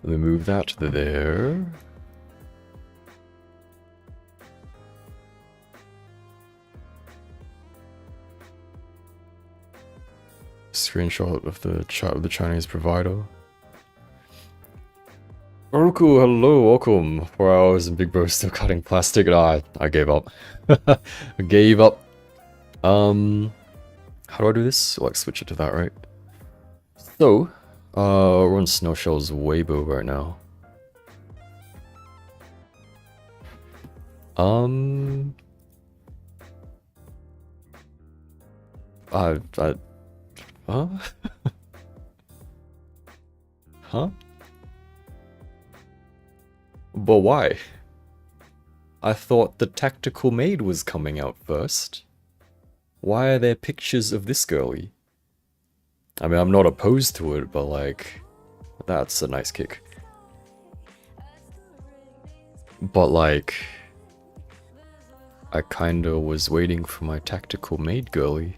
Let me move that to there. Screenshot of the chat with the Chinese provider. Oroku, hello, welcome. 4 hours and Big Bro still cutting plastic. I gave up. I gave up. How do I do this? Like switch it to that, right? So, we're on Snowshell's Weibo right now. Huh? Huh? But why? I thought the Tactical Maid was coming out first. Why are there pictures of this girlie? I mean, I'm not opposed to it, but like, that's a nice kick. But like, I kinda was waiting for my Tactical Maid girlie.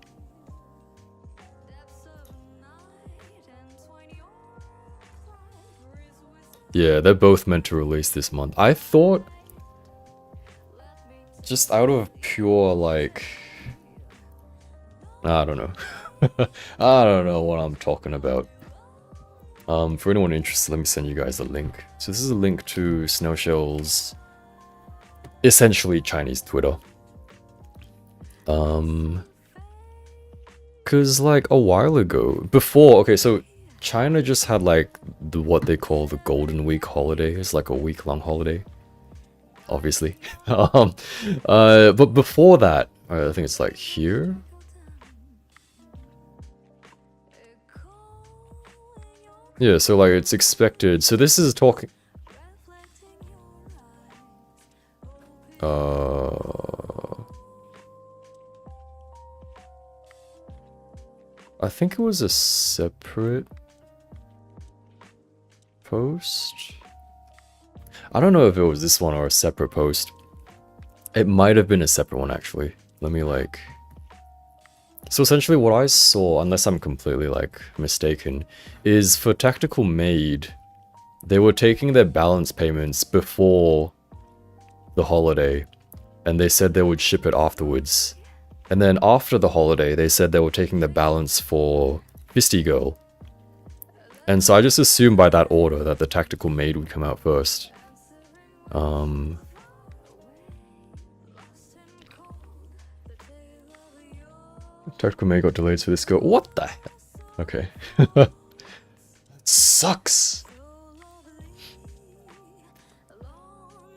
Yeah, they're both meant to release this month. I thought, just out of pure, like, I don't know. I don't know what I'm talking about. For anyone interested, let me send you guys a link. So this is a link to Snowshell's, essentially Chinese Twitter. Cause like a while ago, okay, so China just had like what they call the Golden Week holiday. It's like a week-long holiday, obviously. But before that, I think it's like here. Yeah, so like it's expected. So this is talking. I think it was a separate post. I don't know if it was this one or a separate post. It might have been a separate one actually. Let me like... So essentially what I saw, unless I'm completely like mistaken, is for Tactical Maid, they were taking their balance payments before the holiday, and they said they would ship it afterwards. And then after the holiday, they said they were taking the balance for Fisty Girl. And so I just assumed by that order that the Tactical Maid would come out first. Tactical Maid got delayed for this girl. What the hell? Okay. That sucks.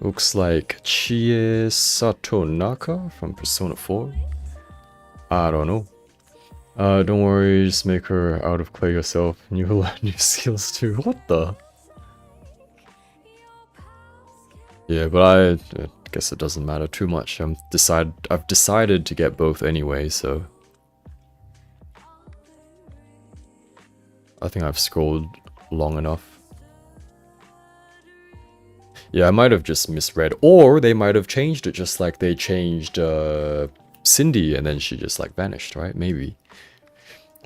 Looks like Chie Satonaka from Persona 4. I don't know. Don't worry, just make her out of clay yourself and you will learn new skills too. What the? Yeah, but I guess it doesn't matter too much. I've decided to get both anyway, so... I think I've scrolled long enough. Yeah, I might have just misread. Or they might have changed it just like they changed Cindy and then she just like vanished, right? Maybe.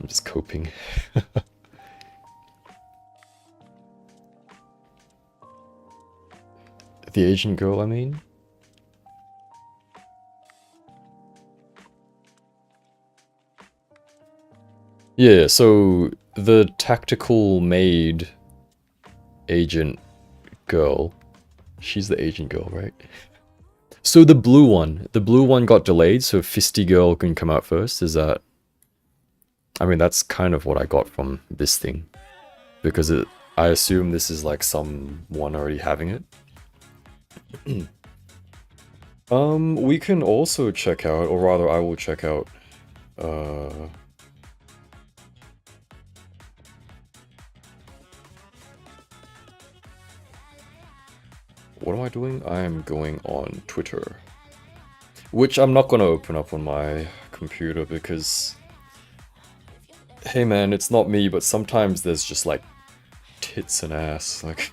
I'm just coping. The Asian girl, I mean? Yeah, so the tactical maid agent girl, she's the agent girl, right? So the blue one got delayed, so Fisty Girl can come out first, is that... I mean, that's kind of what I got from this thing. Because I assume this is like someone already having it. We can also check out, or rather I will check out, what am I doing? I am going on Twitter. Which I'm not gonna open up on my computer because... Hey man, it's not me, but sometimes there's just like tits and ass, like...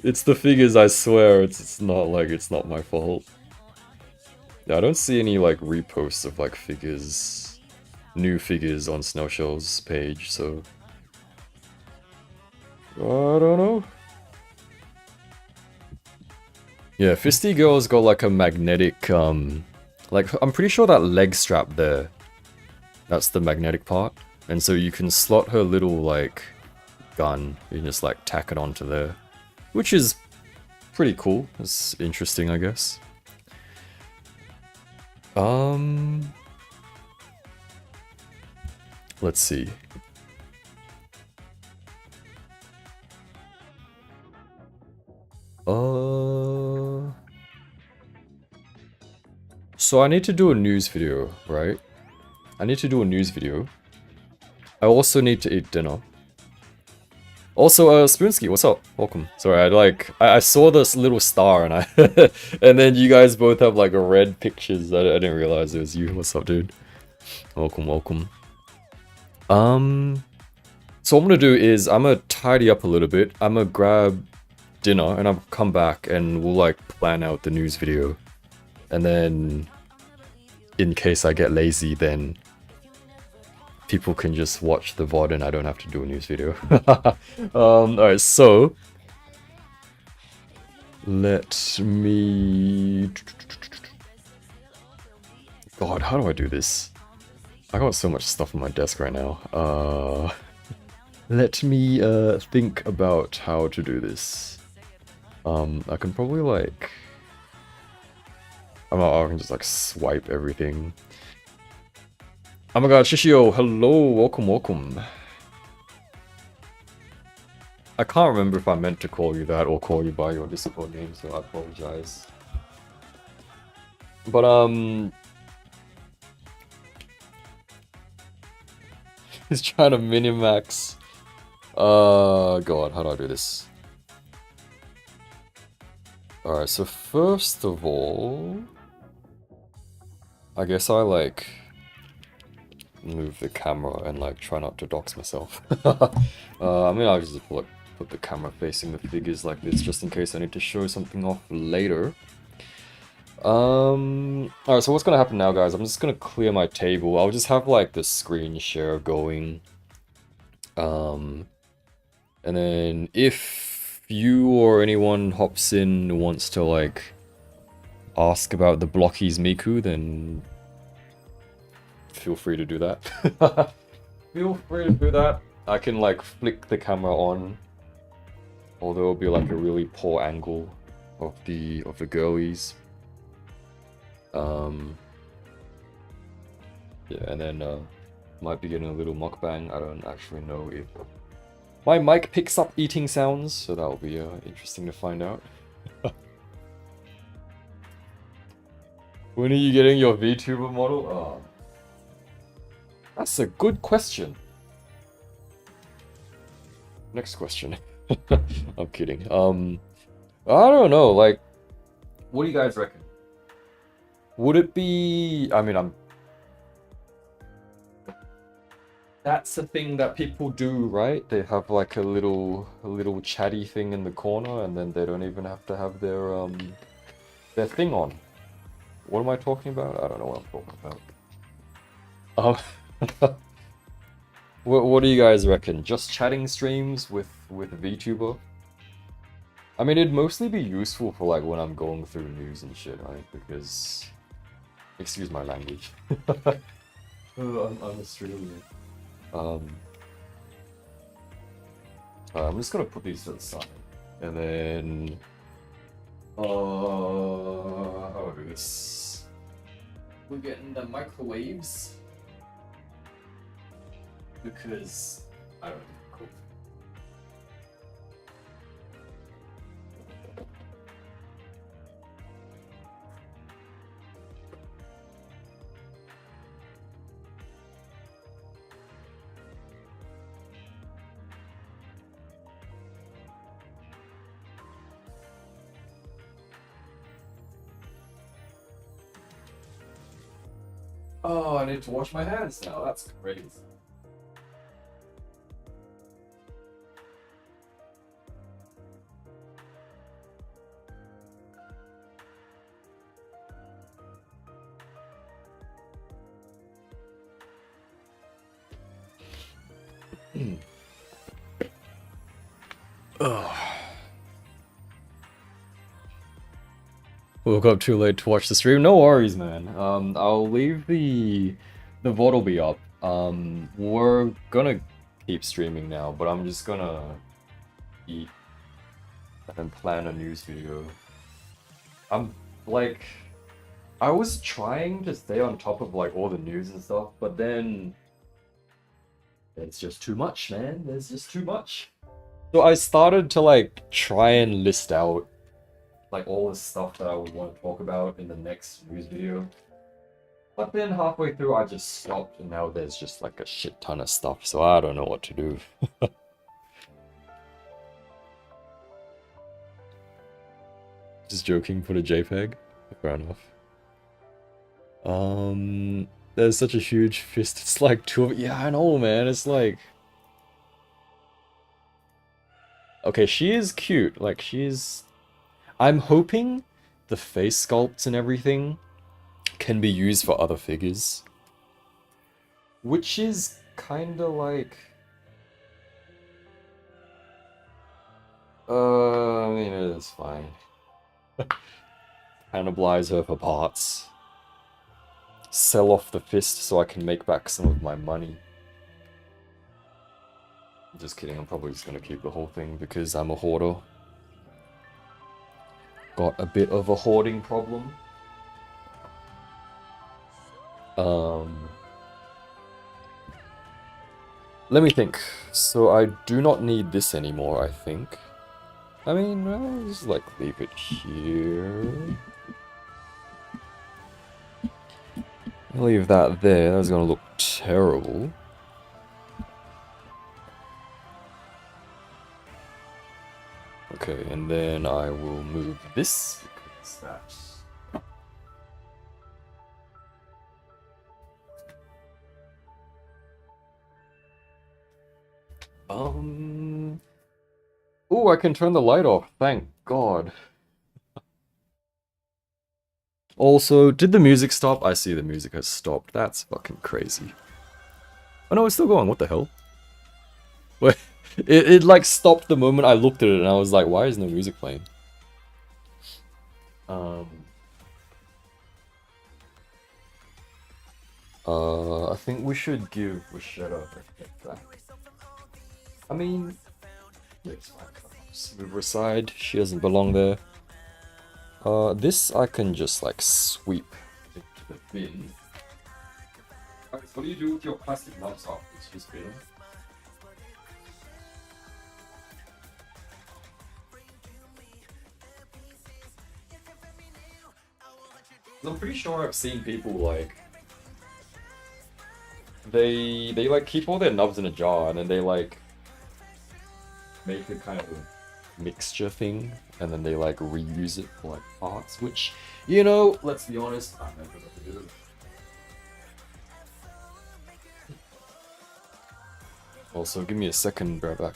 It's the figures, I swear, it's not like, it's not my fault. Yeah, I don't see any like reposts of like figures, new figures on Snowshell's page, so... I don't know. Yeah, Fisty Girl's got like a magnetic, like, I'm pretty sure that leg strap there, that's the magnetic part. And so you can slot her little, like, gun, you can just, like, tack it onto there. Which is pretty cool, it's interesting, I guess. Let's see. So I need to do a news video, right? I need to do a news video. I also need to eat dinner. Also, Spoonsky, what's up? Welcome. Sorry, I saw this little star and and then you guys both have like red pictures. I didn't realize it was you. What's up, dude? Welcome, welcome. So what I'm gonna do is I'm gonna tidy up a little bit. I'm gonna grab dinner and I'll come back and we'll like plan out the news video. And then, in case I get lazy, then people can just watch the VOD and I don't have to do a news video. Alright, so... Let me... God, how do I do this? I got so much stuff on my desk right now. Let me think about how to do this. I can probably like... I can just like swipe everything. Oh my god, Shishio, hello, welcome, welcome. I can't remember if I meant to call you that or call you by your Discord name, so I apologize. But, he's trying to minimax. God, how do I do this? Alright, so first of all... I guess I, like... move the camera and like try not to dox myself. I mean, I'll just put the camera facing the figures like this just in case I need to show something off later. Alright, so what's gonna happen now, guys? I'm just gonna clear my table. I'll just have like the screen share going. And then if you or anyone hops in who wants to like ask about the Blokees Miku, then feel free to do that. Feel free to do that. I can like flick the camera on, although it'll be like a really poor angle of the girlies. Yeah, and then might be getting a little mukbang. I don't actually know if my mic picks up eating sounds, so that'll be interesting to find out. When are you getting your VTuber model? Oh. That's a good question. Next question. I'm kidding. I don't know, like, what do you guys reckon? Would it be... I mean, That's a thing that people do, right? They have like a little chatty thing in the corner, and then they don't even have to have their thing on. What am I talking about? I don't know what I'm talking about. What do you guys reckon? Just chatting streams with VTuber? I mean, it'd mostly be useful for like when I'm going through news and shit, right? Because, excuse my language. I'm Australian. Um, I'm just gonna put these to the side, and then how do I do this? We're getting the microwaves because I don't know. Cool. Oh, I need to wash my hands now. That's crazy. Ugh. Woke up too late to watch the stream. No worries, man. I'll leave the VOD will be up. We're gonna keep streaming now, but I'm just gonna eat and plan a news video. I'm like, I was trying to stay on top of like all the news and stuff, but then it's just too much, man. There's just too much. So I started to like try and list out like all the stuff that I would want to talk about in the next news video. But then halfway through I just stopped, and now there's just like a shit ton of stuff, so I don't know what to do. Just joking, put a JPEG. Fair enough. There's such a huge fist, it's like two of it. Yeah, I know, man, it's like... Okay, she is cute, like she's... I'm hoping the face sculpts and everything can be used for other figures. Which is kinda like... I mean, it is fine. Cannibalize her for parts. Sell off the fist so I can make back some of my money. Just kidding, I'm probably just gonna keep the whole thing because I'm a hoarder. Got a bit of a hoarding problem. Let me think. So I do not need this anymore, I think. I mean, I'll just like leave it here. I'll leave that there, that's gonna look terrible. Okay, and then I will move this because that's... Oh, I can turn the light off, thank God. Also, did the music stop? I see the music has stopped. That's fucking crazy. Oh no, it's still going, what the hell? Wait, it like stopped the moment I looked at it and I was like, why is no music playing? I think we should give Rashida back. I mean, it's fine. Move her aside, she doesn't belong there. This I can just like sweep into the bin. Alright, so what do you do with your plastic nuts after it's just bin? I'm pretty sure I've seen people like they like keep all their nubs in a jar and then they like make a kind of mixture thing and then they like reuse it for like parts, which, you know, let's be honest, I'm never gonna do it. Also, give me a second, bear back.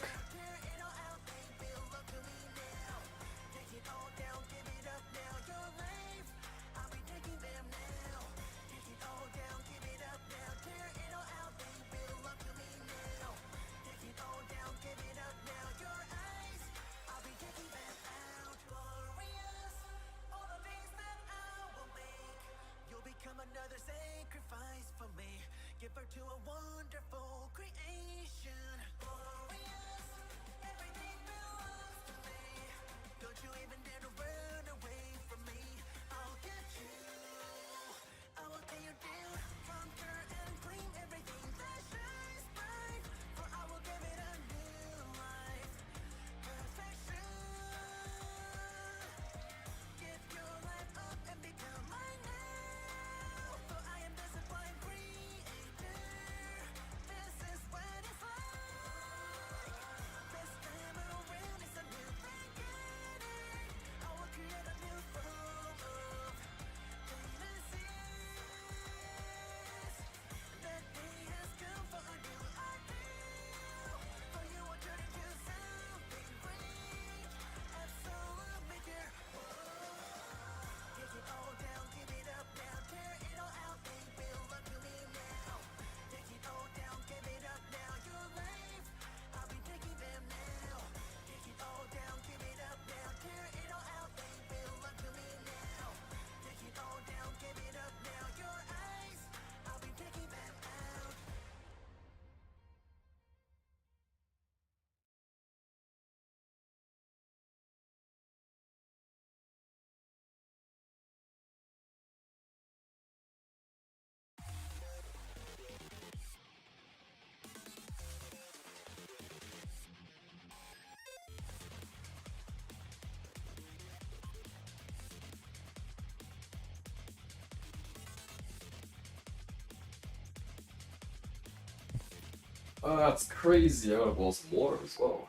Oh, that's crazy. I gotta boil some water as well.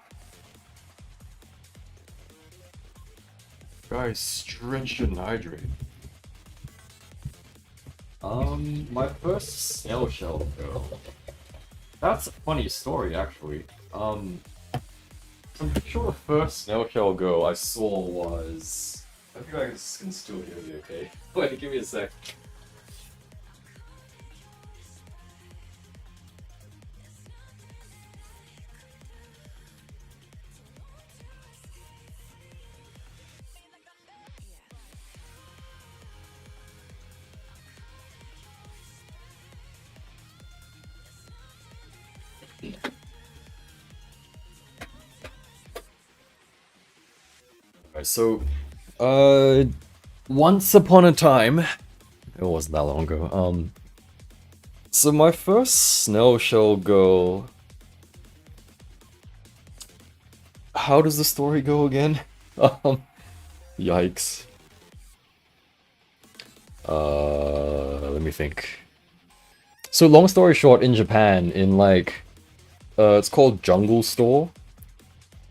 Guys, drenched and hydrate. My first snail shell girl. That's a funny story, actually. I'm pretty sure the first snail shell girl I saw was. I think I can still hear me okay. Wait, give me a sec. Alright, so, once upon a time, it wasn't that long ago, so my first snail shell girl, how does the story go again? Yikes. Let me think. So long story short, in Japan, in like, it's called Jungle Store,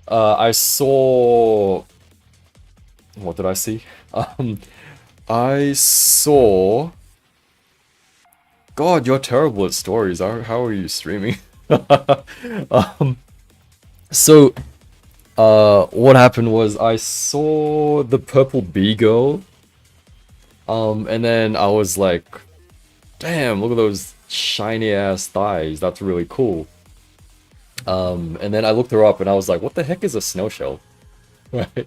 I saw... What did I see? I saw... God, you're terrible at stories. How are you streaming? So, what happened was I saw the purple bee girl, and then I was like, damn, look at those shiny ass thighs. That's really cool. And then I looked her up and I was like, what the heck is a snail shell? Right?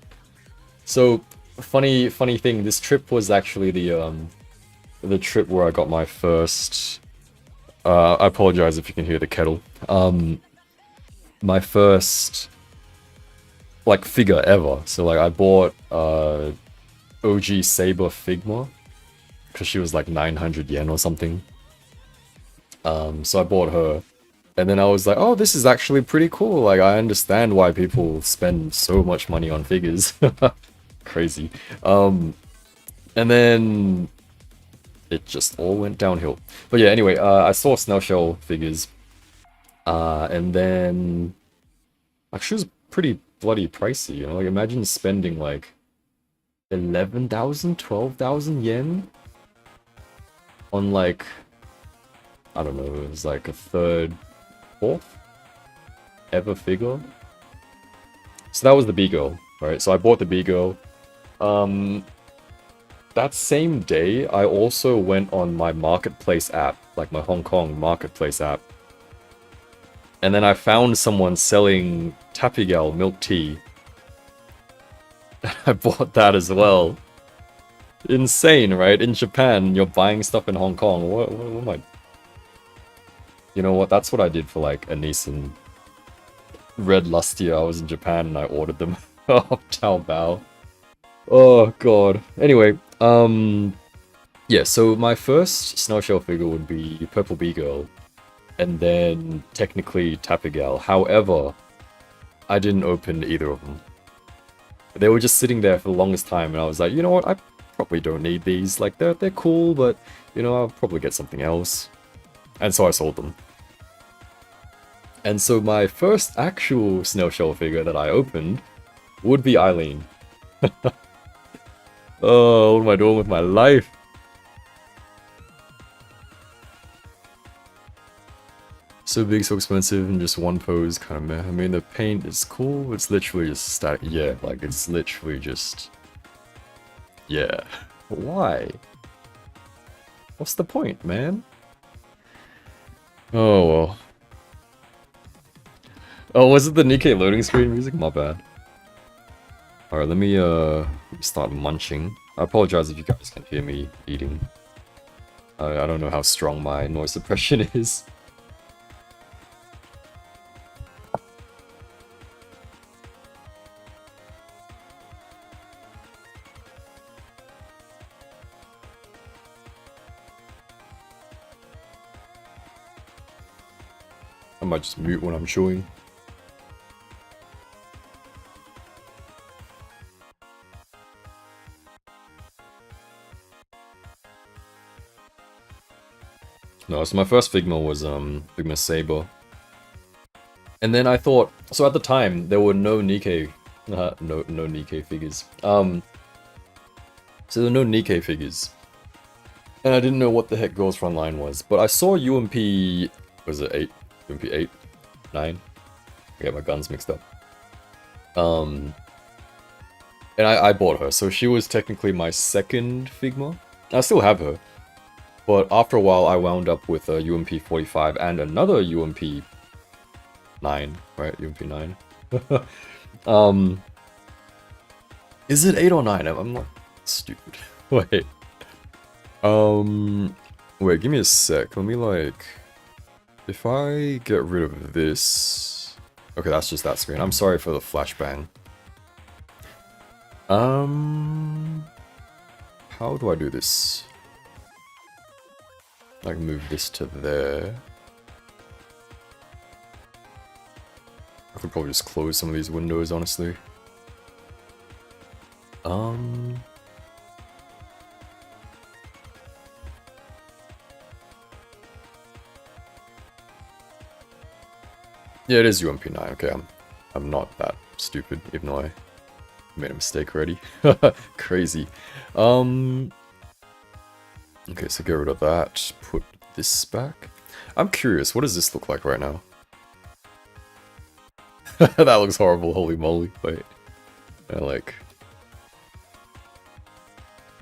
So, funny thing, this trip was actually the trip where I got my first... I apologize if you can hear the kettle. My first, like, figure ever. So, like, I bought OG Saber Figma, because she was like 900 yen or something. So I bought her. And then I was like, oh, this is actually pretty cool. Like, I understand why people spend so much money on figures. Crazy. And then it just all went downhill. But yeah, anyway, I saw snail shell figures. And then... Actually, it was pretty bloody pricey, you know? Like, imagine spending, like, 11,000, 12,000 yen on, like... I don't know, it was like a third, fourth ever figure. So that was the B-Girl, right? So I bought the B-Girl. That same day, I also went on my marketplace app, like my Hong Kong marketplace app. And then I found someone selling Tapigal milk tea. I bought that as well. Insane, right? In Japan, you're buying stuff in Hong Kong. What am I... You know what? That's what I did for like Anneliese and Red Lustia. I was in Japan and I ordered them off Taobao. Oh god. Anyway, yeah, so my first Snail Shell figure would be Purple Bee-Girl, and then technically Tapigal. However, I didn't open either of them. They were just sitting there for the longest time, and I was like, you know what, I probably don't need these. Like, they're cool, but, you know, I'll probably get something else. And so I sold them. And so my first actual Snail Shell figure that I opened would be Eileen. Oh, what am I doing with my life? So big, so expensive, and just one pose, kind of meh. I mean, the paint is cool, it's literally just static. Yeah, like, it's literally just... Yeah. Why? What's the point, man? Oh, well. Oh, was it the Nikkei loading screen music? My bad. Alright, let me start munching. I apologize if you guys can hear me eating. I don't know how strong my noise suppression is. I might just mute when I'm chewing. No, so my first Figma was Figma Saber. And then I thought, so at the time there were no Nikkei no Nikkei figures. So there were no Nikkei figures. And I didn't know what the heck Girls Frontline was, but I saw UMP, was it 8? UMP 8? 9? I get my guns mixed up. And I bought her, so she was technically my second Figma. I still have her. But after a while, I wound up with a UMP 45 and another UMP 9, right? UMP 9. Is it 8 or 9? I'm not stupid. Wait. Wait, give me a sec. Let me, like... If I get rid of this... Okay, that's just that screen. I'm sorry for the flashbang. How do I do this? I can move this to there. I could probably just close some of these windows, honestly. Yeah, it is UMP 9. Okay, I'm not that stupid, even though I made a mistake already. Crazy. Okay, so get rid of that. Put this back. I'm curious, what does this look like right now? That looks horrible, holy moly. Wait. I like...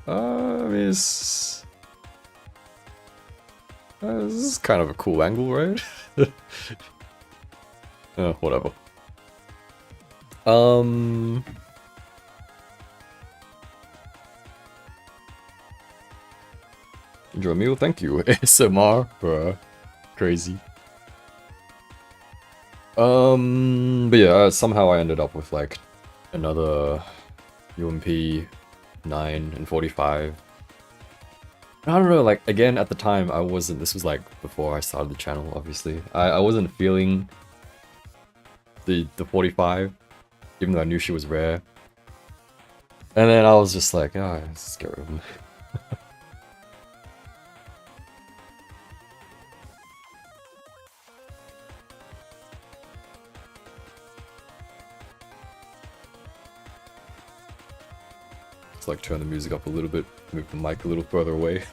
I mean, this is kind of a cool angle, right? Whatever. Enjoy a meal, thank you. ASMR, bruh. Crazy. But yeah, somehow I ended up with like another UMP 9 and 45. I don't know, like, again, at the time, I wasn't, this was like before I started the channel, obviously. I wasn't feeling the 45, even though I knew she was rare. And then I was just like, ah, oh, let's get rid of them. Like turn the music up a little bit, move the mic a little further away.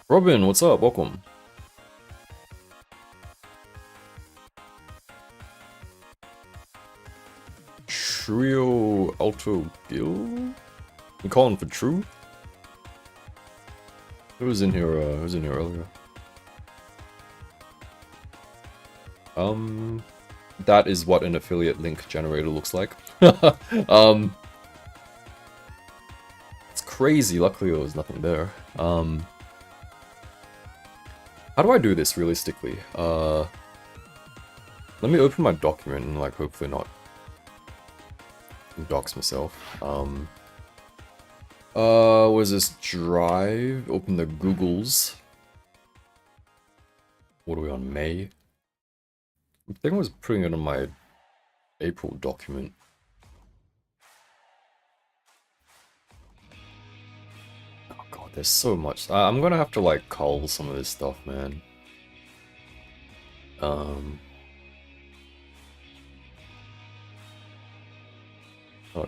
Robin, what's up? Welcome. Trio Alto Gill? You calling for True? Who was in here? Who was in here earlier? That is what an affiliate link generator looks like. It's crazy. Luckily, there was nothing there. How do I do this realistically? Let me open my document and like hopefully not dox myself. Was this drive? Open the Googles. What are we on, May? I think I was putting it on my April document. Oh god, there's so much. I'm gonna have to like cull some of this stuff, man. I'll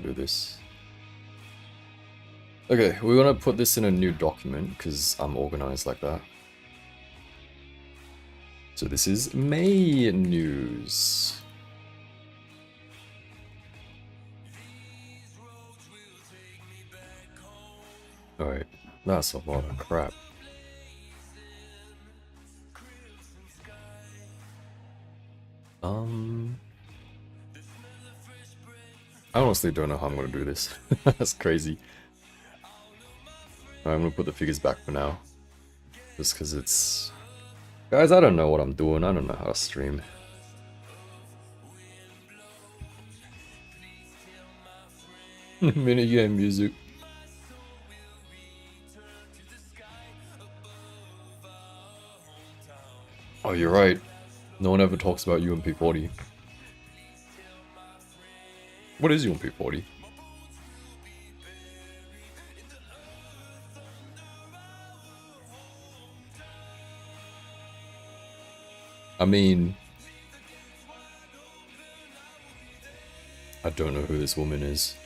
do this. Okay, we're gonna put this in a new document because I'm organized like that. So this is May news. Alright, that's a lot of crap. I honestly don't know how I'm gonna do this. That's crazy. Alright, I'm gonna put the figures back for now. Just because it's... Guys, I don't know what I'm doing. I don't know how to stream. Minigame music. Oh, you're right. No one ever talks about UMP40. What is UMP40? I mean... I don't know who this woman is.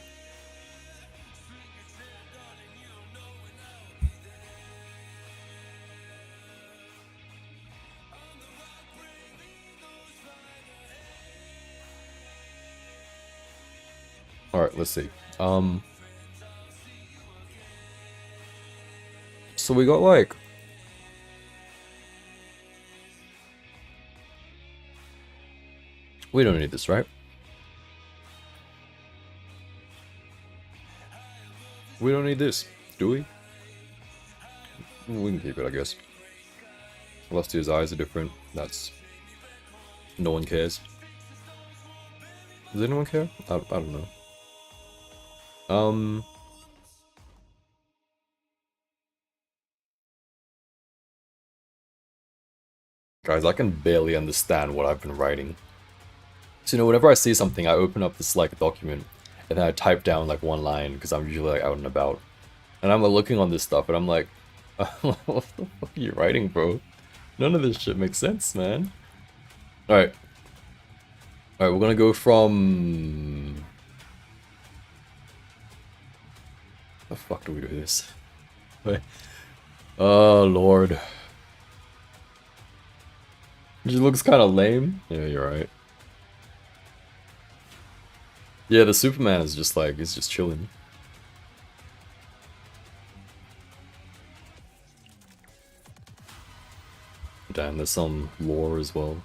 Alright, let's see. So we got like... We don't need this, right? We don't need this, do we? We can keep it, I guess. Lustia's eyes are different. That's... No one cares. Does anyone care? I don't know. Guys, I can barely understand what I've been writing. So, you know, whenever I see something, I open up this, like, document, and then I type down, like, one line, because I'm usually, like, out and about. And I'm, like, looking on this stuff, and I'm like, what the fuck are you writing, bro? None of this shit makes sense, man. Alright. Alright, we're gonna go from... How the fuck do we do this? Wait. Oh, Lord. She looks kind of lame. Yeah, you're right. Yeah, the Superman is just like, he's just chilling. Damn, there's some lore as well.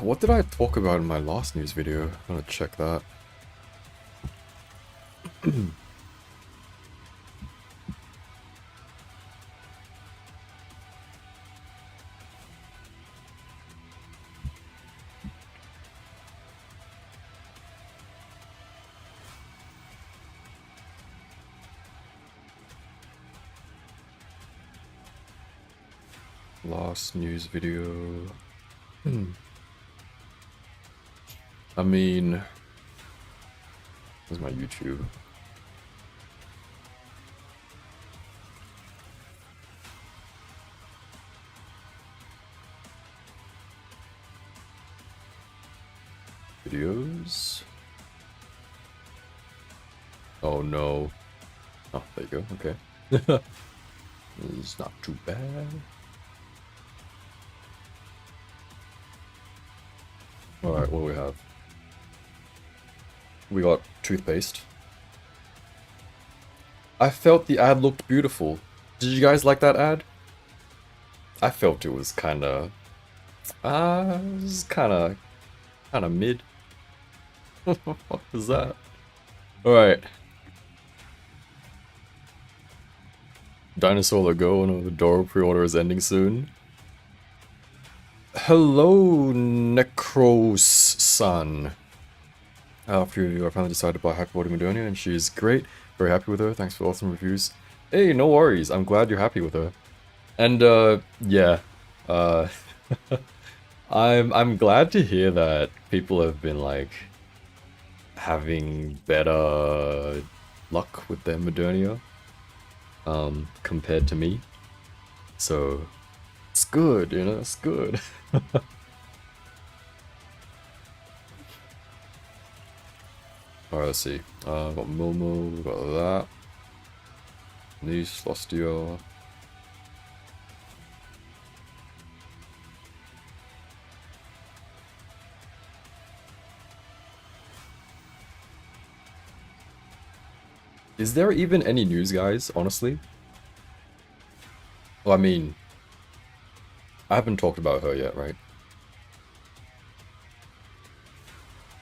What did I talk about in my last news video? I'm gonna check that. Last news video. I mean, where's my YouTube? Videos. Oh no. Oh, there you go. Okay. It's not too bad. Alright, what do we have? We got toothpaste. I felt the ad looked beautiful. Did you guys like that ad? I felt it was kinda... it was kinda mid. What the fuck was that? Alright. Dinosaur the Go and the Doro pre-order is ending soon. Hello, Necros-san. After you, I finally decided to buy Hyperbody Madonia, and she's great. Very happy with her. Thanks for awesome reviews. Hey, no worries. I'm glad you're happy with her. And yeah, I'm glad to hear that people have been like having better luck with their Madonia compared to me. So it's good, you know, it's good. Alright, let's see. Got Momo, got that. Red Lustia. Is there even any news, guys, honestly? Well, I mean, I haven't talked about her yet, right?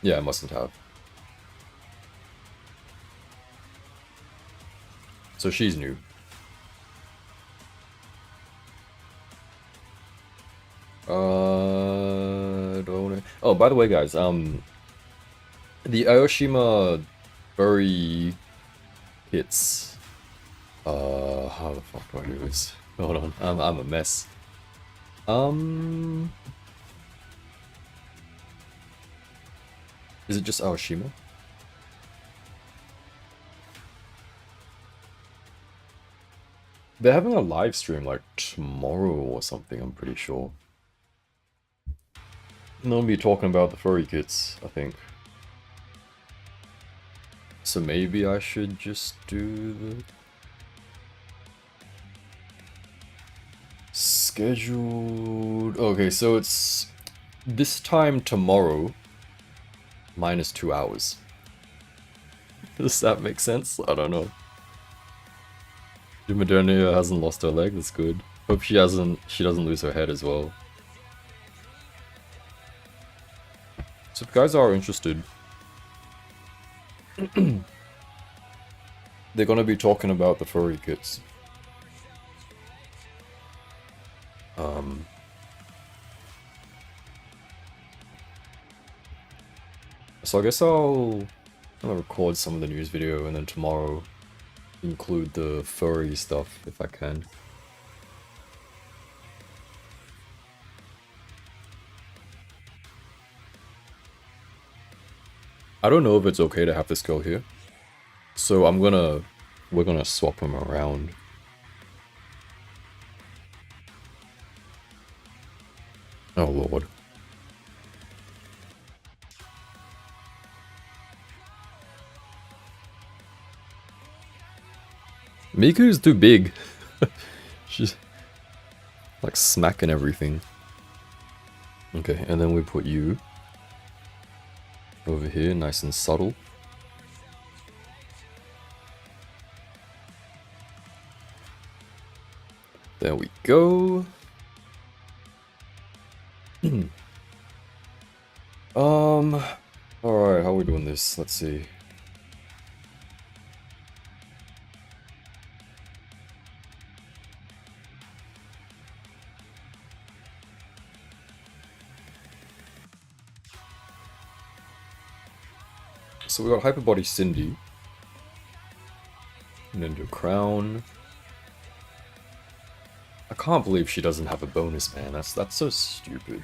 Yeah, I mustn't have. So she's new. Don't... Oh, by the way, guys, the Aoshima furry kits. How the fuck do I do this? Hold on, I'm a mess. Is it just Aoshima? They're having a live stream like tomorrow or something, I'm pretty sure. And they'll be talking about the furry kits, I think. So maybe I should just do the... Scheduled... Okay, so it's this time tomorrow, minus 2 hours. Does that make sense? I don't know. Madonia hasn't lost her leg, that's good. Hope she doesn't lose her head as well. So if you guys are interested, they're gonna be talking about the furry kits. So I guess I'll record some of the news video and then tomorrow include the furry stuff if I can. I don't know if it's okay to have this girl here, so we're gonna swap them around. Oh lord. Miku's too big. She's like smacking everything. Okay, and then we put you over here, nice and subtle. There we go. Alright, how are we doing this? Let's see. So we got Hyperbody Cindy. And then do a crown. I can't believe she doesn't have a bonus, man. That's so stupid.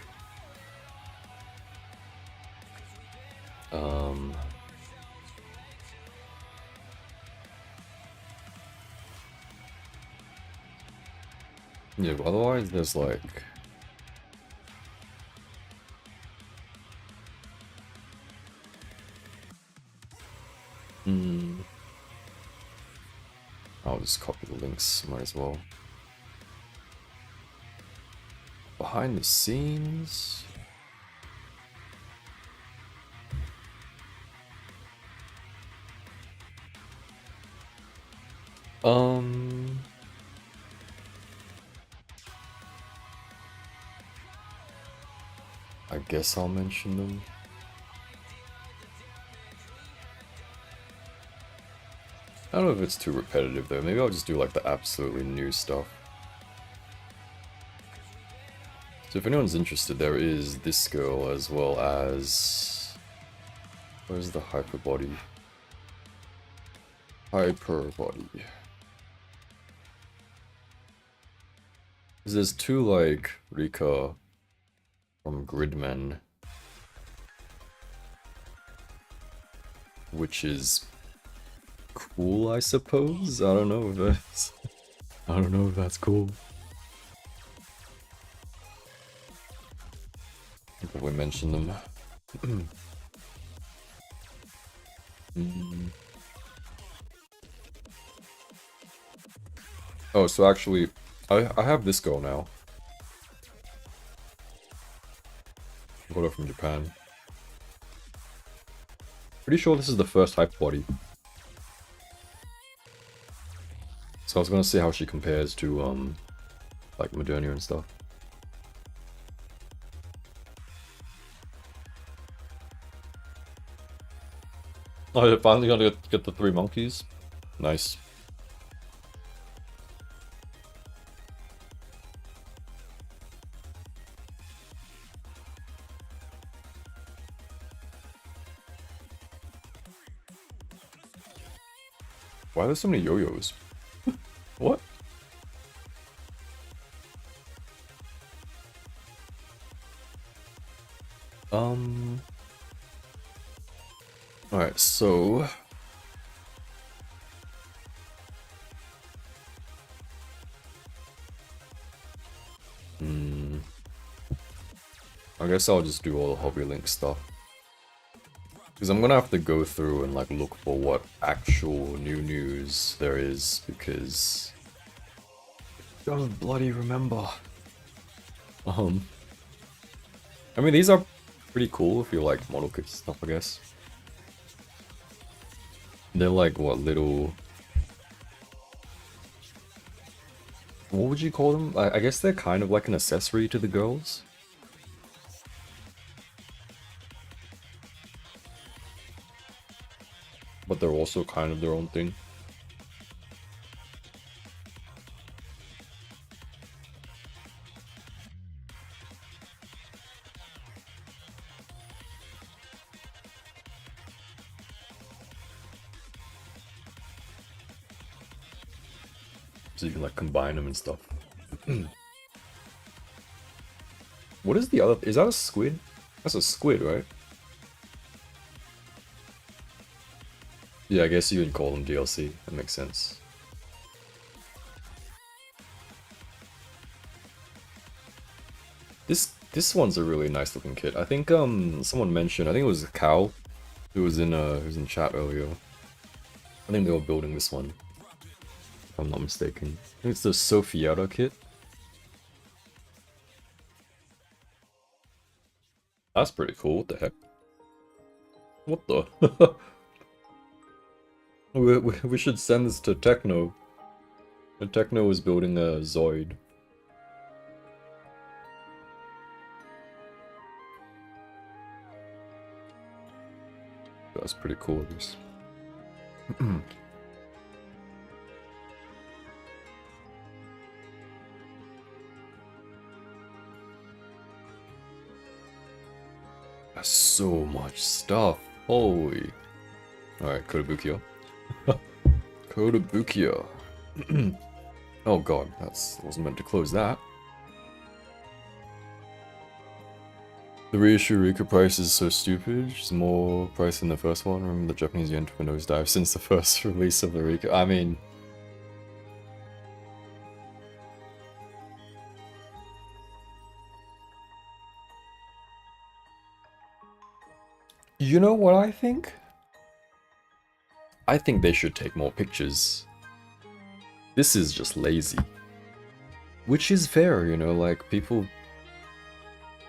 Yeah, but otherwise there's like... I'll just copy the links, might as well. Behind the scenes... I guess I'll mention them. I don't know if it's too repetitive though, maybe I'll just do like the absolutely new stuff. So if anyone's interested, there is this girl as well as... Where's the hyper body? Hyper body. There's two like Rika from Gridman, which is cool, I suppose. I don't know if that's... I don't know if that's cool. I think we mentioned them. Oh, so actually, I have this girl now. I got her from Japan. Pretty sure this is the first hype body. So I was gonna see how she compares to, like Modernia and stuff. Oh, you're finally gonna get the 3 monkeys? Nice. Why are there so many yo-yos? What? Alright, so... I guess I'll just do all the hobby link stuff. Because I'm gonna have to go through and like look for what actual new news there is, because... I don't bloody remember. I mean, these are pretty cool if you like model kits and stuff, I guess. They're like, what, little... What would you call them? I guess they're kind of like an accessory to the girls. But they're also kind of their own thing. So you can like combine them and stuff. What is the other? Is that a squid? That's a squid, right? Yeah, I guess you would call them DLC. That makes sense. This one's a really nice looking kit. I think someone mentioned, I think it was Qiao who was in chat earlier. I think they were building this one, if I'm not mistaken. I think it's the Sophiata kit. That's pretty cool. What the heck? What the? We should send this to Techno. And Techno is building a Zoid. That's pretty cool, this. That's so much stuff. Holy. Alright, Kotobukiya. Kotobukiya. Oh god, I wasn't meant to close that. The reissue Rika price is so stupid. It's more price than the first one. Remember the Japanese yen took a nosedive since the first release of the Rika. I mean... You know what I think? I think they should take more pictures. This is just lazy. Which is fair, you know, like, people...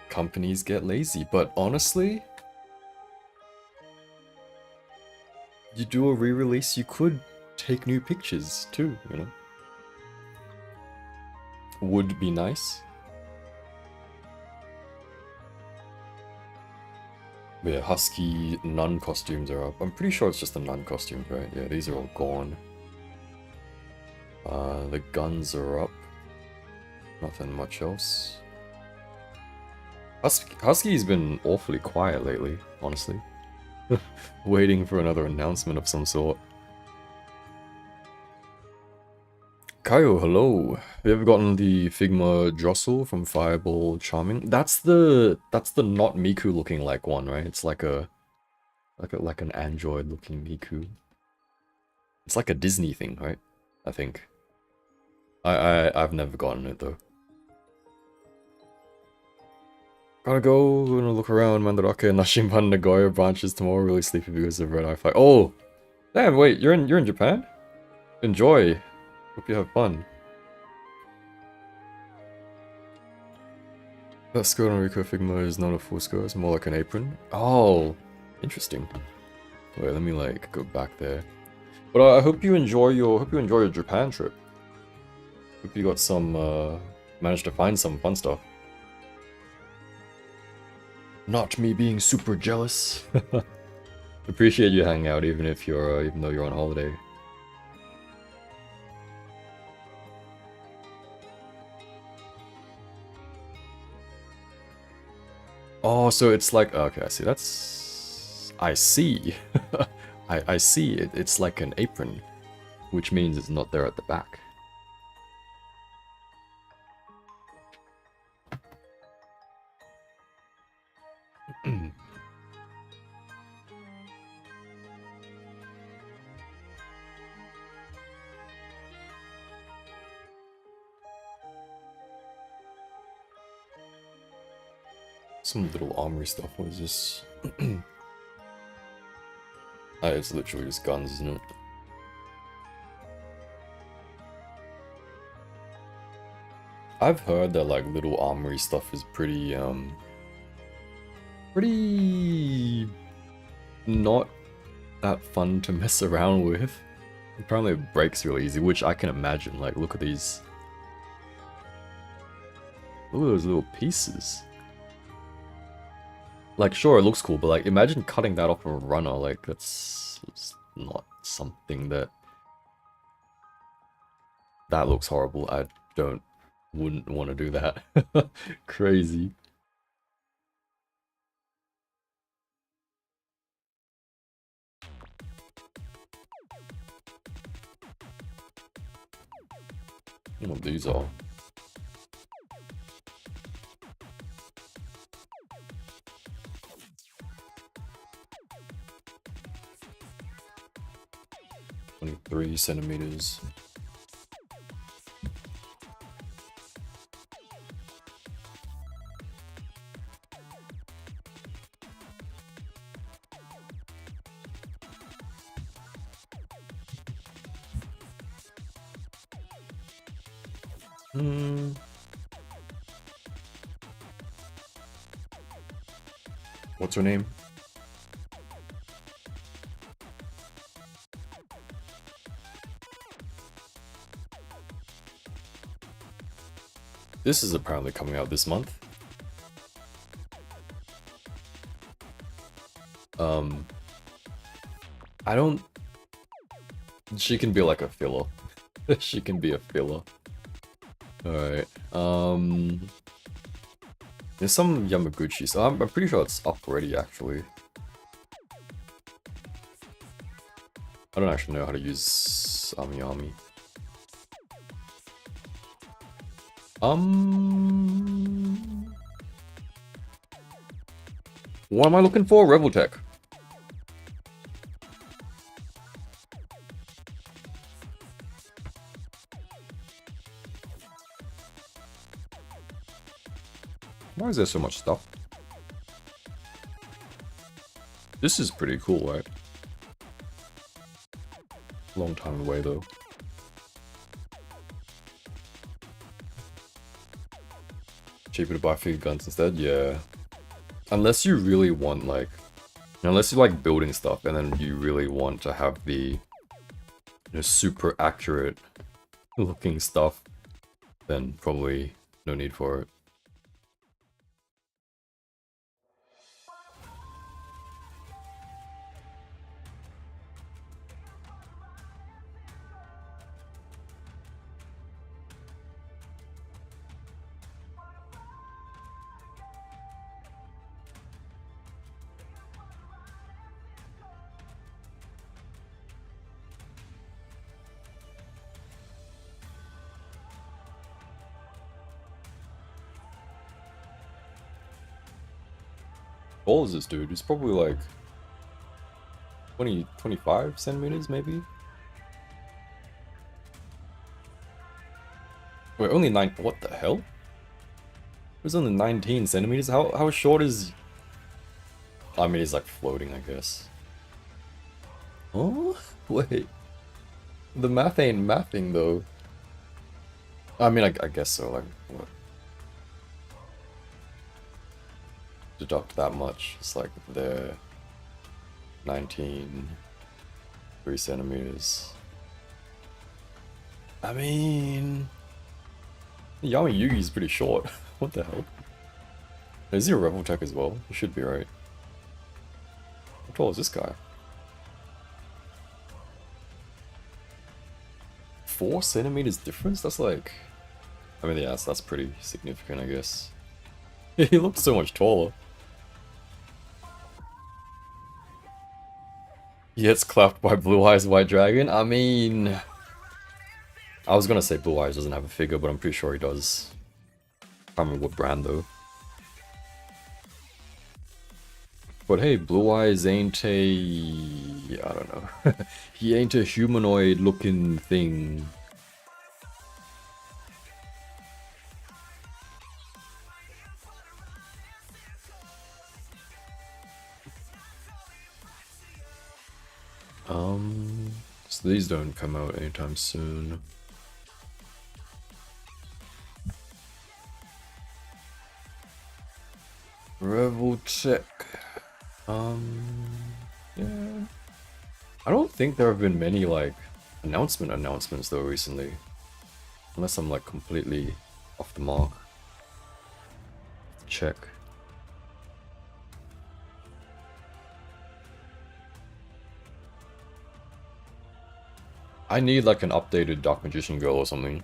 companies get lazy, but honestly... you do a re-release, you could take new pictures, too, you know? Would be nice. But yeah, Husky nun costumes are up. I'm pretty sure it's just the nun costumes, right? Yeah, these are all gone. The guns are up. Nothing much else. Husky's been awfully quiet lately, honestly. Waiting for another announcement of some sort. Qiao, hello. Have you ever gotten the Figma Jostle from Fireball Charming? That's the not Miku looking like one, right? It's like an android looking Miku. It's like a Disney thing, right? I think. I've never gotten it though. Gotta go, gonna look around Mandarake and Nashinban Nagoya branches tomorrow. Really sleepy because of Red Eye Fight. Oh! Damn, wait, you're in Japan? Enjoy. Hope you have fun. That skirt on Rico Figma is not a full skirt, it's more like an apron. Oh, interesting. Wait, let me like go back there. But I hope you enjoy your Japan trip. Hope you got some managed to find some fun stuff. Not me being super jealous. Appreciate you hanging out even if you're even though you're on holiday. Oh, so it's like, okay, I see. I see. I see. It's like an apron, which means it's not there at the back. Some little armory stuff. What is this? It's literally just guns, isn't it? I've heard that like little armory stuff is pretty not that fun to mess around with. Apparently it breaks really easy, which I can imagine. Like, look at these. Look at those little pieces. Like, sure, it looks cool, but like, imagine cutting that off of a runner. Like, that's not something that looks horrible. I wouldn't want to do that. Crazy. I don't know what these are. .3 centimeters. What's her name? This is apparently coming out this month. I don't... She can be like a filler. She can be a filler. Alright, there's some Yamaguchi, so I'm pretty sure it's up already, actually. I don't actually know how to use Ami. What am I looking for? Revoltech. Why is there so much stuff? This is pretty cool, right? Long time away, though. cheaper to buy figure guns instead, yeah. Unless you really want, like... Unless you like building stuff, and then you really want to have the... super accurate looking stuff, then probably no need for it. How tall is this dude? He's probably like 25 centimeters maybe? Wait, only 9, what the hell? It was only 19 centimeters? How short is... I mean, he's like floating, I guess. Oh? Wait. The math ain't mathing though. I mean, I guess so, like, what? Deduct that much. It's like they're 19, 3 centimeters. I mean, Yami Yugi's pretty short. What the hell? Is he a Revoltech as well? He should be, right? How tall is this guy? 4 centimeters difference? That's like... I mean, yeah, that's pretty significant, I guess. He looks so much taller. He gets clapped by Blue Eyes White Dragon? I mean... I was gonna say Blue Eyes doesn't have a figure, but I'm pretty sure he does. I can't remember what brand though. But hey, Blue Eyes ain't a... I don't know. He ain't a humanoid looking thing. So these don't come out anytime soon. Revoltech. Yeah. I don't think there have been many, like, announcements though recently. Unless I'm, like, completely off the mark. Check. I need, like, an updated Dark Magician Girl or something.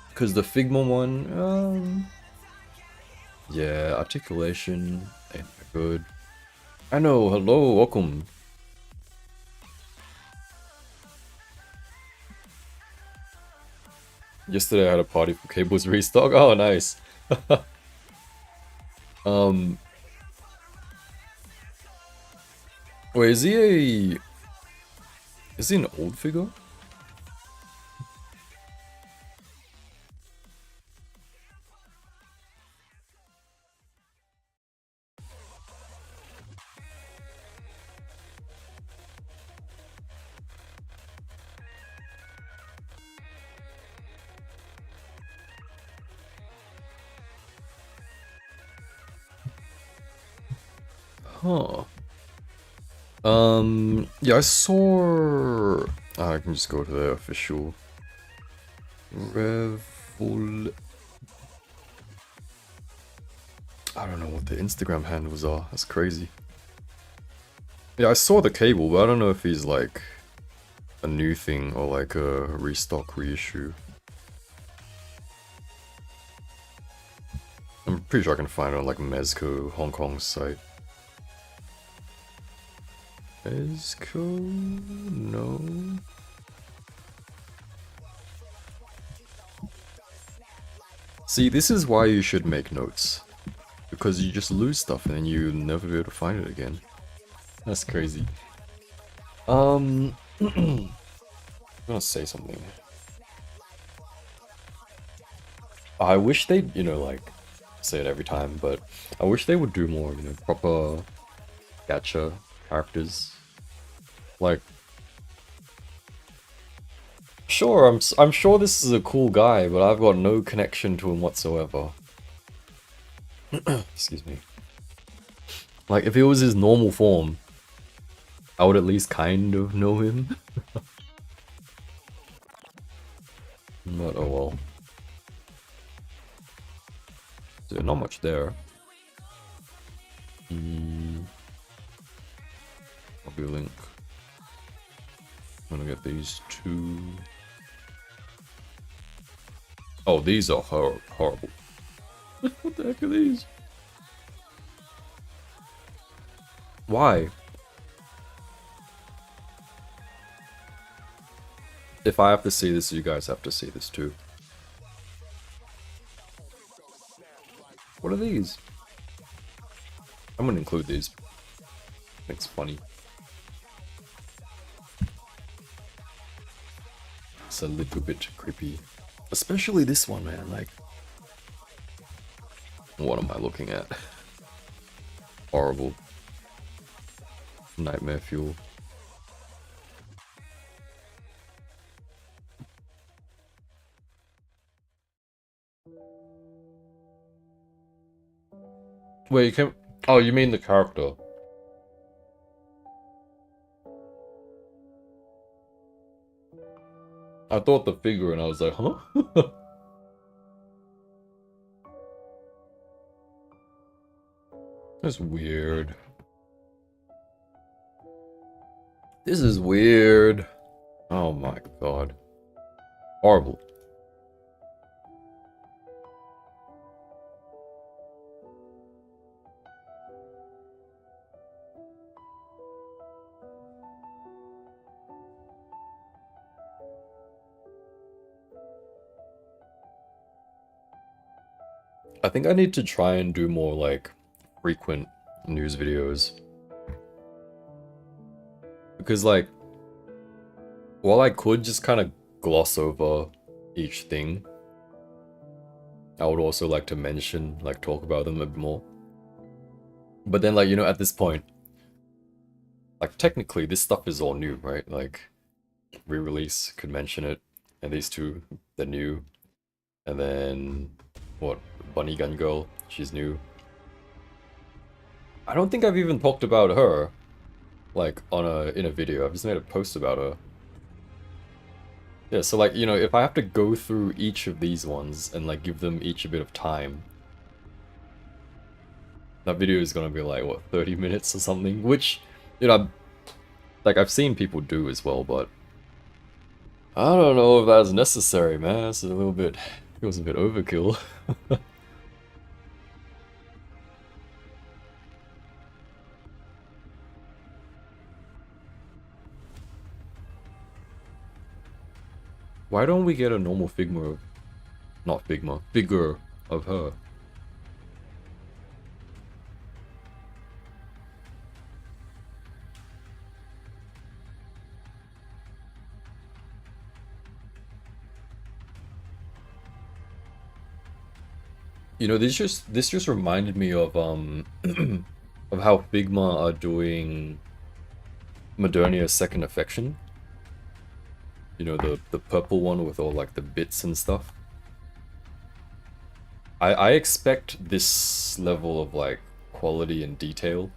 Because the Figma one, yeah, articulation ain't good. I know, hello, welcome. Yesterday I had a party for Cable's restock. Oh, nice. Wait, is he an old figure? Huh. Yeah, I saw... I can just go to the official... I don't know what the Instagram handles are, that's crazy. Yeah, I saw the Cable, but I don't know if he's like... a new thing or like a restock reissue. I'm pretty sure I can find it on like Mezco Hong Kong's site. Mezco? No. See, this is why you should make notes. Because you just lose stuff and then you never be able to find it again. That's crazy. I'm gonna say something. I wish they, you know, like, say it every time, but I wish they would do more, you know, proper gacha characters. Like, Sure, I'm sure this is a cool guy, but I've got no connection to him whatsoever. Excuse me. Like, if it was his normal form, I would at least kind of know him. But oh well. So not much there. I'll be link. I'm gonna get these two. Oh, these are horrible. What the heck are these? Why? If I have to see this, you guys have to see this too. What are these? I'm gonna include these. I think it's funny. It's a little bit creepy. Especially this one, man. Like, what am I looking at? Horrible. Nightmare fuel. Wait, you can... Oh, you mean the character? I thought the figure and I was like, huh? That's weird. This is weird. Oh my god. Horrible. I think I need to try and do more, like, frequent news videos. Because, like, while I could just kind of gloss over each thing, I would also like to mention, like, talk about them a bit more. But then, like, you know, at this point, like, technically, this stuff is all new, right? Like, re-release, could mention it, and these two, they're new. And then, what, Bunny Gun Girl, she's new. I don't think I've even talked about her, like, in a video. I've just made a post about her. Yeah, so like, you know, if I have to go through each of these ones and like give them each a bit of time, that video is gonna be like, what, 30 minutes or something? Which, you know, like I've seen people do as well, but I don't know if that's necessary, man. It's a little bit, it was a bit overkill. Why don't we get a normal Figma of, not Figma, figure of her? You know, this just reminded me of of how Figma are doing Modernia's Second Affection. You know, the purple one with all like the bits and stuff. I expect this level of like quality and detail,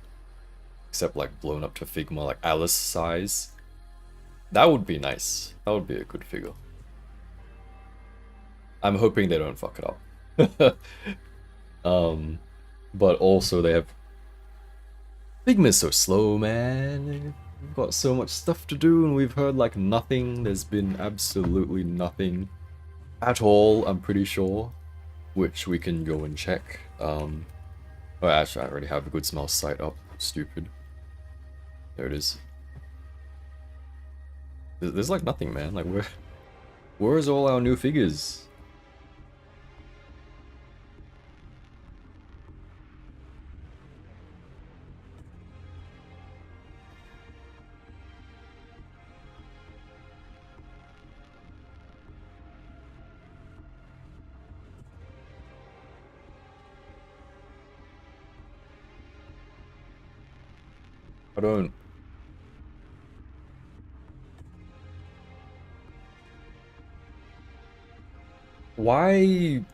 except like blown up to Figma, like Alice size. That would be nice. That would be a good figure. I'm hoping they don't fuck it up. But also they have... Figma's so slow, man. We've got so much stuff to do and we've heard like nothing. There's been absolutely nothing at all, I'm pretty sure. Which we can go and check. Oh, actually, I already have a good smell site up. Stupid. There it is. There's like nothing, man. Like, where's all our new figures? I don't... Why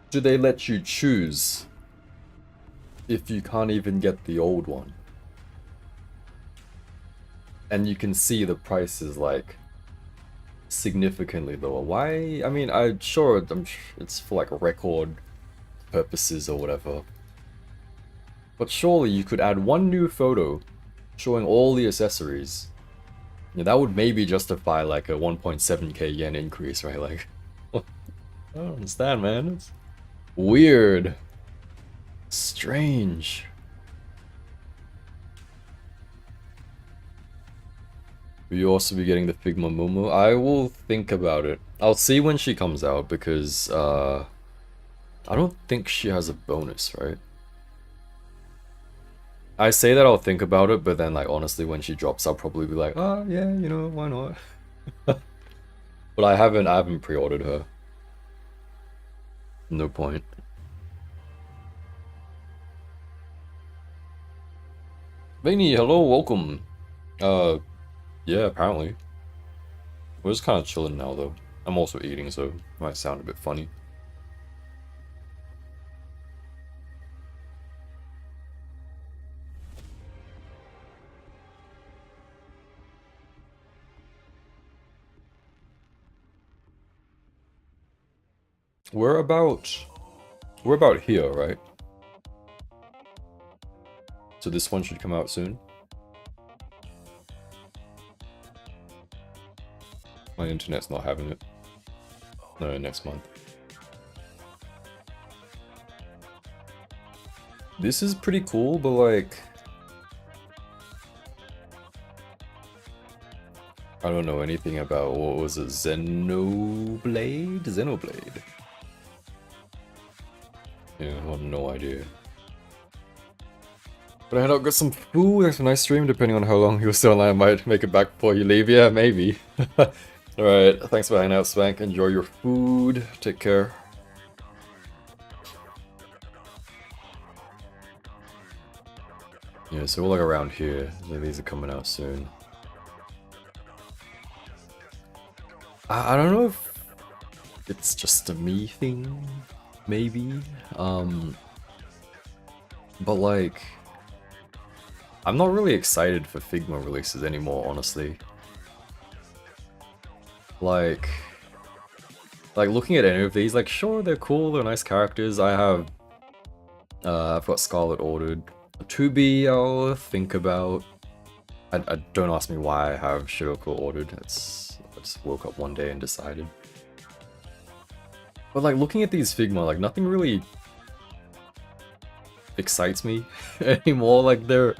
do they let you choose if you can't even get the old one? And you can see the price is like significantly lower. Why? I mean, I'm sure it's for like record purposes or whatever. But surely you could add one new photo showing all the accessories. Yeah, that would maybe justify like a 1.7k yen increase, right? Like, I don't understand, man. It's weird. Strange. Will you also be getting the Figma Mumu? I will think about it. I'll see when she comes out because I don't think she has a bonus, right? I say that I'll think about it, but then like honestly when she drops I'll probably be like, oh yeah, you know, why not? But I haven't pre-ordered her. No point. Vaini, hello, welcome. Yeah, apparently. We're just kind of chilling now though. I'm also eating, so it might sound a bit funny. We're about here, right? So this one should come out soon. My internet's not having it. No, next month. This is pretty cool, but like, I don't know anything about, what was it, Xenoblade? Xenoblade. Yeah, I have no idea. But I had to get some food. There's a nice stream, depending on how long you're still online. I might make it back before you leave. Yeah, maybe. Alright, thanks for hanging out, Spank. Enjoy your food. Take care. Yeah, so we're like around here. These are coming out soon. I don't know if it's just a me thing, maybe. But like, I'm not really excited for Figma releases anymore, honestly. Like looking at any of these, like sure they're cool, they're nice characters. I've got Scarlet ordered. 2B I'll think about. I don't ask me why I have Shiroko ordered. I just woke up one day and decided. But like looking at these Figma, like nothing really excites me anymore. Like they're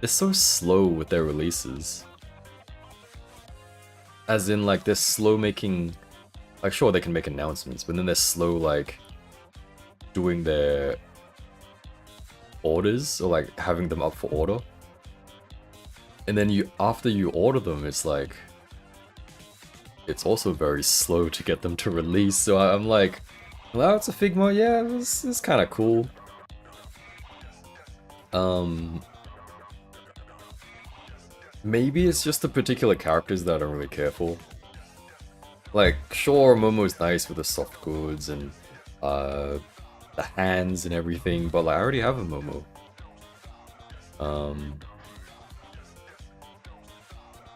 so slow with their releases. As in like they're slow making, like sure they can make announcements, but then they're slow like doing their orders or like having them up for order. And then after you order them, it's like, it's also very slow to get them to release. So I'm like, well, it's a Figma, yeah, it's kind of cool. Maybe it's just the particular characters that I don't really care for. Like, sure, Momo's nice with the soft goods and the hands and everything, but like, I already have a Momo.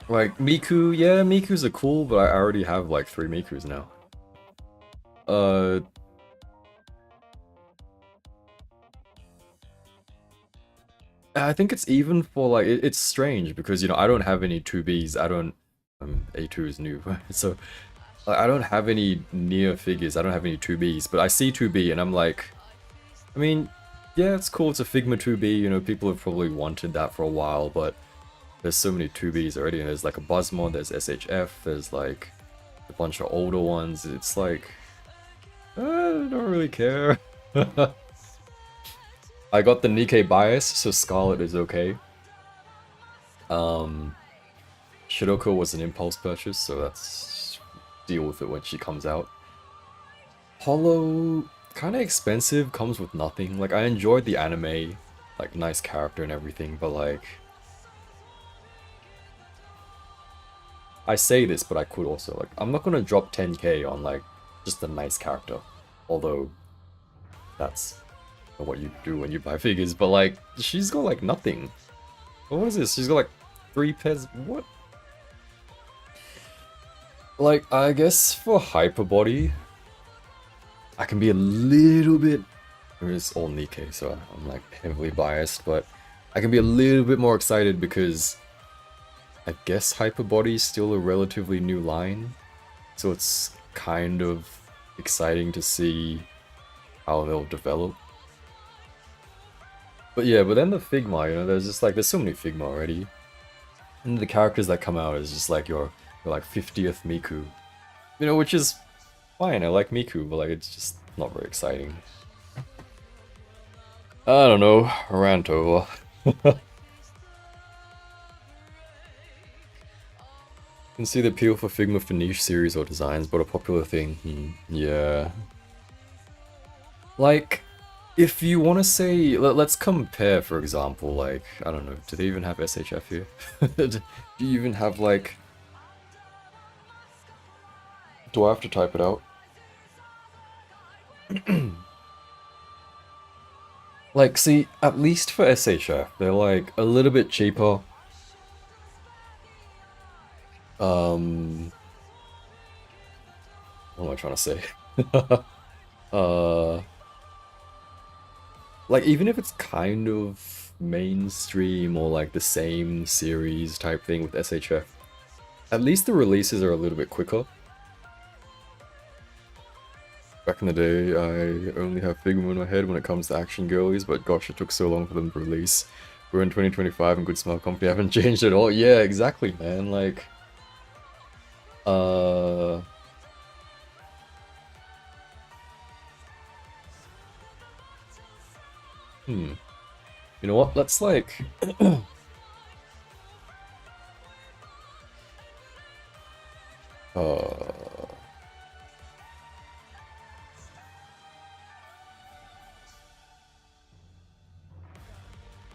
Like, Miku, yeah, Mikus are cool, but I already have like 3 Mikus now. I think it's even for like, it's strange because, you know, I don't have any 2Bs, A2 is new, so I don't have any near figures, I don't have any 2Bs, but I see 2B and I'm like, I mean, yeah, it's cool, it's a Figma 2B, you know, people have probably wanted that for a while, but there's so many 2Bs already, and there's like a Buzzmon, there's SHF, there's like a bunch of older ones, it's like, I don't really care. I got the Nikkei bias, so Scarlet is okay. Shiroko was an impulse purchase, so that's deal with it when she comes out. Hollow, kind of expensive, comes with nothing. Like, I enjoyed the anime, like, nice character and everything, but like, I say this, but I could also, like, I'm not gonna drop 10k on, like, just a nice character. Although, that's what you do when you buy figures, but, like, she's got, like, nothing. What is this? She's got, like, 3 pairs. What? Like, I guess for Hyper Body, I can be a little bit... I mean, it's all Nikkei, so I'm, like, heavily biased, but I can be a little bit more excited because I guess Hyper Body is still a relatively new line, so it's kind of exciting to see how they'll develop. But yeah, but then the Figma, you know, there's just like, there's so many Figma already. And the characters that come out is just like your like 50th Miku. You know, which is fine, I like Miku, but like it's just not very exciting. I don't know, rant over. Can see the appeal for Figma for niche series or designs, but a popular thing. Yeah. Like, if you want to say, let's compare, for example, like, I don't know, do they even have SHF here? Do you even have, like... Do I have to type it out? Like, see, at least for SHF, they're, like, a little bit cheaper. What am I trying to say? Like, even if it's kind of mainstream or like the same series type thing with SHF, at least the releases are a little bit quicker. Back in the day, I only have Figma in my head when it comes to action girlies, but gosh, it took so long for them to release. We're in 2025 and Good Smile Company haven't changed at all. Yeah, exactly, man. Like, you know what? Let's like...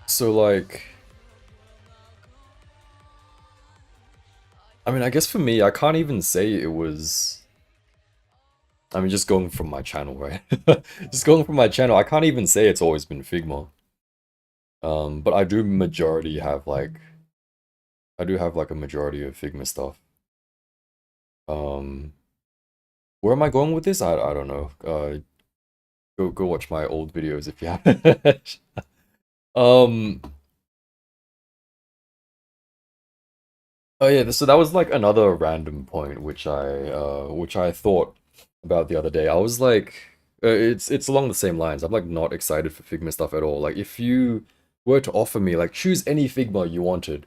So like... I mean, I guess for me, I can't even say it was... I mean, just going from my channel, right? Just going from my channel, I can't even say it's always been Figma. But I do majority have like... I do have like a majority of Figma stuff. Where am I going with this? I don't know. Go watch my old videos if you haven't. Oh yeah, so that was like another random point which I thought about the other day. I was like, it's along the same lines. I'm like not excited for Figma stuff at all. Like if you were to offer me like choose any Figma you wanted,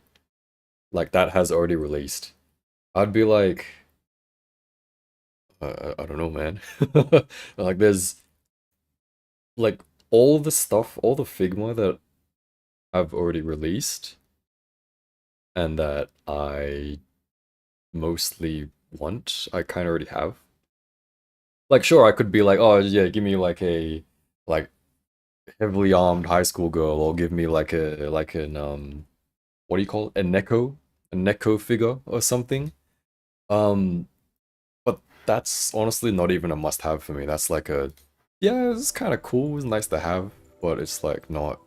like that has already released, I'd be like, I don't know, man. Like there's like all the stuff, all the Figma that I've already released and that I mostly want, I kind of already have. Like, sure, I could be like, oh, yeah, give me like a, like, heavily armed high school girl, or give me like what do you call it? A Neko figure or something. Um, but that's honestly not even a must-have for me. That's like a, yeah, it's kind of cool, it's nice to have, but it's like not,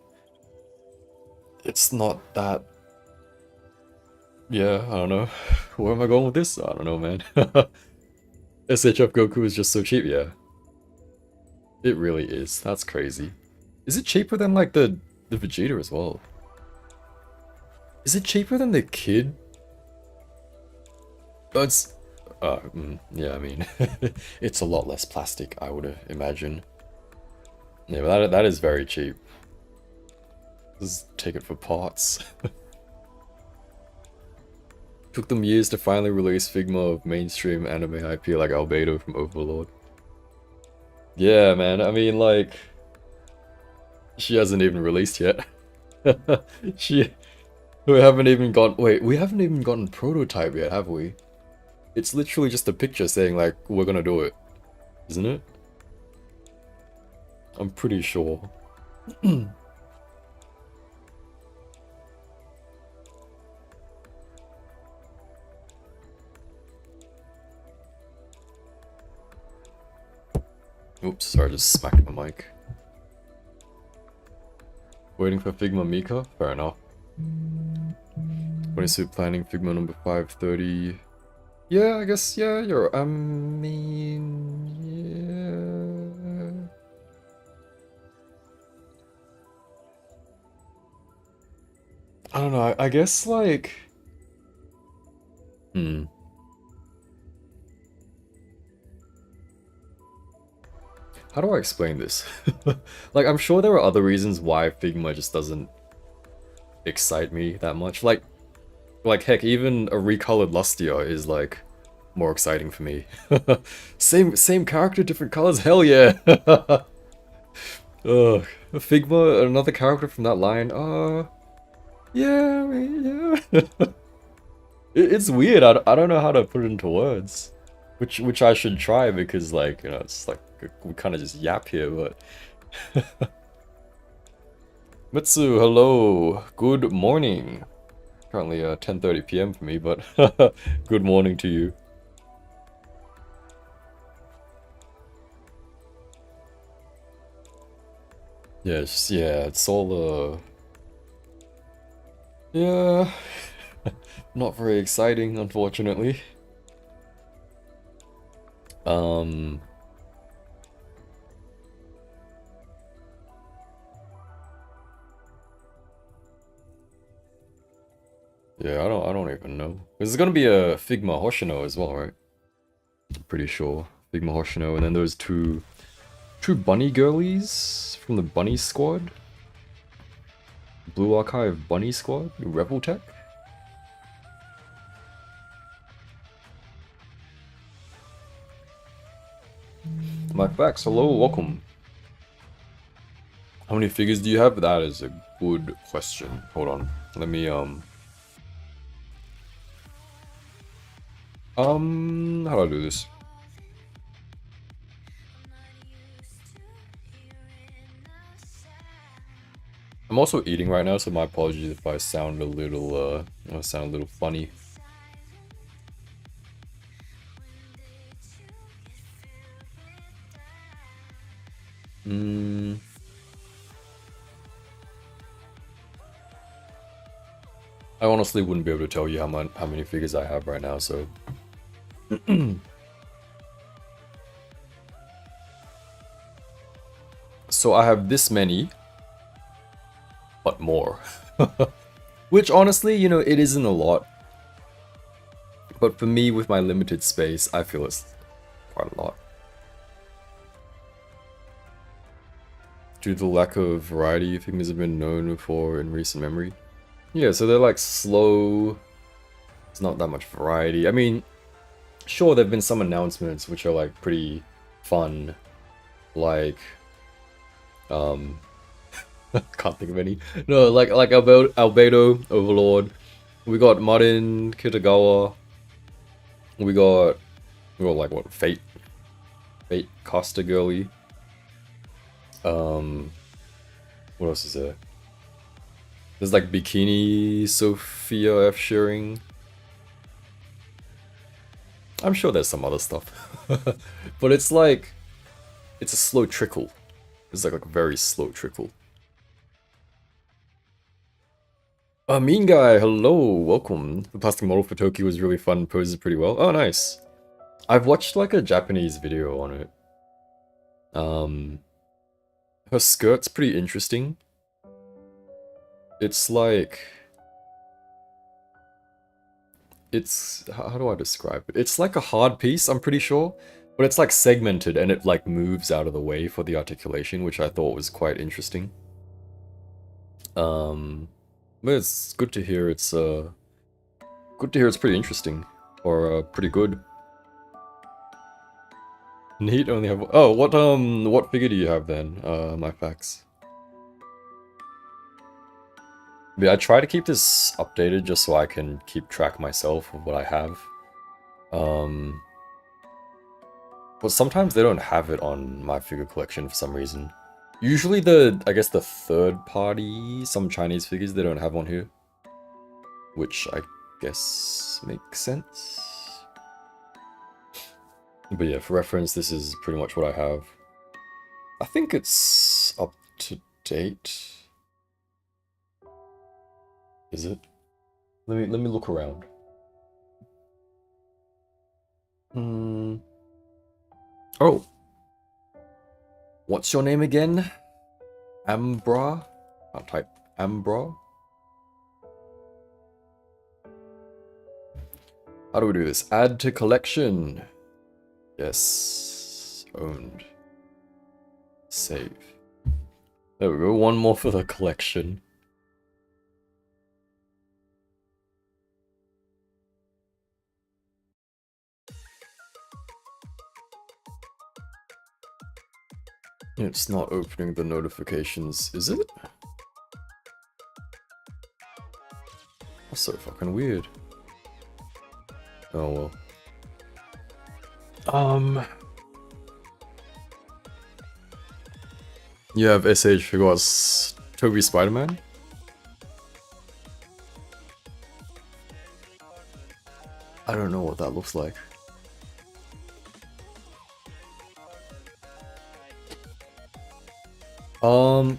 it's not that, yeah, I don't know. Where am I going with this? I don't know, man. SHF Goku is just so cheap, yeah. It really is. That's crazy. Is it cheaper than like the Vegeta as well? Is it cheaper than the Kid? Oh, it's yeah, I mean it's a lot less plastic, I would imagine. Yeah, but that is very cheap. Just take it for parts. Took them years to finally release Figma of mainstream anime IP like Albedo from Overlord. Yeah, man, I mean like she hasn't even released yet. We haven't even we haven't even gotten prototype yet, have we? It's literally just a picture saying like, we're gonna do it. Isn't it? I'm pretty sure. Oops, sorry, I just smacked my mic. Waiting for Figma Mika? Fair enough. 20 planning Figma number 530. Yeah, I guess, yeah, I mean, yeah. I don't know, I guess, like... How do I explain this? Like, I'm sure there are other reasons why Figma just doesn't excite me that much. Like heck, even a recolored Lustia is, like, more exciting for me. Same character, different colors, hell yeah! Ugh, Figma, another character from that line, yeah, I mean, yeah. It's weird, I don't know how to put it into words. Which I should try, because, like, you know, it's like, we kind of just yap here, but... Mitsu, hello, good morning. Currently 10:30 PM for me, but good morning to you. Yes, yeah, it's all yeah, not very exciting, unfortunately. Yeah, I don't even know. There's gonna be a Figma Hoshino as well, right? I'm pretty sure. Figma Hoshino, and then there's two bunny girlies from the Bunny Squad. Blue Archive Bunny Squad, Revoltech. My facts, hello, welcome. How many figures do you have? That is a good question. Hold on, let me how do I do this? I'm also eating right now, so my apologies if I sound a little funny. I honestly wouldn't be able to tell you how many figures I have right now, so... So I have this many, but more. Which honestly, you know, it isn't a lot. But for me, with my limited space, I feel it's quite a lot. Due to the lack of variety, figures have been known for in recent memory. Yeah, so they're like slow. There's not that much variety. I mean, sure, there have been some announcements which are like pretty fun. Like, can't think of any. No, like Albedo, Overlord. We got Marin, Kitagawa. We got like what, Fate, Costa Girly. What else is there? There's like Bikini Sophia F. Shearing. I'm sure there's some other stuff. But it's like, it's a slow trickle. It's like a very slow trickle. Mean Guy, hello, welcome. The plastic model for Toki was really fun, poses pretty well. Oh, nice. I've watched like a Japanese video on it. Her skirt's pretty interesting. It's like... It's... how do I describe it? It's like a hard piece, I'm pretty sure. But it's like segmented and it like moves out of the way for the articulation, which I thought was quite interesting. But it's good to hear it's pretty interesting. Or pretty good. Neat, only have... Oh, what figure do you have then? My facts. Yeah, I try to keep this updated just so I can keep track myself of what I have. But sometimes they don't have it on my figure collection for some reason. Usually I guess the third party, some Chinese figures they don't have on here. Which I guess makes sense. But yeah, for reference, this is pretty much what I have. I think it's up to date. Is it? Let me look around. Oh. What's your name again? Ambra? I'll type Ambra. How do we do this? Add to collection. Yes. Owned. Save. There we go. One more for the collection. It's not opening the notifications, is it? That's so fucking weird. Oh well. You have SH Figures Toby Spider-Man? I don't know what that looks like.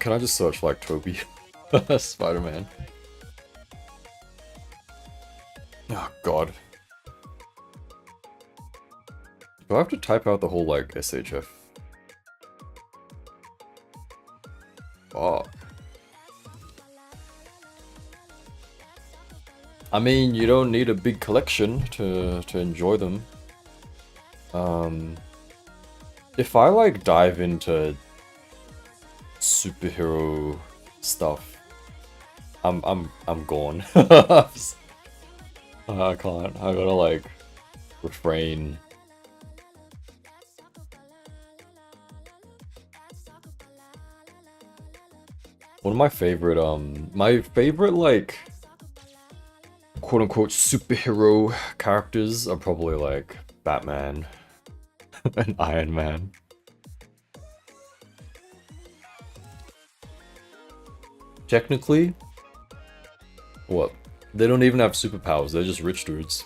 Can I just search like Toby Spider-Man? Oh god. Do I have to type out the whole like SHF? Fuck. I mean, you don't need a big collection to enjoy them. If I like dive into superhero stuff, I'm gone. I can't. I gotta like refrain. One of my favorite like quote-unquote superhero characters are probably like Batman and Iron Man. Technically, what? They don't even have superpowers, they're just rich dudes.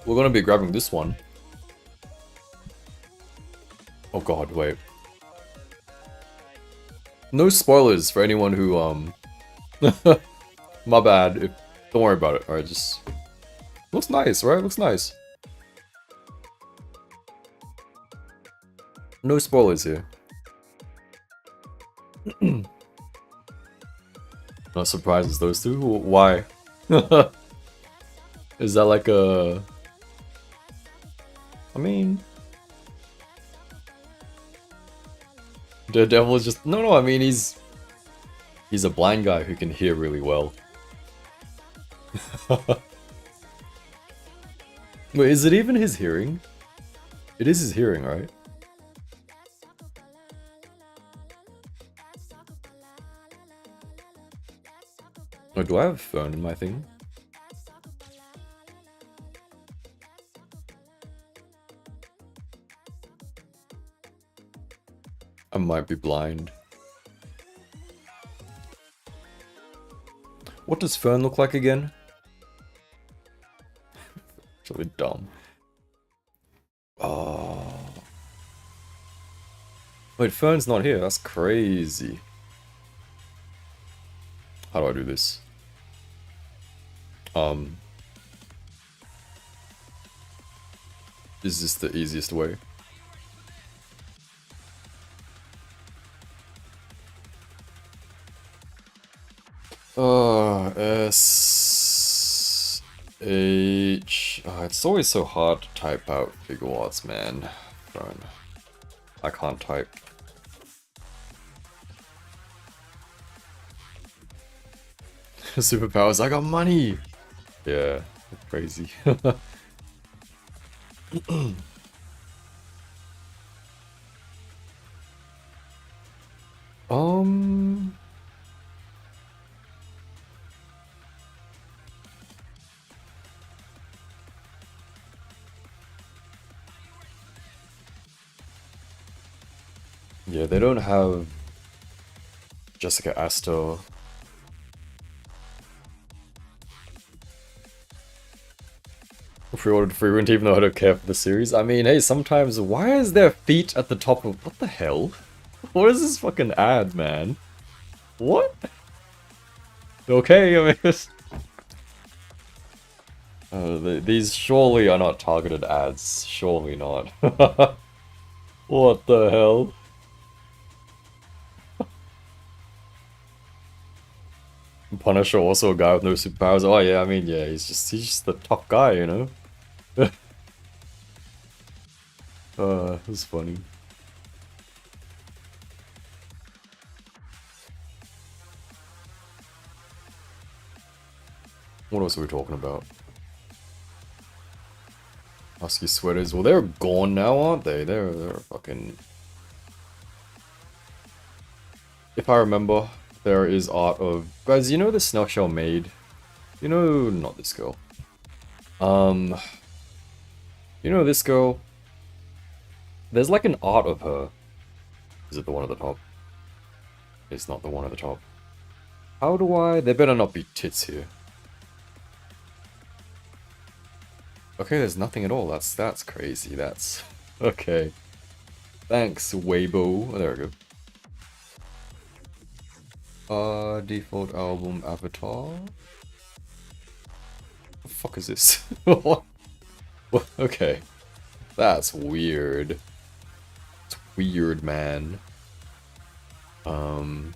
We're gonna be grabbing this one. Oh god, wait. No spoilers for anyone who, my bad. Don't worry about it. Alright, just... Looks nice, right? Looks nice. No spoilers here. Not surprises, those two? Why? Is that like a... I mean... Daredevil is just... No, I mean, he's a blind guy who can hear really well. Wait, is it even his hearing? It is his hearing, right? Oh, do I have a phone in my thing? I might be blind. What does Fern look like again? It's really dumb. Oh. Wait, Fern's not here. That's crazy. How do I do this? Is this the easiest way? S H. Oh, it's always so hard to type out figure arts, man. Fine. I can't type. Superpowers. I got money. Yeah, crazy. Yeah, they don't have Jessica Astor. Pre-ordered Frieren't even though I don't care for the series. I mean, hey, sometimes why is there feet at the top of... What the hell? What is this fucking ad, man? What? Okay, I mean... these surely are not targeted ads. Surely not. What the hell? Punisher also a guy with no superpowers. Oh yeah, I mean, yeah, he's just the tough guy, you know? It's funny. What else are we talking about? Husky Sweaters. Well, they're gone now, aren't they? They're fucking... If I remember, there is art of... Guys, you know the Snail Shell maid? You know... Not this girl. You know this girl? There's like an art of her. Is it the one at the top? It's not the one at the top. How do I... There better not be tits here. Okay, there's nothing at all. That's crazy. That's... Okay. Thanks, Weibo. Oh, there we go. Default album avatar. What the fuck is this? What? Okay. That's weird. It's weird, man. There's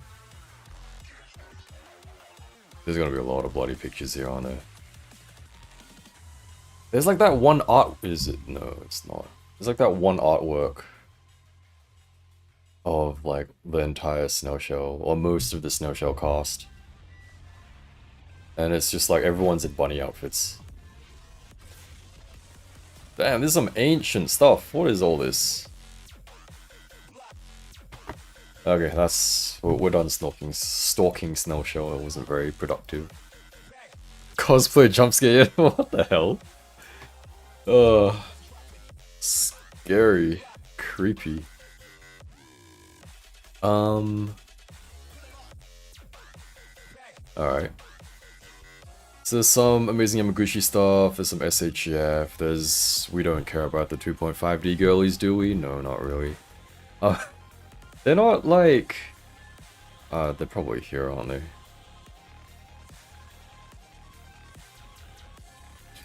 gonna be a lot of bloody pictures here, aren't there? There's like that one art... Is it? No, it's not. There's like that one artwork of like the entire Snail Shell, or most of the Snail Shell cast. And it's just like everyone's in bunny outfits. Damn, this is some ancient stuff. What is all this? Okay, that's... We're done stalking Snail Shell. It wasn't very productive. Cosplay jump scare. What the hell? Scary. Creepy. Alright. So there's some amazing Yamaguchi stuff, there's some SHF, there's... We don't care about the 2.5D girlies, do we? No, not really. They're not like... they're probably here, aren't they?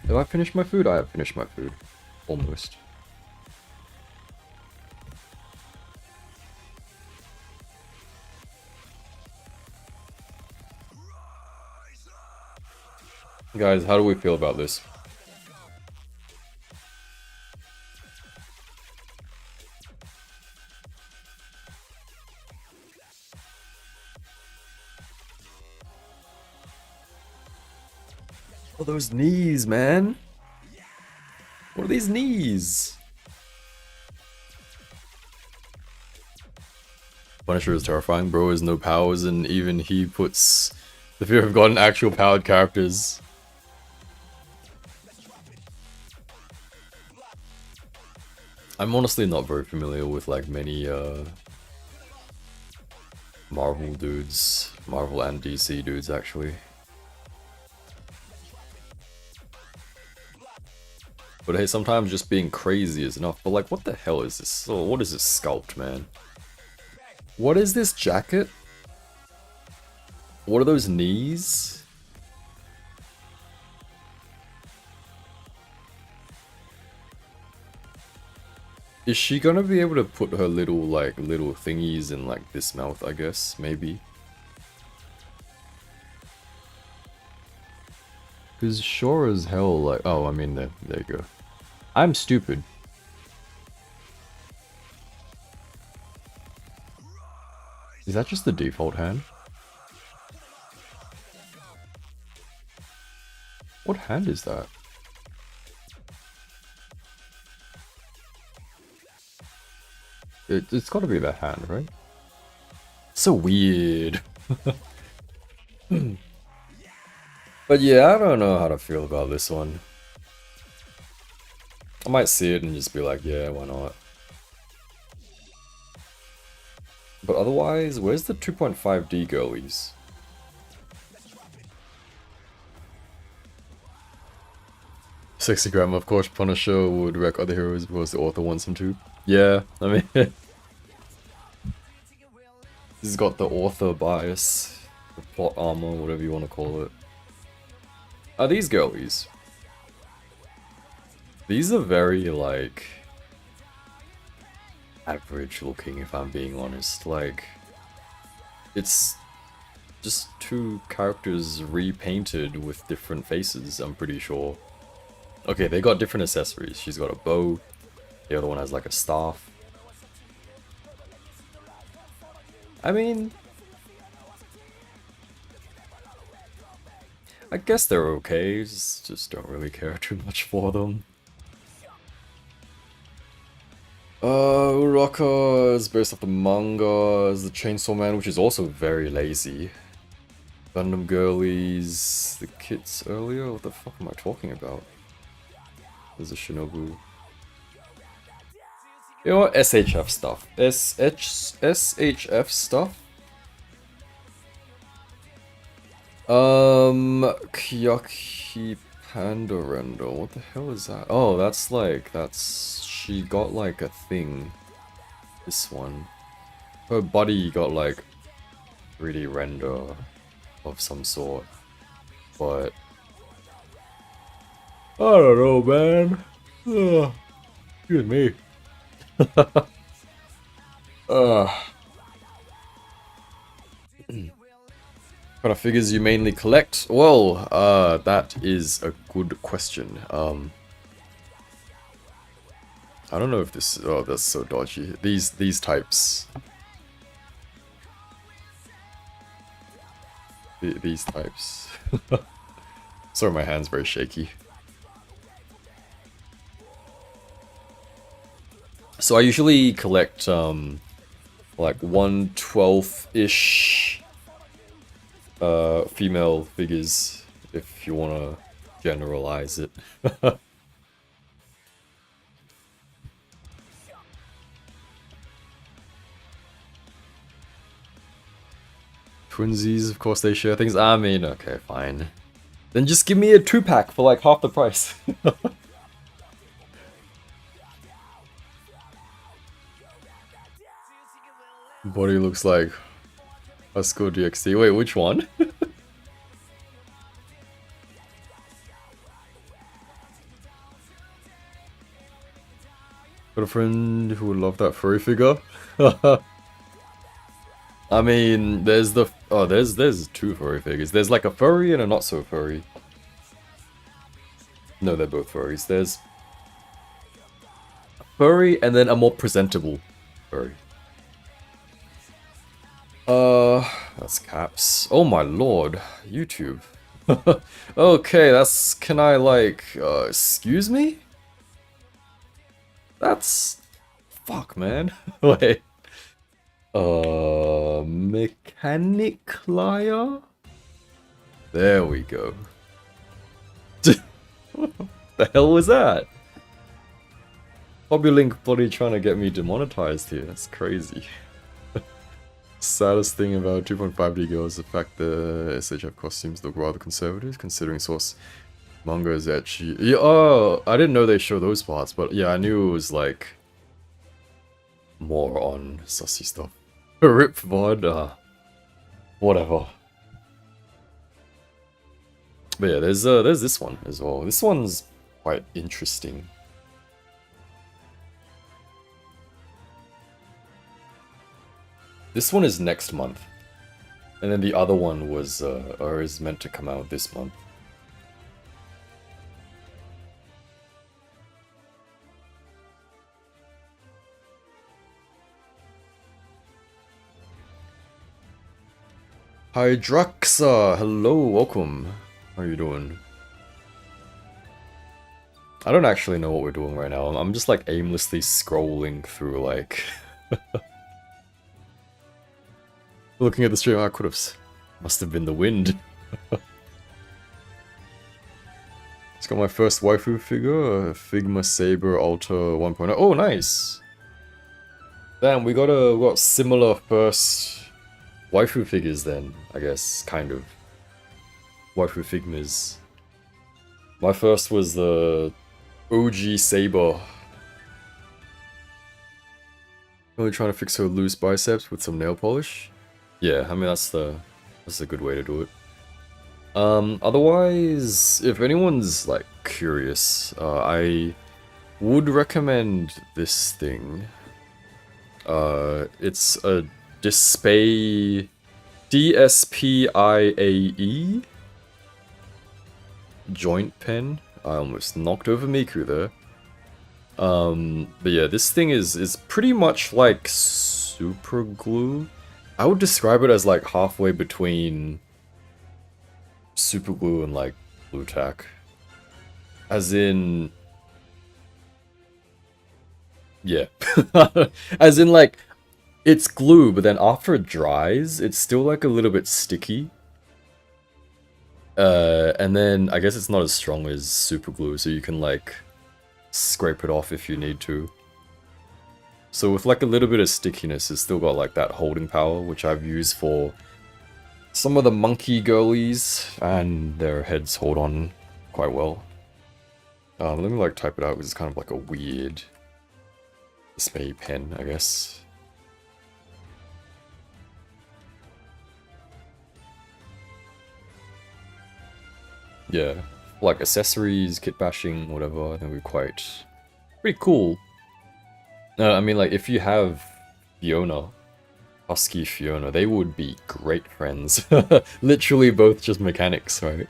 Have I finished my food? I have finished my food. Almost. Guys, how do we feel about this? Oh, those knees, man. What are these knees? Punisher is terrifying. Bro has no powers, and even he puts the fear of God in actual powered characters. I'm honestly not very familiar with like many Marvel dudes. Marvel and DC dudes, actually. But hey, sometimes just being crazy is enough. But like, what the hell is this? Oh, what is this sculpt, man? What is this jacket? What are those knees? Is she gonna be able to put her little thingies in like this mouth, I guess? Maybe. Cause sure as hell, like, oh, I mean, there you go. I'm stupid. Is that just the default hand? What hand is that? It's gotta be that hand, right? So weird. But yeah, I don't know how to feel about this one. I might see it and just be like, yeah, why not? But otherwise, where's the 2.5D girlies? Sexy Grandma, of course, Punisher would wreck other heroes because the author wants him to. Yeah, I mean, he's got the author bias, the plot armor, whatever you want to call it. Are these girlies? These are very, like, average looking, if I'm being honest. Like, it's just two characters repainted with different faces, I'm pretty sure. Okay, they got different accessories. She's got a bow, the other one has like a staff. I mean, I guess they're okay, just don't really care too much for them. Uraka is based off the manga as the Chainsaw Man, which is also very lazy. Gundam Girlies, the kits earlier? What the fuck am I talking about? There's a Shinobu. You know what? SHF stuff. SHF stuff? Kyaki Pandorendo. What the hell is that? Oh, that's like, she got like a thing. This one. Her body got like 3D render of some sort. But I don't know, man. Ugh. Excuse me. What kind of figures you mainly collect? Well, that is a good question. I don't know if this. Oh, that's so dodgy. These types. These types. Sorry, my hand's very shaky. So I usually collect like 1/12-ish female figures, if you wanna generalize it. Twinsies, of course they share things. I mean, okay, fine. Then just give me a 2-pack for like half the price. Body looks like Hasuki DXD. Wait, which one? Got a friend who would love that furry figure. I mean, there's the there's two furry figures. There's like a furry and a not so furry. No, they're both furries. There's a furry and then a more presentable furry. That's caps. Oh my lord, YouTube. Okay, that's, can I like, excuse me? That's, fuck man. Wait. Mechanic Liar? There we go. What the hell was that? Hobby Link bloody trying to get me demonetized here. That's crazy. Saddest thing about 2.5D girls is the fact the SHF costumes look rather conservative, considering source manga is ecchi. Yeah, oh, I didn't know they show those parts, but yeah, I knew it was like more on sussy stuff. Rip VOD, whatever. But yeah, there's this one as well. This one's quite interesting. This one is next month, and then the other one was or is meant to come out this month. Hydroxa, hello, welcome. How are you doing? I don't actually know what we're doing right now. I'm just like aimlessly scrolling through like looking at the stream. I could have, must have been the wind. It's got my first waifu figure, a Figma Saber Alta 1.0. Oh, nice. Damn, we got similar first waifu figures then, I guess, kind of. Waifu Figmas. My first was the OG Saber. Only trying to fix her loose biceps with some nail polish. Yeah, I mean that's a good way to do it. Otherwise, if anyone's like curious, I would recommend this thing. It's a Display DSPIAE joint pen. I almost knocked over Miku there. But yeah, this thing is pretty much like super glue. I would describe it as like halfway between super glue and like glue tack. As in, yeah. As in like, it's glue, but then after it dries, it's still like a little bit sticky. And then I guess it's not as strong as super glue, so you can like scrape it off if you need to. So with like a little bit of stickiness, it's still got like that holding power, which I've used for some of the monkey girlies, and their heads hold on quite well. Let me like type it out because it's kind of like a weird display pen, I guess. Yeah, like accessories, kit bashing, whatever, I think we're pretty cool. I mean, like, if you have Fiona, Husky Fiona, they would be great friends. Literally both just mechanics, right?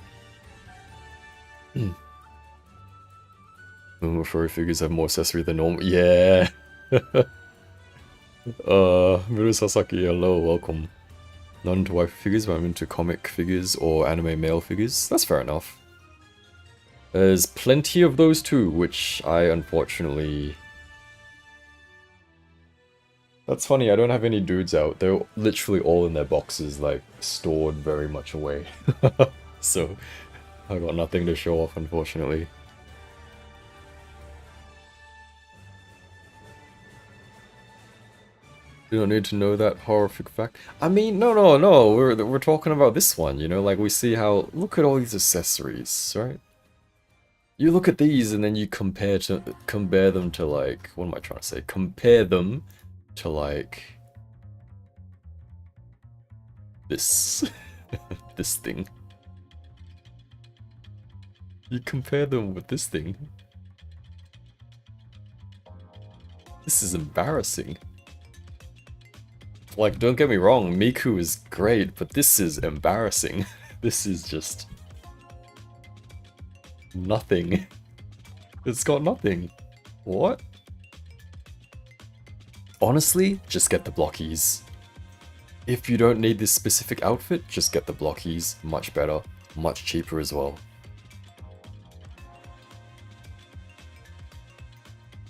Normal furry figures have more accessory than normal. Yeah! Miru Sasaki, hello, welcome. Not into waifu figures, but I'm into comic figures or anime male figures. That's fair enough. There's plenty of those too, which I unfortunately... That's funny, I don't have any dudes out. They're literally all in their boxes, like, stored very much away. So, I got nothing to show off, unfortunately. You don't need to know that horrific fact. I mean, no. We're talking about this one, you know? Like, we see how... Look at all these accessories, right? You look at these and then you compare them to, like... What am I trying to say? Compare them to, like... this. This thing. You compare them with this thing. This is embarrassing. Like, don't get me wrong, Miku is great, but this is embarrassing. This is just... nothing. It's got nothing. What? Honestly, just get the Blokees. If you don't need this specific outfit, just get the Blokees. Much better, much cheaper as well.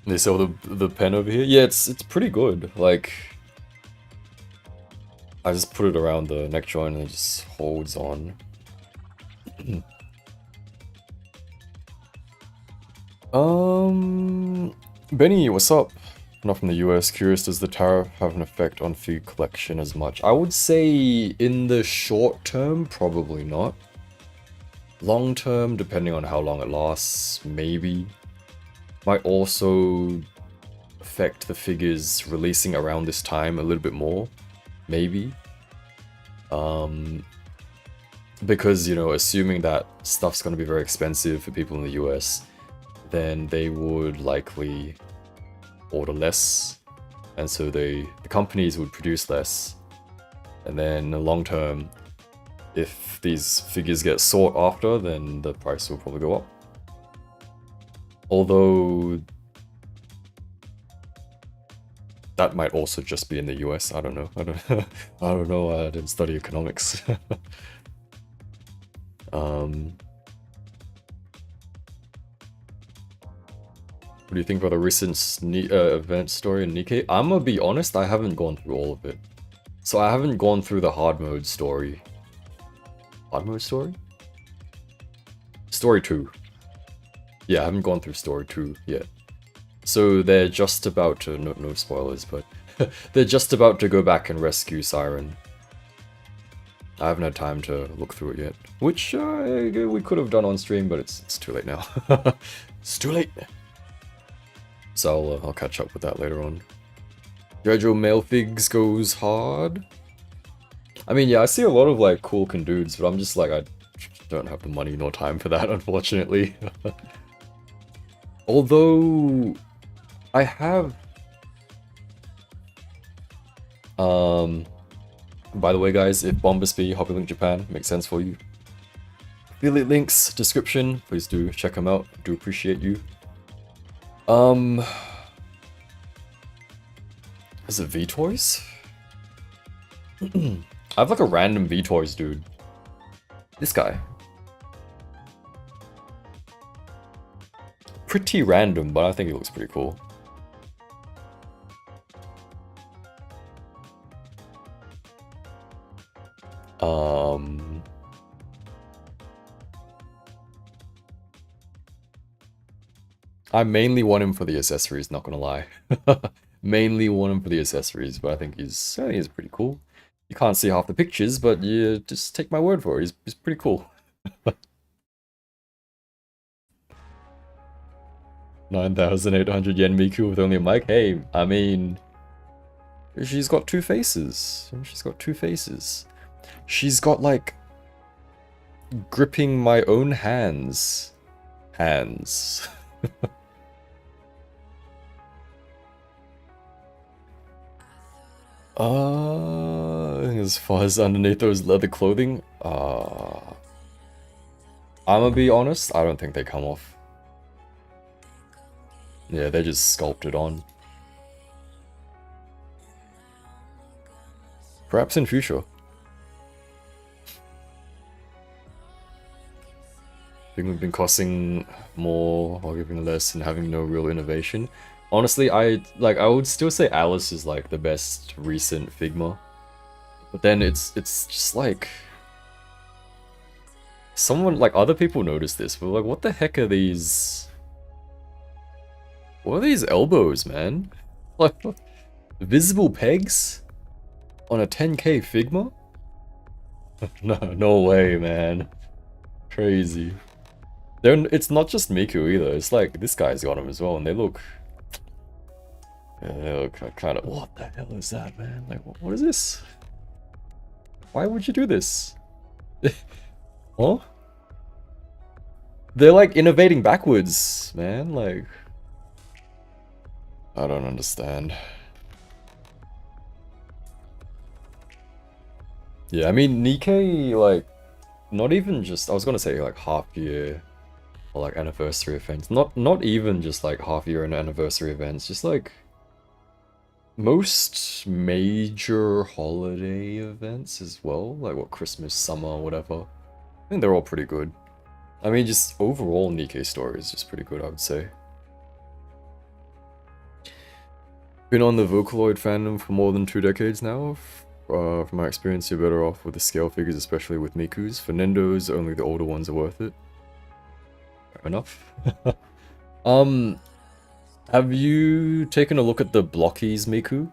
They sell the pen over here? Yeah, it's pretty good. Like... I just put it around the neck joint and it just holds on. Benny, what's up? Not from the US. Curious, does the tariff have an effect on figure collection as much? I would say in the short term, probably not. Long term, depending on how long it lasts, maybe. Might also affect the figures releasing around this time a little bit more. Maybe. Because, you know, assuming that stuff's going to be very expensive for people in the US, then they would likely order less, and so the companies would produce less. And then in the long term, if these figures get sought after, then the price will probably go up. Although... that might also just be in the US. I don't know. I don't know. I didn't study economics. What do you think about the recent event story in Nikkei? I'm gonna be honest, I haven't gone through all of it. So I haven't gone through the hard mode story. Hard mode story? Story 2. Yeah, I haven't gone through story 2 yet. So they're just about to, no spoilers, but they're just about to go back and rescue Siren. I haven't had time to look through it yet, which we could have done on stream, but it's too late now. It's too late. So I'll catch up with that later on. Jojo Male Figs goes hard. I mean, yeah, I see a lot of like cool dudes, but I'm just like, I don't have the money nor time for that, unfortunately. Although I have by the way, guys, if Bombasby, Hobby Link Japan makes sense for you, affiliate links, description, please do check them out. Do appreciate you. Is it V-Toys? I have like a random V-Toys dude. This guy. Pretty random, but I think he looks pretty cool. I mainly want him for the accessories, not gonna lie. Mainly want him for the accessories, but I think he's pretty cool. You can't see half the pictures, but you just take my word for it, he's pretty cool. 9,800 yen Miku with only a mic? Hey, I mean, she's got two faces. She's got two faces. She's got, like, gripping my own hands. Hands. As far as underneath those leather clothing, I'ma be honest, I don't think they come off. Yeah, they're just sculpted on. Perhaps in future. I think we've been costing more while giving less and having no real innovation. Honestly, I would still say Alice is like the best recent Figma. But then it's just like someone like other people notice this, but like what the heck are these? What are these elbows, man? Like visible pegs on a 10k Figma? No way, man. Crazy. It's not just Miku either. It's like this guy's got them as well, and they look kind of. What the hell is that, man? Like, what is this? Why would you do this? Huh? They're like innovating backwards, man. Like, I don't understand. Yeah, I mean, Nikkei, like, not even just, I was gonna say like half year or like anniversary events. Not even just like half year and anniversary events, just like most major holiday events as well, like what, Christmas, summer, whatever. I think they're all pretty good. I mean, just overall Nikkei story is just pretty good, I would say. Been on the Vocaloid fandom for more than 2 decades now. From my experience, you're better off with the scale figures, especially with Miku's. For Nendos, only the older ones are worth it. Fair enough. Have you taken a look at the Blokees Miku?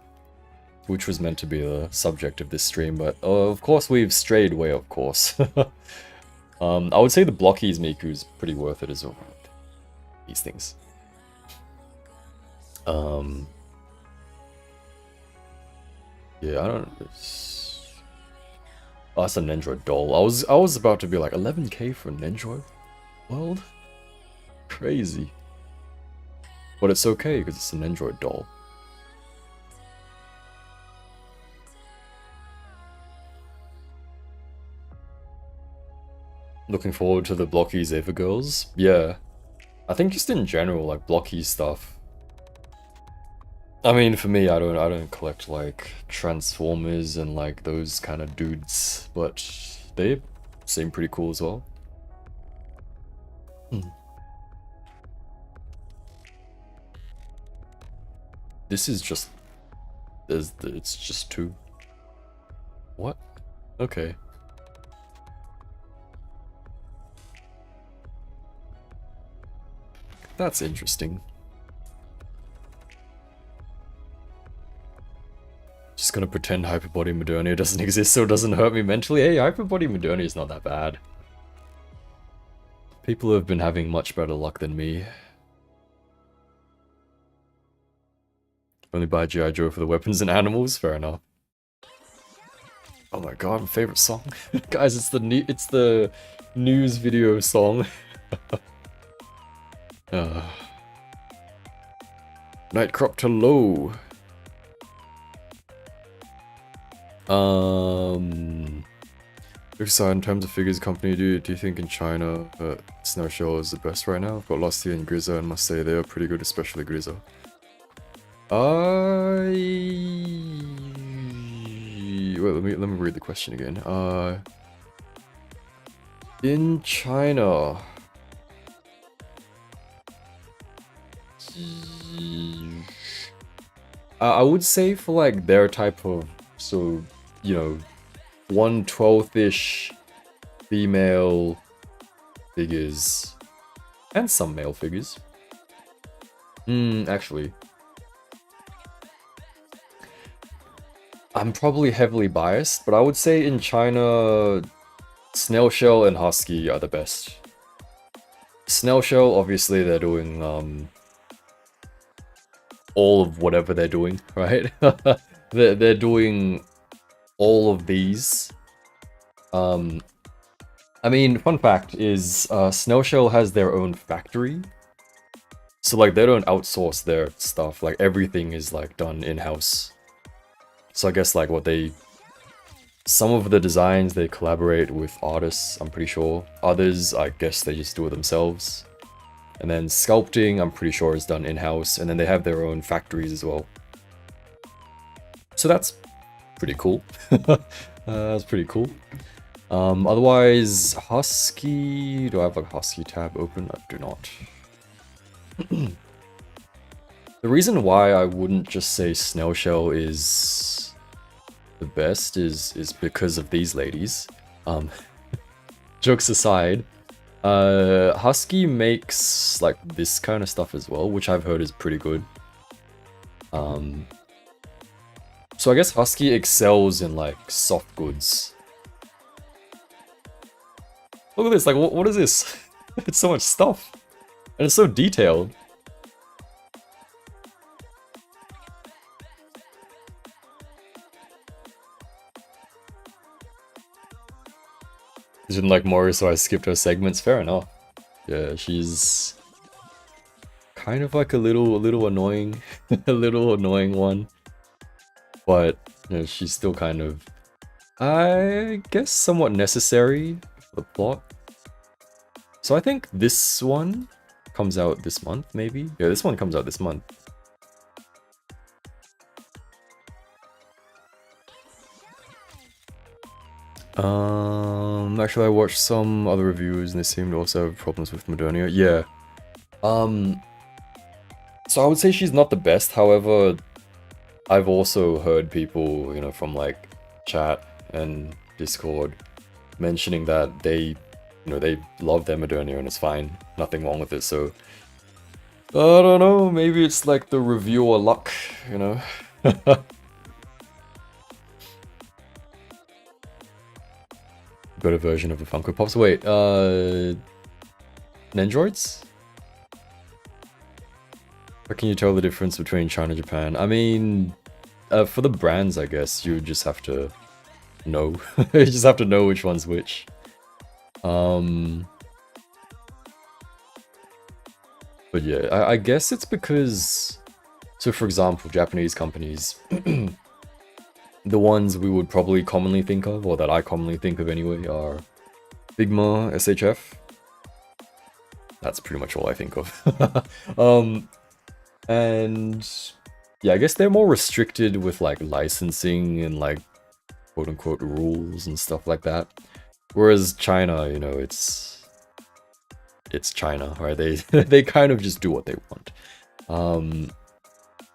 Which was meant to be the subject of this stream, but of course we've strayed away, of course. I would say the Blokees Miku is pretty worth it as well. These things. Yeah, I don't. Oh, that's an Nendroid doll. I was about to be like 11k for a Nendroid world. Crazy. But it's okay because it's an Android doll. Looking forward to the Blokees Girls. Yeah. I think just in general, like Blokees stuff. I mean, for me, I don't collect like Transformers and like those kind of dudes, but they seem pretty cool as well. This is just it's just 2. What? Okay. That's interesting. Just just gonna pretend Hyperbody Modernia doesn't exist so it doesn't hurt me mentally. Hey, Hyperbody Modernia is not that bad. People have been having much better luck than me. Only buy G.I. Joe for the weapons and animals? Fair enough. Oh my god, my favorite song. Guys, it's the news video song. Night crop to low. So in terms of figures company, do you think in China Snow Shell is the best right now? I've got Lustia and Grizza and must say they are pretty good, especially Grizza. Wait, let me read the question again. In China, I would say for like their type of, so, you know, 1/12-ish female figures and some male figures. Actually, I'm probably heavily biased, but I would say in China, Snail Shell and Husky are the best. Snail Shell, obviously, they're doing all of whatever they're doing, right? they're doing all of these. I mean, fun fact is, Snail Shell has their own factory. So, like, they don't outsource their stuff. Like, everything is, like, done in-house. So I guess, like, some of the designs, they collaborate with artists, I'm pretty sure. Others, I guess they just do it themselves. And then sculpting, I'm pretty sure, is done in-house. And then they have their own factories as well. So that's pretty cool. That's pretty cool. Otherwise, Husky... Do I have a Husky tab open? I do not. The reason why I wouldn't just say Snail Shell is the best is because of these ladies. Jokes aside, Husky makes like this kind of stuff as well, which I've heard is pretty good. So I guess Husky excels in like soft goods. Look at this, like what is this? It's so much stuff. And it's so detailed. She didn't like Mori, so I skipped her segments. Fair enough. Yeah, she's kind of like a little annoying, a little annoying one. But you know, she's still kind of, I guess, somewhat necessary for the plot. So I think this one comes out this month, maybe? Yeah, this one comes out this month. Actually I watched some other reviews and they seem to also have problems with Modernia. Yeah. So I would say she's not the best, however, I've also heard people, you know, from like chat and Discord mentioning that they, you know, they love their Modernia and it's fine. Nothing wrong with it, so I don't know, maybe it's like the reviewer luck, you know? Better version of the Funko Pops. Wait, Nendroids? How can you tell the difference between China and Japan? I mean, for the brands, I guess, you just have to know. You just have to know which one's which. But yeah, I guess it's because... So for example, Japanese companies... The ones we would probably commonly think of, or that I commonly think of anyway, are Figma, SHF. That's pretty much all I think of. And yeah, I guess they're more restricted with like licensing and like quote-unquote rules and stuff like that. Whereas China, you know, it's China, right? They kind of just do what they want.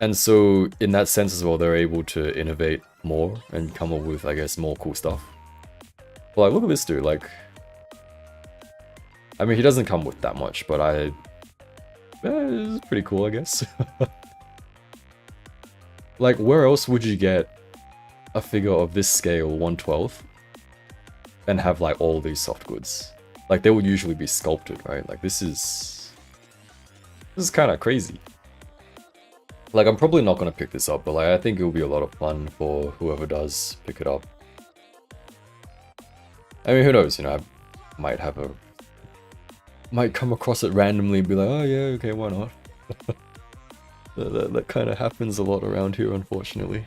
And so in that sense as well, they're able to innovate more and come up with, I guess, more cool stuff. But like, look at this dude, like... I mean, he doesn't come with that much, but it's pretty cool, I guess. Like, where else would you get a figure of this scale, 1/12, and have like all these soft goods. Like they would usually be sculpted, right? Like this is kind of crazy. Like I'm probably not gonna pick this up, but like I think it will be a lot of fun for whoever does pick it up. I mean, who knows? You know, I might come across it randomly and be like, oh yeah, okay, why not? that kind of happens a lot around here, unfortunately.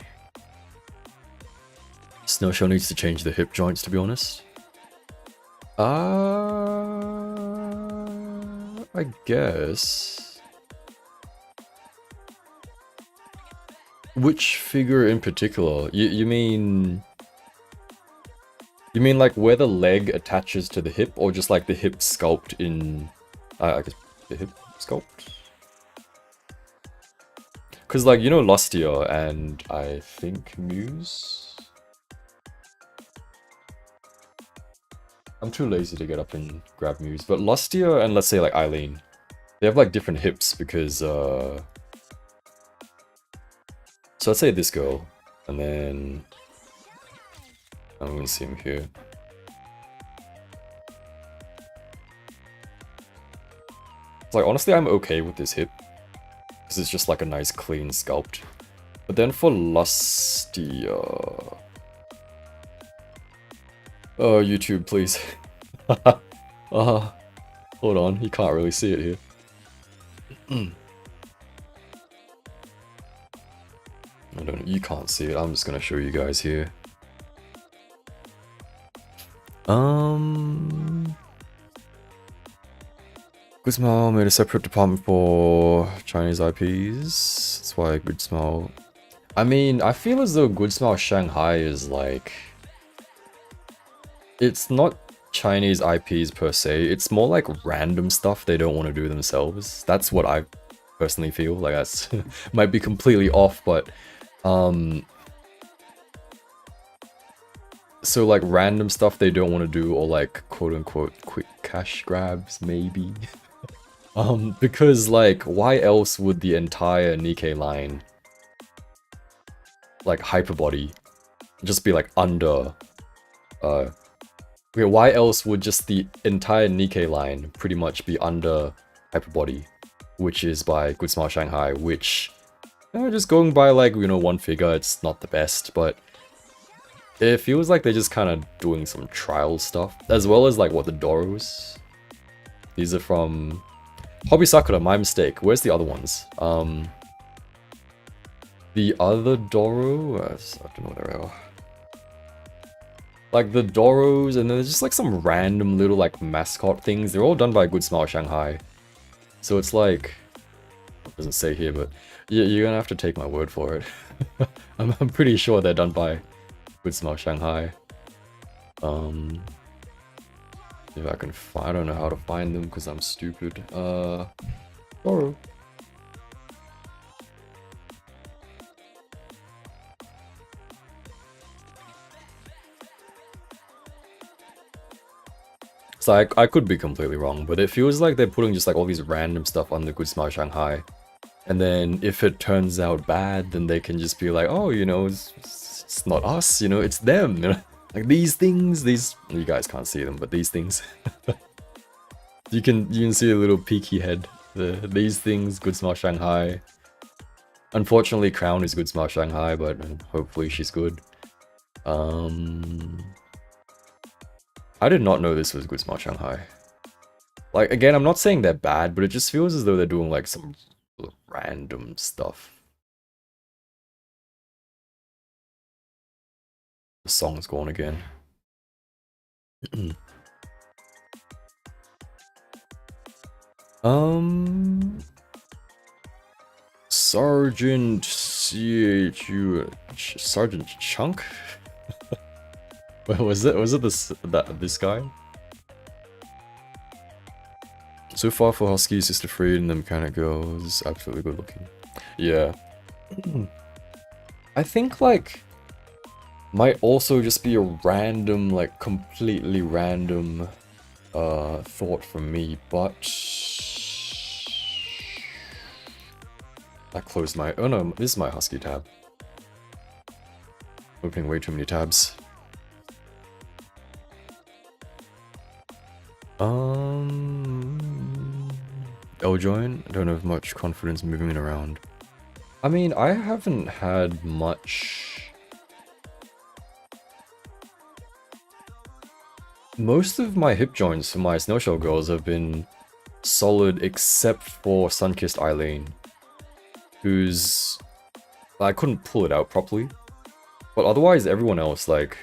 Snowshell needs to change the hip joints, to be honest. I guess. Which figure in particular? You mean like where the leg attaches to the hip, or just like the hip sculpt in... I guess the hip sculpt? Because like, you know, Lustia and I think Muse? I'm too lazy to get up and grab Muse, but Lustia and let's say like Eileen, they have like different hips because so let's say this girl, and then I'm gonna see him here. It's like, honestly, I'm okay with this hip, because it's just like a nice clean sculpt. But then for Lustia... Oh, YouTube, please. Hold on, you can't really see it here. I don't know, you can't see it, I'm just gonna show you guys here. Good Smile made a separate department for Chinese IPs. That's why Good Smile... I mean, I feel as though Good Smile Shanghai is like... It's not Chinese IPs per se, it's more like random stuff they don't want to do themselves. That's what I personally feel. Like, that's might be completely off, but... So like random stuff they don't want to do, or like quote-unquote quick cash grabs, maybe? Because like, why else would the entire Nikkei line, like Hyperbody, just be like under, okay, why else would just the entire Nikkei line pretty much be under Hyperbody, which is by Good Smile Shanghai, which, just going by like, you know, one figure, it's not the best, but it feels like they're just kind of doing some trial stuff, as well as like what the Doros. These are from Hobby Sakura, my mistake. Where's the other ones? The other Doro? I don't know where they are. Like the Doros, and then there's just like some random little like mascot things. They're all done by Good Smile Shanghai. So it's like, it doesn't say here, but you're gonna have to take my word for it. I'm pretty sure they're done by Good Smile Shanghai. If I can find, I don't know how to find them because I'm stupid. Doro. So I could be completely wrong, but it feels like they're putting just like all these random stuff on the Good Smile Shanghai. And then if it turns out bad, then they can just be like, oh, you know, it's not us, you know, it's them. You know? Like these things, you guys can't see them, but these things. you can see a little peaky head. These things, Good Smile Shanghai. Unfortunately, Crown is Good Smile Shanghai, but hopefully she's good. I did not know this was Good Smile Shanghai. Like, again, I'm not saying they're bad, but it just feels as though they're doing like some random stuff. The song's gone again. Sergeant Sergeant Chunk? Was it this guy? So far for Husky, Sister Friede, and the Mechanic Girl is absolutely good looking. Yeah. I think like might also just be a random, like completely random thought from me, but I closed my, oh no, this is my Husky tab. Opening way too many tabs. L-join? I don't have much confidence moving it around. I mean, I haven't had much... Most of my hip joints for my Snowshell Girls have been solid except for Sunkissed Eileen, who's... I couldn't pull it out properly. But otherwise, everyone else, like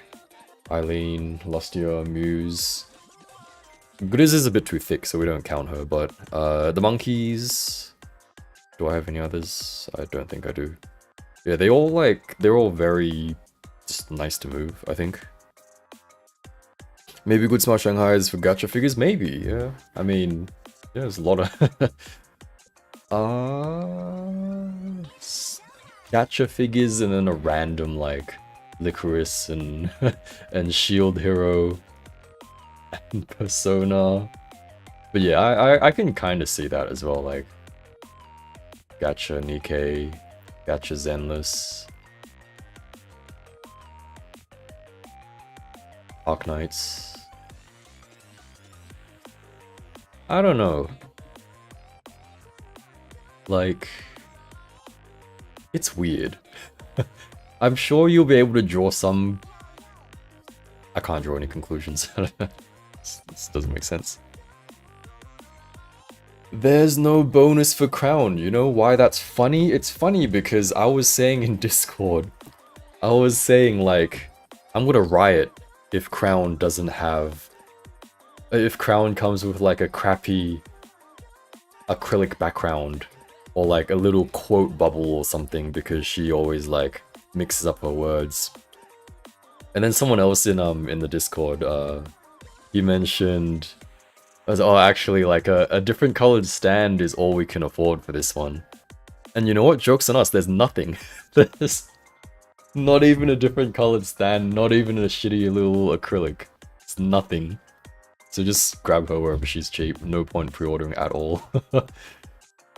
Eileen, Lustia, Muse... Grizz is a bit too thick, so we don't count her, but the monkeys... Do I have any others? I don't think I do. Yeah, they're all very just nice to move, I think. Maybe good Smart Shanghais for gacha figures? Maybe, yeah. I mean, yeah, there's a lot of... gacha figures and then a random, like, Licorice and, and Shield Hero and Persona. But yeah, I can kind of see that as well, like... Gacha Nikkei, Gacha Zenless, Arc Knights. I don't know. Like, it's weird. I'm sure you'll be able to draw some... I can't draw any conclusions. This doesn't make sense. There's no bonus for Crown. You know why that's funny? It's funny because I was saying in Discord, I was saying like, I'm gonna riot if Crown doesn't have... If Crown comes with like a crappy acrylic background or like a little quote bubble or something because she always like mixes up her words. And then someone else in the Discord, he mentioned... Oh, actually, like, a different colored stand is all we can afford for this one. And you know what? Joke's on us, there's nothing. There's not even a different colored stand, not even a shitty little acrylic. It's nothing. So just grab her wherever she's cheap. No point pre-ordering at all.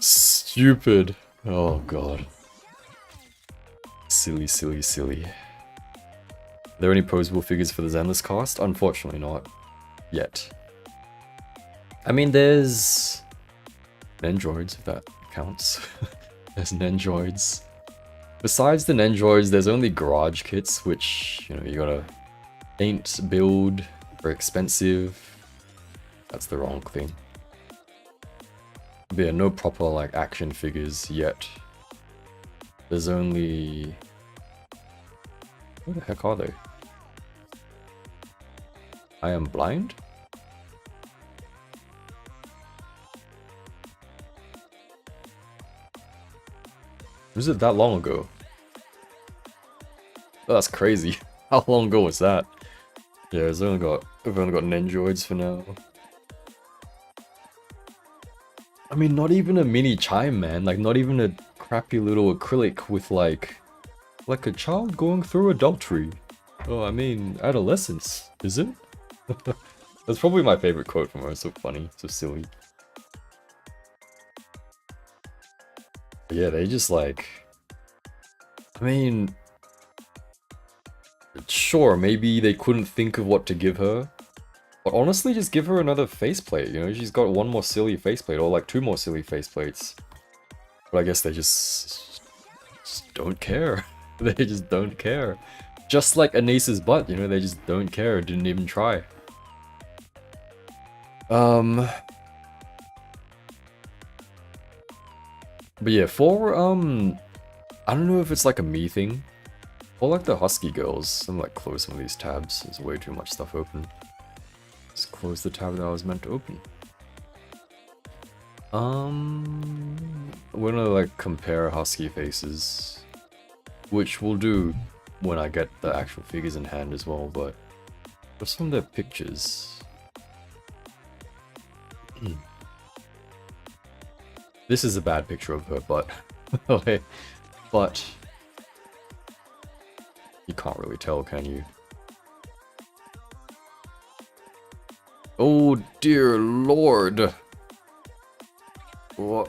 Stupid. Oh, God. Silly, silly, silly. Are there any posable figures for the Zenless cast? Unfortunately not. Yet. I mean, there's Nendroids, if that counts. There's Nendroids. Besides the Nendroids, there's only garage kits, which, you know, you gotta paint, build, very expensive. That's the wrong thing. But yeah, no proper, like, action figures yet. There's only... Where the heck are they? I am blind? Was it that long ago? Oh, that's crazy. How long ago was that? Yeah, we've only got Nendroids for now. I mean, not even a mini chime, man. Like, not even a crappy little acrylic with like a child going through adultery. Oh, I mean, adolescence, is it? That's probably my favorite quote from her. It's so funny, so silly. But yeah, they just like... I mean... Sure, maybe they couldn't think of what to give her. But honestly, just give her another faceplate, you know? She's got one more silly faceplate, or like two more silly faceplates. But I guess they just don't care. They just don't care. Just like Annice's butt, you know? They just don't care, didn't even try. But yeah, for, I don't know if it's like a me thing, or like the Husky Girls. I'm like, close some of these tabs. There's way too much stuff open. Just close the tab that I was meant to open. We're gonna like compare Husky faces, which we'll do when I get the actual figures in hand as well, but what's some of their pictures? This is a bad picture of her butt. Okay. But you can't really tell, can you? Oh dear lord. Oh.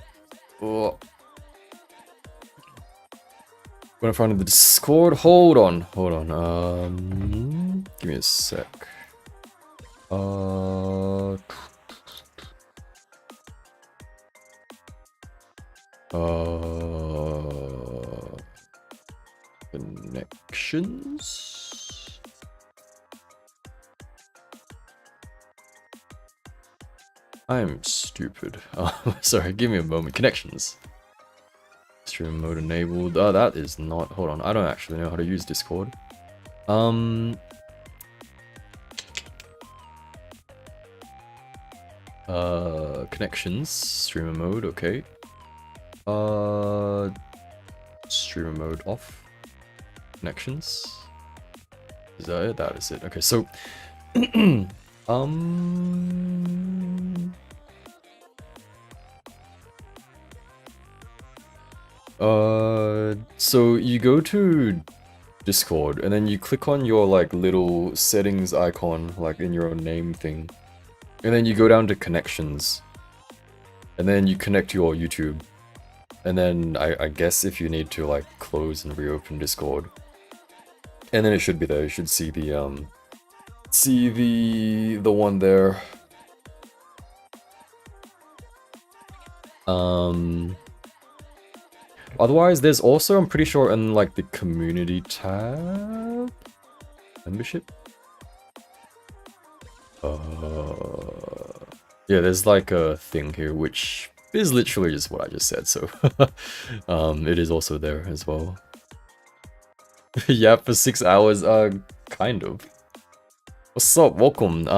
Gonna find the Discord. Hold on. Give me a sec. Connections. I'm stupid. Sorry, give me a moment. Connections. Stream mode enabled. That is not. Hold on. I don't actually know how to use Discord. Connections. Streamer mode. Okay. Streamer mode off. Connections. Is that it? That is it. Okay. So. So you go to Discord and then you click on your like little settings icon, like in your own name thing, and then you go down to connections, and then you connect your YouTube, and then I guess if you need to like close and reopen Discord, and then it should be there. You should see the one there. Otherwise, there's also, I'm pretty sure, in like the community tab, membership. Yeah, there's like a thing here which is literally just what I just said. So, it is also there as well. Yeah, for 6 hours. Kind of. What's up? Welcome.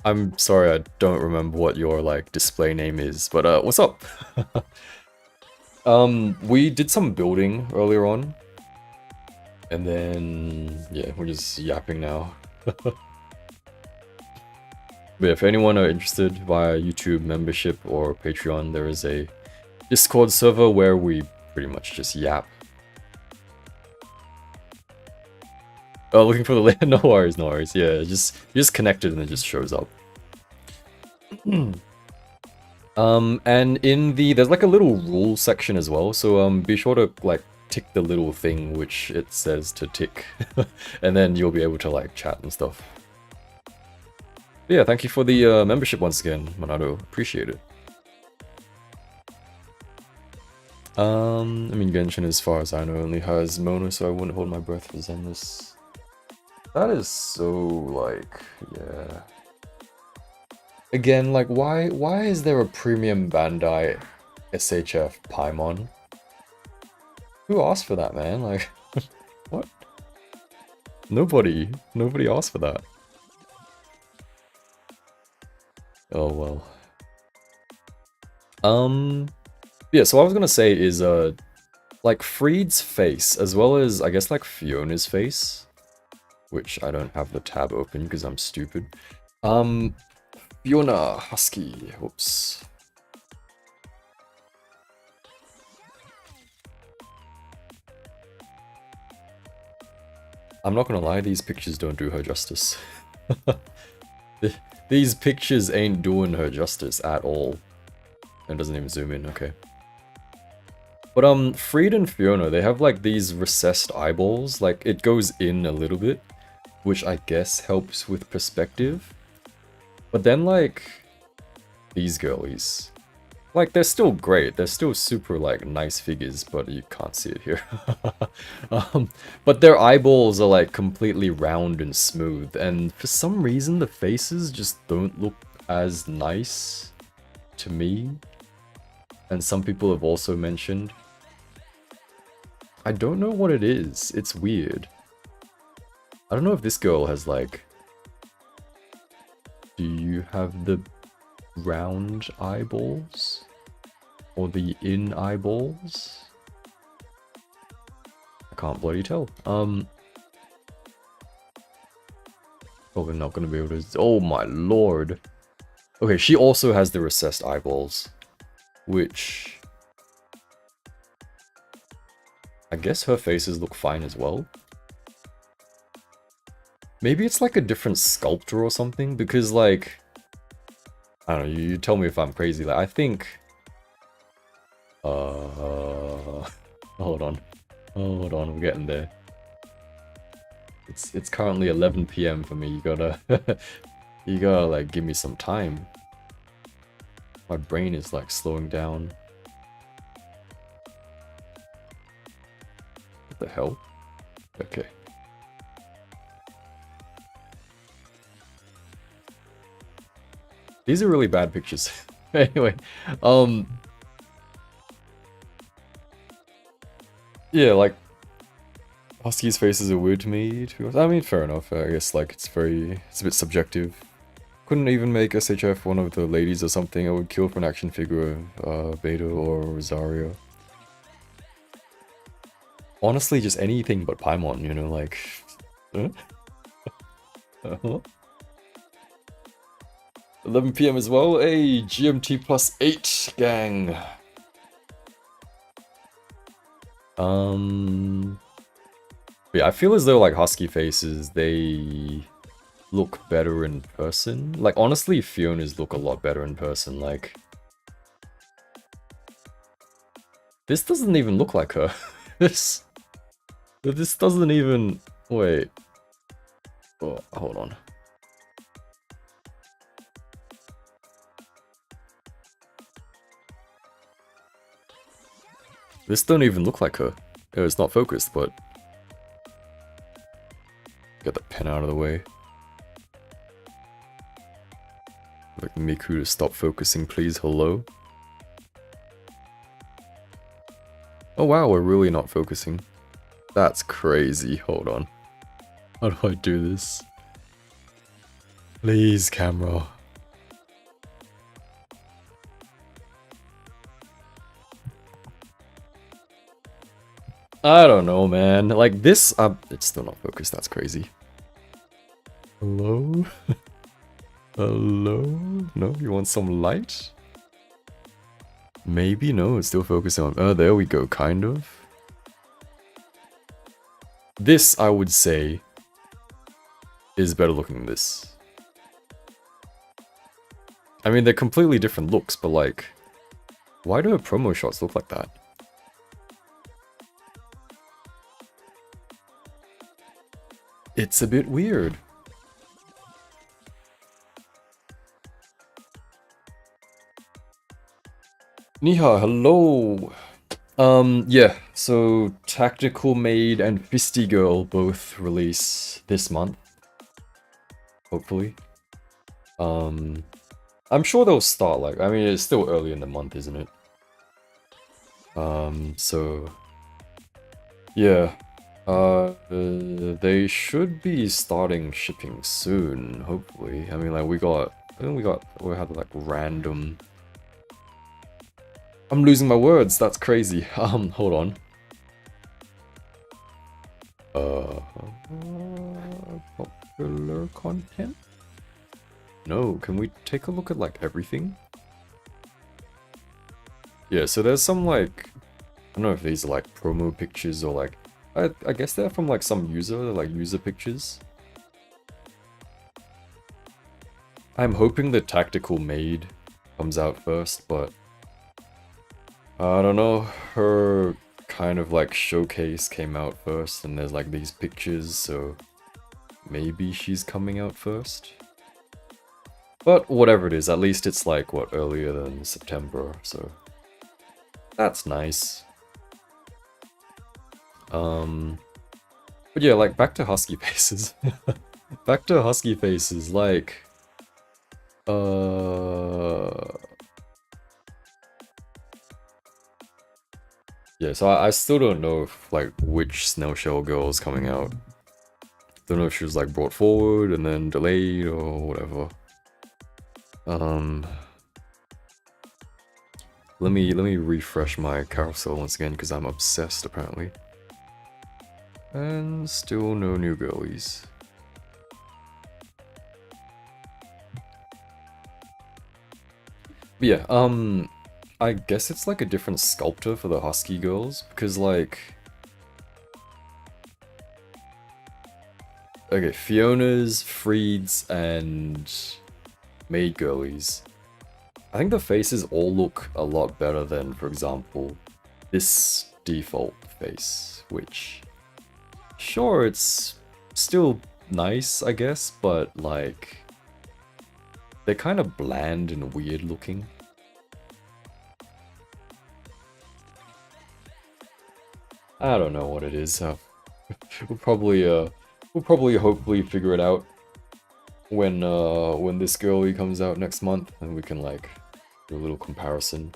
I'm sorry, I don't remember what your like display name is, but what's up? We did some building earlier on, and then yeah, we're just yapping now. But if anyone are interested via YouTube membership or Patreon, there is a Discord server where we pretty much just yap. Oh, looking for the link? No worries, no worries. Yeah, just connected and it just shows up. And in there's like a little rule section as well, so be sure to like tick the little thing which it says to tick, and then you'll be able to like chat and stuff. But yeah, thank you for the membership once again, Monado. Appreciate it. I mean, Genshin, as far as I know, only has Mona, so I wouldn't hold my breath for Zenless. That is so like, yeah. Again, like, why is there a premium Bandai SHF Paimon? Who asked for that, man? Like, what? Nobody asked for that. Oh well. Yeah, so what I was gonna say is, like, Friede's face, as well as, I guess, like, Fiona's face, which I don't have the tab open because I'm stupid. Fiona Husky, whoops. I'm not gonna lie, these pictures don't do her justice. These pictures ain't doing her justice at all. It doesn't even zoom in, okay. But Friede and Fiona, they have like these recessed eyeballs, like it goes in a little bit, which I guess helps with perspective. But then, like, these girlies, like, they're still great. They're still super, like, nice figures, but you can't see it here. But their eyeballs are, like, completely round and smooth. And for some reason, the faces just don't look as nice to me. And some people have also mentioned. I don't know what it is. It's weird. I don't know if this girl has, like... Do you have the round eyeballs? Or the in eyeballs? I can't bloody tell. Probably not gonna be able to... Oh my lord! Okay, she also has the recessed eyeballs. Which... I guess her faces look fine as well. Maybe it's like a different sculptor or something, because like... I don't know, you tell me if I'm crazy, like I think... Hold on. Hold on, we're getting there. It's currently 11 PM for me. You gotta you gotta like give me some time. My brain is like slowing down. What the hell? Okay. These are really bad pictures. Anyway, yeah, like Husky's faces are weird to me, to be honest. I mean, fair enough. I guess like it's a bit subjective. Couldn't even make SHF one of the ladies or something. I would kill for an action figure of Beta or Rosario. Honestly, just anything but Paimon, you know, like... Huh? 11 PM as well. Hey, GMT plus 8, gang. Yeah, I feel as though like husky faces, they look better in person. Like honestly, Fiona's look a lot better in person. Like this doesn't even look like her. this doesn't even wait. Oh, hold on. This don't even look like her. Oh, it's not focused, but get the pen out of the way. Like Miku to stop focusing, please. Hello. Oh wow, we're really not focusing. That's crazy. Hold on. How do I do this? Please, camera. I don't know, man. Like this, it's still not focused. That's crazy. Hello? Hello? No, you want some light? Maybe, no, it's still focused on... Oh, there we go, kind of. This, I would say, is better looking than this. I mean, they're completely different looks, but like... Why do her promo shots look like that? It's a bit weird. Niha, hello. Yeah, so Tactical Maid and Fisty Girl both release this month. Hopefully. I'm sure they'll start like, I mean, it's still early in the month, isn't it? So... Yeah. They should be starting shipping soon, hopefully. I mean, like, we had like random... I'm losing my words, that's crazy. Hold on. Popular content? No, can we take a look at, like, everything? Yeah, so there's some, like... I don't know if these are, like, promo pictures or, like... I guess they're from, like, some user, like, user pictures. I'm hoping the Tactical Maid comes out first, but... I don't know, her kind of, like, showcase came out first, and there's, like, these pictures, so... Maybe she's coming out first? But whatever it is, at least it's, like, what, earlier than September, so... That's nice. But yeah, like, back to husky faces. Back to husky faces, like... Yeah, so I still don't know if, like, which Snail Shell girl is coming out. Don't know if she was, like, brought forward and then delayed or whatever. Let me refresh my carousel once again, because I'm obsessed, apparently. And still no new girlies. But yeah, I guess it's like a different sculptor for the Husky Girls, because like... Okay, Fiona's, Friede's, and Maid Girlies. I think the faces all look a lot better than, for example, this default face, which, sure, it's still nice, I guess, but like, they're kind of bland and weird looking. I don't know what it is. We'll probably hopefully figure it out when this girlie comes out next month, and we can like do a little comparison.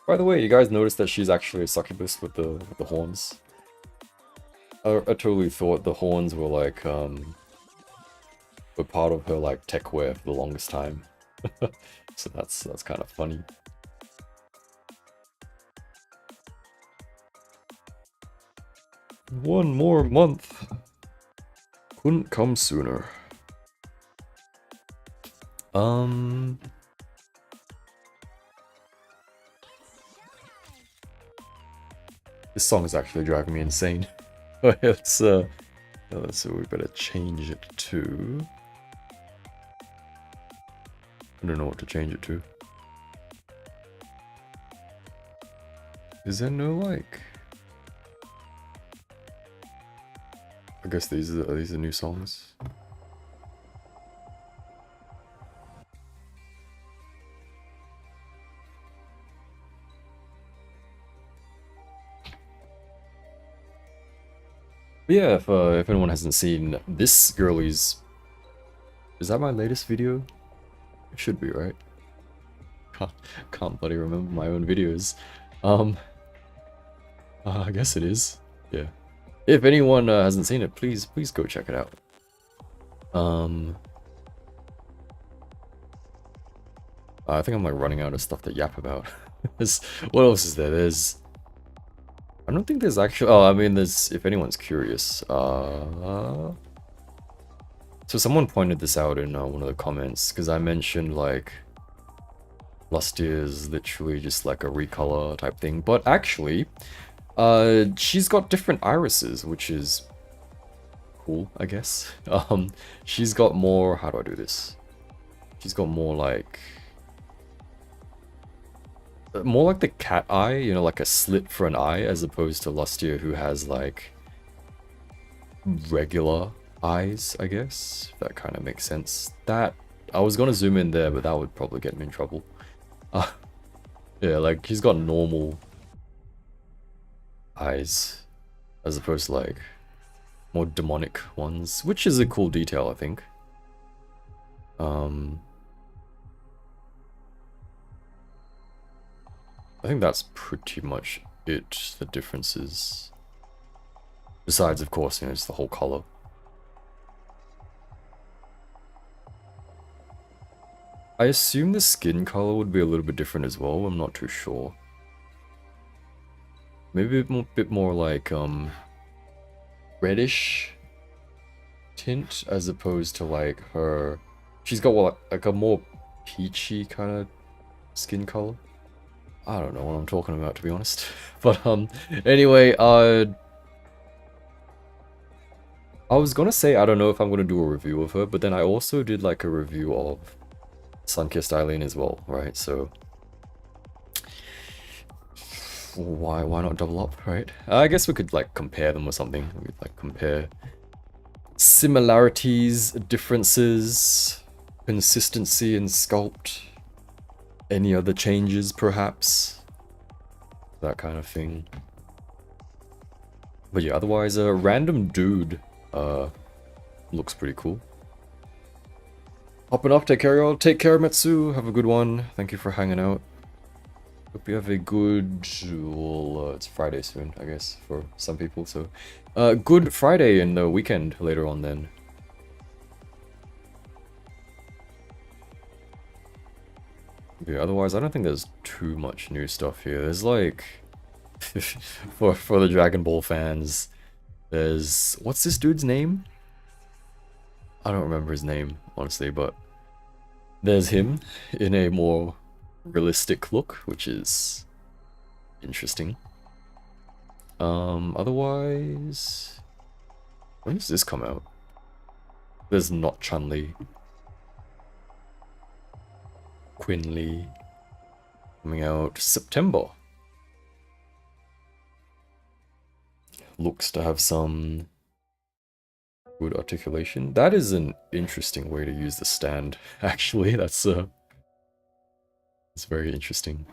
By the way, you guys noticed that she's actually a succubus with the horns? I totally thought the horns were like were part of her like tech wear for the longest time. So that's kind of funny. One more month. Couldn't come sooner. This song is actually driving me insane. So we better change it to... I don't know what to change it to. Is there no like... I guess are these new songs? But yeah, if anyone hasn't seen this girlie's... Is that my latest video? It should be, right? Can't bloody remember my own videos. I guess it is. Yeah. If anyone hasn't seen it, please go check it out. I think I'm like running out of stuff to yap about. What else is there? I don't think there's actually... Oh, I mean, if anyone's curious. So someone pointed this out in one of the comments, because I mentioned, like, Lustia is literally just like a recolor type thing. But actually, she's got different irises, which is cool, I guess. She's got more... How do I do this? She's got more like... More like the cat eye, you know, like a slit for an eye, as opposed to Lustia, who has like regular eyes, I guess. If that kind of makes sense. That I was gonna zoom in there, but that would probably get me in trouble. Yeah, like she's got normal eyes, as opposed to like more demonic ones, which is a cool detail, I think. I think that's pretty much it, the differences. Besides, of course, you know, it's the whole color. I assume the skin color would be a little bit different as well, I'm not too sure. Maybe a bit more like, reddish tint, as opposed to like her... She's got what, like a more peachy kind of skin color. I don't know what I'm talking about, to be honest. But, anyway, I was gonna say I don't know if I'm gonna do a review of her, but then I also did, like, a review of Sunkissed Eileen as well, right? So, why not double up, right? I guess we could, like, compare them or something. We could, like, compare similarities, differences, consistency in sculpt. Any other changes, perhaps? That kind of thing. But yeah, otherwise, a random dude looks pretty cool. Hopping off, take care, y'all. Take care, Metsu. Have a good one. Thank you for hanging out. Hope you have a good... Well, it's Friday soon, I guess, for some people, so... Good Friday and the weekend later on, then. Yeah, otherwise, I don't think there's too much new stuff here. There's like... for the Dragon Ball fans, there's... What's this dude's name? I don't remember his name, honestly, but... There's him in a more realistic look, which is... interesting. Otherwise... When does this come out? There's not Chun-Li. Quinn Lee coming out September. looks to have some good articulation. That is an interesting way to use the stand, actually. That's very interesting.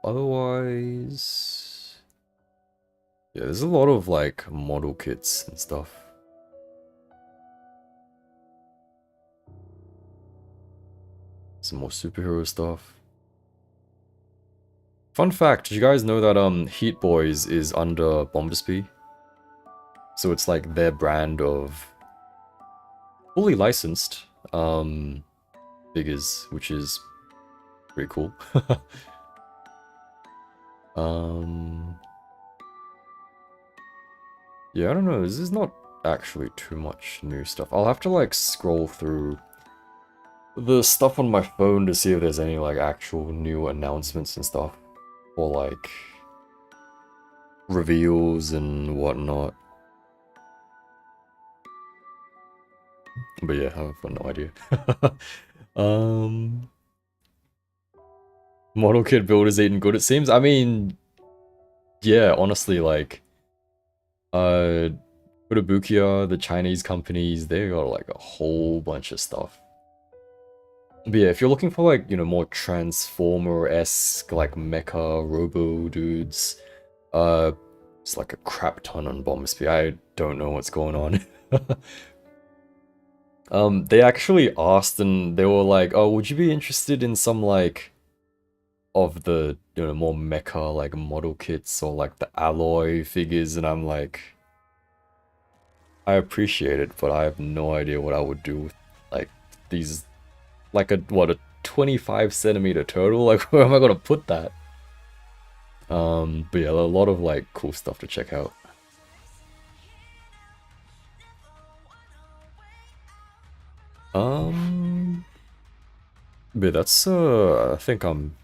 Otherwise, yeah, there's a lot of like model kits and stuff. Some more superhero stuff. Fun fact, did you guys know that Heat Boys is under Bombasby? So it's like their brand of fully licensed figures, which is pretty cool. Yeah, I don't know, this is not actually too much new stuff. I'll have to like scroll through the stuff on my phone to see if there's any like actual new announcements and stuff. Or like reveals and whatnot. But yeah, I've got no idea. Model kit builders eating good, it seems. I mean, yeah, honestly, like, Furubukia, the Chinese companies, they got like a whole bunch of stuff. But yeah, if you're looking for like, you know, more Transformer-esque, like mecha robo dudes, it's like a crap ton on Bombasby. I don't know what's going on. They actually asked and they were like, oh, would you be interested in some like of the, you know, more mecha like model kits or like the alloy figures? And I'm like, I appreciate it, but I have no idea what I would do with like these, like a 25 centimeter turtle. Like, where am I gonna put that? But yeah, a lot of like cool stuff to check out. But that's I think I'm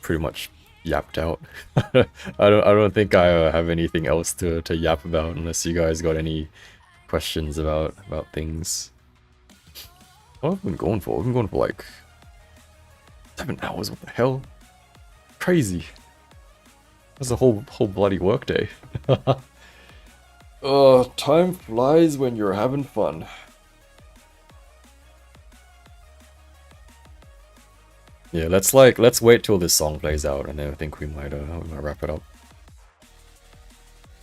pretty much yapped out. I don't think I have anything else to yap about unless you guys got any questions about things. What have we been going for? We've been going for like 7 hours. What the hell? Crazy. That's a whole bloody workday. Time flies when you're having fun. Yeah, let's wait till this song plays out, and then I think we might wrap it up.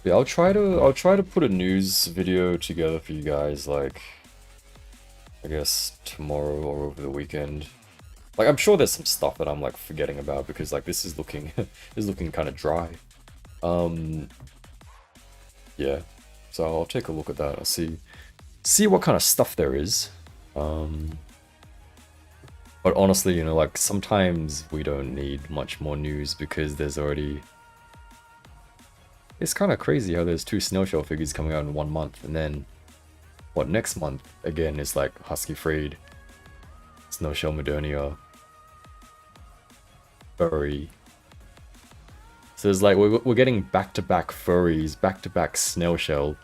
Yeah, I'll try to put a news video together for you guys, like, I guess tomorrow or over the weekend. Like, I'm sure there's some stuff that I'm like forgetting about because like this is looking kind of dry. Yeah, so I'll take a look at that. I'll see what kind of stuff there is. But honestly, you know, like sometimes we don't need much more news because there's already. It's kind of crazy how there's 2 snail shell figures coming out in 1 month, and then what, next month again is like Husky Friede, Snail Shell Modernia, Furry. So it's like we're getting back-to-back furries, back-to-back snail shell.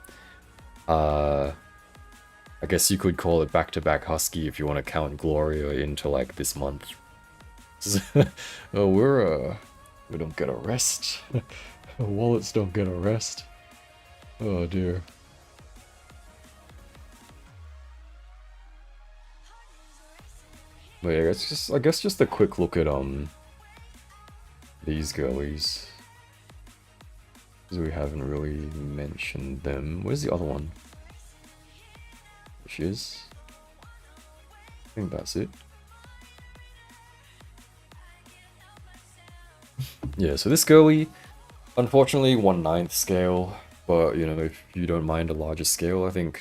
I guess you could call it back-to-back Husky if you want to count Gloria into like this month. Oh, we don't get a rest. Wallets don't get a rest. Oh dear. But yeah, I guess just a quick look at these girlies, because we haven't really mentioned them. Where's the other one? There she is. I think that's it. Yeah, so this girly, unfortunately 1/9 scale, but you know, if you don't mind a larger scale, I think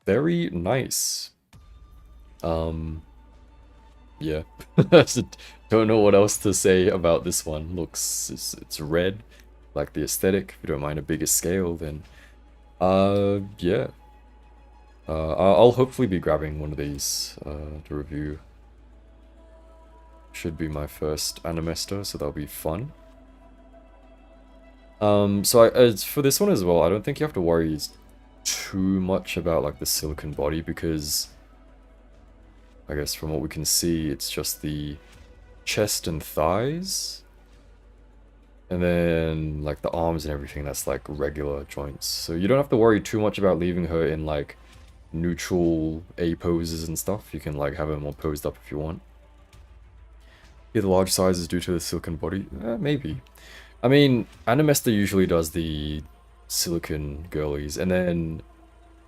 very nice. Yeah, don't know what else to say about this one. Looks, it's red, like the aesthetic. If you don't mind a bigger scale, then yeah. I'll hopefully be grabbing one of these to review. Should be my first Animester, so that'll be fun. So for this one as well, I don't think you have to worry too much about like the silicone body, because I guess from what we can see, it's just the chest and thighs. And then like the arms and everything, that's like regular joints. So you don't have to worry too much about leaving her in like neutral A poses and stuff. You can like have her more posed up if you want. Yeah, the large size is due to the silicone body? Maybe. I mean, Animester usually does the silicone girlies, and then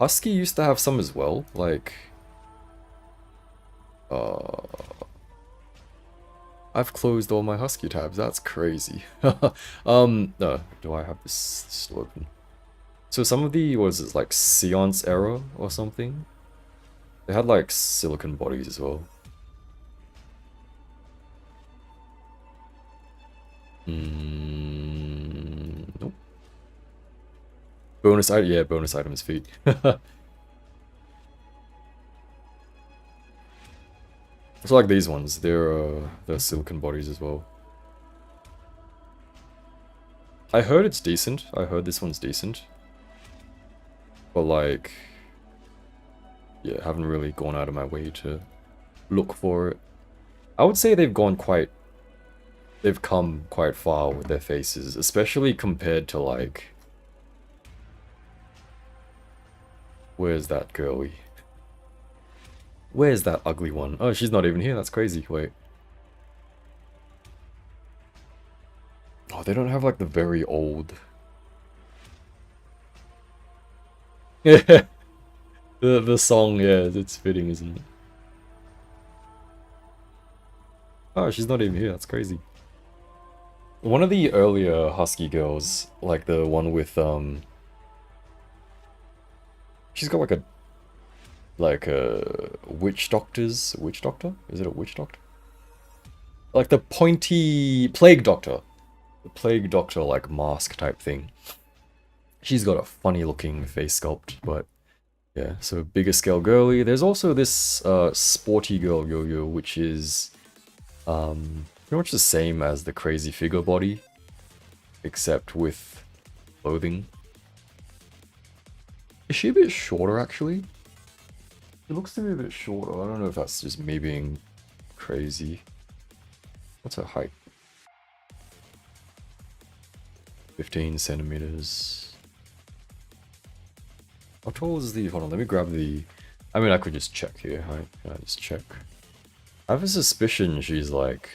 Husky used to have some as well, like... I've closed all my Husky tabs, that's crazy. No, do I have this still open? So some of the, what is this, like Seance era or something? They had like silicone bodies as well. Nope. Bonus item, yeah, bonus item is feet. So like these ones, they're silicone bodies as well. I heard it's decent. I heard this one's decent. But like, yeah, haven't really gone out of my way to look for it. I would say they've come quite far with their faces, especially compared to like, where's that girly? Where's that ugly one? Oh, she's not even here, that's crazy, wait. Oh, they don't have like the very old... Yeah, the song, yeah, it's fitting, isn't it? Oh, she's not even here, that's crazy. One of the earlier Husky girls, like the one with, she's got like a witch doctor? Is it a witch doctor? Like the pointy plague doctor. The plague doctor like mask type thing. She's got a funny looking face sculpt, but yeah, so bigger scale girly. There's also this sporty girl yo-yo, which is pretty much the same as the crazy figure body, except with clothing. Is she a bit shorter actually? It looks to me a bit shorter. I don't know if that's just me being crazy. What's her height? 15 centimeters. How tall is the... Hold on, let me grab the... I mean, I could just check here, right? Can I just check? I have a suspicion she's like...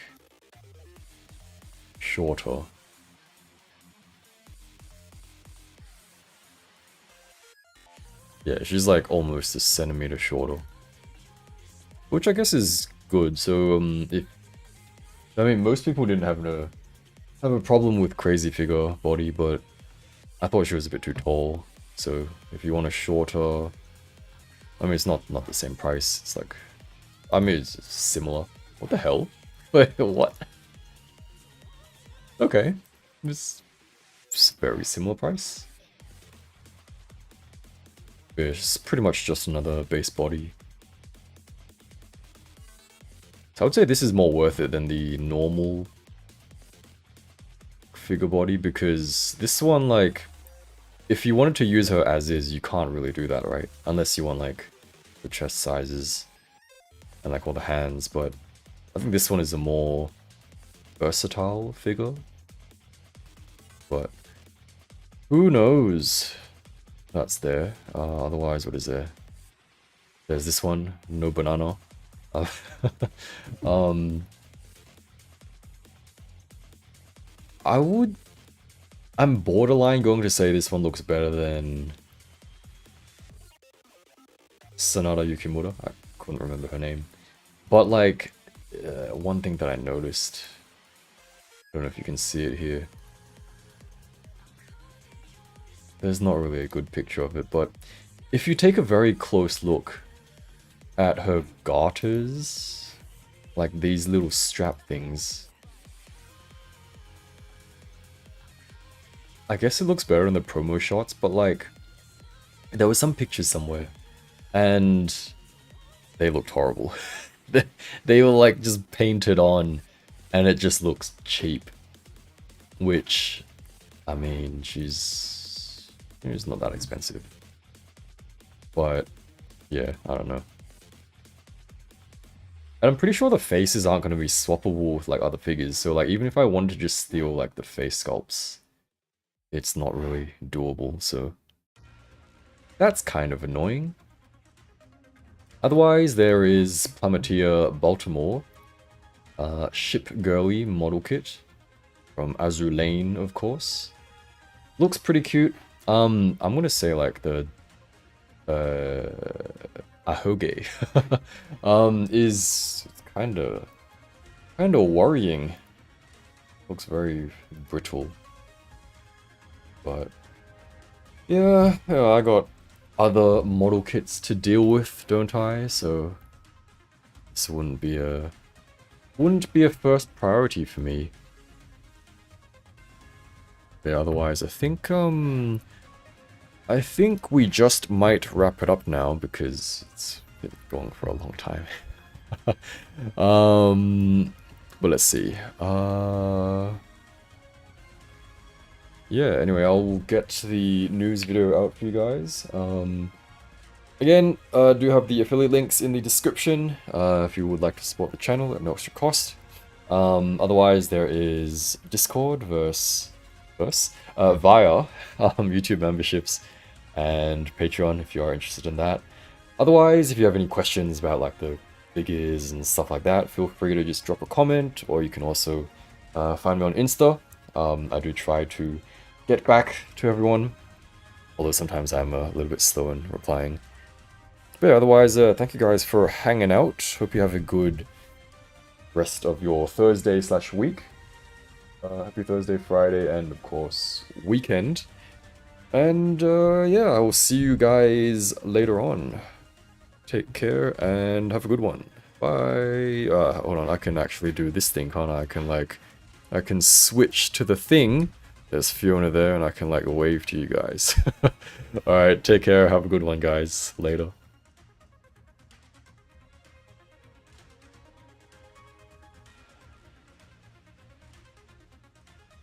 shorter. Yeah, she's like almost a centimeter shorter. Which I guess is good, so if... I mean, most people didn't have a problem with crazy figure body, but I thought she was a bit too tall. So if you want a shorter... I mean, it's not the same price, it's like... I mean, it's similar. What the hell? Wait, what? Okay. It's very similar price. Yeah, it's pretty much just another base body. So I would say this is more worth it than the normal figure body, because this one, like, if you wanted to use her as is, you can't really do that, right? Unless you want, like, the chest sizes and, like, all the hands, but I think this one is a more versatile figure. But who knows? That's there. Otherwise, what is there? There's this one, no banana. I'm borderline going to say this one looks better than Sanada Yukimura. I couldn't remember her name. But like, one thing that I noticed, I don't know if you can see it here. There's not really a good picture of it, but if you take a very close look at her garters, like these little strap things, I guess it looks better in the promo shots, but like, there were some pictures somewhere, and they looked horrible. They were like just painted on, and it just looks cheap. Which, I mean, she's not that expensive. But, yeah, I don't know. And I'm pretty sure the faces aren't going to be swappable with like other figures. So like even if I wanted to just steal like the face sculpts, it's not really doable. So that's kind of annoying. Otherwise, there is Plummeteer Baltimore, Ship Girly model kit from Azulane, of course. Looks pretty cute. I'm gonna say like the Ahoge is kind of worrying. Looks very brittle, but yeah, I got other model kits to deal with, don't I? So this wouldn't be a first priority for me. But otherwise, I think we just might wrap it up now because it's been going for a long time. But let's see. Yeah, anyway, I'll get the news video out for you guys. Again, do have the affiliate links in the description if you would like to support the channel at no extra cost. Otherwise, there is Discord via YouTube memberships and Patreon if you are interested in that. Otherwise, if you have any questions about like the figures and stuff like that, feel free to just drop a comment, or you can also find me on Insta. I do try to get back to everyone, although sometimes I'm a little bit slow in replying. But yeah, otherwise, thank you guys for hanging out. Hope you have a good rest of your Thursday/week. Happy Thursday, Friday, and of course, weekend. And yeah, I will see you guys later on. Take care and have a good one. Bye. Hold on, I can actually do this thing, can't I? I can switch to the thing. There's Fiona there, and I can like wave to you guys. Alright, take care, have a good one, guys. Later.